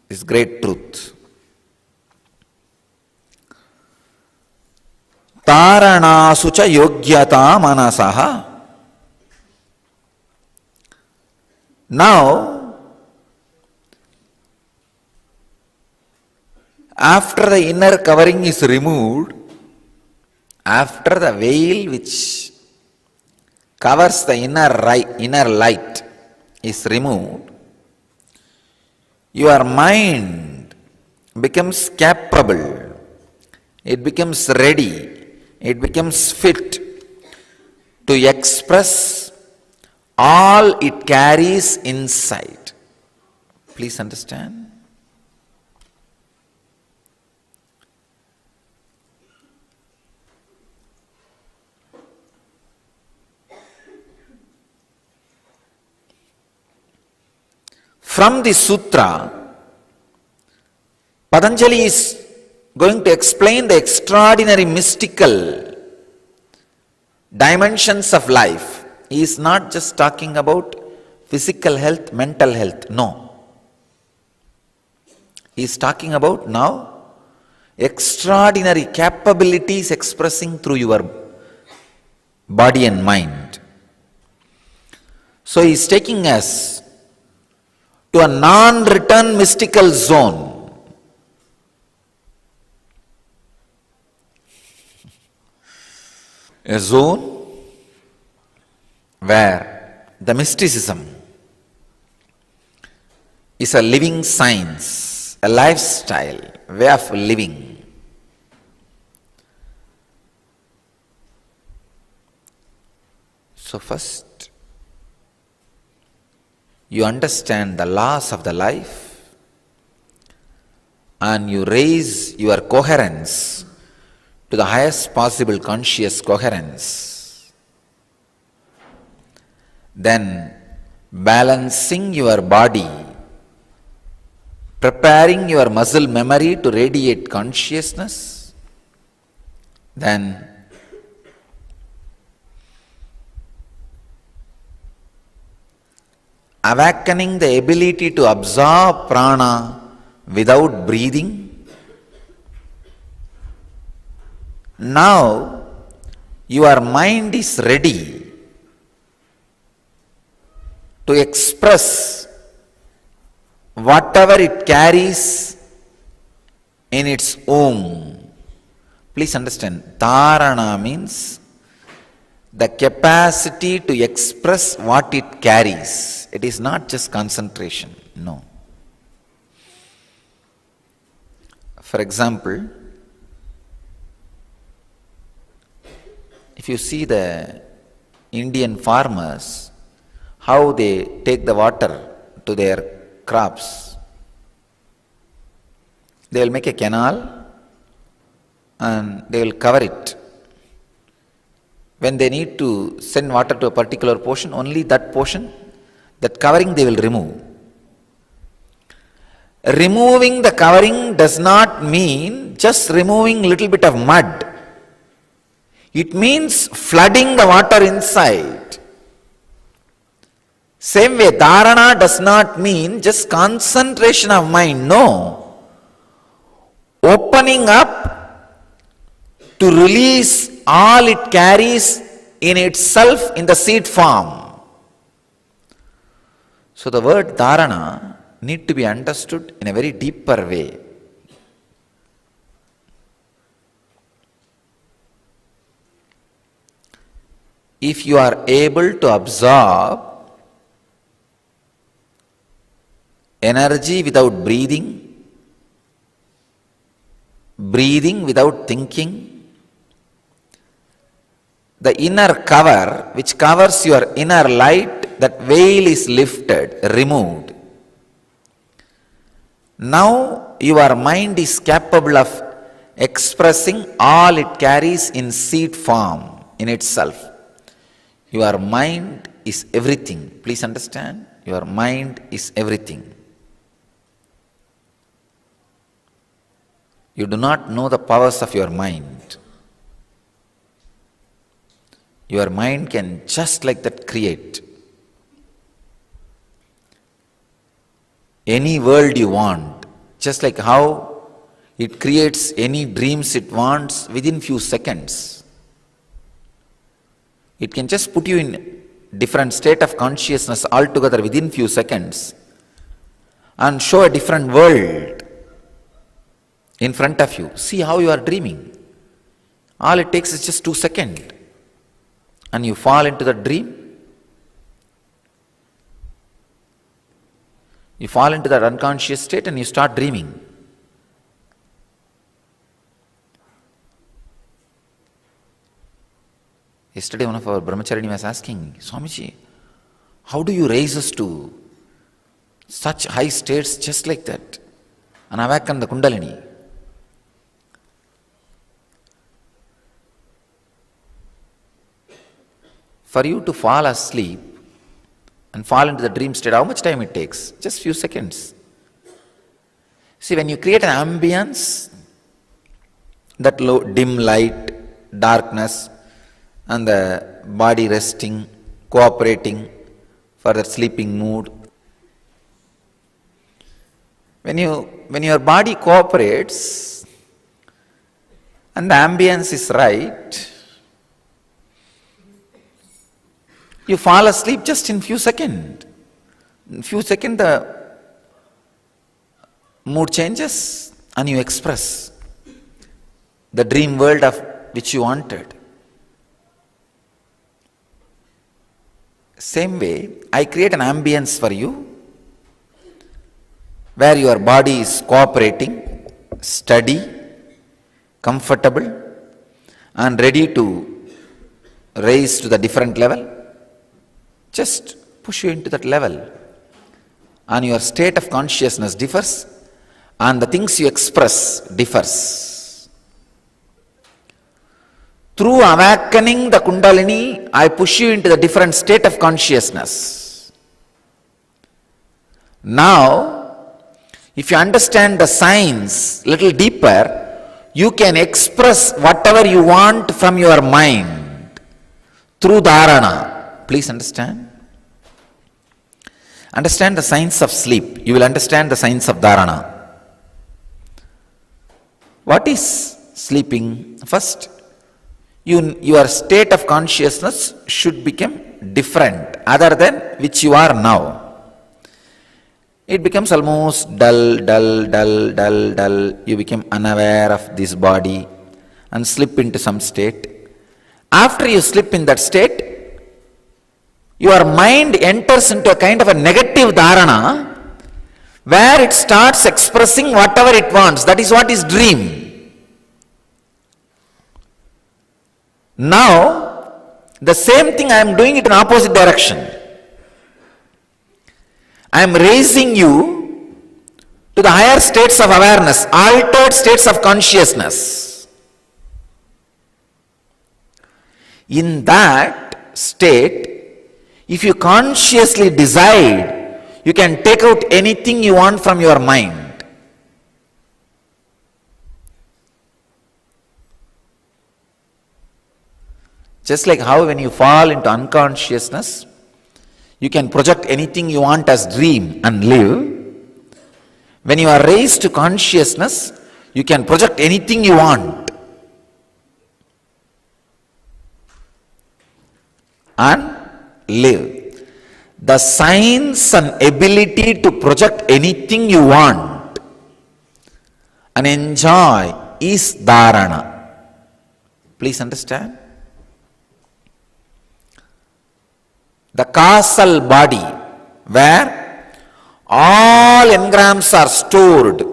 this great truth. Taranasu cha yogyata manasaha. Now, after the inner covering is removed, after the veil which covers the inner light is removed, your mind becomes capable, it becomes ready, it becomes fit to express all it carries inside. Please understand. From this sutra, Patanjali is going to explain the extraordinary mystical dimensions of life. He is not just talking about physical health, mental health, no. He is talking about now extraordinary capabilities expressing through your body and mind. So he is taking us to a non-return mystical zone. A zone where the mysticism is a living science, a lifestyle, way of living. So first, you understand the laws of the life and you raise your coherence to the highest possible conscious coherence. Then balancing your body, preparing your muscle memory to radiate consciousness, then awakening the ability to absorb prana without breathing. Now, your mind is ready to express whatever it carries in its womb. Please understand, dharana means the capacity to express what it carries. It is not just concentration, no. For example, if you see the Indian farmers, how they take the water to their crops, they will make a canal and they will cover it. When they need to send water to a particular portion, only that portion, that covering they will remove. Removing the covering does not mean just removing little bit of mud. It means flooding the water inside. Same way, dharana does not mean just concentration of mind. No. Opening up to release all it carries in itself in the seed form. So the word dharana need to be understood in a very deeper way. If you are able to absorb energy without breathing, breathing without thinking, the inner cover which covers your inner light, that veil is lifted, removed. Now your mind is capable of expressing all it carries in seed form in itself. Your mind is everything. Please understand, your mind is everything. You do not know the powers of your mind. Your mind can just like that create any world you want, just like how it creates any dreams it wants within few seconds. It can just put you in different state of consciousness altogether within few seconds and show a different world in front of you. See how you are dreaming. All it takes is just 2 seconds and you fall into the dream. You fall into that unconscious state and you start dreaming. Yesterday one of our brahmacharini was asking, Swamiji, how do you raise us to such high states just like that and awaken the kundalini? For you to fall asleep and fall into the dream state, how much time it takes? Just few seconds. See, when you create an ambience, that low, dim light, darkness, and the body resting, cooperating for that sleeping mood. When your body cooperates and the ambience is right, you fall asleep just in few seconds. In few seconds the mood changes and you express the dream world of which you wanted. Same way, I create an ambience for you where your body is cooperating, steady, comfortable and ready to raise to the different level. Just push you into that level and your state of consciousness differs and the things you express differs. Through awakening the kundalini, I push you into the different state of consciousness. Now, if you understand the science little deeper, you can express whatever you want from your mind through dharana. Please understand. Understand the science of sleep. You will understand the science of dharana. What is sleeping? First, your state of consciousness should become different other than which you are now. It becomes almost dull. You become unaware of this body and slip into some state. After you slip in that state, your mind enters into a kind of a negative dharana where it starts expressing whatever it wants. That is what is dream. Now, the same thing I am doing it in opposite direction. I am raising you to the higher states of awareness, altered states of consciousness. In that state, if you consciously decide, you can take out anything you want from your mind. Just like how when you fall into unconsciousness, You can project anything you want as dream and live. When you are raised to consciousness, you can project anything you want and live. The science and ability to project anything you want and enjoy is dharana. Please understand. The causal body, where all engrams are stored,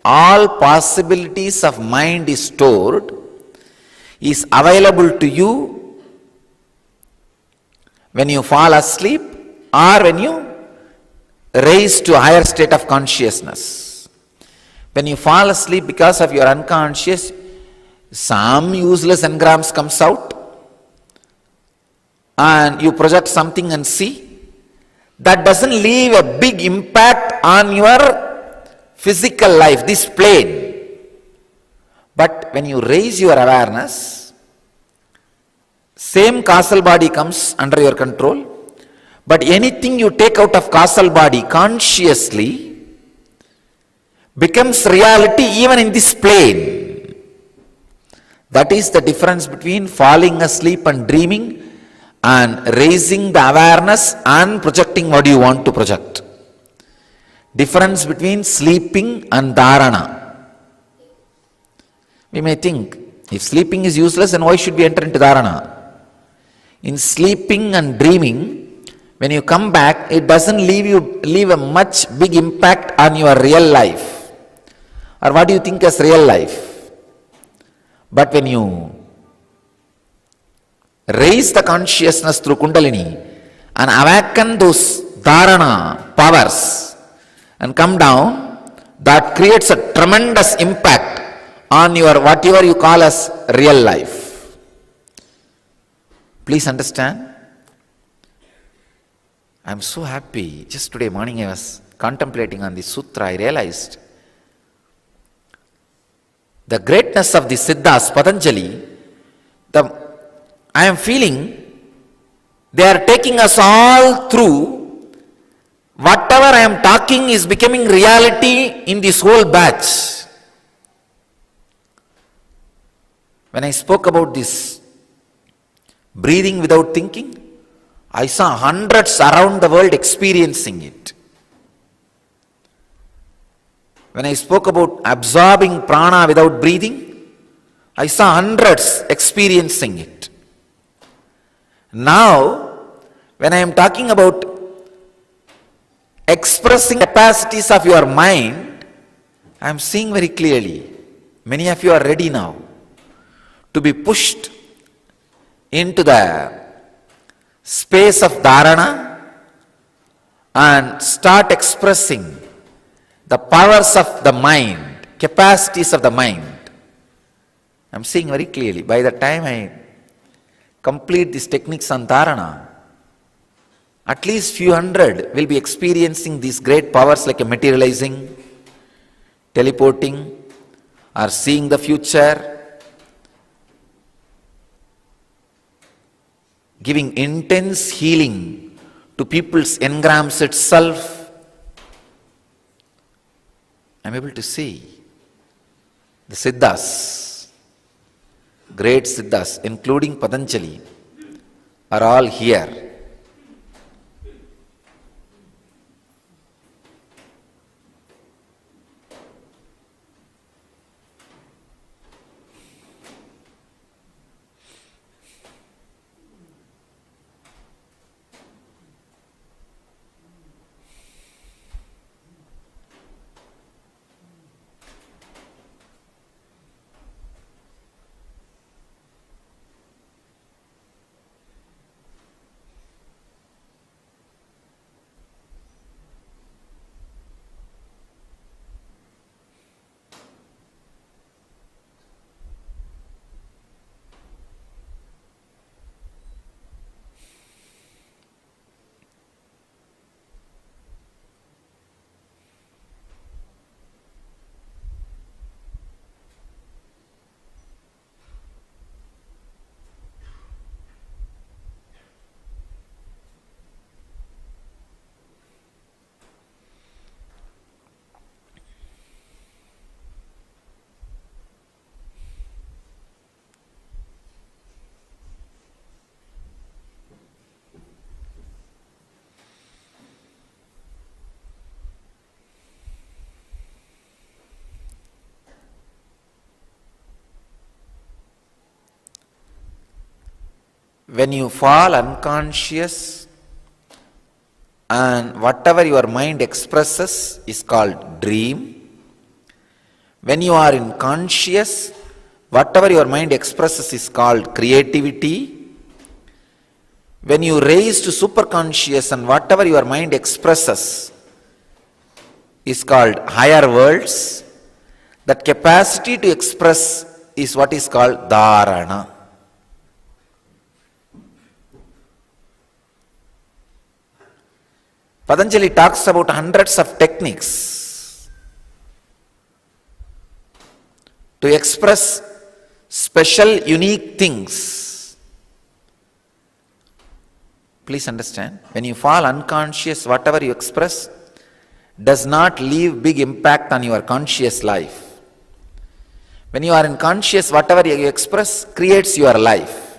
all possibilities of mind is stored, is available to you when you fall asleep or when you rise to a higher state of consciousness. When you fall asleep because of your unconscious, some useless engrams comes out and you project something and see. That doesn't leave a big impact on your physical life, this plane. But when you raise your awareness, same causal body comes under your control, but anything you take out of causal body consciously becomes reality even in this plane. That is the difference between falling asleep and dreaming and raising the awareness and projecting what you want to project. Difference between sleeping and dharana. We may think, if sleeping is useless, then why should we enter into dharana? In sleeping and dreaming, when you come back, it doesn't leave a much big impact on your real life. Or what do you think as real life? But when you raise the consciousness through Kundalini and awaken those dharana powers and come down, that creates a tremendous impact on your whatever you call as real life. Please understand. I am so happy. Just today morning I was contemplating on this sutra. I realized the greatness of the Siddhas, Patanjali. I am feeling they are taking us all through. Whatever I am talking is becoming reality in this whole batch. When I spoke about this breathing without thinking, I saw hundreds around the world experiencing it. When I spoke about absorbing prana without breathing, I saw hundreds experiencing it. Now, when I am talking about expressing capacities of your mind, I am seeing very clearly, many of you are ready now to be pushed into the space of dharana and start expressing the powers of the mind, capacities of the mind. I am seeing very clearly. By the time I complete these techniques on dharana, at least few hundred will be experiencing these great powers like materializing, teleporting, or seeing the future, giving intense healing to people's engrams itself. I am able to see the Siddhas, great Siddhas, including Patanjali, are all here. when you fall unconscious and whatever your mind expresses is called dream. When you are in conscious, whatever your mind expresses is called creativity. When you raise to superconscious and whatever your mind expresses is called higher worlds, that capacity to express is what is called dharana. Patanjali talks about hundreds of techniques to express special, unique things. Please understand, when you fall unconscious, whatever you express does not leave big impact on your conscious life. When you are in conscious, whatever you express creates your life.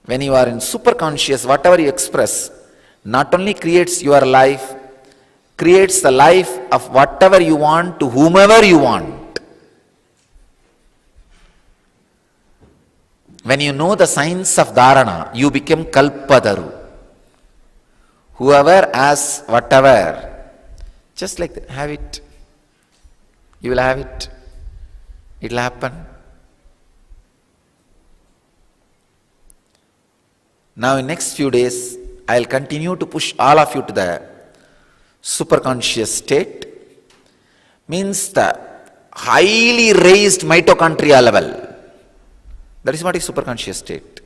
When you are in superconscious, whatever you express not only creates your life, creates the life of whatever you want to whomever you want. When you know the science of dharana, you become kalpadaru. Whoever asks whatever, just like that, have it. You will have it. It will happen. Now in next few days, I will continue to push all of you to the superconscious state. Means the highly raised mitochondria level. That is what is superconscious state.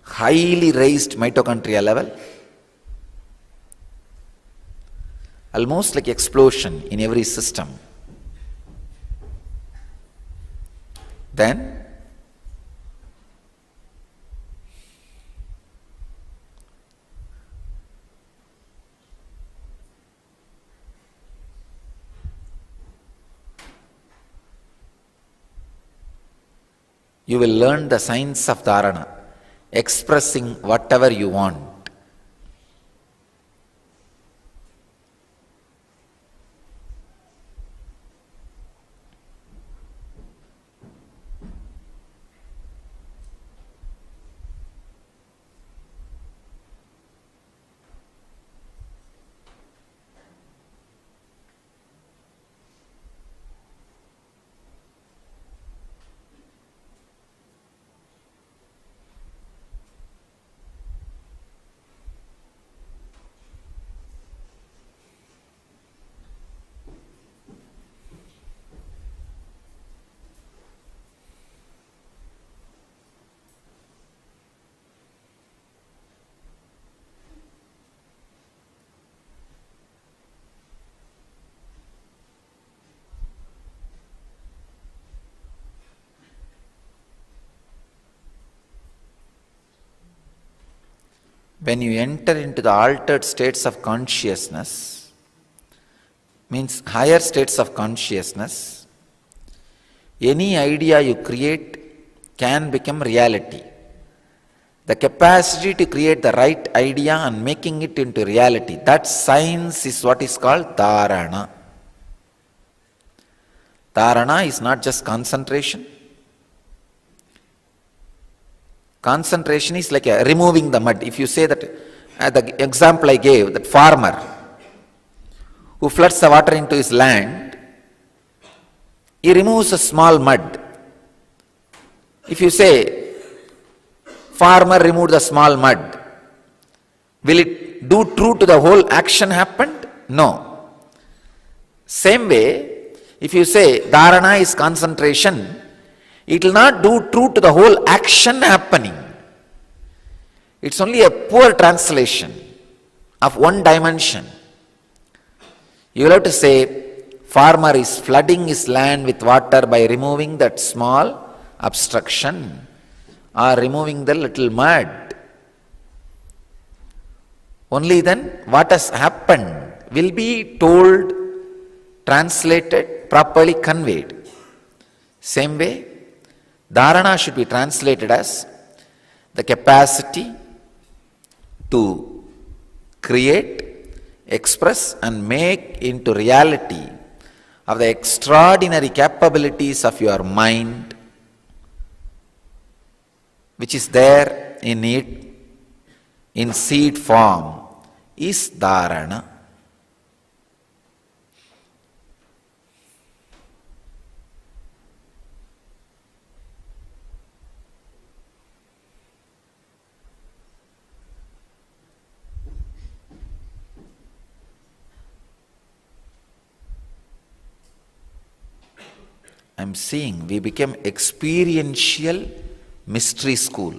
Highly raised mitochondria level. Almost like explosion in every system. Then you will learn the science of dharana, expressing whatever you want. When you enter into the altered states of consciousness, means higher states of consciousness, any idea you create can become reality. The capacity to create the right idea and making it into reality, that science is what is called dharana. Dharana is not just concentration. Concentration is like removing the mud. If you say that, the example I gave, that farmer who floods the water into his land, he removes a small mud. If you say, farmer removed the small mud, will it do true to the whole action happened? No. Same way, if you say dharana is concentration, it will not do true to the whole action happening. It's only a poor translation of one dimension. You will have to say, farmer is flooding his land with water by removing that small obstruction or removing the little mud. Only then what has happened will be told, translated, properly conveyed. Same way, dharana should be translated as the capacity to create, express and make into reality of the extraordinary capabilities of your mind, which is there in it in seed form, is dharana. I'm seeing we became experiential mystery school.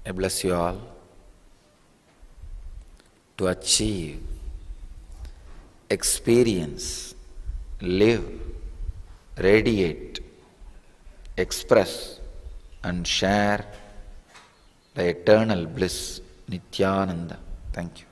I bless you all to achieve, experience, live, radiate, express and share the eternal bliss, Nithyananda. Thank you.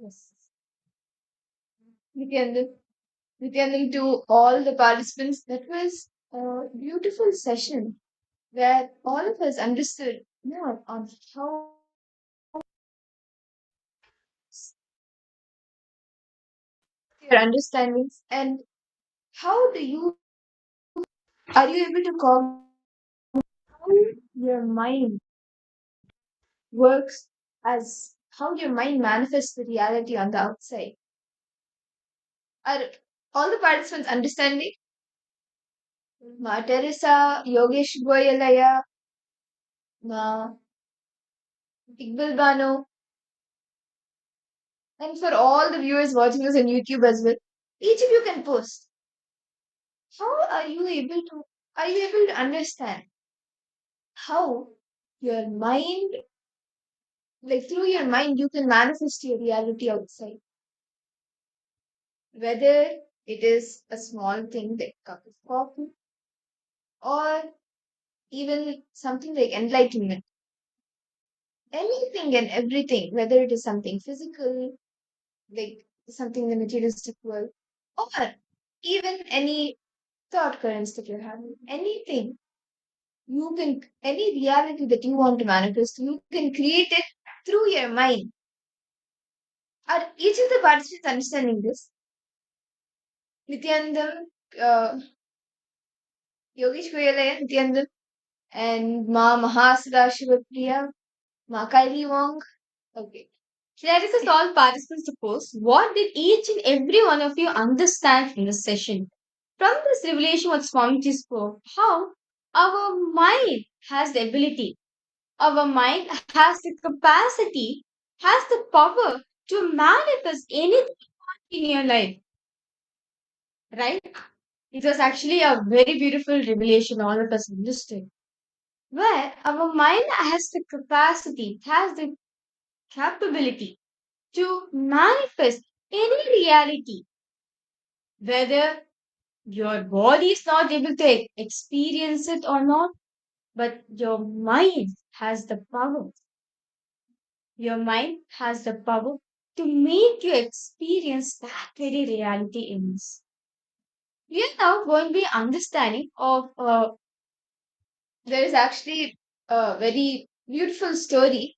Yes. Nithyananda, to all the participants, that was a beautiful session where all of us understood more on how your understandings and how are you able to call how your mind works, as how your mind manifests the reality on the outside. Are all the participants understanding? Ma Teresa, Yogesh Goyalaya, Ma Iqbal Bano, and for all the viewers watching us on YouTube as well, each of you can post. How are you able to understand how your mind, like through your mind, you can manifest your reality outside? Whether it is a small thing like a cup of coffee or even something like enlightenment. Anything and everything, whether it is something physical, like something in the materialistic world, or even any thought currents that you're having, anything, any reality that you want to manifest, you can create it through your mind. Are each of the participants understanding this? Nithyanandam, Yogesh Goyalaya, Nithyanandam, and Ma Mahasada Shivapriya, Ma Kaili Wong. Okay. Let us all participants to post what did each and every one of you understand from this session. From this revelation what Swamiji spoke, how our mind has the ability, our mind has the capacity, has the power to manifest anything in your life. Right? It was actually a very beautiful revelation all of us understood. Where our mind has the capacity, has the capability to manifest any reality, whether your body is not able to experience it or not, but your mind has the power. Your mind has the power to make you experience that very reality in us. We are now going to be understanding of there is actually a very beautiful story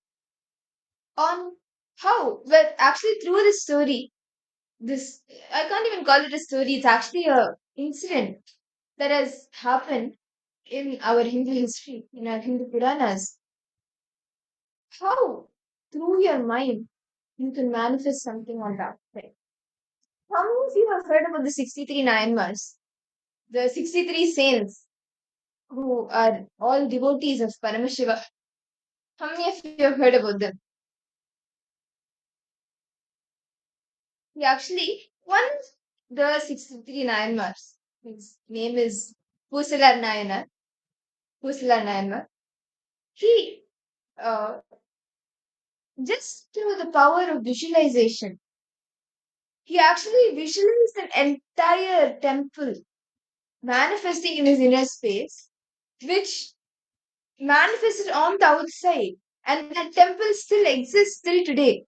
on how, well, actually through this story, this I can't even call it a story. It's actually a incident that has happened in our Hindu history, in our Hindu Puranas. How through your mind you can manifest something on that thing. How many of you have heard about the 63 Nayanmars, the 63 saints who are all devotees of Paramashiva? How many of you have heard about them? Yeah, actually, one of the 63 Nayanmars, his name is Pusalar Nayanar. Pusalar Nayanar. He, uh, just through the power of visualization, he actually visualized an entire temple manifesting in his inner space, which manifested on the outside. And that temple still exists till today.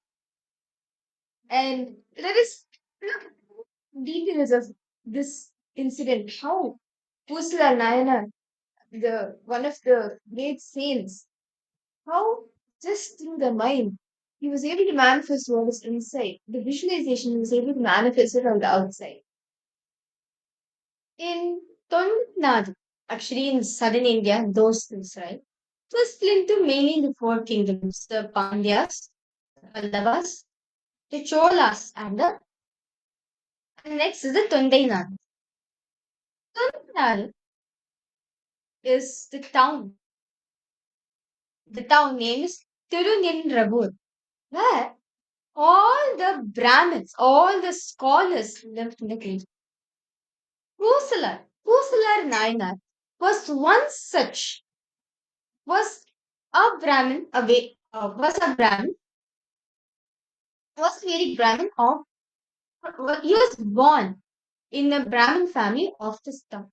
And let us look at details of this incident. How Pusla Nayanar, the one of the great saints, how just through the mind he was able to manifest what was inside. The visualization he was able to manifest it on the outside. In Tamil Nadu, actually in southern India, those things, right? It was split into mainly the four kingdoms: the Pandyas, the Pallavas, the Cholas, and next is the Tondai Nadu. Tondai Nadu is the town. The town name is Tirunendrabur, where all the Brahmins, all the scholars lived in the kingdom. Pusalar Nayanar was a Brahmin, was a Brahmin, was a very Brahmin of, he was born in a Brahmin family of this town.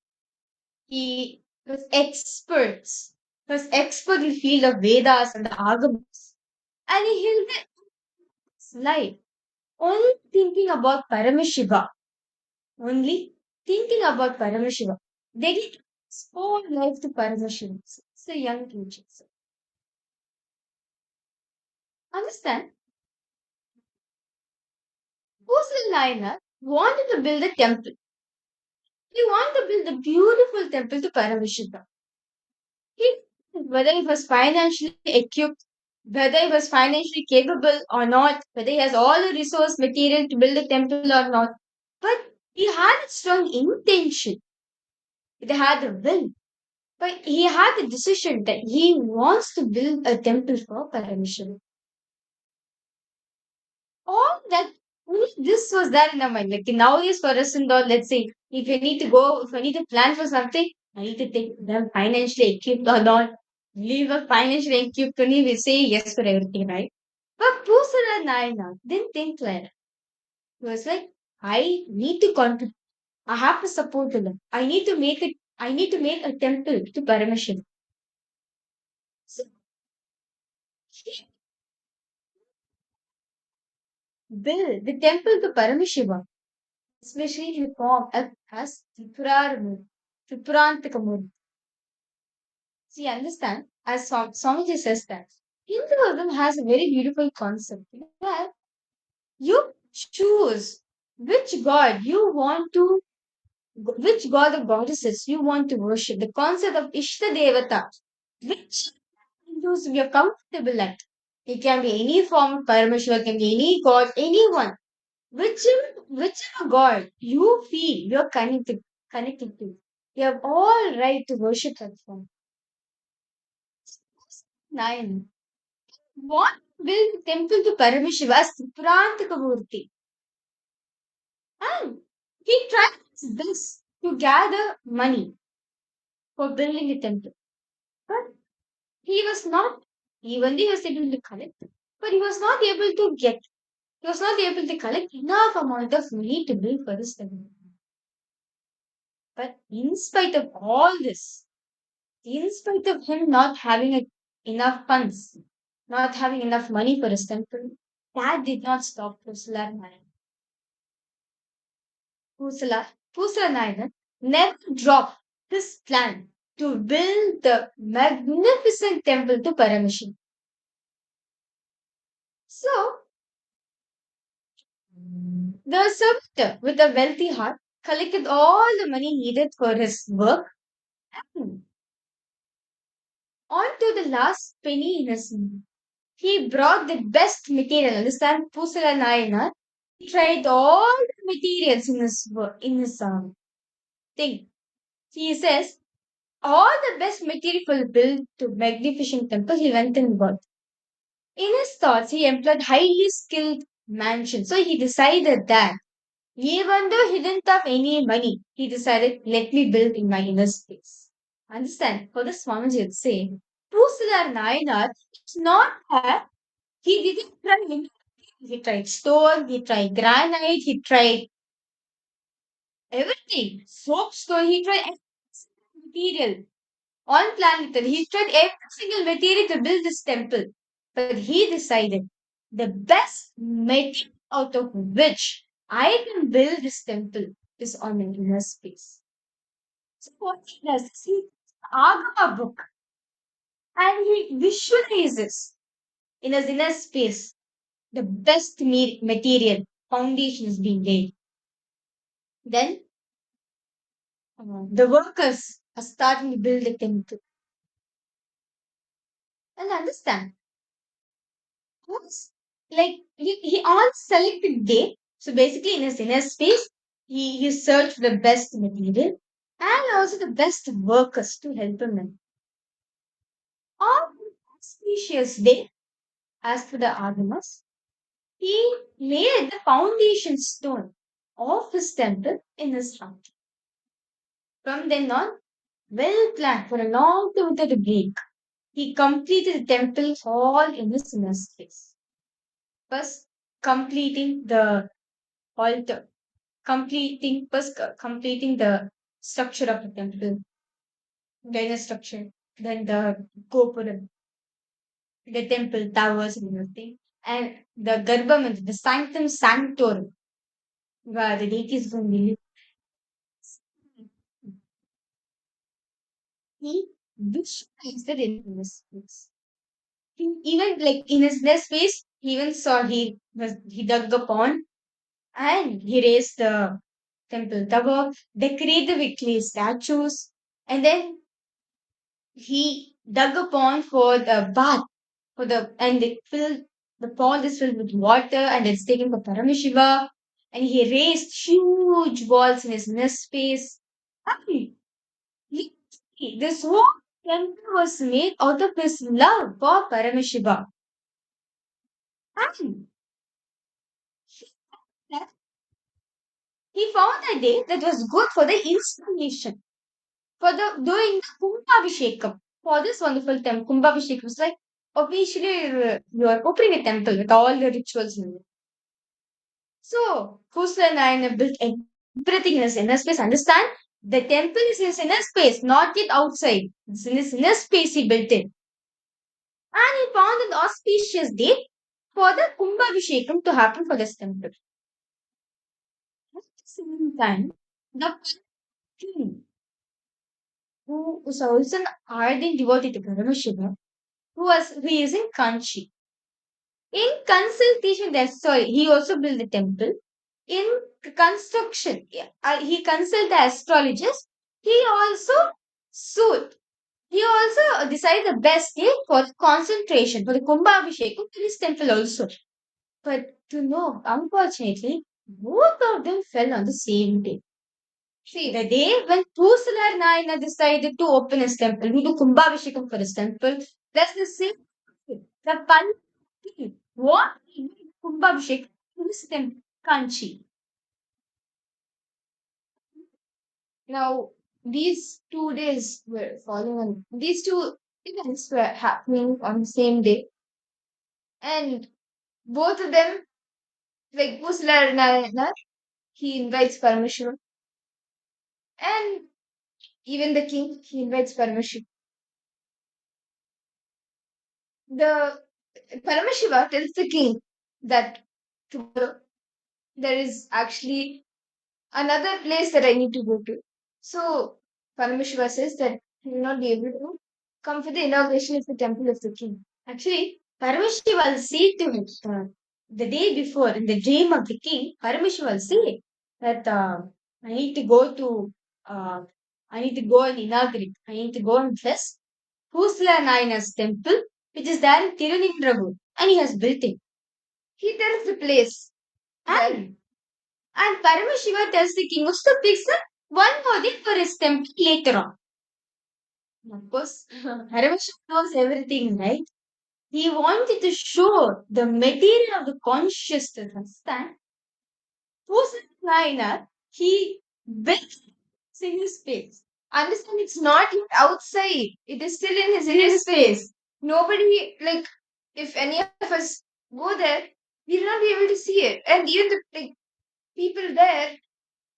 He was expert in the field of Vedas and the Agamas. And he lived his life only thinking about Paramashiva, only thinking about Paramashiva. They did his whole life to Paramashiva. It's a young teacher. Understand? Hussain Nayanar wanted to build a temple. He wanted to build a beautiful temple to Paramashiva. Whether he was financially equipped, whether he was financially capable or not, whether he has all the resource material to build a temple or not, but he had a strong intention. He had the will. But he had the decision that he wants to build a temple for Paramashiva. All that, only this was there in our mind. Like nowadays for us and all, let's say, if I need to go, if I need to plan for something, I need to think them financially equipped or not. Leave a financially equipped only, we say yes for everything, right? But Pusara Naina didn't think like that. He was like, I need to contribute. I have to support them. I need to make a temple to Paramashiva. So he built the temple to Paramashiva, especially he formed as Tripurantakamurti. See, understand, as Swamiji says that Hinduism has a very beautiful concept where you choose which god you want to, which god or goddesses you want to worship. The concept of Ishta Devata, which Hindus we are comfortable at. It can be any form of Paramashiva, can be any god, anyone. Whichever God you feel you're connected to, you have all right to worship that form. Nine. What built temple to Paramashiva as Prantakamurti? And he tried his best to gather money for building a temple. But he was not, even though he was able to collect, but he was not able to get, he was not able to collect enough amount of money to build for this temple. But in spite of all this, in spite of him not having enough funds, not having enough money for his temple, that did not stop Pusala Nayan. Pusala Nayan never dropped his plan to build the magnificent temple to Paramashiva. So, the servitor with a wealthy heart collected all the money needed for his work and on to the last penny in his he brought the best material. Understand, Pusala Nayanar. He tried all the materials in his work, in his thing. He says all the best material for build to magnificent temple. He went and bought. In his thoughts, he employed highly skilled mansion. So he decided that even though he didn't have any money, he decided, let me build in my inner space. Understand? For the Swamiji would say, Pusala Nayanar is not that he didn't try anything. He tried stone, he tried granite, he tried everything. Soapstone, he tried every single material on planet Earth. He tried every single material to build this temple. But he decided the best material out of which I can build this temple is on an inner space. So what he does is he Agama book and he visualizes in his inner space the best material foundation is being laid. Then the workers are starting to build the temple. And understand, like he on selected day. So basically, in his inner space, he searched for the best material and also the best workers to help him in. On auspicious day, as per the Agamas, he laid the foundation stone of his temple in his heart. From then on, well planned for a long time without a break, he completed the temple all in his inner space. First, completing the altar, completing the structure of the temple, then the structure, then the gopuram, the temple towers and everything. and the Garbha, the Sanctum Sanctorum, where the deity is going to live. He visualized it in his space. He even like in his nest space, he even saw he dug a pond and he raised the temple tower, decorated with clay statues, and then he dug a pond for the bath and the pond is filled with water and it's taken for Paramashiva, and he raised huge walls in his nest space. And this whole temple was made out of his love for Paramashiva. And he found a day that was good for the installation, for the doing the Kumbhabhishekam. For this wonderful temple, Kumbhabhishekam was like officially you are opening a temple with all the rituals in it. So, Kusala Nayana built everything in his inner space. Understand? The temple is his inner space, not yet outside. It's in his inner space he built it. And he found an auspicious date for the Kumbhabhishekam to happen for this temple. At the same time, the king, who was also an ardent devotee to Paramashiva, who is in Kanchi. In consultation, he also built the temple. In construction, he consulted the astrologers. He also sued. He also decided the best day for the concentration, for the Kumbhabhishekam in his temple also. But to know, unfortunately, both of them fell on the same day. See, the day when Pusalar Nayana decided to open his temple, we do Kumbhabhishekam for his temple, that's the same day. The Pandit, what he did Kumbhabhishekam in his temple, Kanchi. Now, these 2 days were following on, these two events were happening on the same day, and both of them, like Pusalar Nayana, he invites Paramashiva, and even the king, he invites Paramashiva. The Paramashiva tells the king that tomorrow there is actually another place that I need to go to. So Paramashiva says that he will not be able to come for the inauguration of the temple of the king. Actually, Paramashiva will say to him the day before in the dream of the king, Paramashiva will say that I need to go and inaugurate. I need to go and bless Husla Nayana's temple, which is there in Tirunindragur, and he has built it. He tells the place. And Paramashiva tells the king to fix one more day for his temple later on. Of course, Paramashiva knows everything, right? He wanted to show the material of the consciousness. Understand? Husna, he built in his space. Understand? It's not yet outside. It is still in his inner space. Nobody, like, if any of us go there, we will not be able to see it. And even the people there,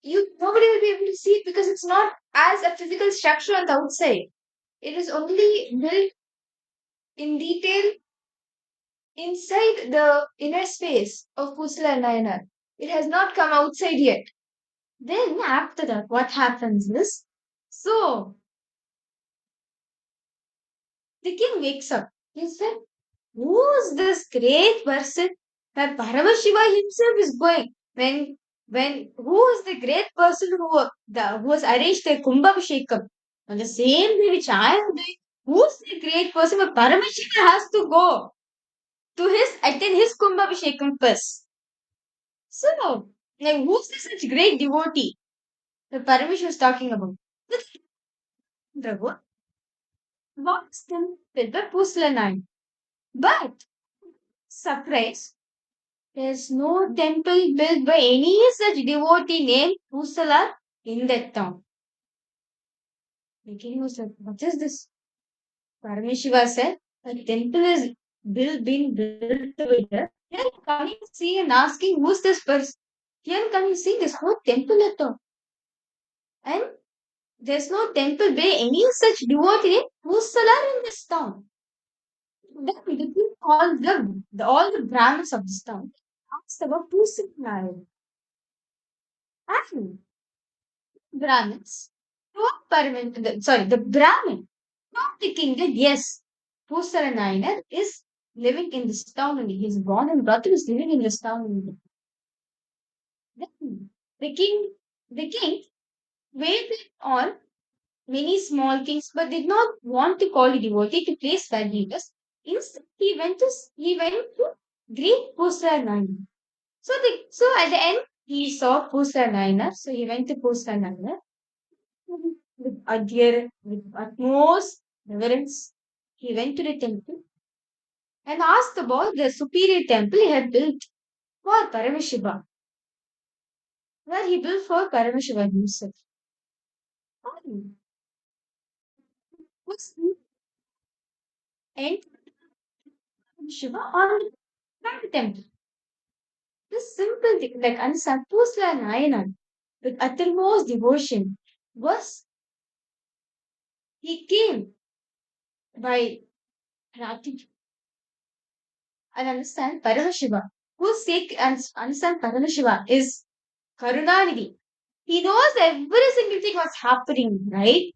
nobody will be able to see it because it's not as a physical structure on the outside. It is only built in detail inside the inner space of Kusala and Nayanar. It has not come outside yet. Then after that, what happens is, so the king wakes up. He said, who's this great person that Paramashiva himself is going? Who is the great person who has arranged the Kumbhabhishekam on the same day which I am doing? Who's the great person? But Paramashiva has to go to attend his Kumbhabhishekam first. So, like, who's this such great devotee that Paramashiva is talking about? The what? What's them with the Puslanine? But, surprise, there's no temple built by any such devotee named Pusala in that town. The king was like, what is this? Paramashiva said, a temple is being built over here. Here coming see and asking who's this person. Here coming see there's no temple at all. And there's no temple by any such devotee named Pusala in this town. Then the king called all the Brahmins of this town, asked about Pusanayana. And Brahmins told the Brahmin told the king that yes, Pusanayana is living in this town only. He is born and brought up, is living in this town only. Then the king waited on many small kings, but did not want to call a devotee to place where he was. Instead, he went to greet Pusanayana. So at the end, he saw Pusanayana. So he went to Pusanayana with utmost reverence. He went to the temple and asked about the superior temple he had built for Paramashiva, where he built for Paramashiva himself. And was and Shiva on the temple. This simple thing, like understand Pusla Nayanar with uttermost devotion, was he came by gratitude and understand Paramashiva. Who's sake and understand Paramashiva is Karunanidhi. He knows every single thing what's happening, right?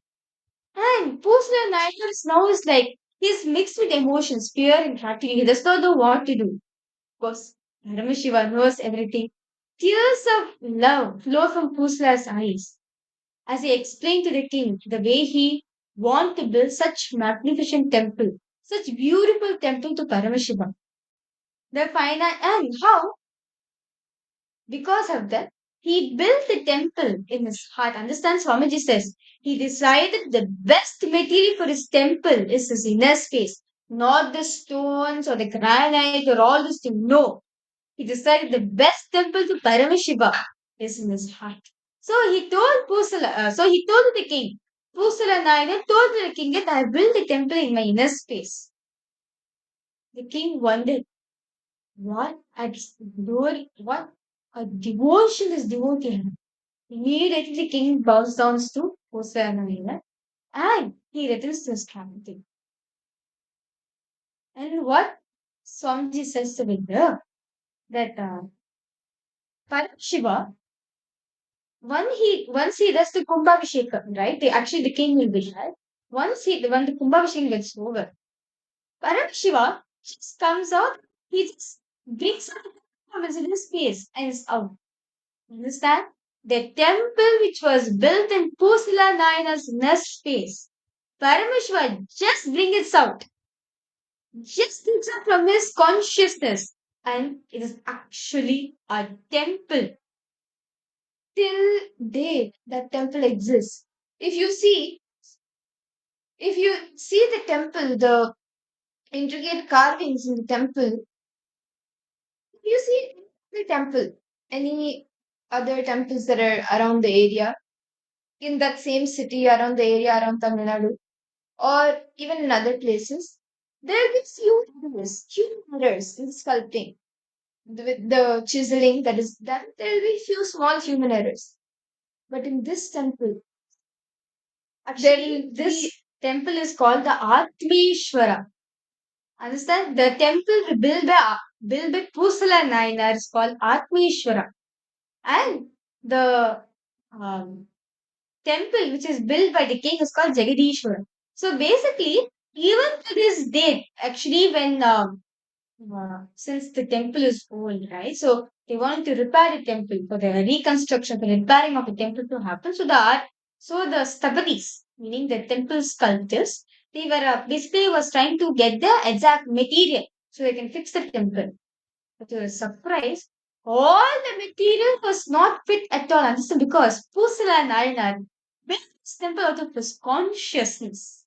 And Pusla Nayanar now is like he's mixed with emotions, fear and gratitude. He does not know what to do. Of course, Paramashiva knows everything. Tears of love flow from Pusla's eyes as he explained to the king the way he wanted to build such magnificent temple, such beautiful temple to Paramashiva. The final and how, because of that, he built the temple in his heart. Understand, Swamiji says he decided the best material for his temple is his inner space, not the stones or the granite or all this thing. No, he decided the best temple to Paramashiva is in his heart. So he told he told the king, Pusala Nayana told the king that I built a temple in my inner space. The king wondered, what a devotion this devotee had. Immediately the king bows down to Pusala Nayana and he returns to his capital. And what Swamiji says to Vidya, that Paramashiva, once he does the Kumbhabhisheka, right? The king will be there. When the Kumbhabhisheka gets over, Paramashiva just comes out, he just brings out from his inner space and is out. Understand? The temple which was built in Pusila Nayana's inner space, Paramashiva just brings it out. Just brings it from his consciousness. And it is actually a temple. Till date, that temple exists. If you see the temple, the intricate carvings in the temple, you see the temple, any other temples that are around the area, in that same city, around the area, around Tamil Nadu, or even in other places, there will be human errors in sculpting. With the chiseling that is done, there will be few small human errors. But in this temple, this temple is called the Atmeshwara. Understand? The temple built by Pusala Nayanar is called Atmeshwara. And the temple which is built by the king is called Jagadishwara. So basically, even to this date, actually, when since the temple is old, right? So they wanted to repair the temple for the reconstruction, for the repairing of the temple to happen. So the Sthapatis, meaning the temple sculptors, they were basically was trying to get the exact material so they can fix the temple. But to a surprise, all the material was not fit at all. And this is because Pusala Narayanan built this temple out of his consciousness.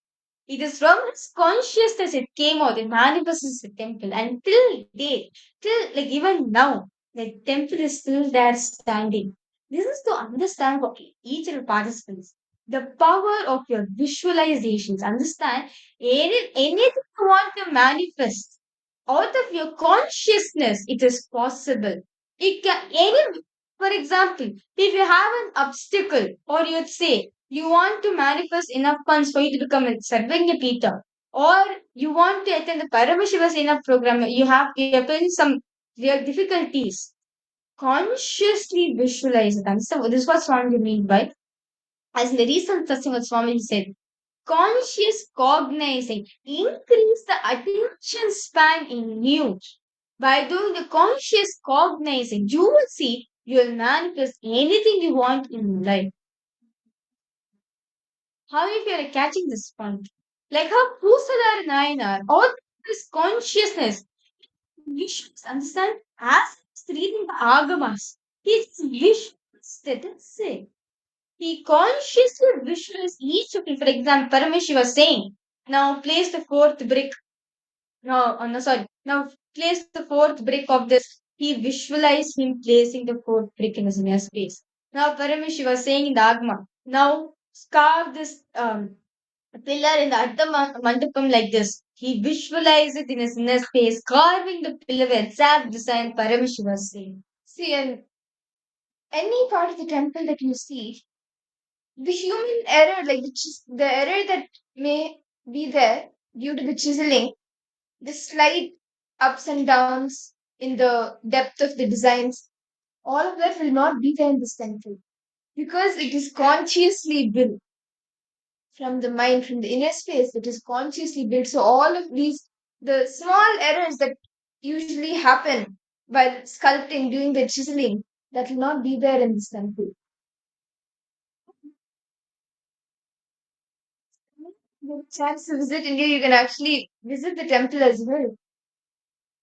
It is from his consciousness it came out, it manifests the temple. And till date, till like even now, the temple is still there standing. This is to understand for each of the participants the power of your visualizations. Understand anything you want to manifest out of your consciousness, it is possible. It can for example, if you have an obstacle, or you'd say you want to manifest enough funds for you to become a Sarvanya Pita, or you want to attend the Paramashivoham program, you have some real difficulties. Consciously visualize it. So this is what Swami mean by, as in the recent satsang what Swami said, conscious cognizing, increase the attention span in you. By doing the conscious cognizing, you will see you will manifest anything you want in life. How if you are catching this point? Like how Pusalar Nayanar, all this consciousness, we should understand as he's reading the Agamas, his vision, that's it. He consciously visualizes each of it. For example, Paramashiva was saying, now place the fourth brick. No, sorry. Now place the fourth brick of this. He visualized him placing the fourth brick in his inner space. Now Paramashiva was saying in the Agma, now carve this pillar in the Adda Mandapam like this. He visualized it in his inner space, carving the pillar with exact design Paramashiva was saying. See, in any part of the temple that you see, the human error, like the error that may be there due to the chiseling, the slight ups and downs in the depth of the designs, all of that will not be there in this temple because it is consciously built from the mind, from the inner space. It is consciously built. So all of these, the small errors that usually happen while sculpting, doing the chiseling, that will not be there in this temple. Get a chance to visit India, you can actually visit the temple as well.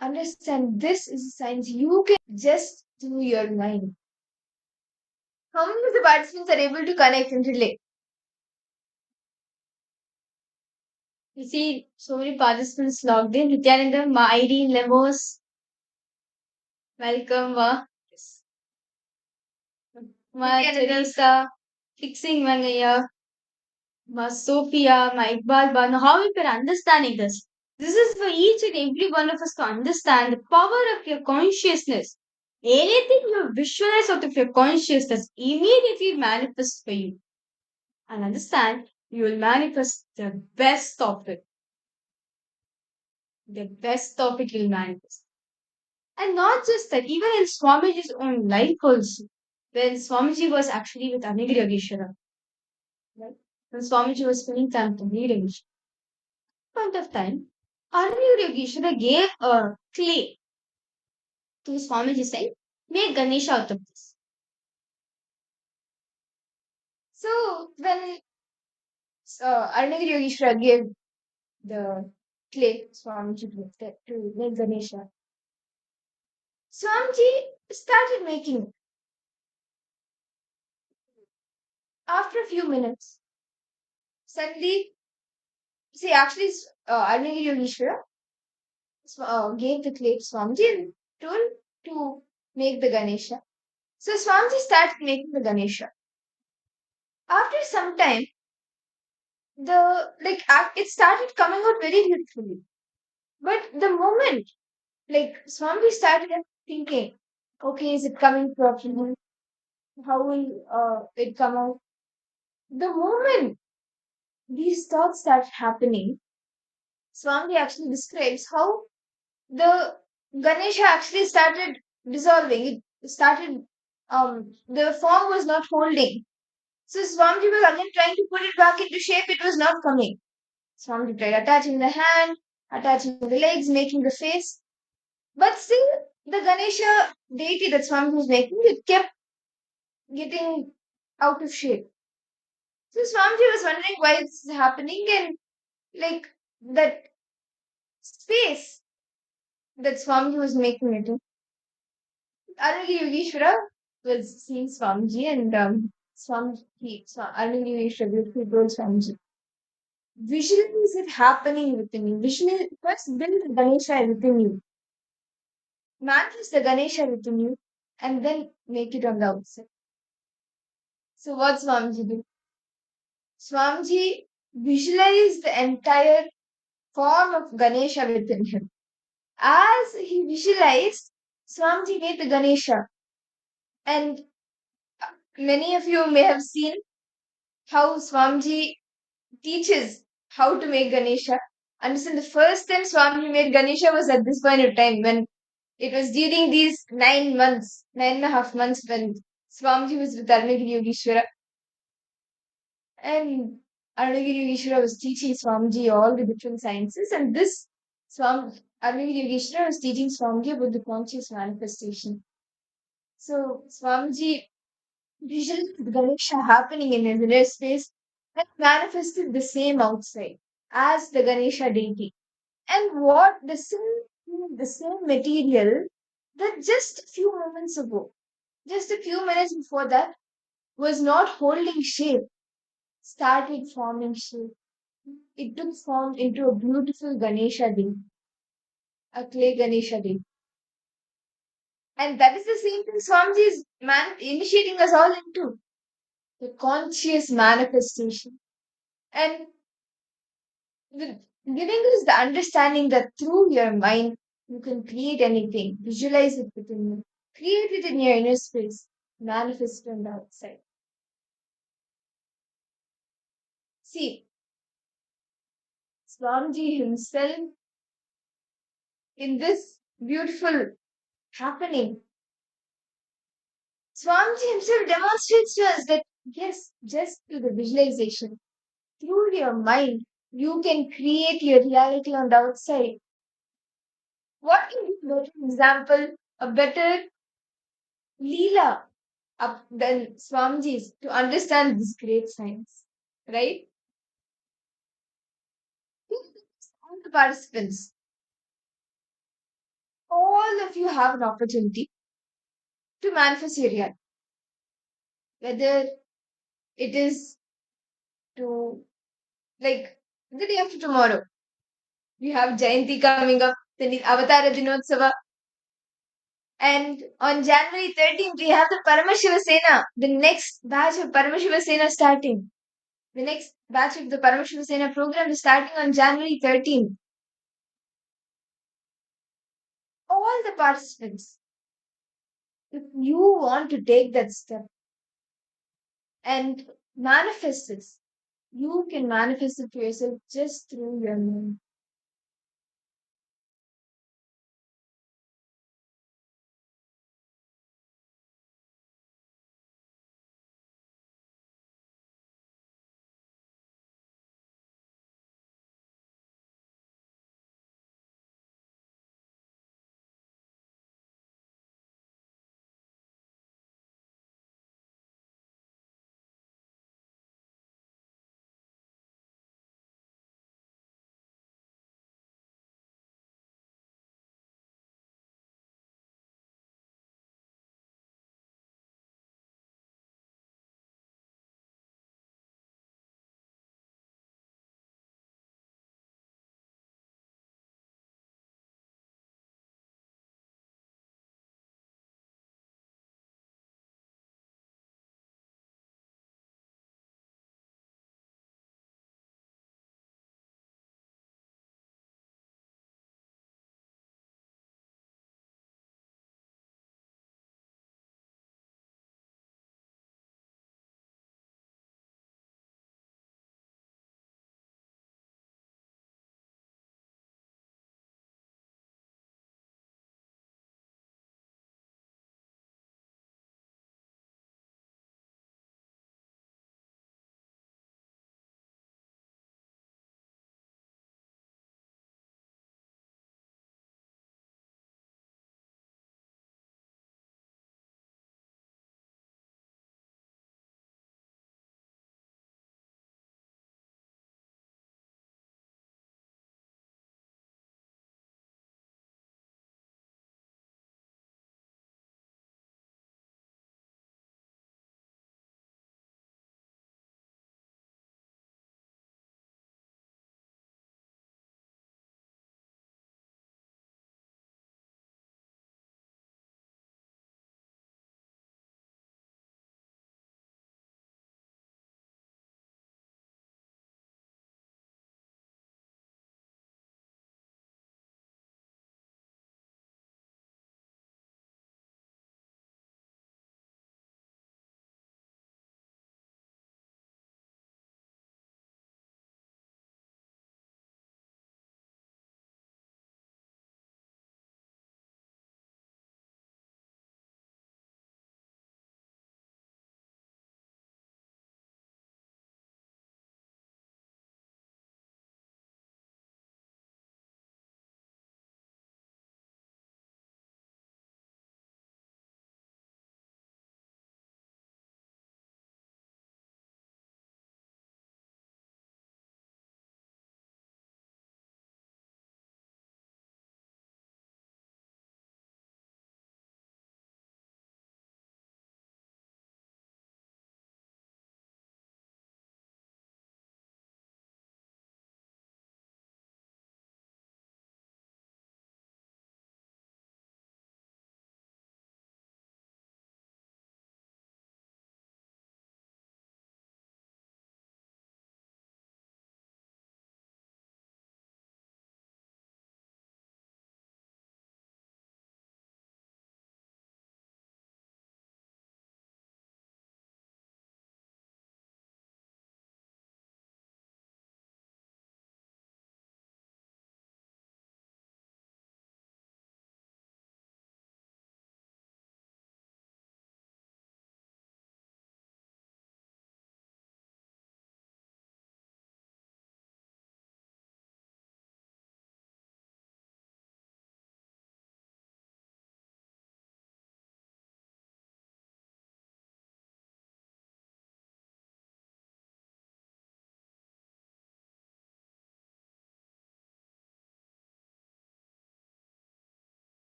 Understand this is a science you can just through your mind. How many of the participants are able to connect and relate? You see, so many participants logged in. Nithyananda, Ma Irene Lemos, welcome, Ma. Ma Teresa, fixing Mangaya, Ma Sophia, Ma Iqbal Banu. How we are understanding this? This is for each and every one of us to understand the power of your consciousness. Anything you visualize out of your consciousness immediately manifests for you. And understand, you will manifest the best of it. The best of it will manifest. And not just that, even in Swamiji's own life also, when Swamiji was actually with Anigri Yogeshwara, right? When Swamiji was spending time with Anigri Yogeshwara, point of time, Anigri Yogeshwara gave a clay to Swamiji saying, make Ganesha out of this. So when Anigri Yogeshwara gave the clay Swamiji to make Ganesha, Swamiji started making it. After a few minutes, suddenly, see, actually, Anigri Yogeshwara gave the clay to Swamiji and told to make the Ganesha. So Swamiji started making the Ganesha. After some time, it started coming out very beautifully. But the moment, Swamiji started thinking, okay, is it coming properly? How will it come out? The moment these thoughts start happening, Swami actually describes how the Ganesha actually started dissolving. It started, the form was not holding. So Swamiji was again trying to put it back into shape. It was not coming. Swamiji tried attaching the hand, attaching the legs, making the face. But still, the Ganesha deity that Swamiji was making, it kept getting out of shape. So Swamiji was wondering why this is happening, and that space that Swamiji was making it in. Anandi Yogeshwara was seeing Swamiji, and Anandi Yogeshwara beautifully told Swamiji, visualize it happening within you. Visualize, first build the Ganesha within you. Manifest the Ganesha within you, and then make it on the outside. So what Swamiji did? Swamiji visualized the entire form of Ganesha within him. As he visualized, Swamiji made the Ganesha. And many of you may have seen how Swamiji teaches how to make Ganesha. understand the first time Swami made Ganesha was at this point of time when it was during these 9.5 months when Swamiji was with Arunagiri Yogeshwara. And Arunagiri Yogeshwara was teaching Swamiji all the different sciences, and this Arunagiri Yogeshwara was teaching Swamiji about the conscious manifestation. So Swamiji visualized Ganesha happening in his inner space and manifested the same outside as the Ganesha deity. And what the same material that just a few moments ago, just a few minutes before that, was not holding shape, started forming shape. It took form into a beautiful Ganesha deity, a clay Ganesha deity. And that is the same thing Swamiji is initiating us all into, the conscious manifestation. And giving us the understanding that through your mind, you can create anything, visualize it within you, create it in your inner space, manifest it on the outside. See, Swamiji himself in this beautiful happening, Swamiji himself demonstrates to us that yes, just through the visualization, through your mind, you can create your reality on the outside. What can be a better example, a better Leela than Swamiji's to understand this great science, right? All the participants, all of you have an opportunity to manifest your reality. Whether it is to, like, the day after tomorrow, we have Jayanti coming up, the Avatara Dinotsava, and on January 13th, we have the Paramashiva Sena, the next batch of Paramashiva Sena starting. The next batch of the Paramashiva Sena program is starting on January 13th. All the participants, if you want to take that step and manifest this, you can manifest it for yourself just through your mind.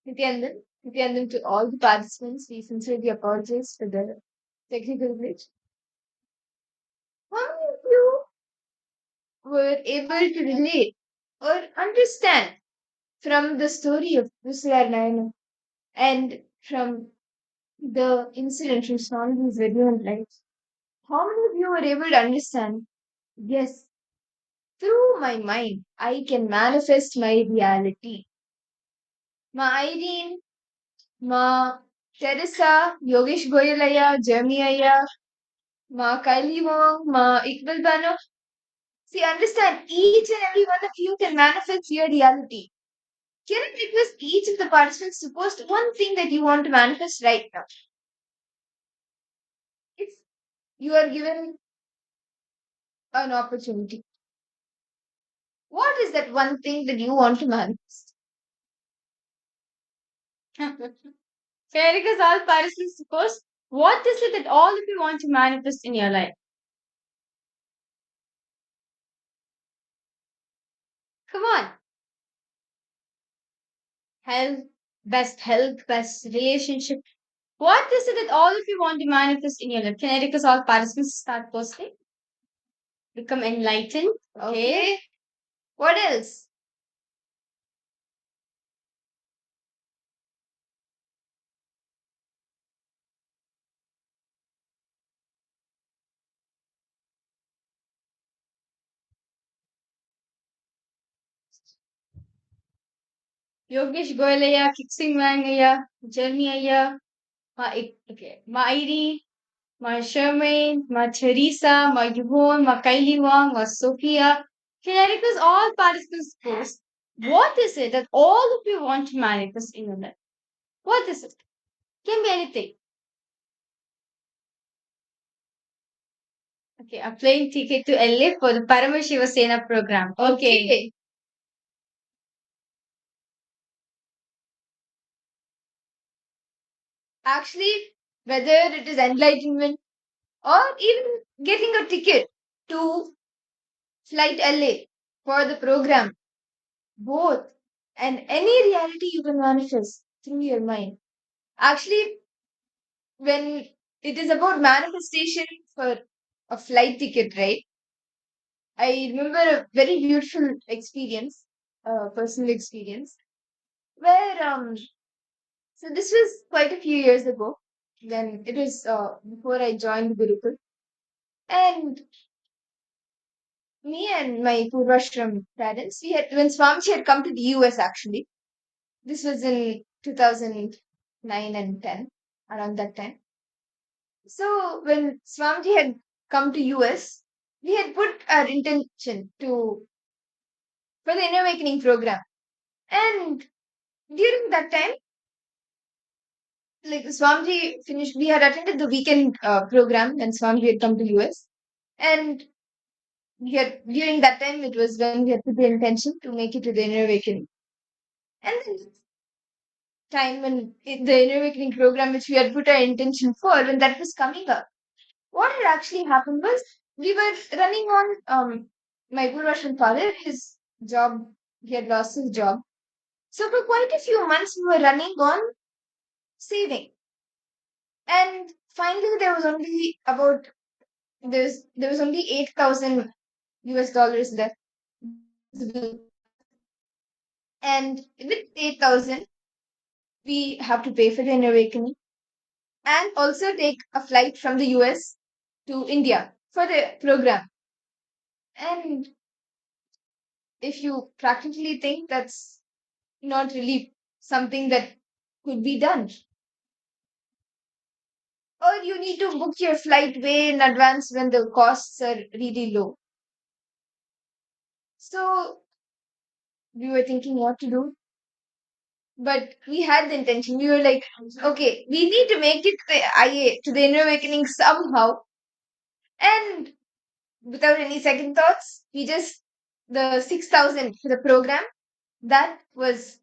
Nithyananda, to all the participants, we sincerely apologize for the technical glitch. How many of you were able to relate or understand from the story of Nithyananda and from the incident from Swamiji's very own life? How many of you were able to understand? Yes, through my mind, I can manifest my reality. Ma Irene, Ma Teresa, Yogesh Goyalaya, Jeremy Aya, Ma Kylie Wong, Ma Iqbal Bano. See, understand, each and every one of you can manifest your reality. Can I request each of the participants to post one thing that you want to manifest right now? If you are given an opportunity, what is that one thing that you want to manifest? Can I request all participants to post? What is it that all of you want to manifest in your life? Come on. Health, best relationship. What is it that all of you want to manifest in your life? Can I request all participants to start posting? Become enlightened. Okay. What else? Yogesh Goyalaya, Kixing Wangaya, Jeremy Aya, Ma Iri, Ma Shermaine, Ma Teresa, Ma Yvonne, Ma Kylie Wang, Ma Sophia. Can I request all participants to post? What is it that all of you want to manifest in your life? What is it? Can be anything. Okay, a plane ticket to LA for the Paramashivoham program. Okay. Actually, whether it is enlightenment or even getting a ticket to flight LA for the program, both and any reality you can manifest through your mind. Actually, when it is about manifestation for a flight ticket, right? I remember a very beautiful experience, personal experience, where so this was quite a few years ago. When it was before I joined Gurukul, and me and my Purvashram parents, we had when Swamiji had come to the US actually. This was in 2009 and 10, around that time. So when Swamiji had come to US, we had put our intention to for the Inner Awakening program, and during that time, like Swamiji finished, we had attended the weekend program when Swamiji had come to US, and we had during that time it was when we had put the intention to make it to the Inner Awakening, and then time when the Inner Awakening program which we had put our intention for when that was coming up, what had actually happened was we were running on my Russian father, his job, he had lost his job. So for quite a few months we were running on saving. And finally there was only about there was only 8,000 US dollars left. And with 8,000 we have to pay for the Inner Awakening and also take a flight from the US to India for the program. And if you practically think that's not really something that could be done, or you need to book your flight way in advance when the costs are really low. So we were thinking what to do, but we had the intention. We were like, okay, we need to make it to the IA, to the Inner Awakening somehow. And without any second thoughts, we just, the 6,000 for the program, that was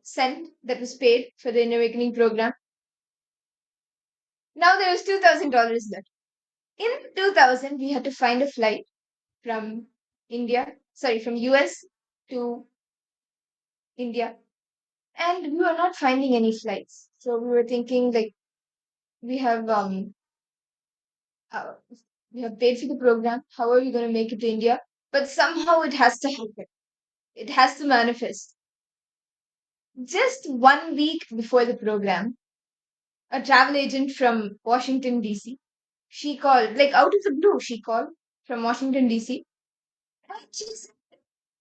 sent, that was paid for the Inner Awakening program. Now there was $2,000 left. In 2000, we had to find a flight from from US to India. and we were not finding any flights. So we were thinking like we have uh, we have paid for the program. How are we going to make it to India? But somehow it has to happen. It has to manifest. Just 1 week before the program, a travel agent from Washington D.C. She called, like out of the blue. She called from Washington D.C. and she said,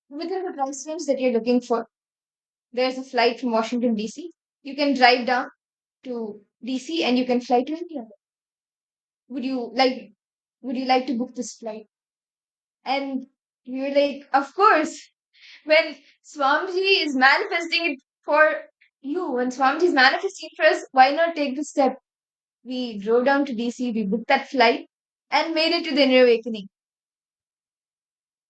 within the price range that you're looking for, there's a flight from Washington D.C. You can drive down to DC and you can fly to India. Would you like would you like to book this flight? And we were like, of course. When Swamiji is manifesting it for you, when Swamiji is manifesting it for us, why not take the step? We drove down to DC, we booked that flight and made it to the inner awakening.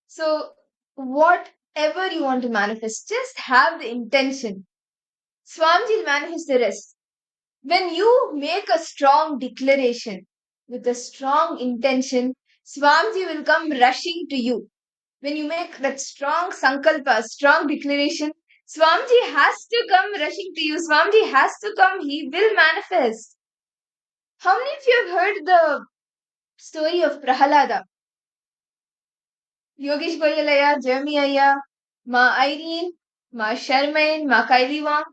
So whatever you want to manifest, just have the intention. Swamiji will manifest the rest. When you make a strong declaration with a strong intention, Swamiji will come rushing to you. When you make that strong sankalpa, strong declaration, Swamiji has to come rushing to you. Swamiji has to come. He will manifest. How many of you have heard the story of Prahalada? Yogesh Goyalaya, Jeremy Aya, Ma Irene, Ma Sharmain, Ma Kylie Wang,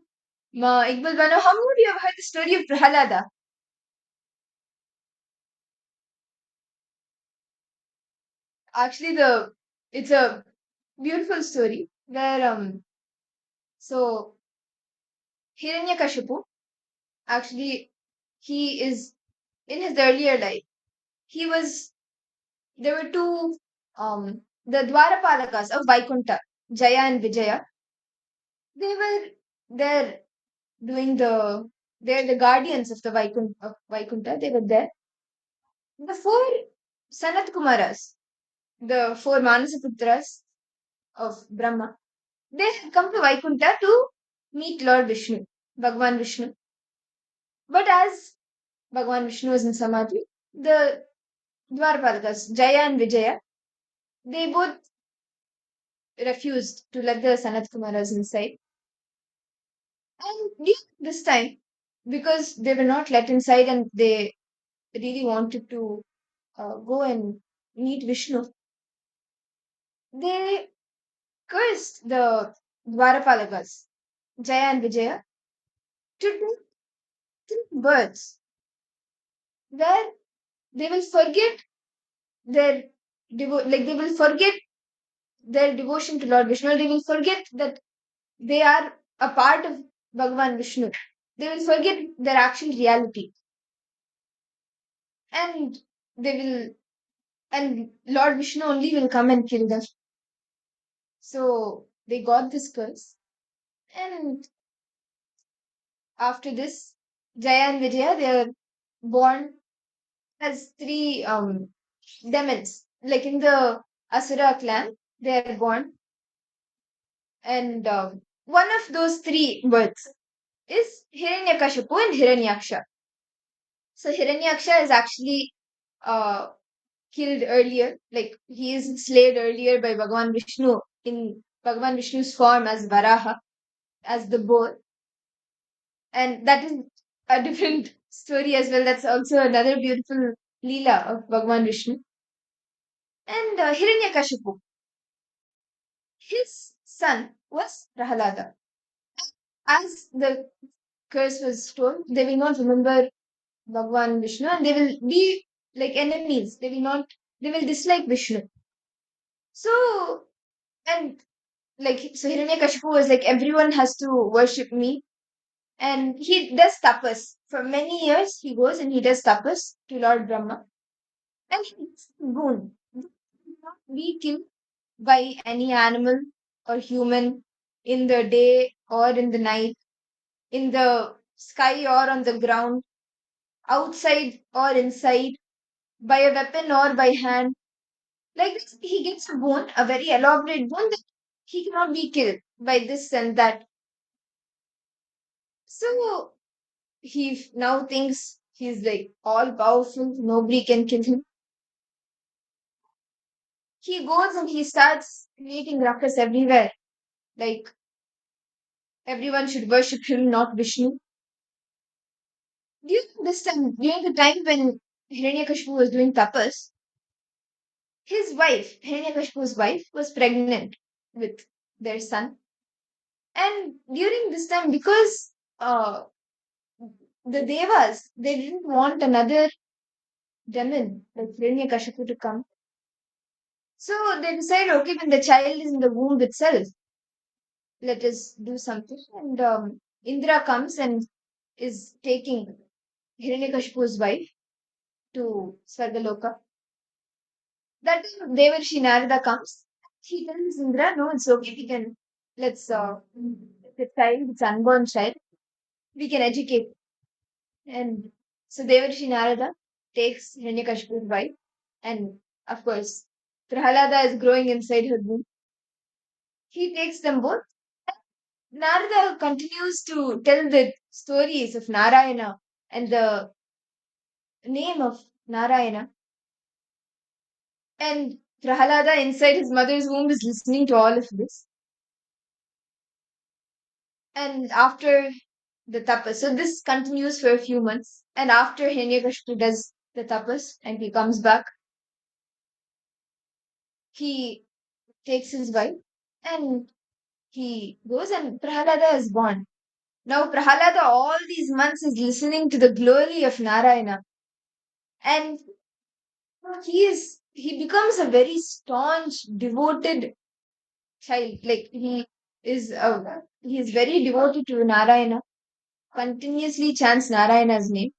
Ma Iqbal Bano. How many of you have heard the story of Prahalada? Actually, it's a beautiful story where so Hiranyakashipu, actually, he is in his earlier life, he was there were two the Dwarapalakas of Vaikunta, Jaya and Vijaya. They were there doing they're the guardians of the Vaikunta. They were there. The four Sanat Kumaras, the four Manasaputras of Brahma, they had come to Vaikunta to meet Lord Vishnu, Bhagwan Vishnu. But as Bhagwan Vishnu was in Samadhi, the Dwarpalakas, Jaya and Vijaya, they both refused to let the Sanat Kumaras inside. And during this time, because they were not let inside and they really wanted to go and meet Vishnu, they cursed the Dwarapalakas, Jaya and Vijaya, to do three births where they will forget their they will forget their devotion to Lord Vishnu. They will forget that they are a part of Bhagavan Vishnu. They will forget their actual reality. And they will and Lord Vishnu only will come and kill them. So they got this curse. And after this, Jaya and Vijaya, they are born as three demons. Like in the Asura clan, they are born. And one of those three births is Hiranyakashipu and Hiranyaksha. So Hiranyaksha is actually killed earlier, like he is slayed earlier by Bhagavan Vishnu in Bhagavan Vishnu's form as Varaha, as the boar. And that is a different story as well. That's also another beautiful Leela of Bhagavan Vishnu. And Hiranyakashipu, his son was Prahalada. As the curse was told, they will not remember Bhagavan Vishnu and they will be like enemies. They will dislike Vishnu. So, and so Hiranyakashipu was like, everyone has to worship me. And he does tapas. For many years, he goes and he does tapas to Lord Brahma. And he gets a boon. He cannot be killed by any animal or human in the day or in the night, in the sky or on the ground, outside or inside, by a weapon or by hand. Like this, he gets a boon, a very elaborate boon that he cannot be killed by this and that. So he now thinks he's like all powerful, nobody can kill him. He goes and he starts creating ruckus everywhere. Like everyone should worship him, not Vishnu. During the time when Hiranyakashipu was doing tapas, his wife, Hiranyakashipu's wife, was pregnant with their son. And during this time, because the devas, they didn't want another demon like Hiranyakashipu to come. So they decided, okay, when the child is in the womb itself, let us do something. And Indra comes and is taking Hiranyakashipu's wife to Svargaloka. That time Devarshi Narada comes. He tells Indra, no, it's okay, we can, let's, the child, it's unborn child, we can educate. And so Devarshi Narada takes Hiranyakashipu's wife, and of course, Prahalada is growing inside her womb. He takes them both. Narada continues to tell the stories of Narayana and the name of Narayana. And Prahalada inside his mother's womb is listening to all of this. And after the tapas, so this continues for a few months. And after Hiranyakashipu does the tapas and he comes back, he takes his wife and he goes, and Prahalada is born. Now Prahalada all these months is listening to the glory of Narayana. And he becomes a very staunch, devoted child. Like he is very devoted to Narayana, continuously chants Narayana's name.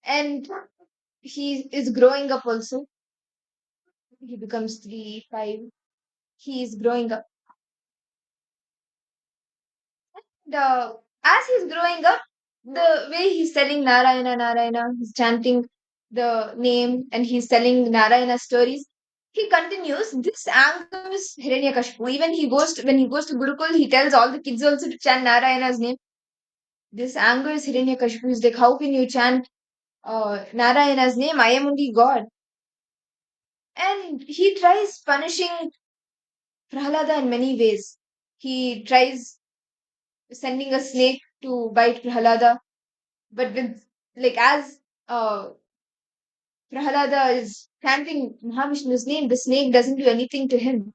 And he is growing up also. He becomes 3, 5. He is growing up. As he's growing up, the way he's telling Narayana, Narayana, he's chanting the name and he's telling Narayana stories. He continues. This angers Hiranyakashipu. Even when he goes to Gurukul, he tells all the kids also to chant Narayana's name. This angers Hiranyakashipu. He's like, how can you chant Narayana's name? I am only God. And he tries punishing Prahalada in many ways. He tries sending a snake to bite Prahalada, but with as Prahalada is chanting Mahavishnu's name, the snake doesn't do anything to him.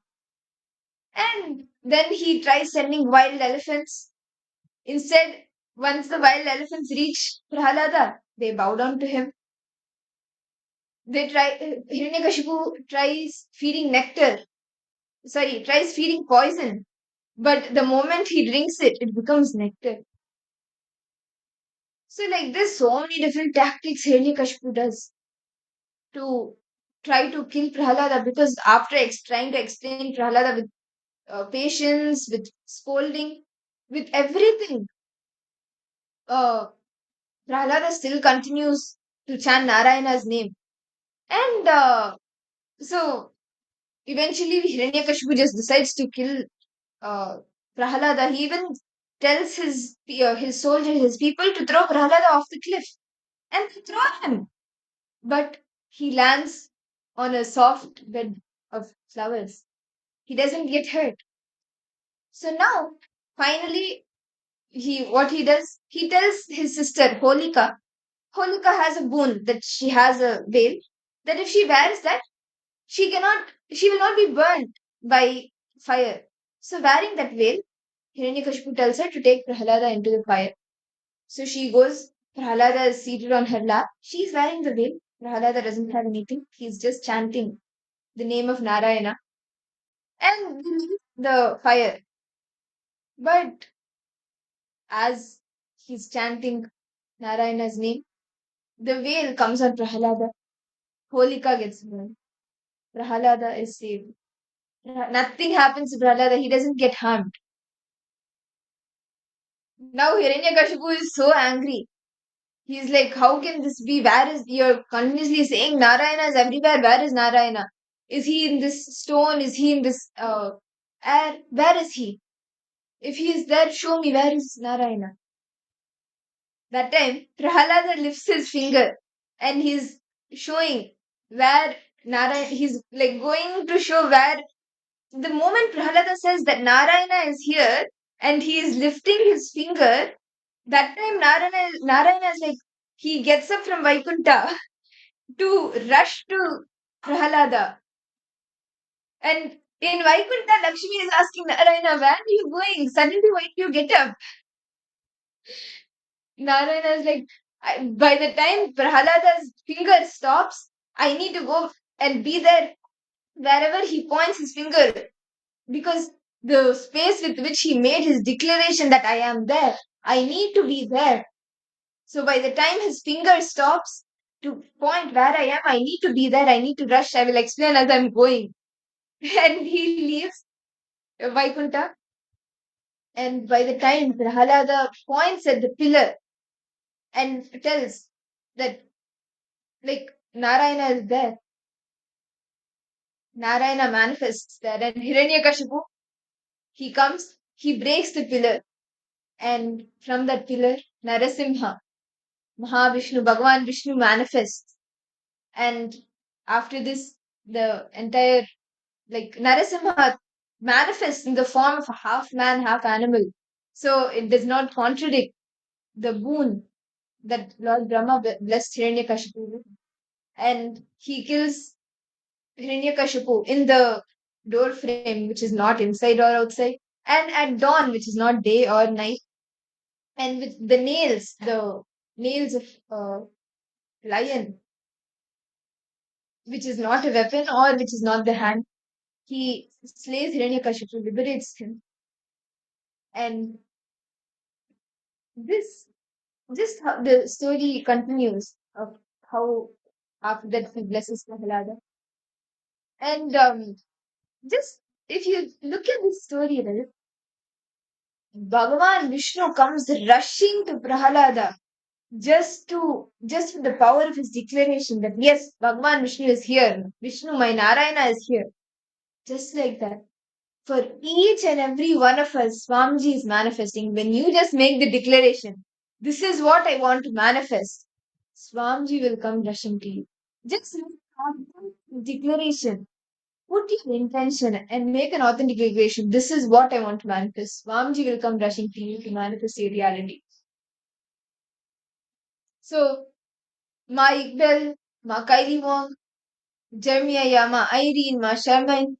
And then he tries sending wild elephants. Instead, once the wild elephants reach Prahalada, they bow down to him. Hiranyakashipu tries feeding tries feeding poison. But the moment he drinks it, it becomes nectar. So there's so many different tactics Hiranyakashipu does to try to kill Prahalada, because after trying to explain Prahalada with patience, with scolding, with everything, Prahalada still continues to chant Narayana's name. And so eventually Hiranyakashipu just decides to kill Prahalada. He even tells his soldiers, his people, to throw Prahalada off the cliff. And they throw him. But he lands on a soft bed of flowers. He doesn't get hurt. So now, finally, what he does, he tells his sister Holika. Holika has a boon, that she has a veil, that if she wears that, she will not be burnt by fire. So wearing that veil, Hiranyakashipu tells her to take Prahalada into the fire. So she goes. Prahalada is seated on her lap. She's wearing the veil. Prahalada doesn't have anything. He's just chanting the name of Narayana. And they leave the fire. But as he's chanting Narayana's name, the veil comes on Prahalada. Holika gets burned. Prahalada is saved. Nothing happens to Prahalada. He doesn't get harmed. Now Hiranyakashipu is so angry. He's like, how can this be? You're continuously saying Narayana is everywhere. Where is Narayana? Is he in this stone? Is he in this air? Where is he? If he is there, show me, where is Narayana? That time, Prahalada lifts his finger and he's showing where Narayana, he's going to show where, the moment Prahalada says that Narayana is here, and he is lifting his finger. That time Narayana is like, he gets up from Vaikuntha to rush to Prahalada. And in Vaikuntha, Lakshmi is asking Narayana, where are you going? Suddenly, why do you get up? Narayana is like, by the time Prahalada's finger stops, I need to go and be there wherever he points his finger. Because the space with which he made his declaration that I am there, I need to be there. So by the time his finger stops to point where I am, I need to be there, I need to rush, I will explain as I'm going. And he leaves Vaikuntha. And by the time Prahalada points at the pillar and tells that, like, Narayana is there, Narayana manifests there, and Hiranyakashipu, he comes, he breaks the pillar, and from that pillar, Narasimha, Mahavishnu, Bhagavan Vishnu manifests. And after this, the entire, like, Narasimha manifests in the form of a half man, half animal. So it does not contradict the boon that Lord Brahma blessed Hiranyakashipu with. And he kills Hiranyakashipu in the door frame, which is not inside or outside, and at dawn, which is not day or night, and with the nails of lion, which is not a weapon or which is not the hand, he slays Hiranyakashipu, liberates him. And this, just how the story continues of how after that he blesses Prahlada. And just if you look at this story, right, Bhagavan Vishnu comes rushing to Prahalada just with the power of his declaration that yes, Bhagavan Vishnu is here. Vishnu, my Narayana, is here. Just like that. For each and every one of us, Swamiji is manifesting. When you just make the declaration, this is what I want to manifest, Swamiji will come rushing to you. Just make a declaration. Put your intention and make an authentic declaration. This is what I want to manifest. Swamiji will come rushing to you to manifest your reality. So, Ma Iqbal, Ma Kylie Wong, Jeremiah Yama, Irene, Ma Sherman,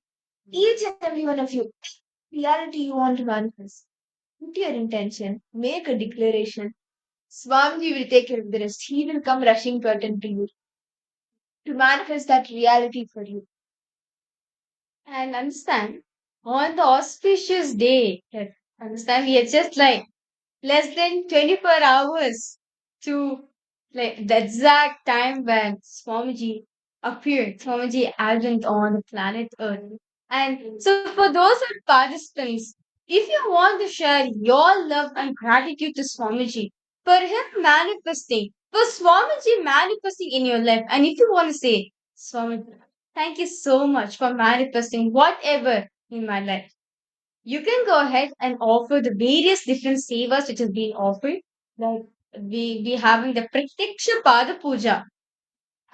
each and every one of you, reality you want to manifest. Put your intention, make a declaration. Swamiji will take care of the rest. He will come rushing to attend to you to manifest that reality for you. And understand, on the auspicious day, understand, we are just like less than 24 hours to like the exact time when Swamiji appeared, Swamiji advent on the planet Earth. And so for those participants, if you want to share your love and gratitude to Swamiji for him manifesting, for Swamiji manifesting in your life, and if you want to say, Swamiji, thank you so much for manifesting whatever in my life, you can go ahead and offer the various different sevas which is being offered. Like we having the Pratiksha Pada Puja.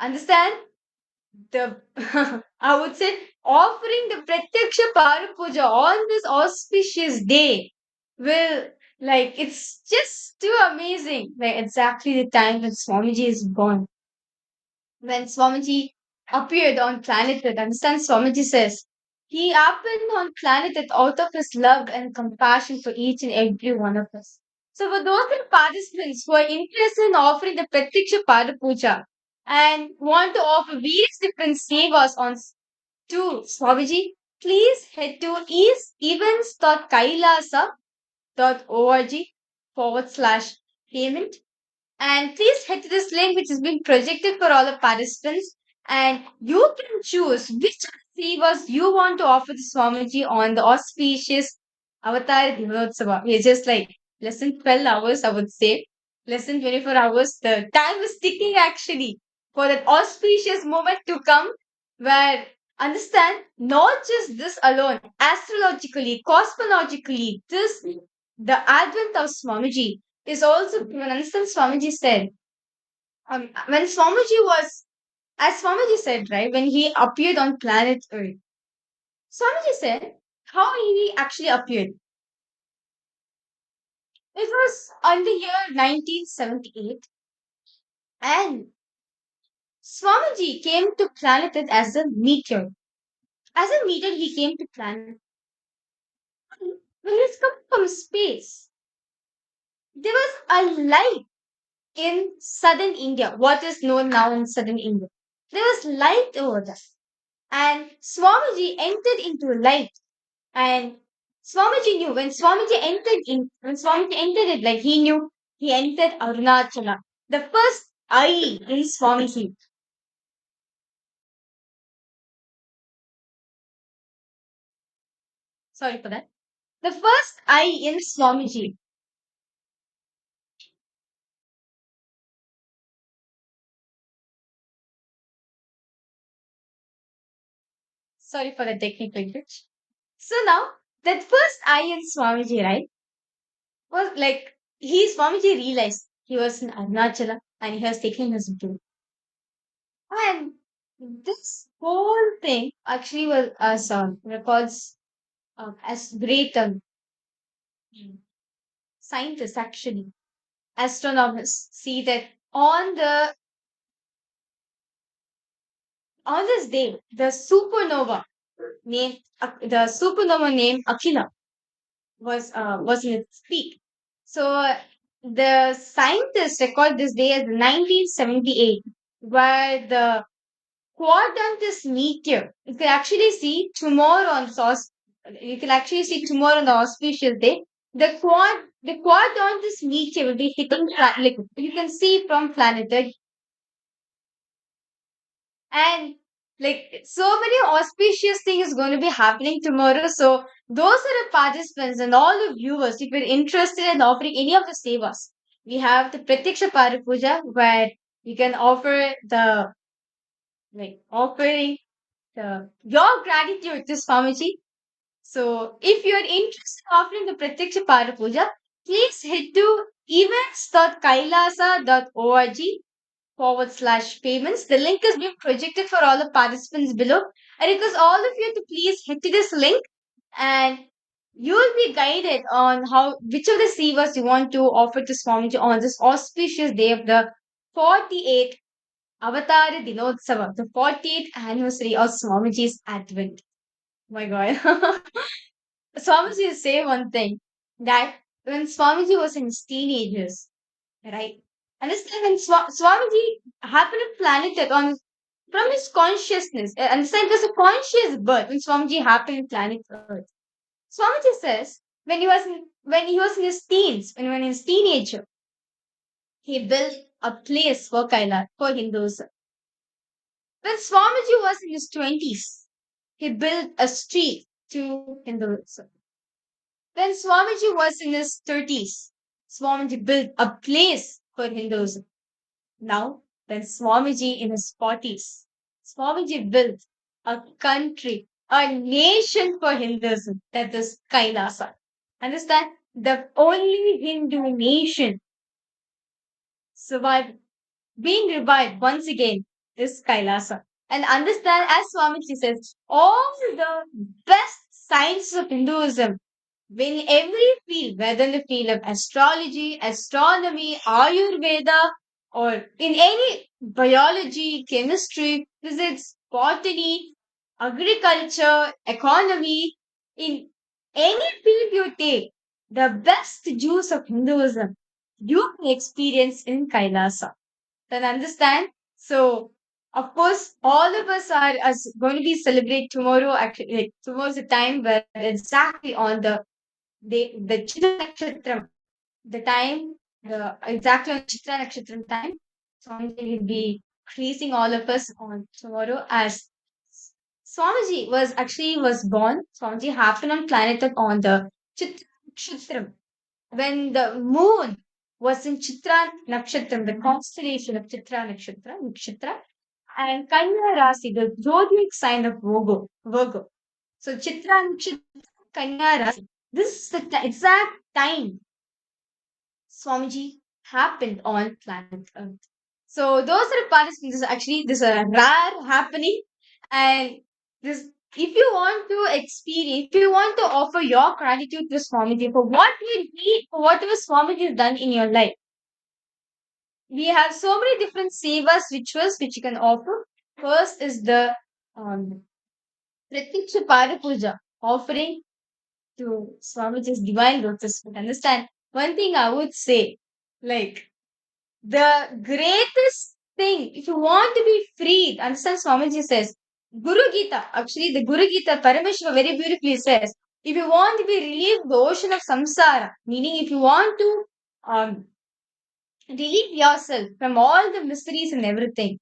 Understand? The I would say offering the Pratiksha Pada Puja on this auspicious day will, like, it's just too amazing. Like exactly the time when Swamiji is born. When Swamiji appeared on planet Earth, understand, Swamiji says, he happened on planet Earth out of his love and compassion for each and every one of us. So for those participants who are interested in offering the Pratiksha Pada Puja and want to offer various different sevas on to Swamiji, please head to events.kailasa.org/payment, and please head to this link which is being projected for all the participants, and you can choose which sevas you want to offer to Swamiji on the auspicious Avatar Dinotsava. It's just like less than 12 hours, I would say. Less than 24 hours. The time is ticking actually for that auspicious moment to come where, understand, not just this alone, astrologically, cosmologically, this, the advent of Swamiji is also, when understand, Swamiji said, when Swamiji was, as Swamiji said, right, when he appeared on planet Earth, Swamiji said how he actually appeared. It was on the year 1978, and Swamiji came to planet Earth as a meteor. As a meteor, he came to planet. When he's come from space, there was a light in southern India, what is known now in southern India. There was light over there. And Swamiji entered into light. And Swamiji knew when Swamiji entered it, like he knew he entered Arunachala. The first I in Swamiji. Sorry for that. The first I in Swamiji. Sorry for the technical glitch. So now, that first I in Swamiji, right, was like, Swamiji realized he was in Arunachala and he was taking his breath. And this whole thing actually was as records as great scientists actually, astronomers see that on this day, the supernova named Akila was in its peak. So the scientists record this day as 1978, where the quadrant meteor. You can actually see tomorrow on the auspicious day. The quadrant meteor will be hitting like you can see from planet Earth, and like so many auspicious things is going to be happening tomorrow. So those are the participants and all the viewers, if you're interested in offering any of the sevas, we have the Pratiksha Parapuja where you can offer the offering your gratitude to Swamiji. So if you're interested in offering the Pratiksha Parapuja, please head to events.kailasa.org/payments. The link is being projected for all the participants below. I request all of you to please head to this link, and you will be guided on which of the sevas you want to offer to Swamiji on this auspicious day of the 48th Avatara Dinotsava, the 48th anniversary of Swamiji's Advent. My God. Swamiji will say one thing, that when Swamiji was in his teenagers, right? Understand when Swamiji happened to planet Earth from his consciousness. Understand there's a conscious birth when Swamiji happened to planet Earth. Swamiji says when he was in his teens, when he was in his teenager, he built a place for Kaila for Hindus. When Swamiji was in his 20s, he built a street to Hinduism. When Swamiji was in his 30s, Swamiji built a place for Hinduism. Now, when Swamiji in his 40s, Swamiji built a country, a nation for Hinduism, that is Kailasa. Understand? The only Hindu nation survived, being revived once again is Kailasa. And understand, as Swamiji says, all the best sciences of Hinduism, in every field, whether in the field of astrology, astronomy, Ayurveda, or in any biology, chemistry, physics, botany, agriculture, economy, in any field you take, the best juice of Hinduism you can experience in Kailasa. Then understand? So, of course, all of us are going to be celebrate tomorrow. Actually, like, tomorrow's the time where exactly on the Chitra Nakshatram, the time, exactly on Chitra Nakshatram time, Swamiji will be creasing all of us on tomorrow, as Swamiji was born. Swamiji happened on planet Earth on the Chitra Nakshatram, when the moon was in Chitra Nakshatram, the constellation of Nakshatra, and Kanya Rasi, the zodiac sign of Virgo. So Chitra Nakshatra, Kanya Rasi. This is the exact time Swamiji happened on planet Earth. So those are the participants. This is a rare happening, and this if you want to experience, if you want to offer your gratitude to Swamiji for what you need, for whatever Swamiji has done in your life, we have so many different sevas, rituals which you can offer. First is the Pratiksha Pada Puja, offering to Swamiji's divine lotus feet. Understand? One thing I would say, like, the greatest thing, if you want to be freed, understand Swamiji says, Guru Gita, actually the Guru Gita, Paramashiva very beautifully says, if you want to be relieved the ocean of samsara, meaning if you want to relieve yourself from all the mysteries and everything,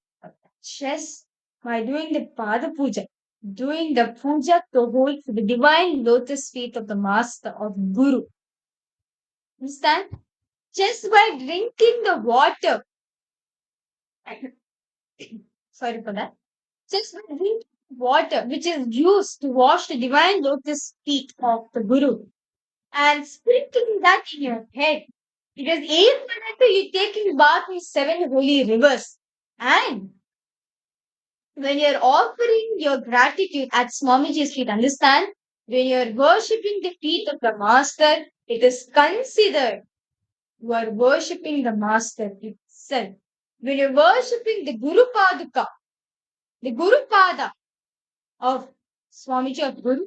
just by doing the Pada Puja, doing the puja to hold for the divine lotus feet of the Master, of Guru. Understand? Just by drinking the water, sorry for that, just by drinking water which is used to wash the divine lotus feet of the Guru and sprinkling that in your head. It is equivalent to you taking bath in 7 holy rivers. And when you're offering your gratitude at Swamiji's feet, understand, when you're worshipping the feet of the Master, it is considered you are worshipping the Master itself. When you're worshipping the Guru Paduka, the Guru Pada of Swamiji of Guru,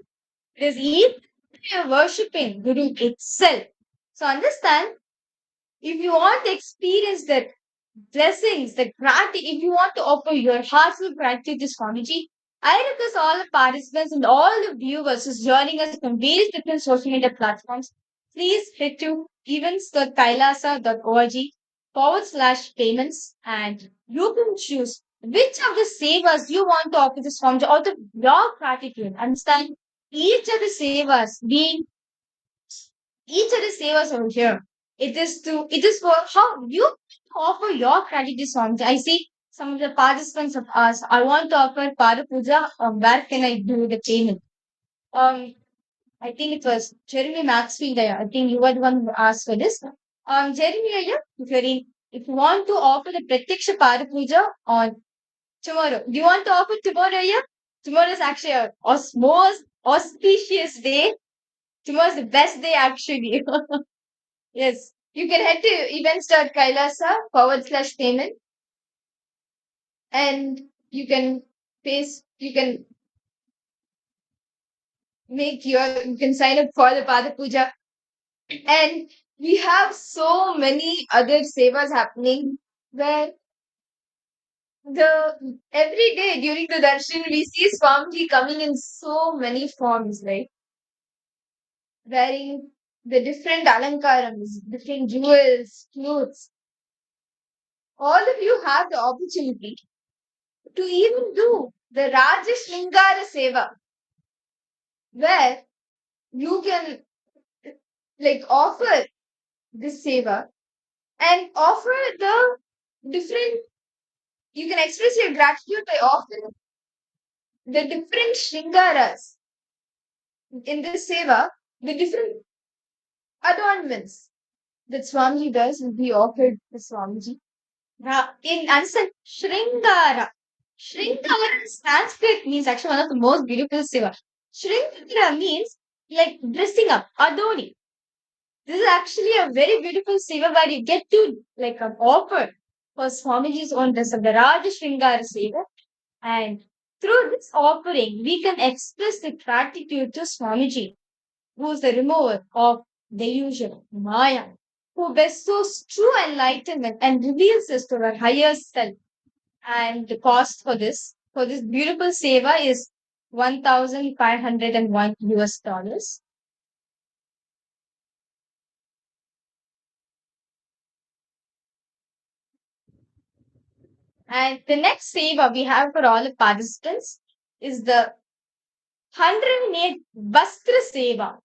it is equal to you're worshipping Guru itself. So understand, if you want to experience that blessings, the gratitude, if you want to offer your heartfelt gratitude to Swamiji, I request all the participants and all the viewers who's joining us from various different social media platforms, please head to events.kailasa.org/payments and you can choose which of the savers you want to offer to Swamiji out of your gratitude. Understand? Each of the savers being each of the savers over here. It is for how you offer your gratitude songs. I see some of the participants of us. I want to offer Pada Puja. Where can I do the payment? I think it was Jeremy Maxfield. I think you were the one who asked for this. Jeremy, if you want to offer the Pratiksha Pada Puja on tomorrow, do you want to offer tomorrow? Yeah, tomorrow is actually a most auspicious day. Tomorrow is the best day actually. Yes, you can head to events.kailasa/payment and you can you can sign up for the Pada Puja. And we have so many other sevas happening where every day during the darshan we see Swamiji coming in so many forms, right? Wearing the different alankarams, different jewels, clothes. All of you have the opportunity to even do the Rajashlingara Seva, where you can offer this Seva and offer the different, you can express your gratitude by offering the different Shringaras in this Seva, the different adornments that Swamiji does will be offered to Swamiji. In answer, Shringara. Shringara in Sanskrit means actually one of the most beautiful seva. Shringara means like dressing up, adorning. This is actually a very beautiful seva where you get to offer for Swamiji's own dress of the Raja Shringara seva. And through this offering, we can express the gratitude to Swamiji, who is the remover of delusion, Maya, who bestows true enlightenment and reveals us to our higher self. And the cost for this beautiful seva is $1,501. And the next seva we have for all the participants is the 108 Vastra Seva.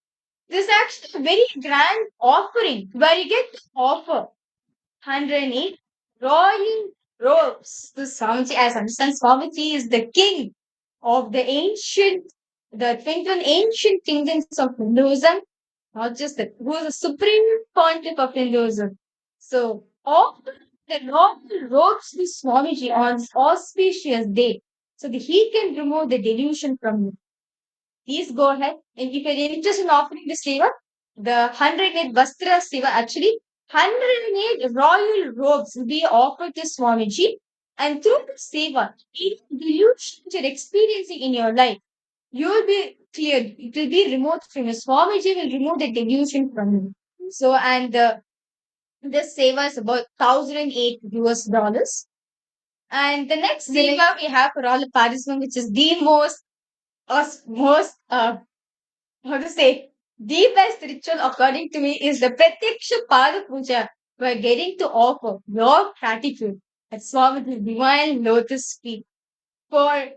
This is actually a very grand offering where you get to offer 108 royal robes to Swamiji. As understand, Swamiji is the king of the twin ancient kingdoms of Hinduism, not just that, who is the supreme pontiff of Hinduism. So, all the royal robes to Swamiji on this auspicious day so that he can remove the delusion from you. please go ahead. And if you're interested in offering the seva, the 108 Vastra seva, actually 108 royal robes will be offered to Swamiji. And through the seva, any delusions you're experiencing in your life, you will be cleared. It will be removed from you. Swamiji will remove the delusion from you. So, and this seva is about 1008 US dollars. And the next seva we have for all the participants, which is the most, how to say, the best ritual according to me is the Pratyaksha Pada Puja. We're getting to offer your gratitude at Swami's divine lotus feet for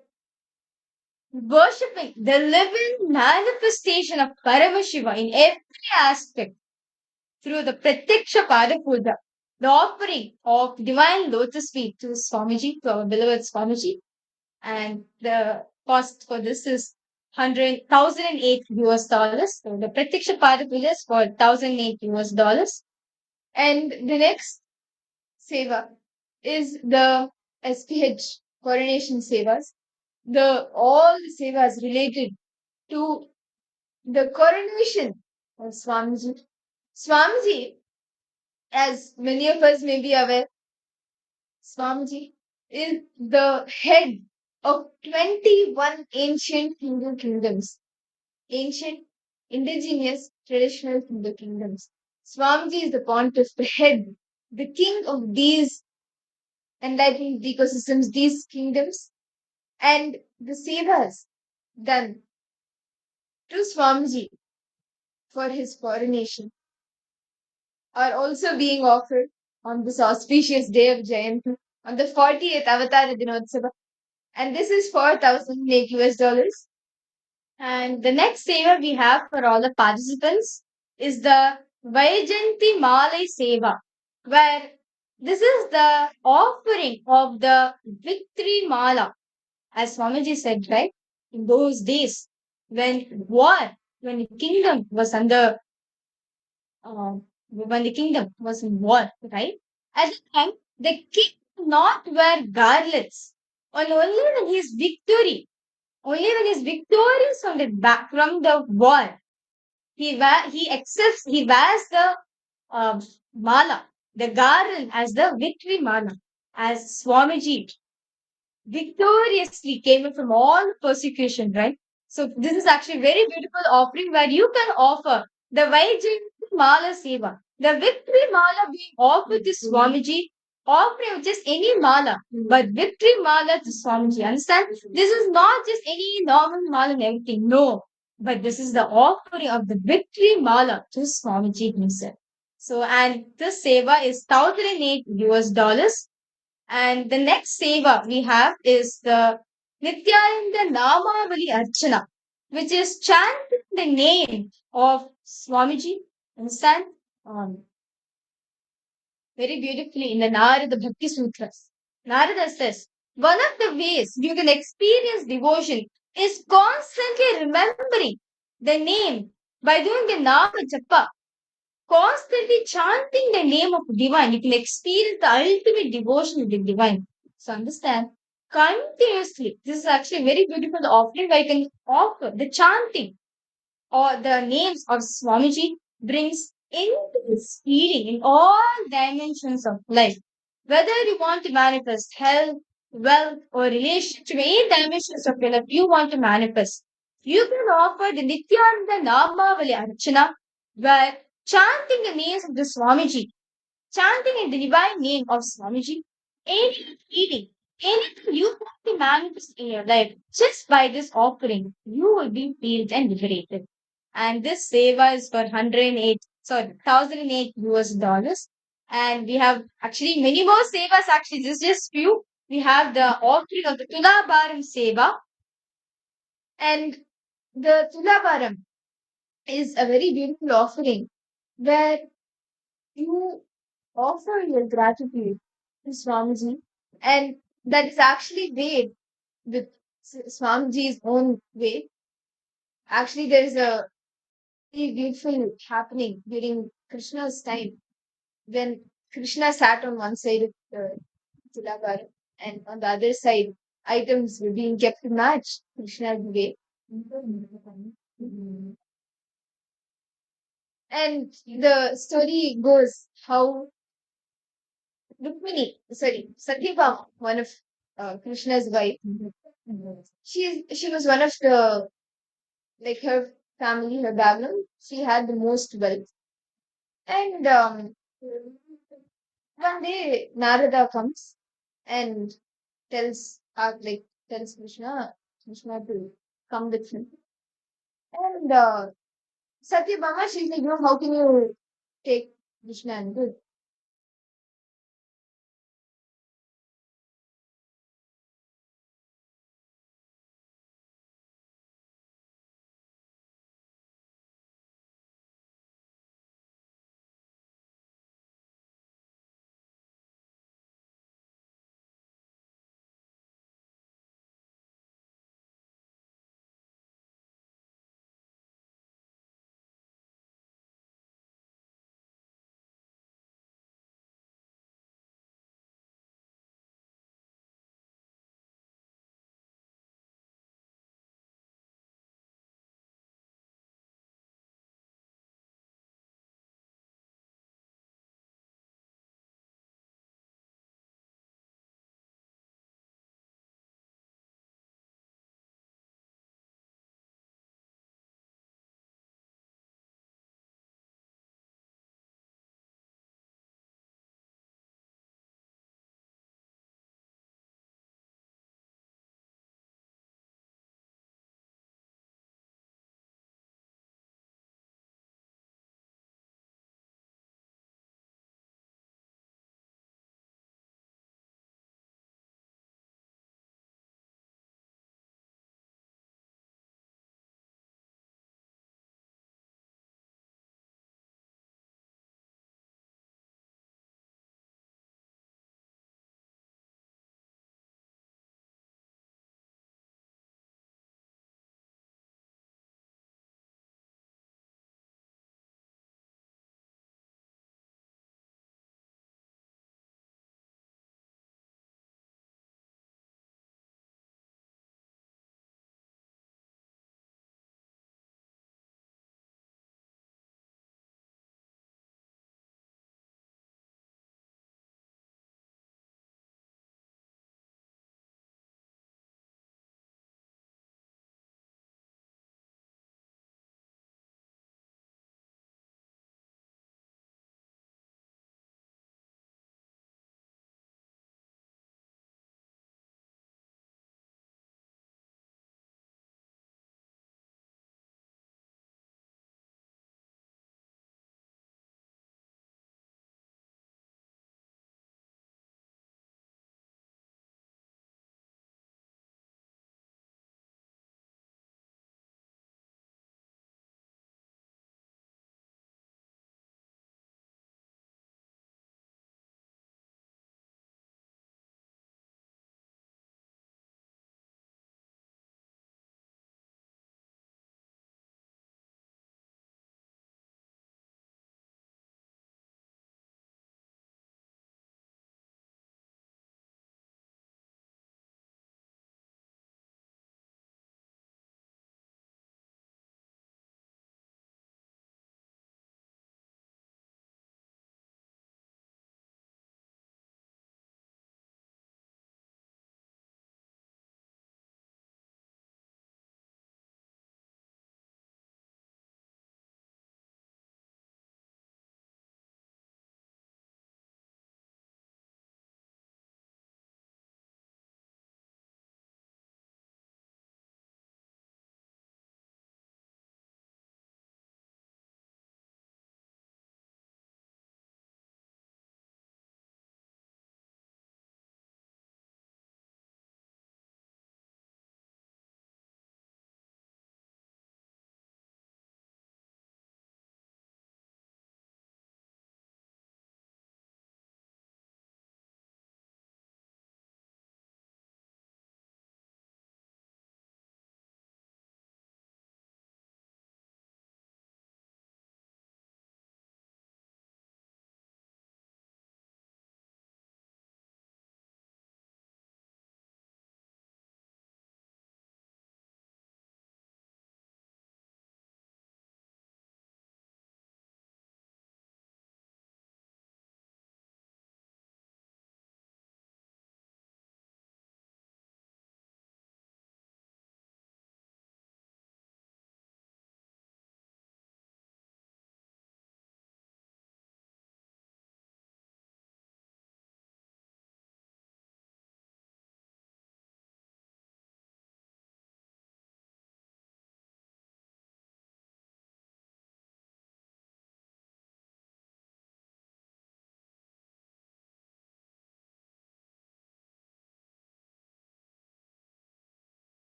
worshipping the living manifestation of Paramashiva in every aspect through the Pratyaksha Pada Puja, the offering of divine lotus feet to Swamiji, to our beloved Swamiji. And the cost for this is 1008 US dollars. So the Pratyaksha Pada Puja is for 1008 US dollars. And the next seva is the SPH coronation sevas. All the sevas related to the coronation of Swamiji. Swamiji, as many of us may be aware, Swamiji is the head of 21 ancient Hindu kingdoms, ancient, indigenous, traditional Hindu kingdoms. Swamiji is the pontiff, the head, the king of these enlightened ecosystems, these kingdoms, and the sevas done to Swamiji for his coronation are also being offered on this auspicious day of Jayanti on the 40th Avatara Dinotsava. And this is 4,008 US dollars. And the next seva we have for all the participants is the Vaijanti Malai Seva, where this is the offering of the victory mala. As Swamiji said, right? In those days, when the kingdom was under when the kingdom was in war, right? At the time, the king could not wear garlands. And only when he is victorious from the war, he wears the mala, the garland as the victory mala, as Swamiji victoriously came in from all persecution, right? So this is actually very beautiful offering where you can offer the Vaijayanti Mala Seva, the victory mala being offered to Swamiji, offering just any mala, but victory mala to Swamiji. Understand? This is not just any normal mala and everything. No, but this is the offering of the victory mala to Swamiji himself. So, and this seva is 1008 US dollars. And the next seva we have is the Nithyananda Namavali Archana, which is chanting the name of Swamiji. Understand? Very beautifully in the Narada Bhakti Sutras. Narada says, one of the ways you can experience devotion is constantly remembering the name by doing the Nama Japa, constantly chanting the name of divine. You can experience the ultimate devotion of the divine. So understand, continuously, this is actually a very beautiful offering where you can offer the chanting or the names of Swamiji brings intense healing in all dimensions of life. Whether you want to manifest health, wealth, or relationship, any dimensions of your life you want to manifest, you can offer the Nithyananda Namavali Archana, where chanting the names of the Swamiji, chanting in the divine name of Swamiji, any healing, anything you want to manifest in your life, just by this offering, you will be healed and liberated. And this seva is for 1008 US dollars. And we have actually many more sevas, actually, this is just few. We have the offering of the Tulabaram seva. And the Tulabaram is a very beautiful offering where you offer your gratitude to Swamiji, and that is actually made with Swamiji's own way. Actually, there is a very beautiful happening during Krishna's time when Krishna sat on one side of the Tulabar and on the other side items were being kept to match Krishna's way. And the story goes how Rukmini, sorry, Satyabhama, one of Krishna's wife, she was one of the, like, her family, her background, she had the most wealth. And one day Narada comes and tells Krishna to come with him. And Satyabhama, she's like, no, how can you take Krishna and do?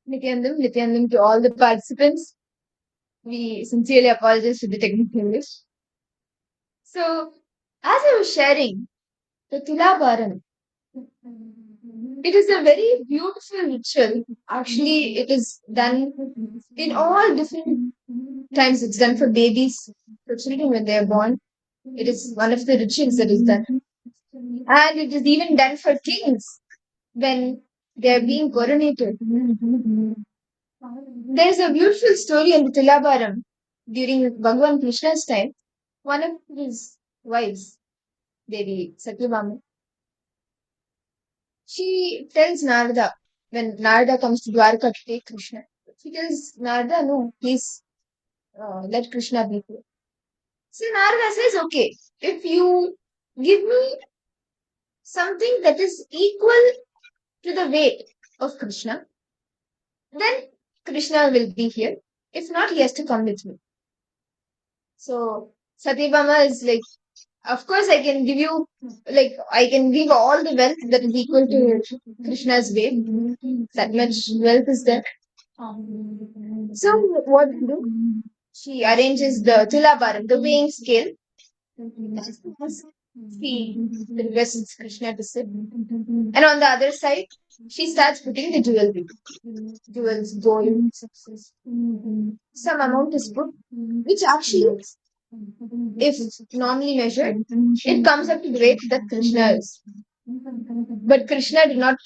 Nithyananda to all the participants. We sincerely apologize for the technical English. So, as I was sharing, the Tulabharam, it is a very beautiful ritual. Actually, it is done in all different times. It's done for babies, for children when they are born. It is one of the rituals that is done. And it is even done for kings when they are being coronated. There is a beautiful story in the Tulabharam during Bhagavan Krishna's time. One of his wives, Devi Satyabhama, she tells Narada, when Narada comes to Dwarka to take Krishna, she tells Narada, no, please let Krishna be here. So Narada says, okay, if you give me something that is equal to the weight of Krishna, then Krishna will be here. If not, he has to come with me. So Satyabhama is like, of course, I can give you, I can give all the wealth that is equal to Krishna's weight. That much wealth is there. So, what do? She arranges the Tulabharam, the weighing scale. She requests Krishna to sit. And on the other side, she starts putting the jewelry. Jewels, gold, some amount is put, which actually, if normally measured, it comes up to the weight that Krishna is. But Krishna did not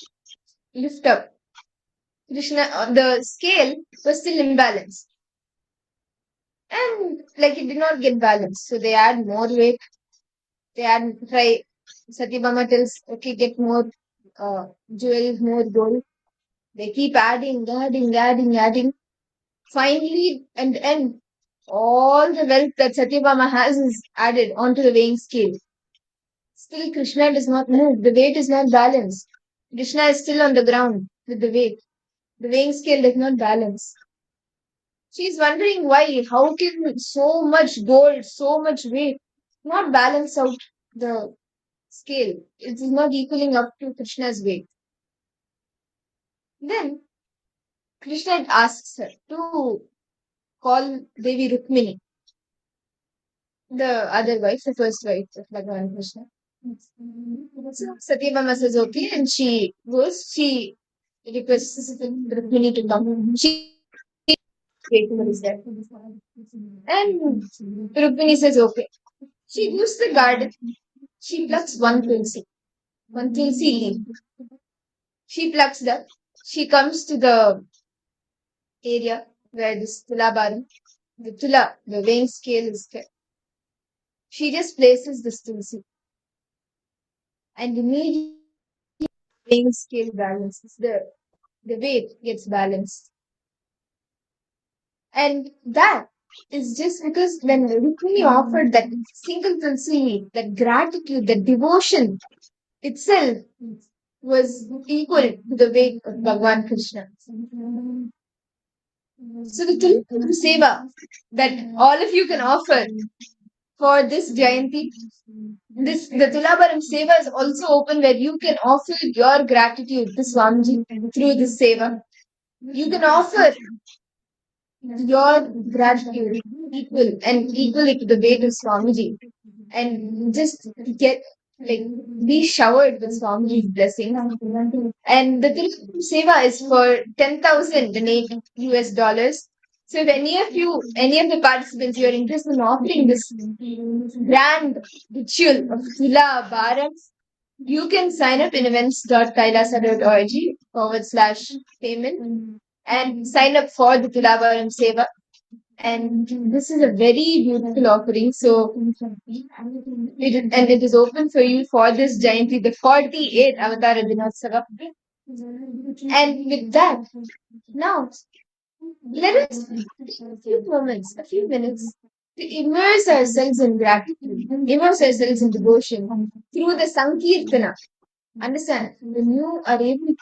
lift up. The scale was still imbalanced. And it did not get balanced. So they add more weight. Satyabhama tells, okay, get more jewels, more gold. They keep adding. Finally, and all the wealth that Satyabhama has is added onto the weighing scale. Still, Krishna does not move. The weight is not balanced. Krishna is still on the ground with the weight. The weighing scale does not balance. She is wondering why. How can so much gold, so much weight not balance out the scale? It is not equaling up to Krishna's weight. Then Krishna asks her to call Devi Rukmini, the other wife, the first wife of Bhagavan Krishna. So Satyabhama says okay, and she goes. She requests Rukmini to come. She is there, and Rukmini says okay. She goes to the garden. She plucks one tulsi leaf. She plucks that. She comes to the area where this Tulabharam, the weighing scale is kept. She just places this tulsi, and immediately the weighing scale balances. The weight gets balanced. And that is just because when Rukmini offered that single tulsi, that gratitude, that devotion itself was equal to the weight of Bhagavan Krishna. So the Tulabharam Seva that all of you can offer for this Jayanti, the Tulabharam Seva is also open where you can offer your gratitude to Swamiji through this Seva. You can offer your gratitude equally to the weight of Swamiji and just be showered with Swamiji's blessing. And the Tilakam Seva is for 10,008 US dollars. So if any of the participants, you are interested in offering this grand ritual of Tula Bharam, you can sign up in events.kailasa.org/payment and sign up for the Tulabharam Seva. And this is a very beautiful offering. So, it is open for you for this Jayanti, the 48th Avatara Dinotsava. And with that, now, let us take a few minutes to immerse ourselves in gratitude, immerse ourselves in devotion through the Sankirtana. Understand, when you are able,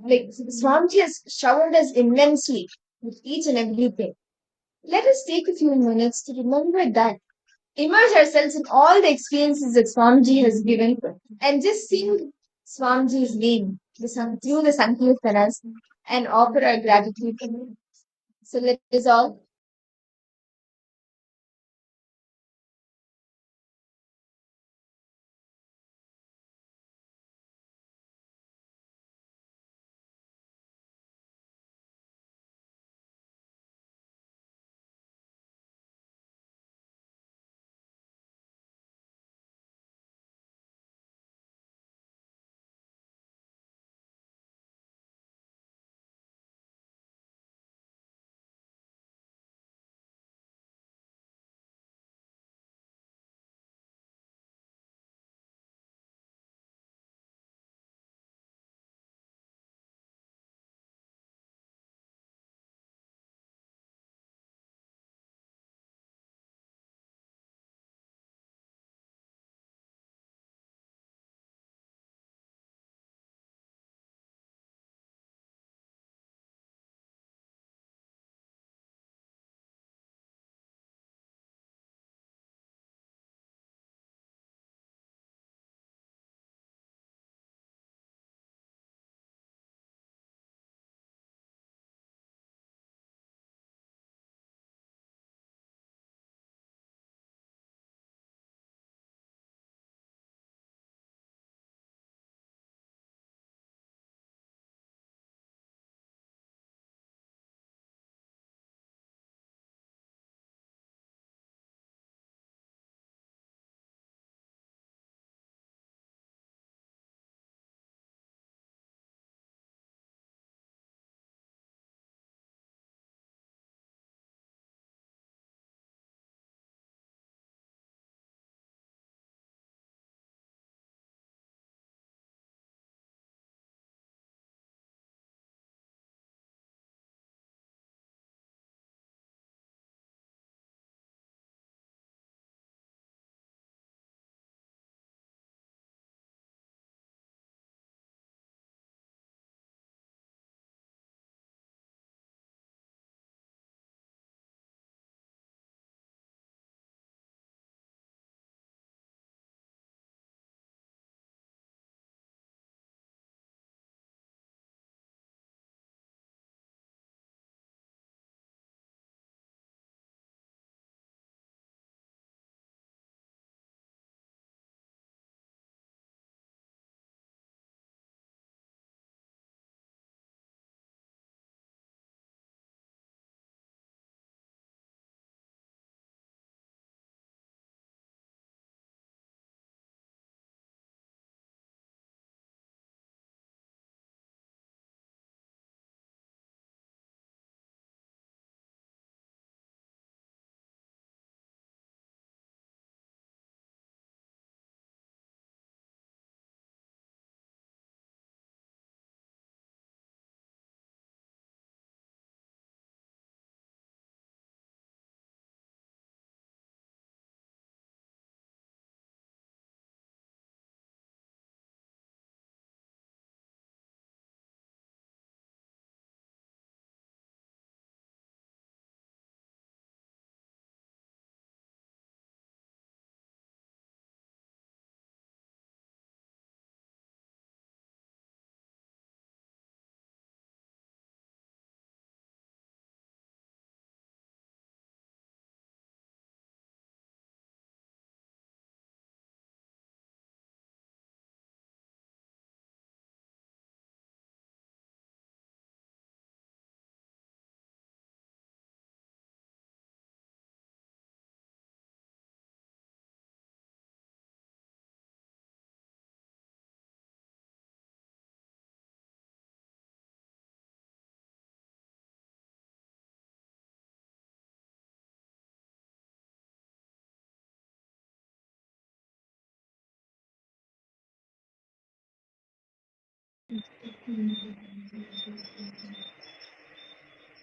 Swamiji has showered us immensely with each and everything. Let us take a few minutes to remember that. Immerse ourselves in all the experiences that Swamiji has given and just sing Swamiji's name through the Sankirtanas and offer our gratitude. So let us all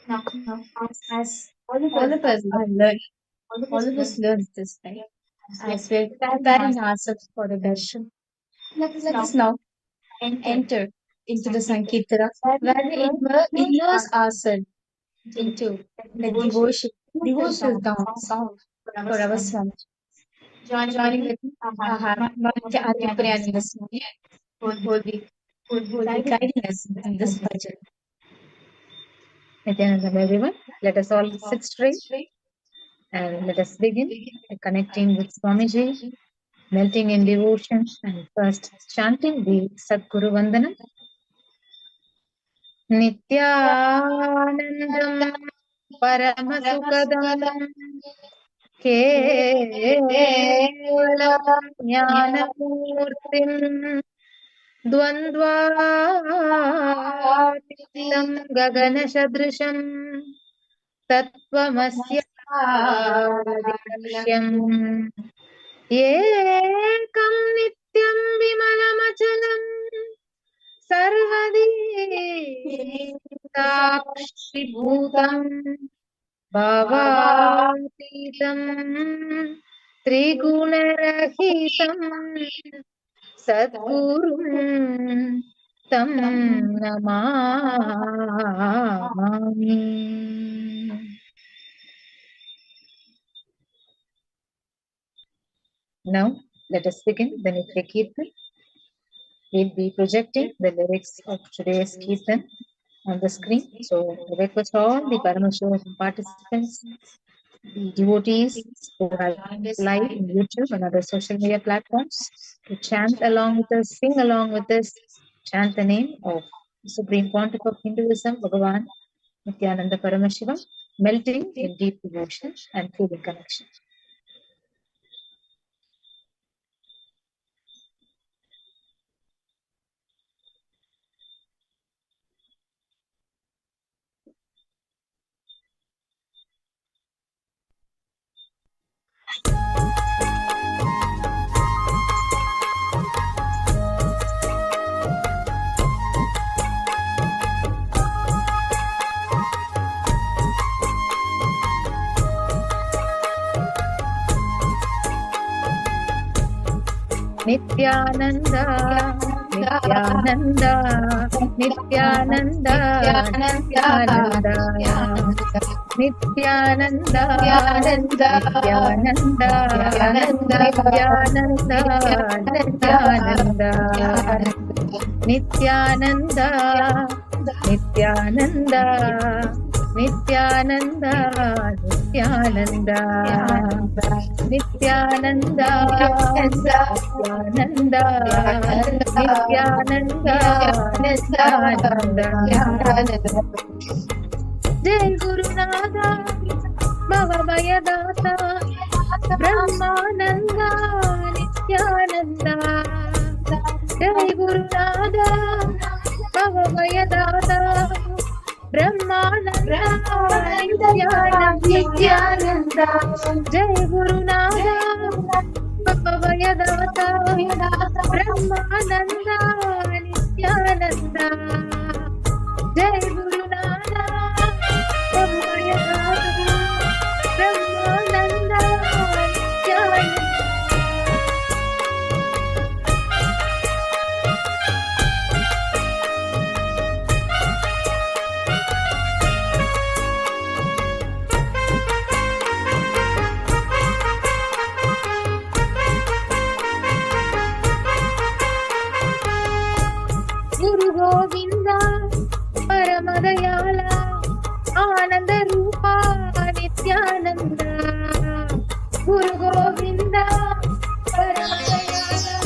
now, as all of us are learning, all of us learn this, right? As we're preparing ourselves for the darshan, let us now enter into the Sankirtana, where we immerse ourselves into the devotional song for our Swami, joining with Adi Swami, who will be guiding us in this bhajan. Nithyananda, everyone. Let us all sit straight and let us begin by connecting with Swamiji, melting in devotion, and first chanting the Sadguru Vandanam. Nithyanandam Paramasukadam Kevalam Jnanamurtim Dvandvaतीतं Gaganashadrisham Tattvamस्यादिलक्ष्यम् Ekam Nityam Vimalamachalam Sarvadi Sakshibhutam Bhavatitam Trigunarahitam Sadgurum Tam Namami. Now, let us begin the Nitya Kirtan. We'll be projecting the lyrics of today's Kirtan on the screen. So, I request all the Paramashivoham participants, the devotees who have live in YouTube and other social media platforms to chant along with us, sing along with us, chant the name of the Supreme Pontiff of Hinduism, Bhagavan Nithyananda Paramashiva, melting in deep devotion and feeling connection. Nithyananda, Nithyananda, Nithyananda, Nithyananda, Nithyananda, Nithyananda, Nithyananda, Nithyananda, Nithyananda, Nithyananda, Nithyananda, Nithyananda, Nithyananda, Nithyananda, Nithyananda. Jai Guru Nada, Bhava Bhayadata, Brahmananda, Nithyananda. Jai Guru Nada, Bhava Bhayadata, Brahmananda, Nithyananda. Jai Guru Nada, Bhava Bhayadata, Brahmananda, Nithyananda. Jai Guru Nada, Bhava Bhayadata, Brahmananda, Nithyananda. Guru Govinda, Paramadayala, Ananda Rupa, Nithyananda. Guru Govinda, Paramadayala,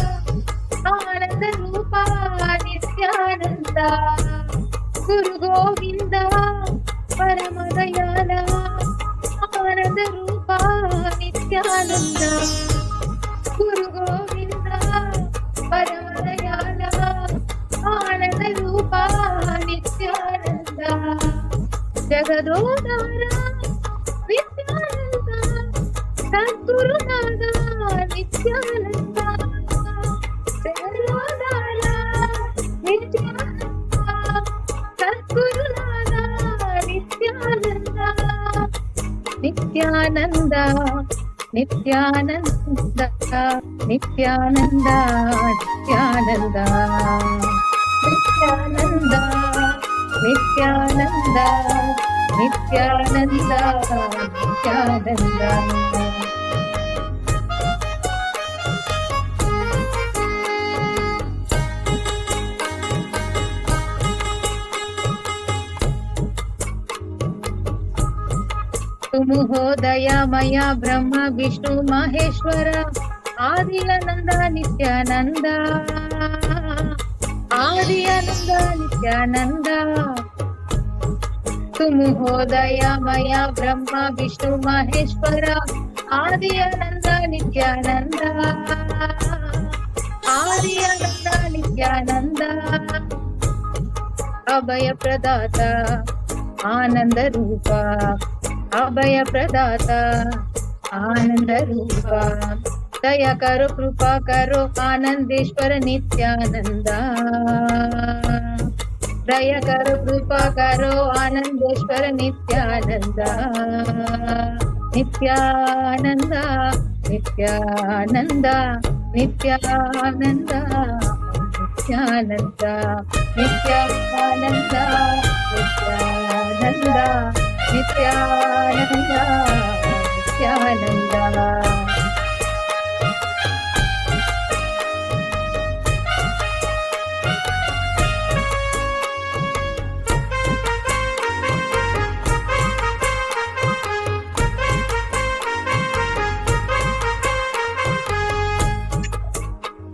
Ananda Rupa, Nithyananda. Guru Govinda, Paramadayala, Ananda Rupa, Nithyananda. Guru Govinda, Paramadayala, Ananda Rupa, Nithyananda. Jagadodara, Nithyananda, Sadguru Nada, Nithyananda. Jagadodara, Nithyananda, Sadguru Nada, Nithyananda. Nithyananda, Nithyananda, Nithyananda, Nithyananda. Nithyananda, Nithyananda, Nithyananda, Nithyananda. तुमुहोदयमय ब्रह्म विष्णु महेश्वर आदि आनंद नित्यानंद आदि आनंद नित्यानंद तुमुहोदयमय ब्रह्म विष्णु महेश्वर आदि आनंद नित्यानंद आदि आनंद नित्यानंद अभय प्रदाता आनंद रूपा अभय प्रदाता आनंद रूपा दया करो कृपा करो आनंदेश्वर नित्यानंदा दया करो कृपा करो आनंदेश्वर नित्यानंदा नित्यानंदा नित्यानंदा नित्यानंदा नित्यानंदा नित्यानंदा नित्यानंदा नित्यानंदा नित्यानंदा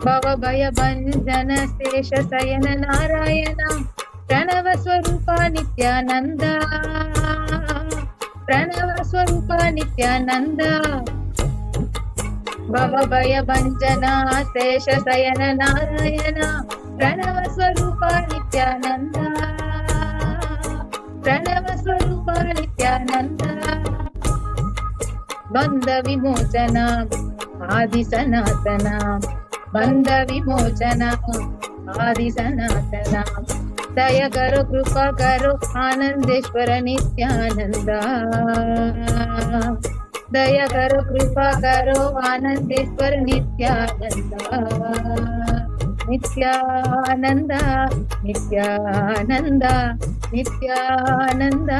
भव भय भंजन शेष शयन नारायण प्रणव स्वरूप नित्यानंद प्रणव स्वरूप नित्यानंद भव भय भंजन शेष शयन नारायण प्रणव स्वरूप नित्यानंद प्रणव स्वरूप नित्यानंद बंध विमोचन आदि सनातन बंध विमोचन आदि सनातन दया करो कृपा करो आनंदेश्वर नित्यानंद दया करो कृपा करो आनंदेश्वर नित्यानंद नित्यानंद नित्यानंद नित्यानंद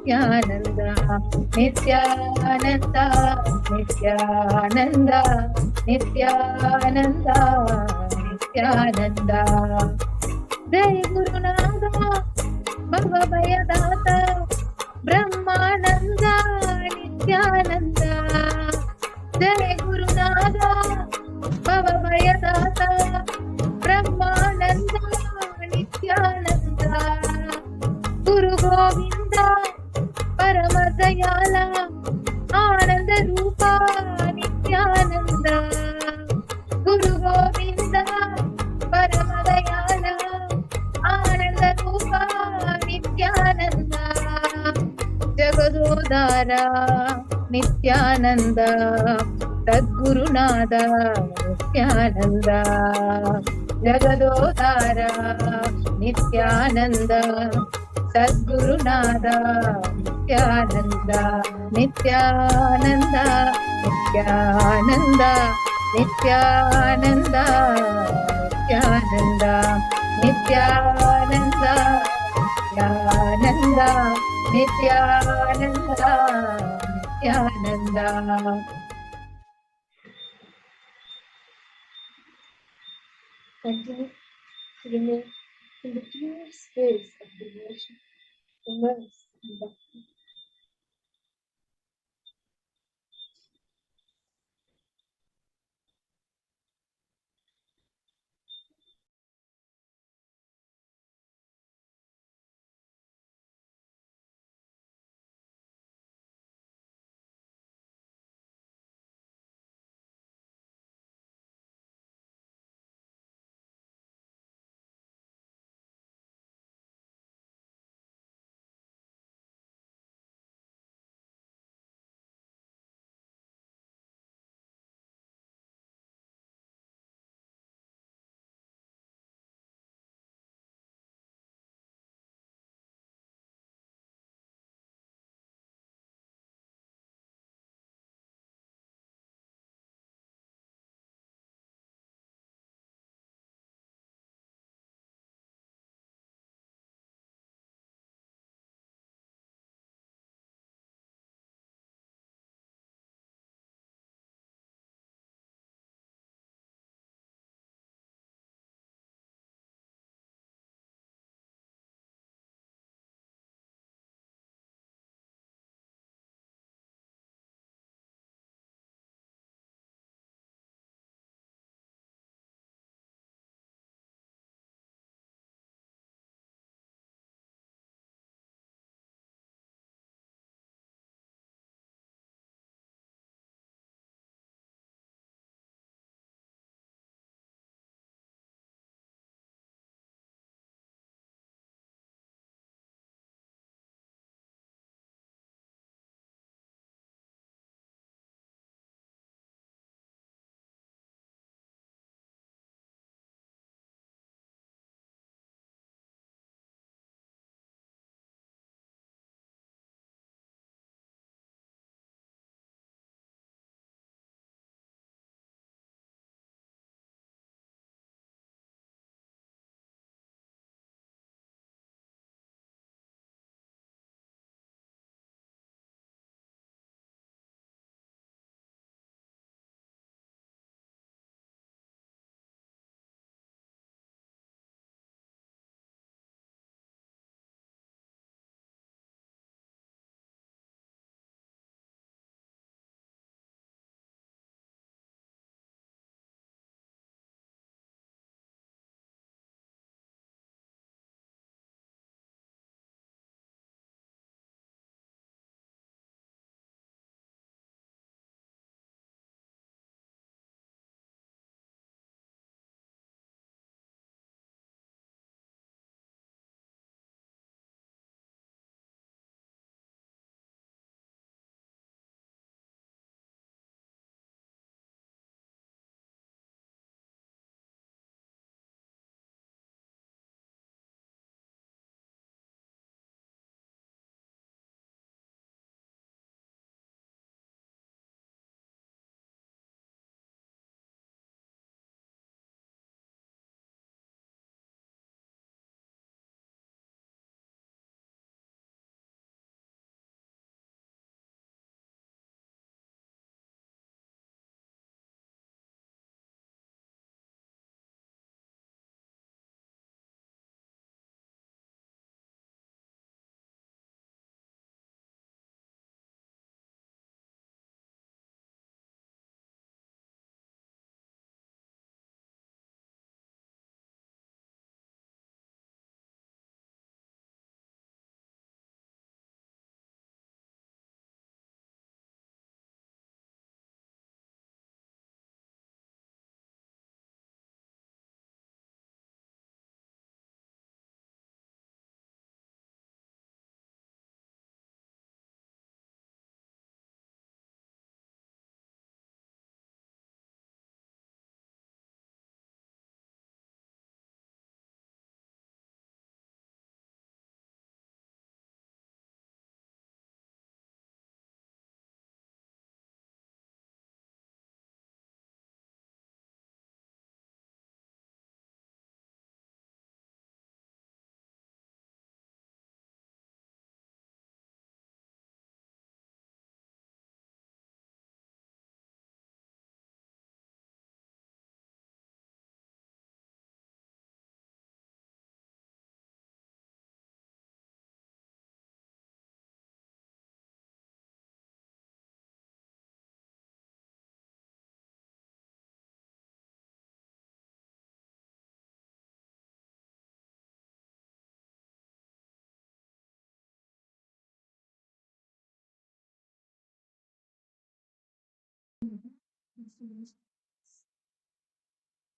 नित्यानंद नित्यानंद नित्यानंद नित्यानंद नित्यानंद जय गुरुनाथ भव भयदाता ब्रह्मानंद नित्यानंद जय गुरुनाथ भव भयदाता ब्रह्मानंद नित्यानंद गुरु गोविंद परम दयाल आनंद रूपा नित्यानंद गुरु गोविंद परम दयाल आनंद रूपा नित्यानंद जगदोदारा नित्यानंद सद्गुरुनाथ नित्यानंद जगदोदारा नित्यानंद सद्गुरुनाथ Nityanand Nityanand Nityanand Nityanand Nityanand Nityanand Nityanand Nityanand Nityanand Continue to remain in the pure space of devotion, immersed in bhakti.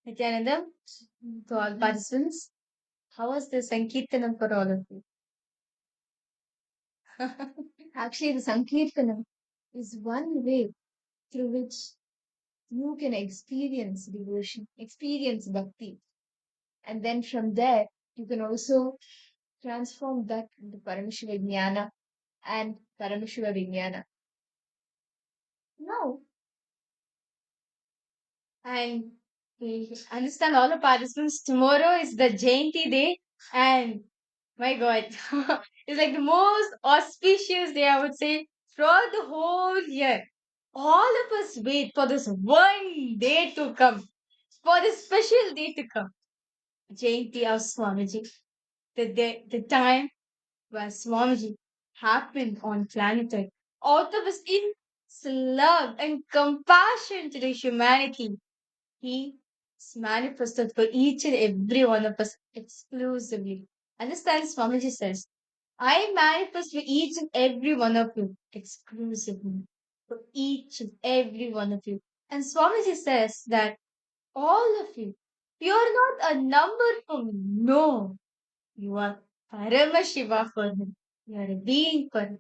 Nithyananda, to all participants, how was the Sankirtanam for all of you? Actually, the Sankirtanam is one way through which you can experience devotion, experience bhakti. And then from there, you can also transform that into Paramashiva Jnana and Paramashiva Vijnana. Now, and we understand all the participants, tomorrow is the Jayanti day, and my God, it's like the most auspicious day, I would say, throughout the whole year. All of us wait for this one day to come, for this special day to come. Jayanti of Swamiji, the time where Swamiji happened on planet Earth. Out of his immense love and compassion to the humanity, he is manifested for each and every one of us exclusively. Understand, Swamiji says, I manifest for each and every one of you exclusively. For each and every one of you. And Swamiji says that all of you, you are not a number for me. No, you are Paramashiva for him. You are a being for him.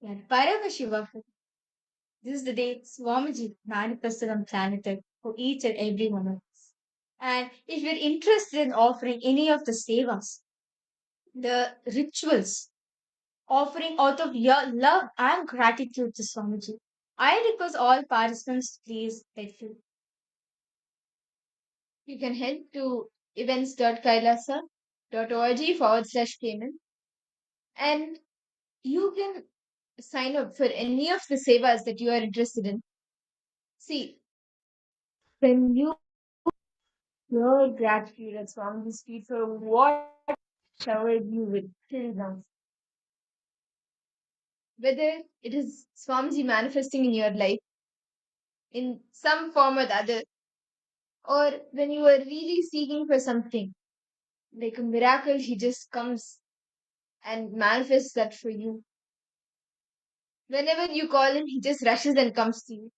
You are Paramashiva for him. This is the day Swamiji manifested on planet Earth for each and every one of us. And if you're interested in offering any of the sevas, the rituals, offering out of your love and gratitude to Swamiji, I request all participants to please head to. You can head to events.kailasa.org/payment and you can sign up for any of the sevas that you are interested in. See, when you your gratitude at Swamiji's feet for what showered you with till now, whether it is Swamiji manifesting in your life in some form or the other, or when you are really seeking for something, like a miracle, he just comes and manifests that for you. Whenever you call him, he just rushes and comes to you.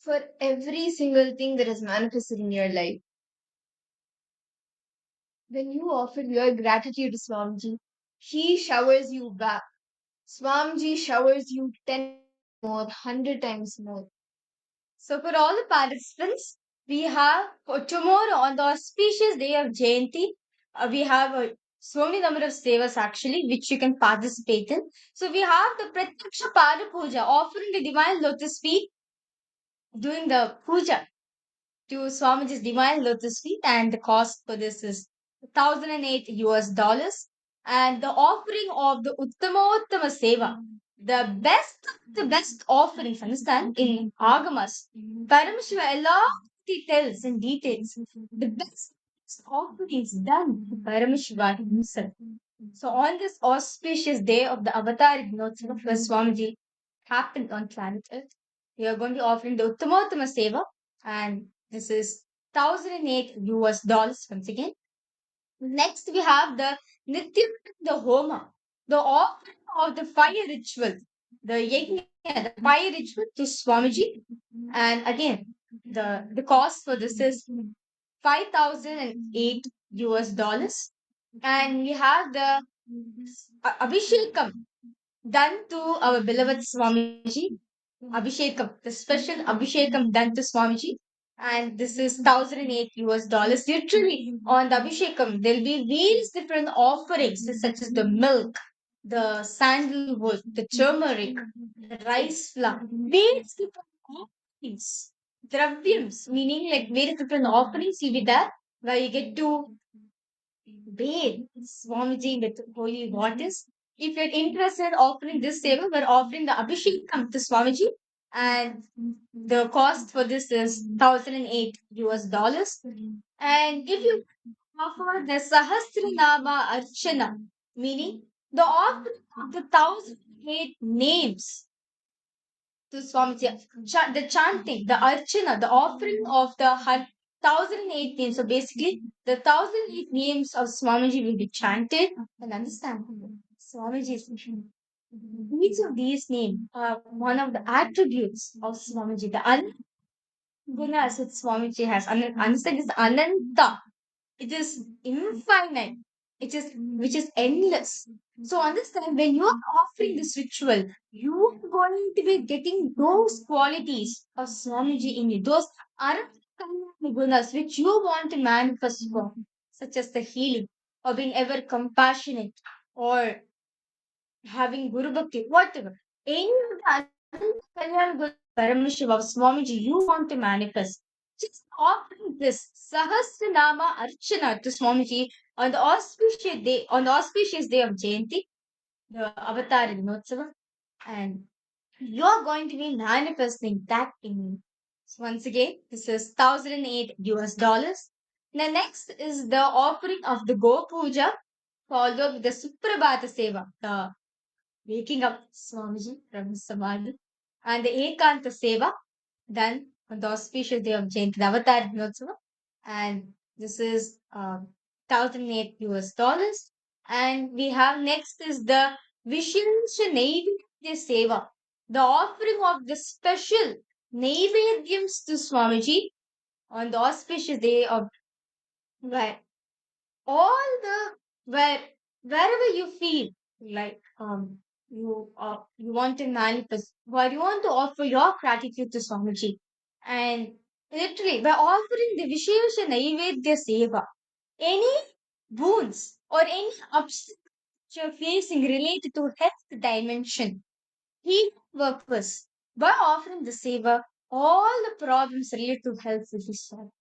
For every single thing that is manifested in your life, when you offer your gratitude to Swamiji, he showers you back. Swamiji showers you 10 more, 100 times more. So for all the participants, we have for tomorrow on the auspicious day of Jayanti, we have so many number of sevas actually which you can participate in. So we have the Pratyaksha Pada Puja, offering the divine lotus feet, doing the puja to Swamiji's divine lotus feet, and the cost for this is $1,008. And the offering of the Uttama Seva, the best offerings, understand, in Agamas. Paramashiva along details and details. The best offerings done to Paramashiva himself. So on this auspicious day of the Avatar Ignotsava where Swamiji happened on planet Earth, we are going to be offering the Uttama Seva, and this is $1,008 once again. Next, we have the Nithyananda Homa, the offering of the fire ritual, the yajna, the fire ritual to Swamiji. And again, the cost for this is $5,008. And we have the Abhishekam done to our beloved Swamiji. Abhishekam, the special Abhishekam done to Swamiji. And this is $1,008. Literally, on the Abhishekam, there'll be various different offerings, such as the milk, the sandalwood, the turmeric, the rice flour, various different offerings. Dravyams, meaning like various different offerings will be there, where you get to bathe Swamiji with holy waters. If you're interested in offering this seva, we're offering the Abhishekam to Swamiji, and the cost for this is $1,008. And if you offer the Sahasranama Archana, meaning the offering of the 1,008 names to Swamiji, the chanting, the Archana, the offering of the 1,008 names. So basically, the 1,008 names of Swamiji will be chanted and understand. Swamiji is Each of these names are one of the attributes of Swamiji. The gunas that Swamiji has. Understand is Ananta. It is infinite. It is which is endless. So understand when you are offering this ritual, you are going to be getting those qualities of Swamiji in you, those gunas which you want to manifest for, such as the healing, or being ever compassionate, or having Guru Bhakti, whatever. Any of the Kalyan Guru Paramashiva of Swamiji you want to manifest. Just offering this Sahasranama Archana to Swamiji on the auspicious day of Jayanti, the Avatar Dinotsava, and you're going to be manifesting that in you. So once again, this is $1,008. The next is the offering of the Go Puja, followed with the Suprabhata Seva, the waking up Swamiji from his Samadhi, and the Ekanta Seva, done on the auspicious day of Jayanti, the Avatar Dinotsava, and this is $1,008. And we have next is the Vishensha Naivedya Seva, the offering of the special Naivedyams to Swamiji on the auspicious day of where all the where wherever you feel like you want to manifest, where you want to offer your gratitude to Swamiji, and literally by offering the Vishesha Naivedya Seva, any boons or any obstacles you're facing related to health dimension, healing purpose, by offering the seva, all the problems related to health will be solved.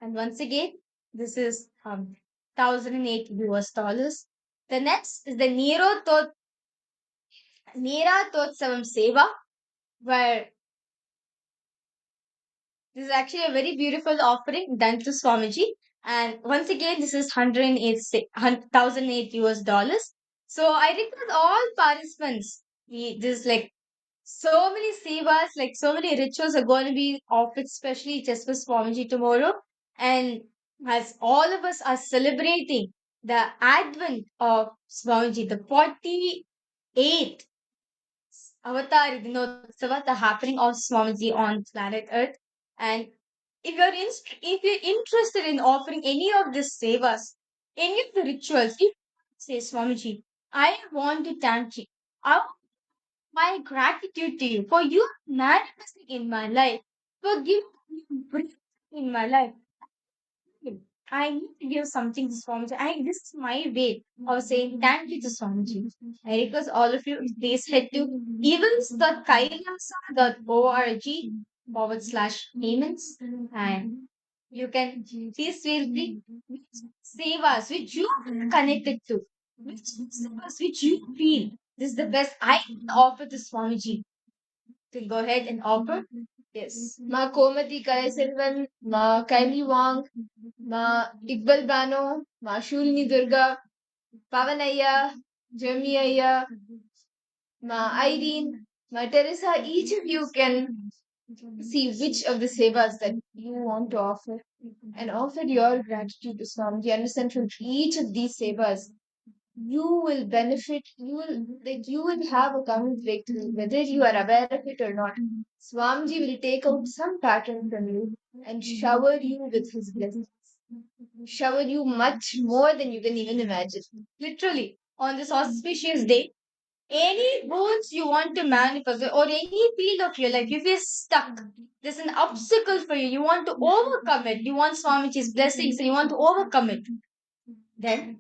And once again, this is $1,008. The next is the Nera Totsavam Seva, where this is actually a very beautiful offering done to Swamiji. And once again, this is $1,008. So I request all participants, this is like so many sevas, like so many rituals are going to be offered, especially just for Swamiji tomorrow. And as all of us are celebrating the advent of Swamiji, the 48th Avatar Dinotsava, the happening of Swamiji on planet Earth. And if you're interested in offering any of these sevas, any of the rituals, if you say Swamiji, I want to thank you. I want my gratitude to you for you manifesting in my life, for giving me breath in my life. I need to give something to Swamiji. This is my way of saying thank you to Swamiji. I request all of you, please head to events.kailasa.org/payments, and you can please feel free save us which you are connected to, which save us which you feel. This is the best I can offer to Swamiji. To go ahead and offer. Yes. Ma Komati Kaiselvan, Ma Kaili Wang, Ma Iqbal Bano, Ma Shulini Durga, Pavanaya, Jeremiah, Ma Irene, Ma Teresa, each of you can see which of the sevas that you want to offer and offer your gratitude to Swamiji. Understand from each of these sevas, you will benefit, you will have a common breakthrough, whether you are aware of it or not. Swamiji will take out some pattern from you and shower you with his blessings. Shower you much more than you can even imagine. Literally, on this auspicious day, any goals you want to manifest or any field of your life, if you're stuck, there's an obstacle for you, you want to overcome it, you want Swamiji's blessings and you want to overcome it, then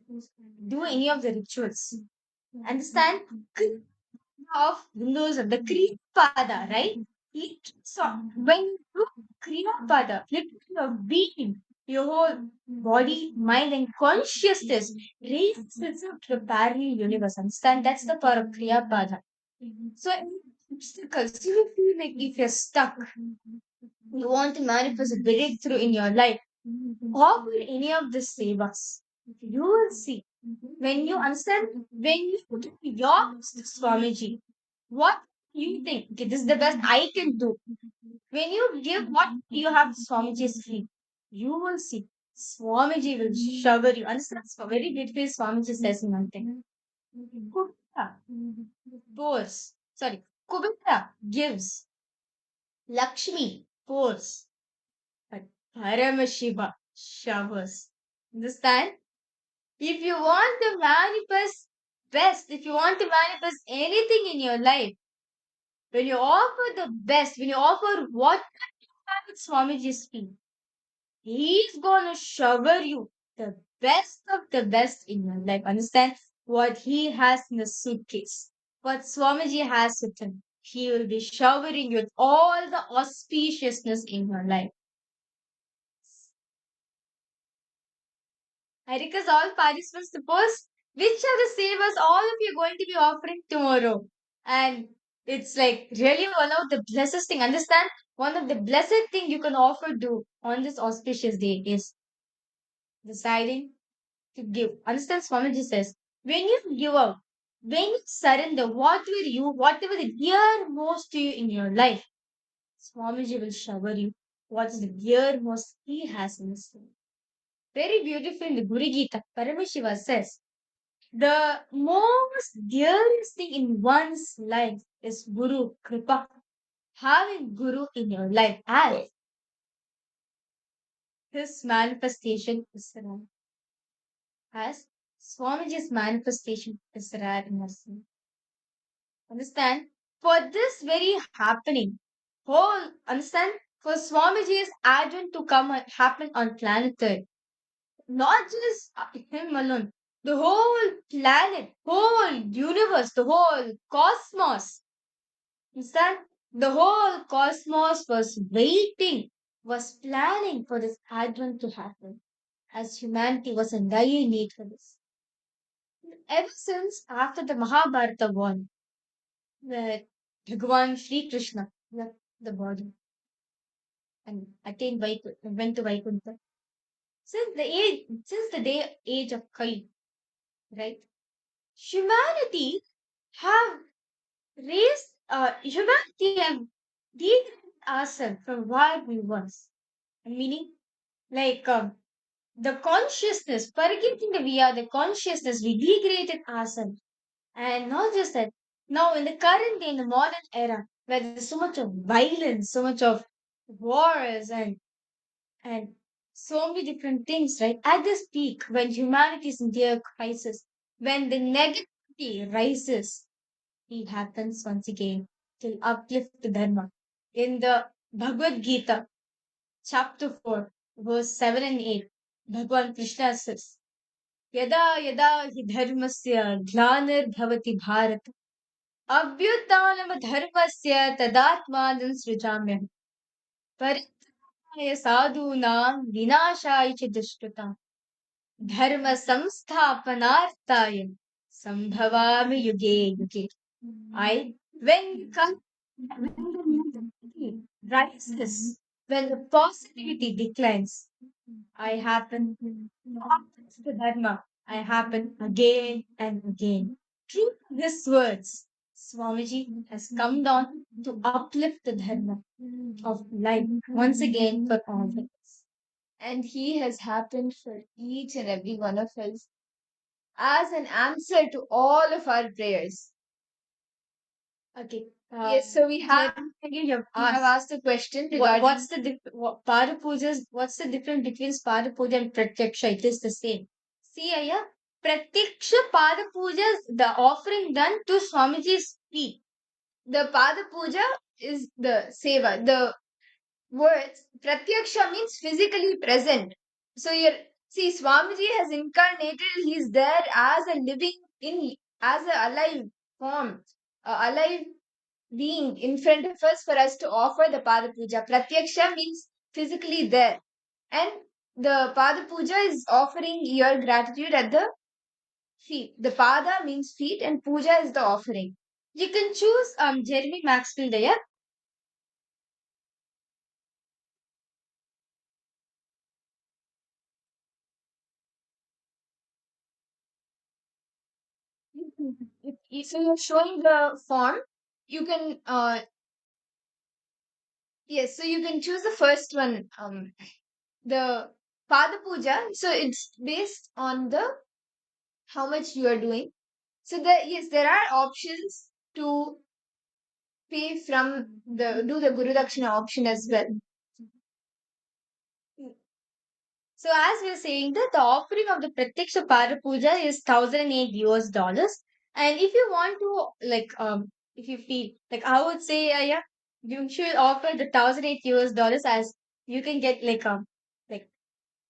do any of the rituals. Understand? Of Hinduism, the Kriya Pada, right? So when you do Kriya Pada, literally your being, your whole body, mind, and consciousness raises itself to the parallel universe. Understand? That's the power of Kriya Pada. So any obstacles, you feel like if you're stuck, you want to manifest a breakthrough in your life, offer any of the sevas. You will see. When you understand, when you put your Swamiji, what you think, okay, this is the best I can do. When you give what you have to Swamiji's feet, you will see. Swamiji will shower you. Understand? So very beautifully, Swamiji says one thing. pours. Sorry, Kubera gives. Lakshmi pours. But Paramashiva showers. Understand? If you want to manifest best, if you want to manifest anything in your life, when you offer the best, when you offer what you have at Swamiji's feet, he's gonna shower you the best of the best in your life. Understand? What he has in the suitcase, what Swamiji has with him, he will be showering you with all the auspiciousness in your life. I request all participants to post which are the savers all of you are going to be offering tomorrow. And it's like really one of the blessed thing. Understand? One of the blessed thing you can offer do on this auspicious day is deciding to give. Understand? Swamiji says, when you give out, when you surrender, whatever the dearmost to you in your life, Swamiji will shower you what is the dearmost he has in his life. Very beautiful in the Guru Gita, Paramashiva says, the most dearest thing in one's life is Guru Kripa. Having Guru in your life as his manifestation is rare. As Swamiji's manifestation is rare in us. Understand? For this very happening, understand? For Swamiji's advent to come and happen on planet Earth, not just him alone, the whole planet, whole universe, the whole cosmos. Understand? The whole cosmos was waiting, was planning for this advent to happen, as humanity was in dire need for this. Ever since after the Mahabharata won, where Bhagavan Sri Krishna left the body and went to Vaikuntha. Since the day age of Kali, right? Humanity have humanity have degraded ourselves from what we was. Meaning, like the consciousness, forgetting that we are the consciousness, we degraded ourselves. And not just that, now in the current day, in the modern era, where there's so much of violence, so much of wars and so many different things, right? At this peak, when humanity is in their crisis, when the negativity rises, it happens once again to uplift the Dharma. In the Bhagavad Gita, chapter 4, verse 7 and 8, Bhagavan Krishna says, Yada yada hi dharmasya glanir bharat abhyutanam dharmasya tadatmanam srijamyam paritaya sadhunam vinashaya ch dushkritam dharma samsthapanarthaya sambhavami yuge yuge. When the negativity rises, when the positivity declines, I happen the Dharma. I happen again and again. Through his words, Swamiji has come down to uplift the Dharma of life once again for all of us. And he has happened for each and every one of us as an answer to all of our prayers. Okay. Yes, so we have asked a question regarding What's the Pada Pujas? What's the difference between Pada Puja and Pratyaksha? It is the same. See, Aya, Pratyaksha Pada Puja is the offering done to Swamiji's feet. the Pada Puja is the seva. The words Pratyaksha means physically present. So Swamiji has incarnated. He's there as a as a alive form, a alive being in front of us for us to offer the Pada Puja. Pratyaksha means physically there. And the Pada Puja is offering your gratitude at the feet. The Pada means feet and Puja is the offering. You can choose Jeremy Maxwell there. So you're showing the form. You can yes, so you can choose the first one. The Pada Puja. So it's based on the how much you are doing. So there are options to pay from do the Guru Dakshina option as well. So as we are saying that the offering of the Pratyaksha Pada Puja is $1,008. And if you want to if you feel like I would say yeah, you should offer the $1,008 as you can get like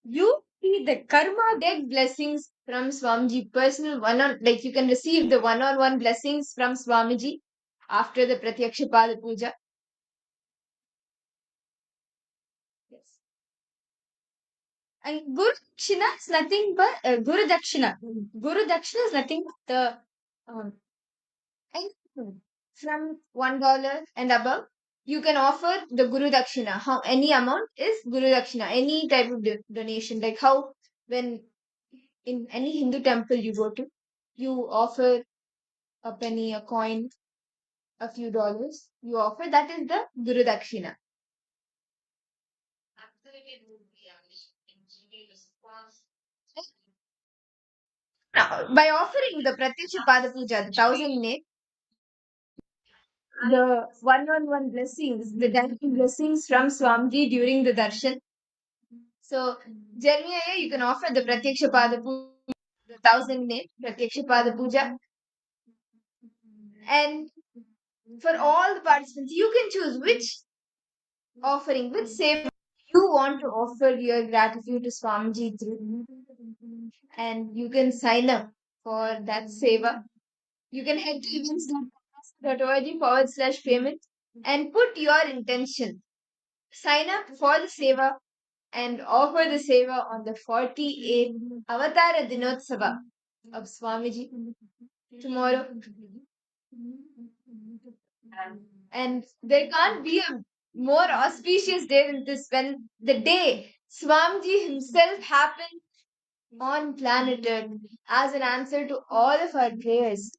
you see the karma debt blessings from Swamiji, personal like you can receive the one-on-one blessings from Swamiji after the Pratyaksha Pada Puja. Yes. And Guru Dakshina is nothing but Guru Dakshina. Guru Dakshina is nothing but the anything from $1 and above. You can offer the Guru Dakshina. How any amount is Guru Dakshina. Any type of donation, like how when in any Hindu temple you go to, you offer a penny, a coin, a few dollars. You offer that is the Guru Dakshina. Now, by offering the Pratyaksha Pada Puja, the 1,008, the one-on-one blessings, the direct blessings from Swamiji during the darshan. So, Jeremiah, you can offer the Pratyaksha Pada Puja, the 1,008 Pratyaksha Pada Puja. And for all the participants, you can choose which offering, which seva you want to offer your gratitude to Swamiji through. And you can sign up for that seva. You can head to events.org/payment and put your intention. Sign up for the seva and offer the seva on the 48th Avatara Dinotsava of Swamiji tomorrow. And there can't be a more auspicious day than this, when the day Swamiji himself happened on planet Earth as an answer to all of our prayers.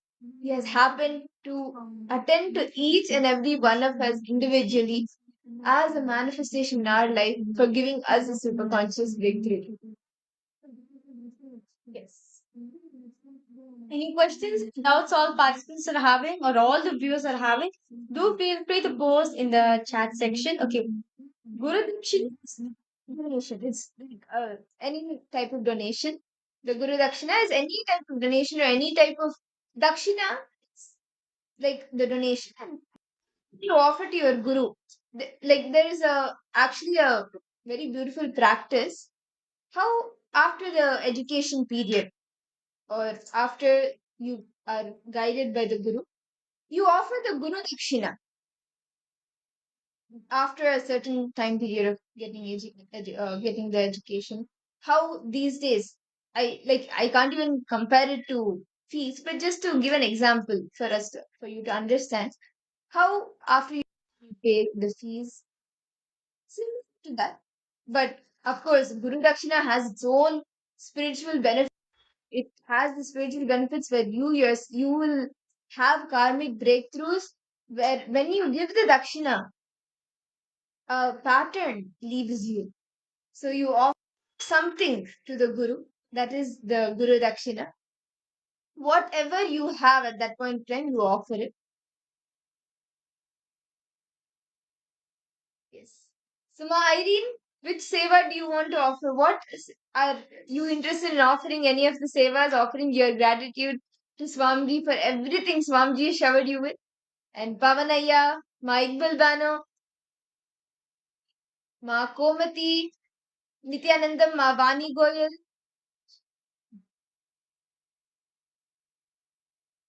He has happened to attend to each and every one of us individually as a manifestation in our life for giving us a superconscious breakthrough. Yes. Any questions, doubts all participants are having or all the viewers are having? Do feel free to post in the chat section. Okay. Guru Dakshina is donation. It's like any type of donation. The Guru Dakshina is any type of donation or any type of Dakshina. It's like the donation. And you offer to your Guru. Like there is actually a very beautiful practice. How after the education period or after you are guided by the Guru, you offer the Guru Dakshina after a certain time period of getting the education. How these days, I can't even compare it to fees, but just to give an example for you to understand how after you pay the fees, similar to that. But of course, Guru Dakshina has its own spiritual benefit. It has the spiritual benefits where you will have karmic breakthroughs, where when you give the Dakshina, a pattern leaves you. So you offer something to the Guru, that is the Guru Dakshina. Whatever you have at that point in time, you offer it. Yes. So, Ma Irene, which seva do you want to offer? Are you interested in offering any of the sevas, offering your gratitude to Swamiji for everything Swamiji showered you with? And Pavanaya, Ma Iqbal Bano, Ma Komati, Nithyanandam, Ma Vani Goyal,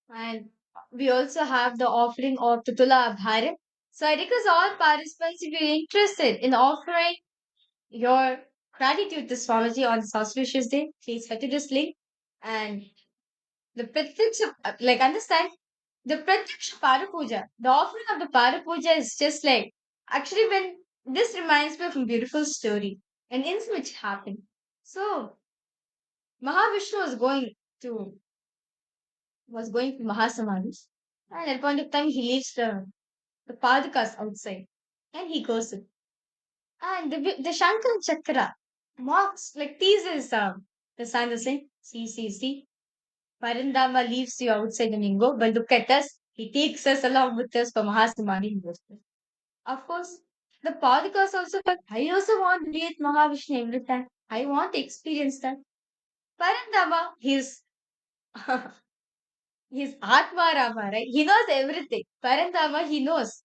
and we also have the offering of Tutula Abhare. So I request all participants, if you're interested in offering your gratitude to Swamiji on this auspicious day, please head to this link. And the Pratyaksha, understand, the Pratyaksha Pada Puja, the offering of the Pada Puja is just like, actually when, this reminds me of a beautiful story, an incident which happened. So Mahavishnu to was going to Mahasamadhi, and at a point of time he leaves the Padakas outside and he goes in. And the Shankar Chakra mocks, like teases the son, the same, see. Parindama leaves you outside the Mingo, but look at us. He takes us along with us for Mahasamadhi investment. Of course, the Padikas also, but I also want to be at Mahavishnu every time. I want to experience that. Parindama, he's Atma Rama, right? He knows everything. Parindama, he knows.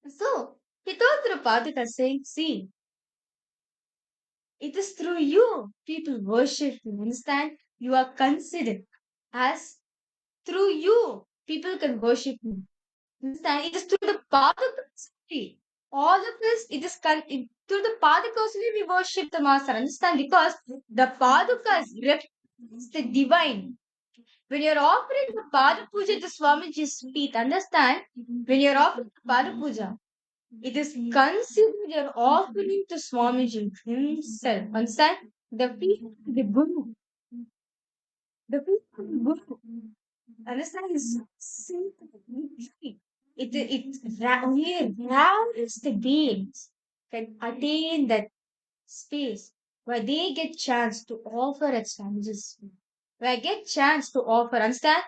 So, he told the Padika saying, see, it is through you people worship you. Understand? You are considered as through you people can worship me. Understand? It is through the Padakas only. All of this, through the Padakas only we worship the Master. Understand? Because the Padakas represents the divine. When you're offering the Pada Puja to Swamiji's feet, understand? When you're offering the Pada Puja, it is considered you're offering to Swamiji himself. Understand? The feet of the Guru. The feet of the Guru. Understand? Is simple. Only rarest beings can attain that space where they get chance to offer at Swamiji's feet. Where I get chance to offer. Understand?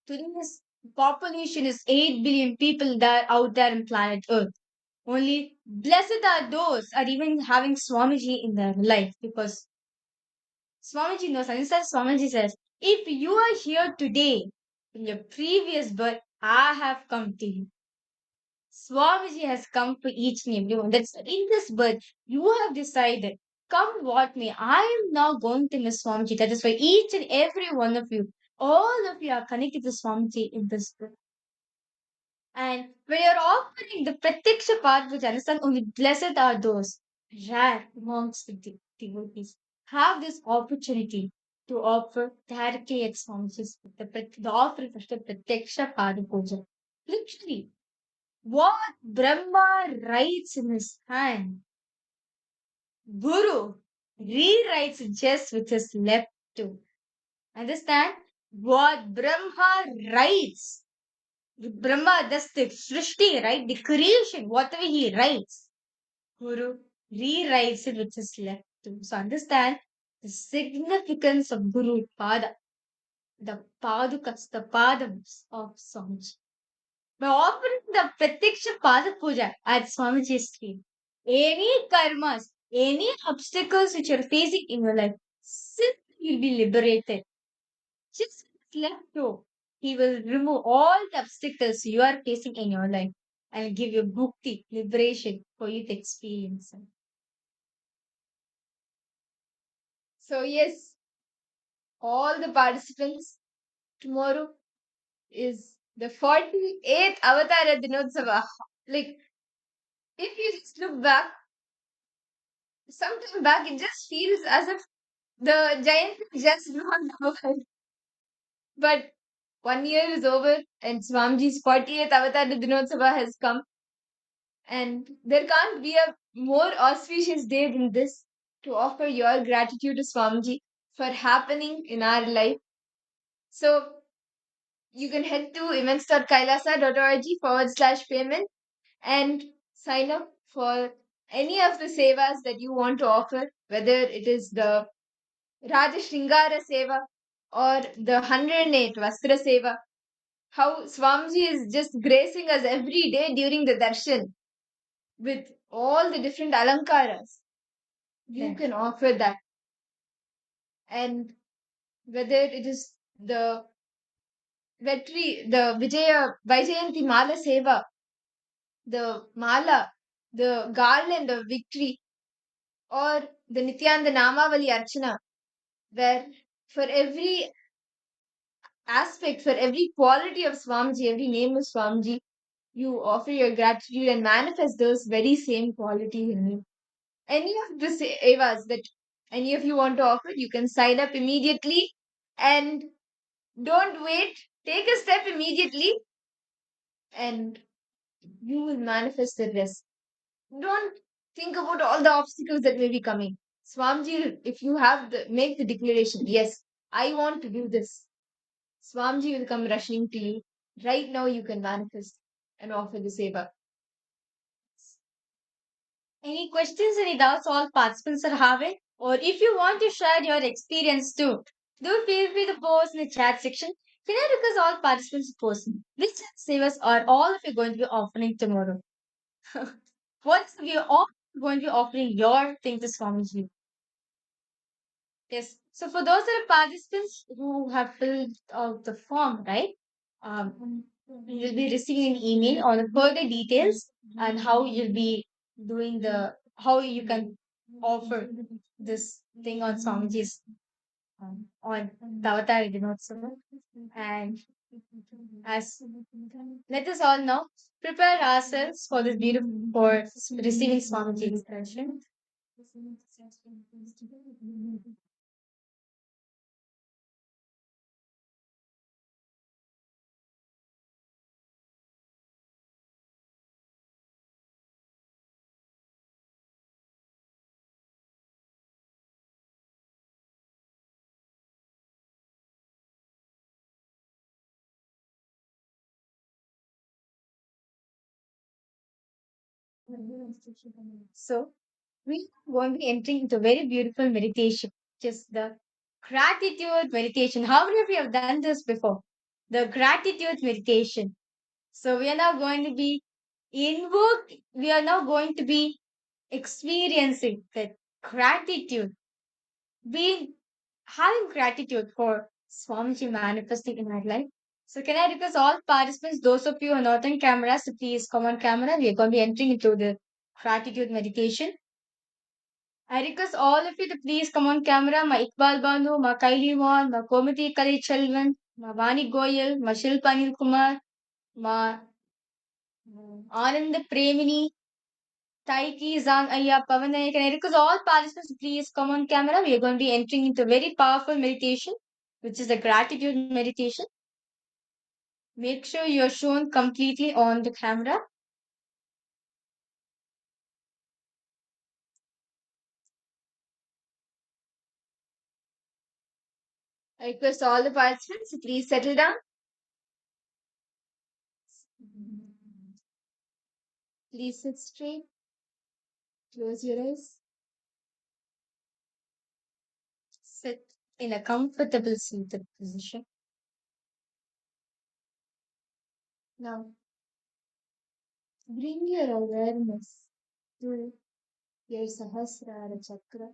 Today's population is 8 billion people that are out there in planet Earth. Only blessed are those are even having Swamiji in their life, because Swamiji knows. And instead, Swamiji says, if you are here today in your previous birth, I have come to you. Swamiji has come for each and every one. That's in this birth, you have decided, come what may, I am now going to miss Swamiji. That is why each and every one of you, all of you are connected to Swamiji in this birth. And when you're offering the Pratiksha path, which understand only blessed are those rare amongst the devotees, have this opportunity to offer directly at Swamiji's the offering of the Pratiksha Pada Puja. Literally, what Brahma writes in his hand, Guru rewrites just with his left toe. Understand? What Brahma writes, Brahma, that's the Srishti, right? The creation, whatever he writes, Guru rewrites it with his left toe. So understand the significance of Guru Pada, the Padukas, the Padams of Swamiji. By offering the Pratiksha Pada Puja at Swamiji's feet, any karmas, any obstacles which you're facing in your life, you'll be liberated. Just left toe, he will remove all the obstacles you are facing in your life and give you mukti, liberation for you to experience. So, yes, all the participants, tomorrow is the 48th Avatara Dinotsava. Like, if you just look back, sometime back, it just feels as if the giant just gone over. But 1 year is over, and Swamiji's 48th Avatar Dinotsava has come. And there can't be a more auspicious day than this to offer your gratitude to Swamiji for happening in our life. So you can head to events.kailasa.org/payment and sign up for any of the sevas that you want to offer, whether it is the Raja Shringara Seva or the 108 Vastra Seva. How Swamiji is just gracing us every day during the darshan with all the different alankaras. You can offer that. And whether it is the Vaijayanti Mala Seva, the Mala, the garland of victory, or the Nithyananda Namavali Archana, where for every aspect, for every quality of Swamiji, every name of Swamiji, you offer your gratitude and manifest those very same qualities in you. Any of the sevas that any of you want to offer, you can sign up immediately and don't wait. Take a step immediately and you will manifest the rest. Don't think about all the obstacles that may be coming. Swamiji, if you make the declaration, yes, I want to do this. Swamiji will come rushing to you. Right now you can manifest and offer the seva. Any questions, any doubts all participants are having? Or if you want to share your experience too, do feel free to post in the chat section. Can I request all participants to post? Which savers are all of you going to be offering tomorrow? What's we all going to be offering your thing to Swamiji? Yes. So for those that are participants who have filled out the form, right? You'll be receiving an email on the further details and how you'll be doing how you can offer this thing on Swamiji's on the Avatar Dinotsava. And as let us all now prepare ourselves for this beautiful for receiving Swamiji's expression. So we are going to be entering into a very beautiful meditation, just the gratitude meditation. How many of you have done this before? The gratitude meditation. So we are now going to be we are now going to be experiencing that gratitude, being having gratitude for Swamiji manifesting in our life. So can I request all participants, those of you who are not on camera, so please come on camera. We are going to be entering into the gratitude meditation. I request all of you to please come on camera. Ma Iqbal Banu, Ma Kaili Wan, Ma Komati Kali Chalvan, Ma Vani Goyal, Ma Shilpa Anil Kumar, Ma Anand Premini, Taiki Zang Ayya Pavanaya. Can I request all participants to please come on camera? We are going to be entering into a very powerful meditation, which is the gratitude meditation. Make sure you are shown completely on the camera. I request all the participants to please settle down. Please sit straight. Close your eyes. Sit in a comfortable seated position. Now, bring your awareness to your Sahasrara chakra,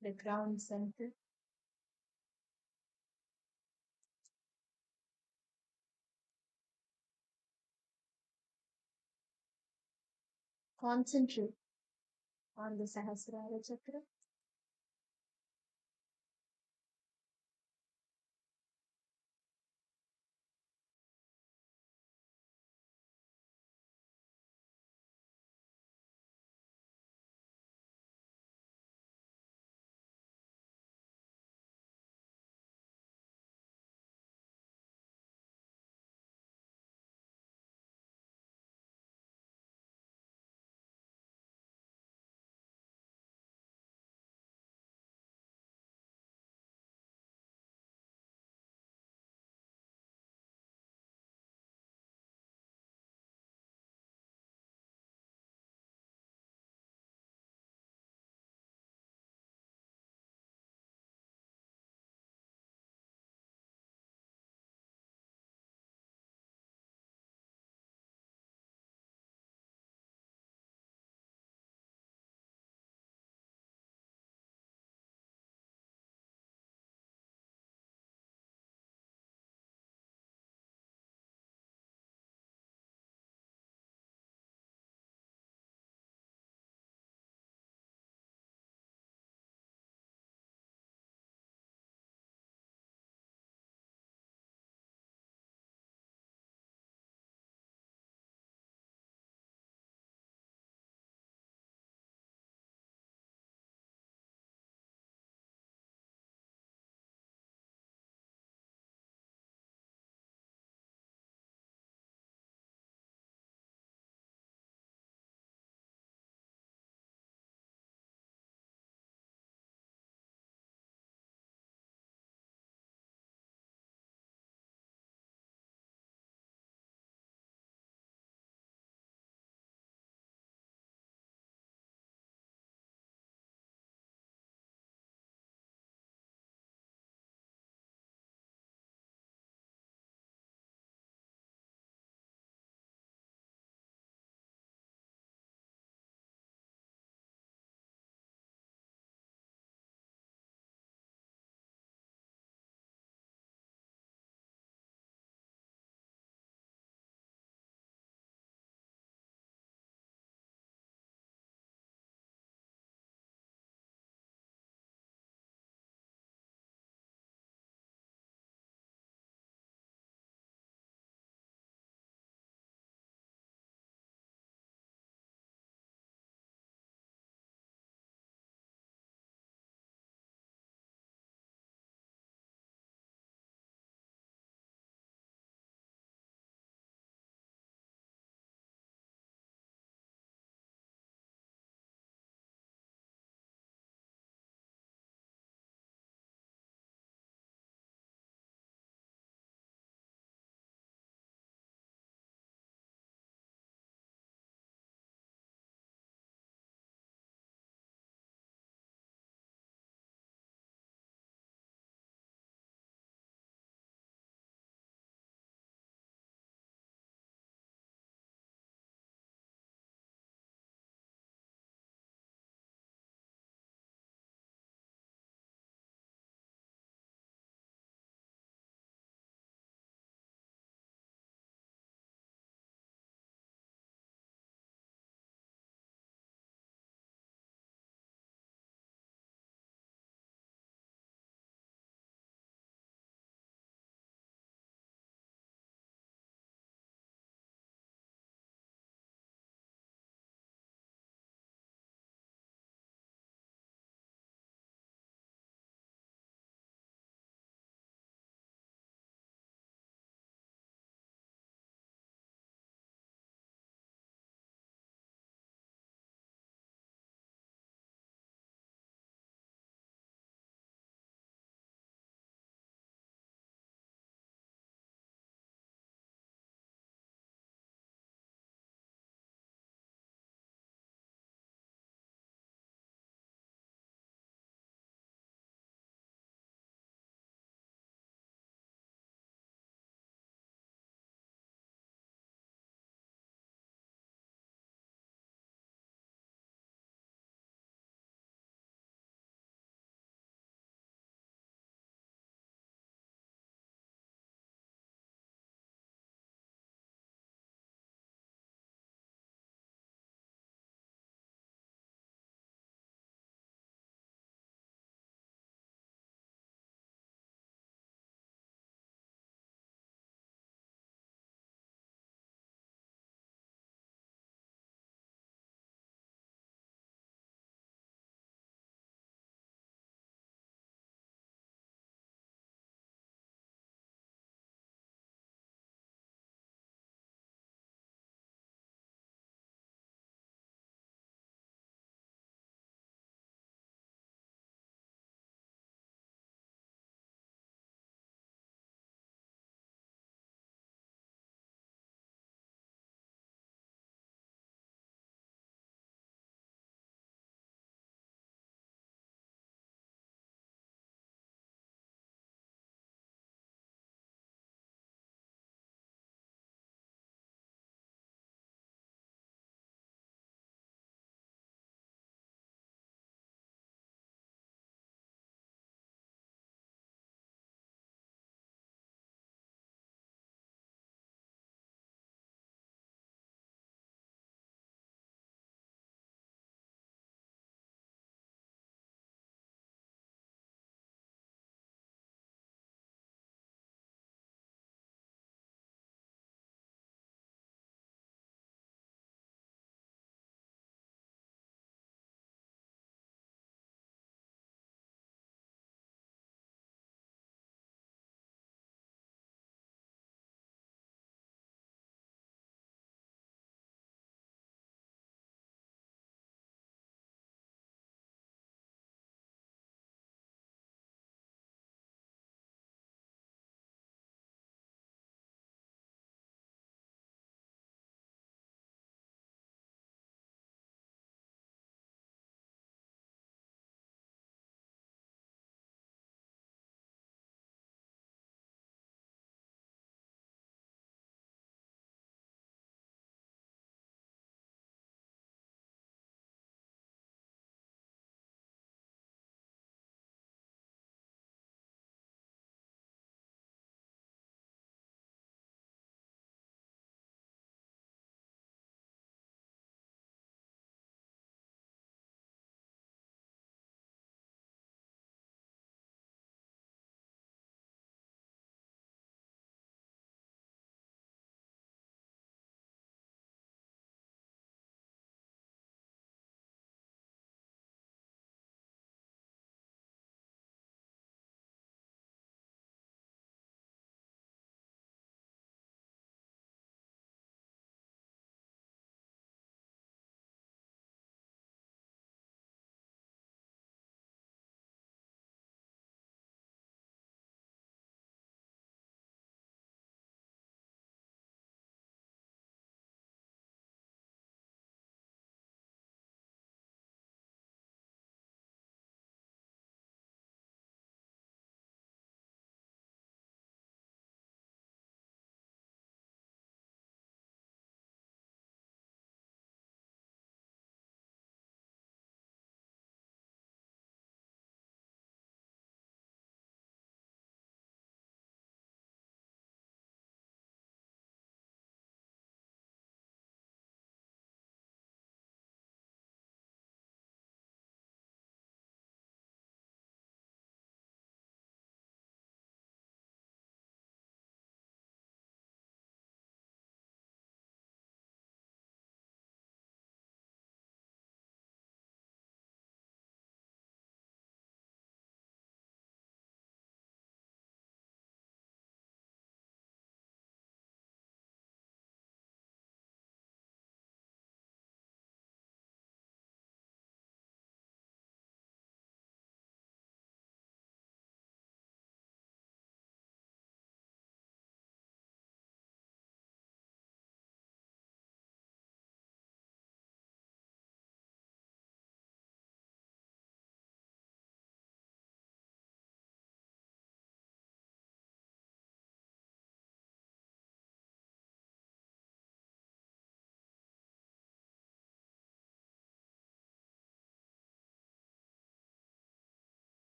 the ground center. Concentrate on the Sahasrara chakra.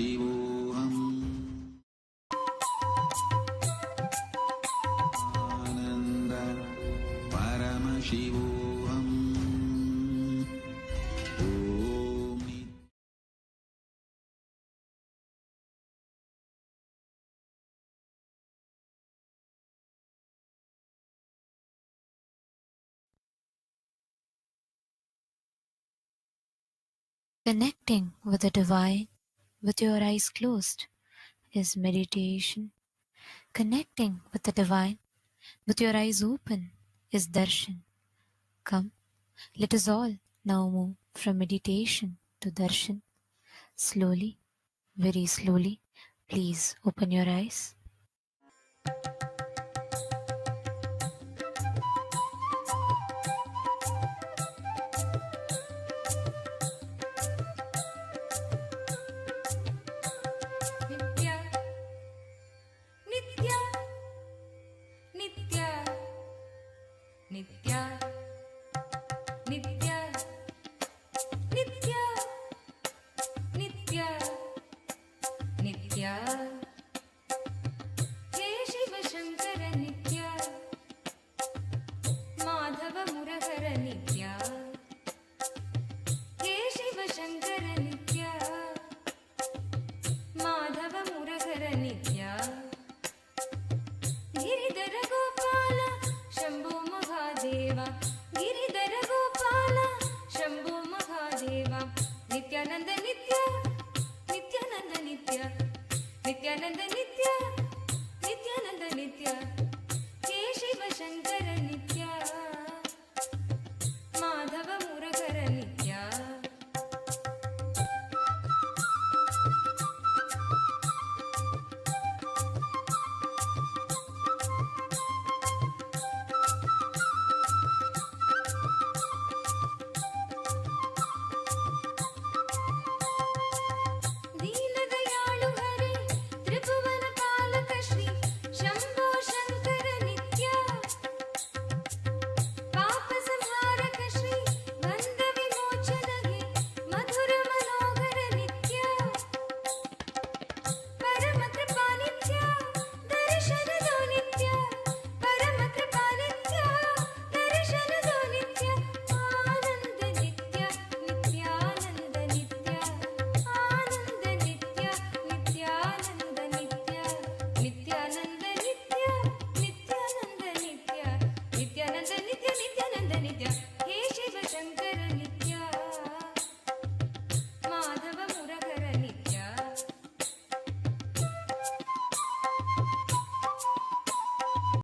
Paramashivoham Ananda Paramashivoham Om Connecting with the divine with your eyes closed is meditation. Connecting with the divine with your eyes open is darshan. Come, let us all now move from meditation to darshan. Slowly, very slowly, please open your eyes. Nitya, Nitya, Nitya, Nitya, Nitya, Nitya, Nitya, Nitya. He Shiva Shankara Nitya, Madhava Murahara Nitya. He Shiva Shankara Nitya, Madhava Murahara Nitya. Giridhara Gopala Shambho Mahadeva, Giridhara Gopala Shambho Mahadeva. Nityananda Nitya, Nityananda Nitya, Nityananda Nitya, Nityananda Nitya. He Shiva Shankara Nitya, Madhava Murahara